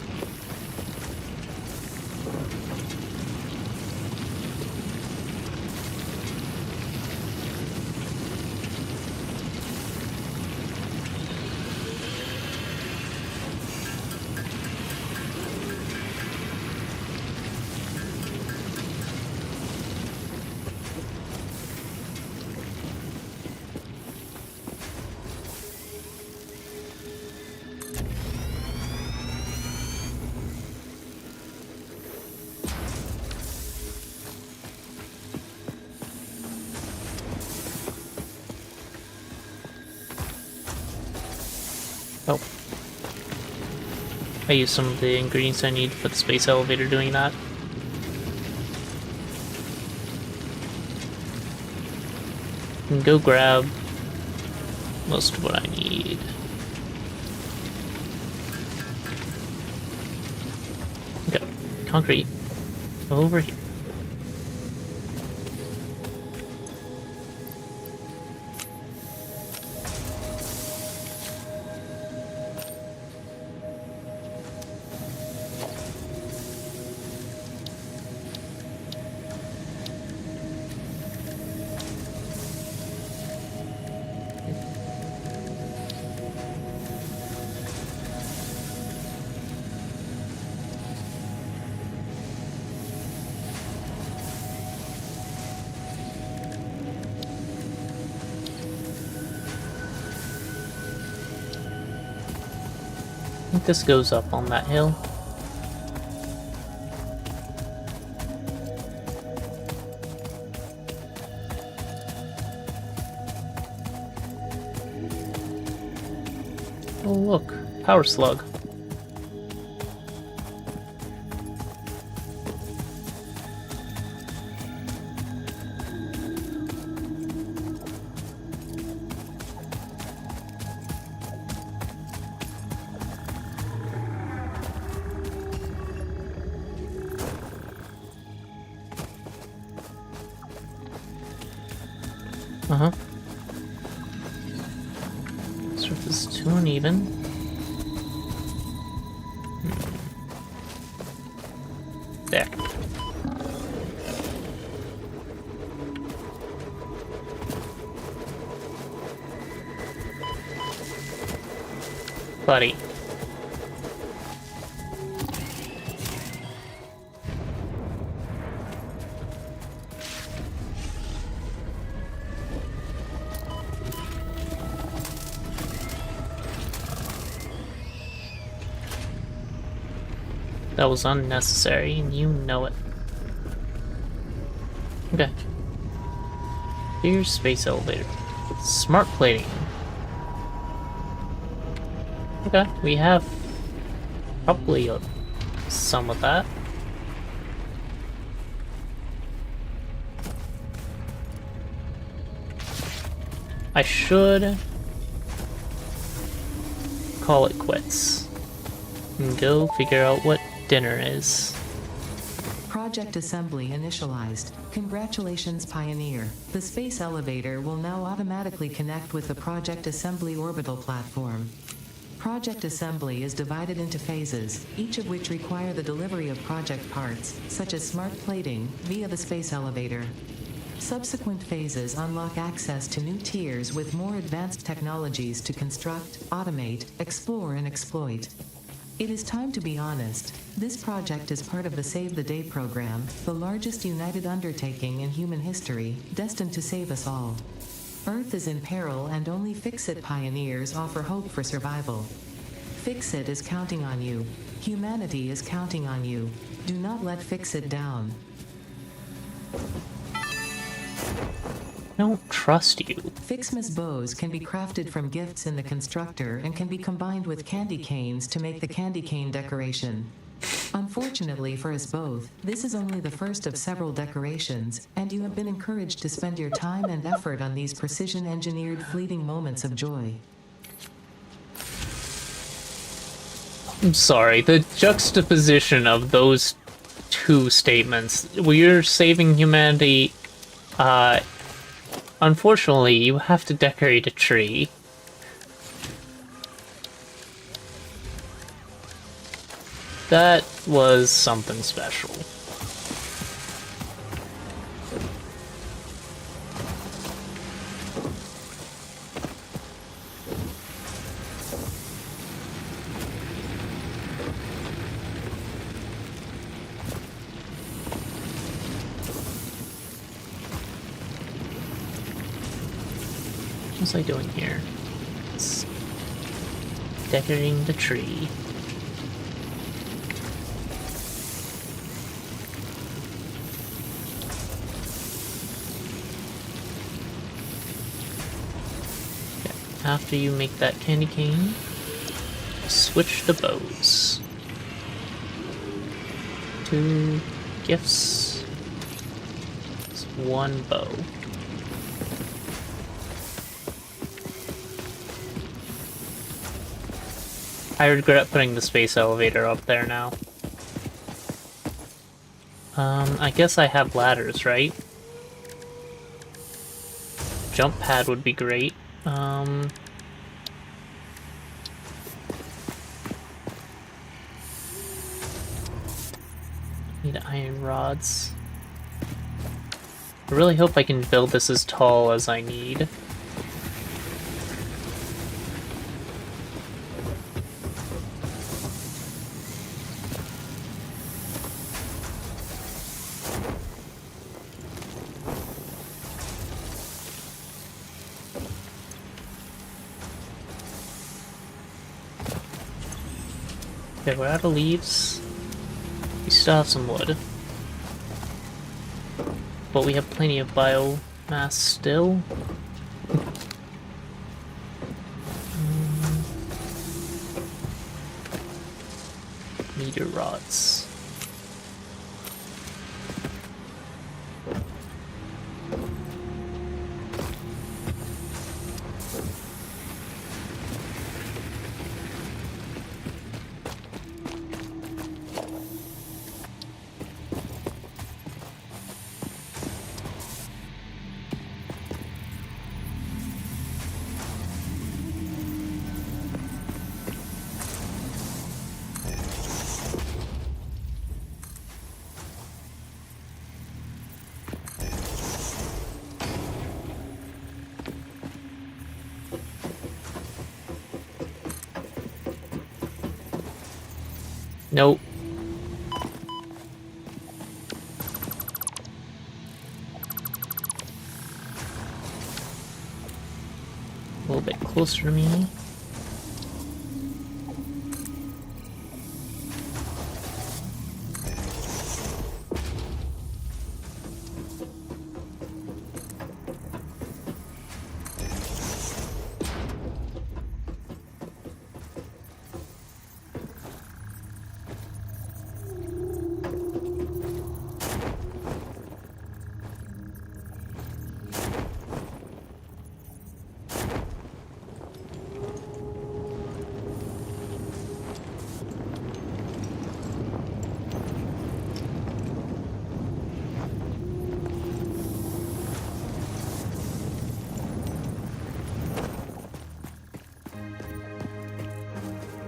Oh. I used some of the ingredients I need for the space elevator doing that. And go grab most of what I need. Okay, concrete. Over here. think this goes up on that hill. Oh look, power slug. Uh-huh. Surface is too uneven. There. Buddy. That was unnecessary, and you know it. Okay. Here's space elevator. Smart plating. Okay, we have probably some of that. I should call it quits and go figure out what dinner is. Project assembly initialized. Congratulations, Pioneer. The space elevator will now automatically connect with the Project Assembly orbital platform. Project assembly is divided into phases, each of which require the delivery of project parts, such as smart plating, via the space elevator. Subsequent phases unlock access to new tiers with more advanced technologies to construct, automate, explore, and exploit. It is time to be honest. This project is part of the Save the Day program, the largest united undertaking in human history, destined to save us all. Earth is in peril and only Fix-It pioneers offer hope for survival. Fix-It is counting on you. Humanity is counting on you. Do not let Fix-It down. I don't trust you. Fixmas bows can be crafted from gifts in the constructor and can be combined with candy canes to make the candy cane decoration. Unfortunately for us both, this is only the first of several decorations, and you have been encouraged to spend your time and effort on these precision-engineered fleeting moments of joy. I'm sorry, the juxtaposition of those two statements. We're saving humanity. Unfortunately, you have to decorate a tree. That was something special. What was I doing here? It's decorating the tree. Okay. After you make that candy cane, switch the bows. 2 gifts. It's 1 bow. I regret putting the space elevator up there now. I guess I have ladders, right? Jump pad would be great. Need iron rods. I really hope I can build this as tall as I need. Okay, we're out of leaves. We still have some wood. But we have plenty of biomass still. Meter rods. Nope. A little bit closer to me.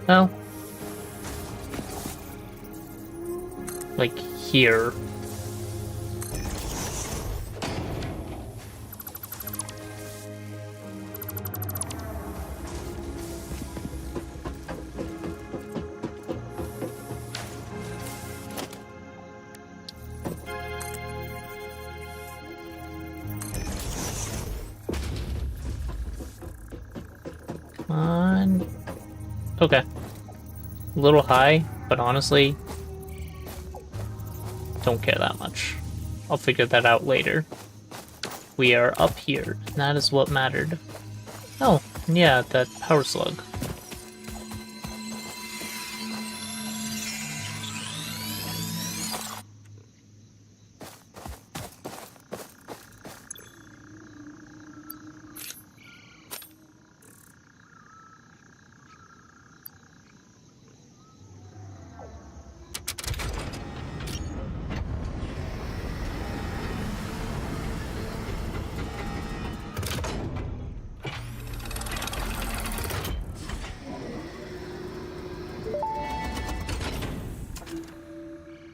Well, like here. Come on. Okay. A little high, but honestly, don't care that much. I'll figure that out later. We are up here, and that is what mattered. Oh, yeah, that power slug.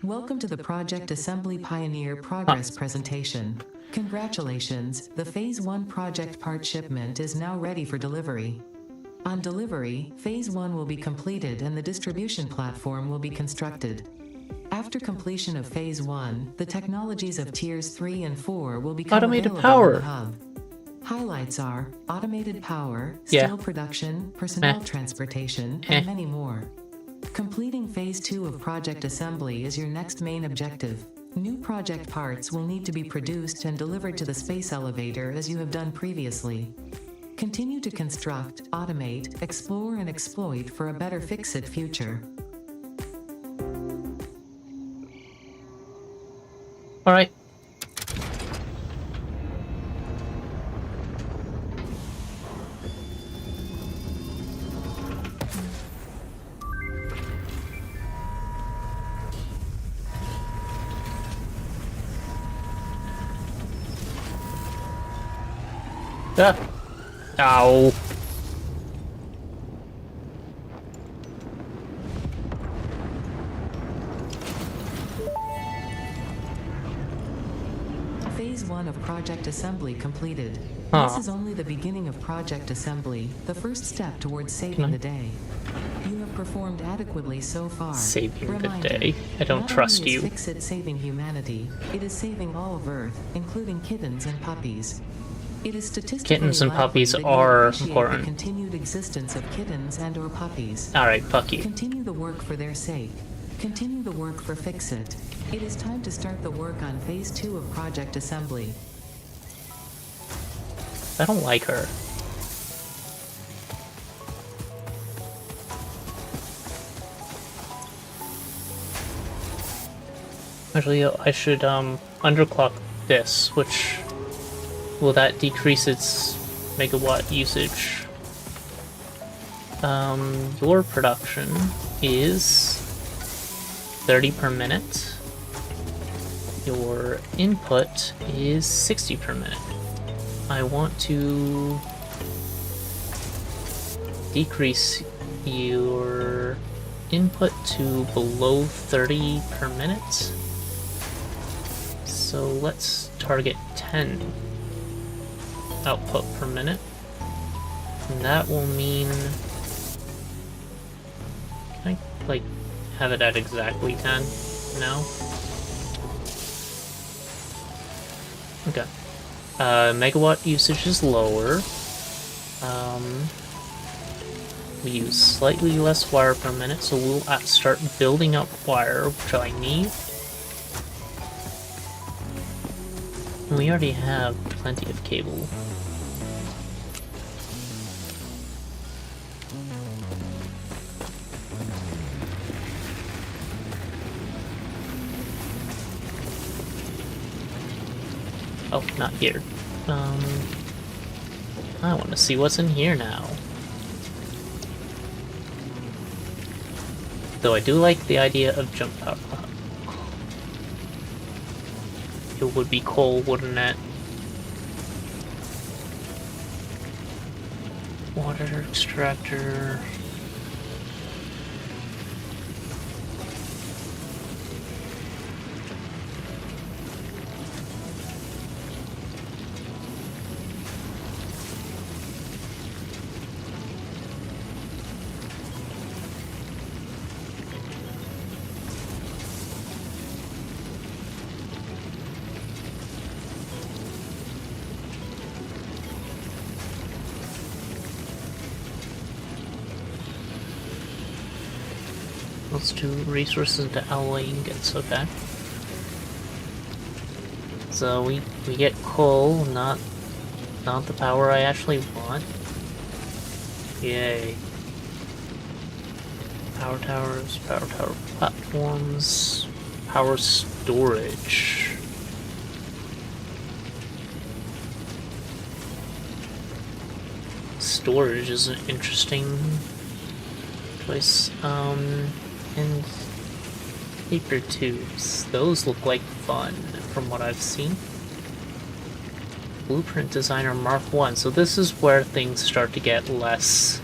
Welcome to the Project Assembly Pioneer Progress presentation. Congratulations, the Phase 1 project part shipment is now ready for delivery. On delivery, Phase 1 will be completed and the distribution platform will be constructed. After completion of Phase 1, the technologies of Tiers 3 and 4 will become Automated available power. in the hub. Highlights are automated power, Yeah. steel production, personnel transportation, and many more. Completing Phase 2 of Project Assembly is your next main objective. New project parts will need to be produced and delivered to the space elevator as you have done previously. Continue to construct, automate, explore and exploit for a better Fix-It future. Alright. Ah. Ow. Phase 1 of Project Assembly completed. Huh. This is only the beginning of Project Assembly, the first step towards saving the day. You have performed adequately so far. Saving the Reminder, day. I don't not trust only is you. Fix-It saving humanity, it is saving all of Earth, including kittens and puppies. It is statistically Kittens and likely puppies that you are appreciate important. the continued existence of kittens and or puppies. Alright, fuck you. Continue the work for their sake. Continue the work for Fix-It. It is time to start the work on Phase 2 of Project Assembly. I don't like her. Actually, I should underclock this, which will that decrease its megawatt usage? Your production is 30 per minute. Your input is 60 per minute. I want to decrease your input to below 30 per minute. So let's target 10 output per minute. And that will mean... Can I, like, have it at exactly 10? No? Okay. Megawatt usage is lower. We use slightly less wire per minute, so we'll start building up wire, which I need. We already have plenty of cable. Oh, not here. I want to see what's in here now. Though I do like the idea of jump power. It would be coal, wouldn't it? Water extractor. Let's do resources into alloy ingots, okay. So we get coal, not the power I actually want. Yay. Power towers, power tower platforms, power storage. Storage is an interesting choice. And paper tubes. Those look like fun from what I've seen. Blueprint Designer Mark 1. So this is where things start to get less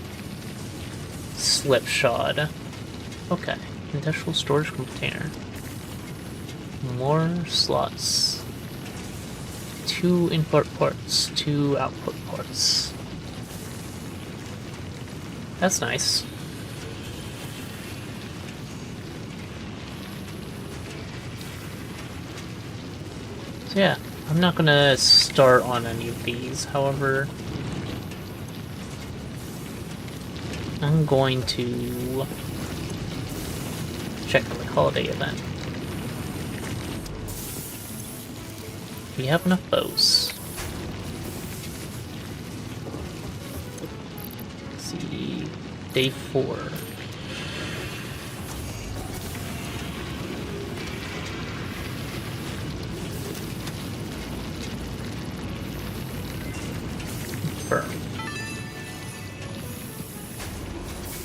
slipshod. Okay. Industrial storage container. More slots. 2 input ports, 2 output ports. That's nice. Yeah, I'm not gonna start on any of these, however, I'm going to check on the holiday event. We have enough bows. Let's see, day 4.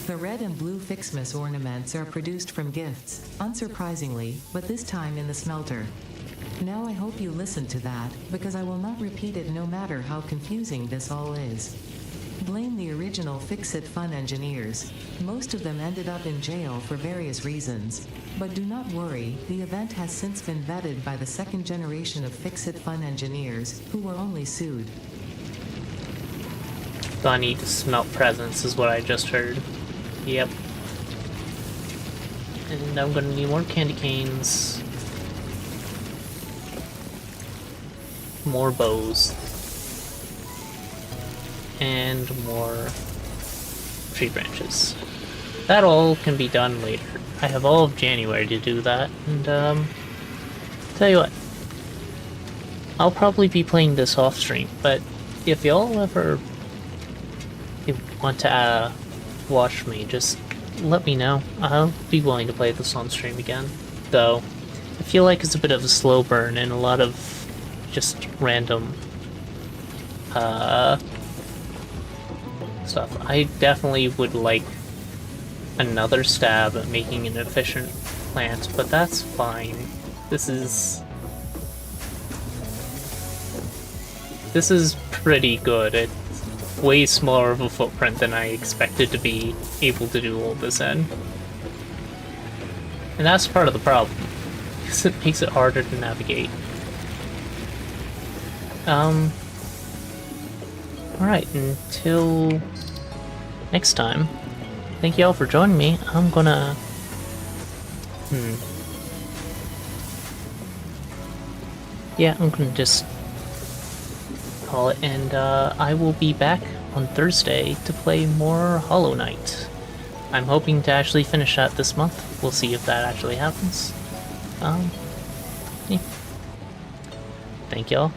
The red and blue Fixmas ornaments are produced from gifts, unsurprisingly, but this time in the smelter. Now I hope you listen to that, because I will not repeat it no matter how confusing this all is. Blame the original Fix-It Fun engineers. Most of them ended up in jail for various reasons. But do not worry, the event has since been vetted by the second generation of Fix-It Fun engineers, who were only sued. So I need to smelt presents is what I just heard. Yep. And I'm gonna need more candy canes. More bows. and more tree branches. That all can be done later. I have all of January to do that, and tell you what, I'll probably be playing this off stream, but if y'all ever want to watch me, just let me know. I'll be willing to play this on stream again, though I feel like it's a bit of a slow burn and a lot of just random stuff. I definitely would like another stab at making an efficient plant, but that's fine. This is pretty good. It's way smaller of a footprint than I expected to be able to do all this in. And that's part of the problem, because it makes it harder to navigate. Alright, until next time, thank you all for joining me. I'm gonna... Yeah, I'm gonna just call it, and I will be back on Thursday to play more Hollow Knight. I'm hoping to actually finish that this month. We'll see if that actually happens. Yeah. Thank y'all.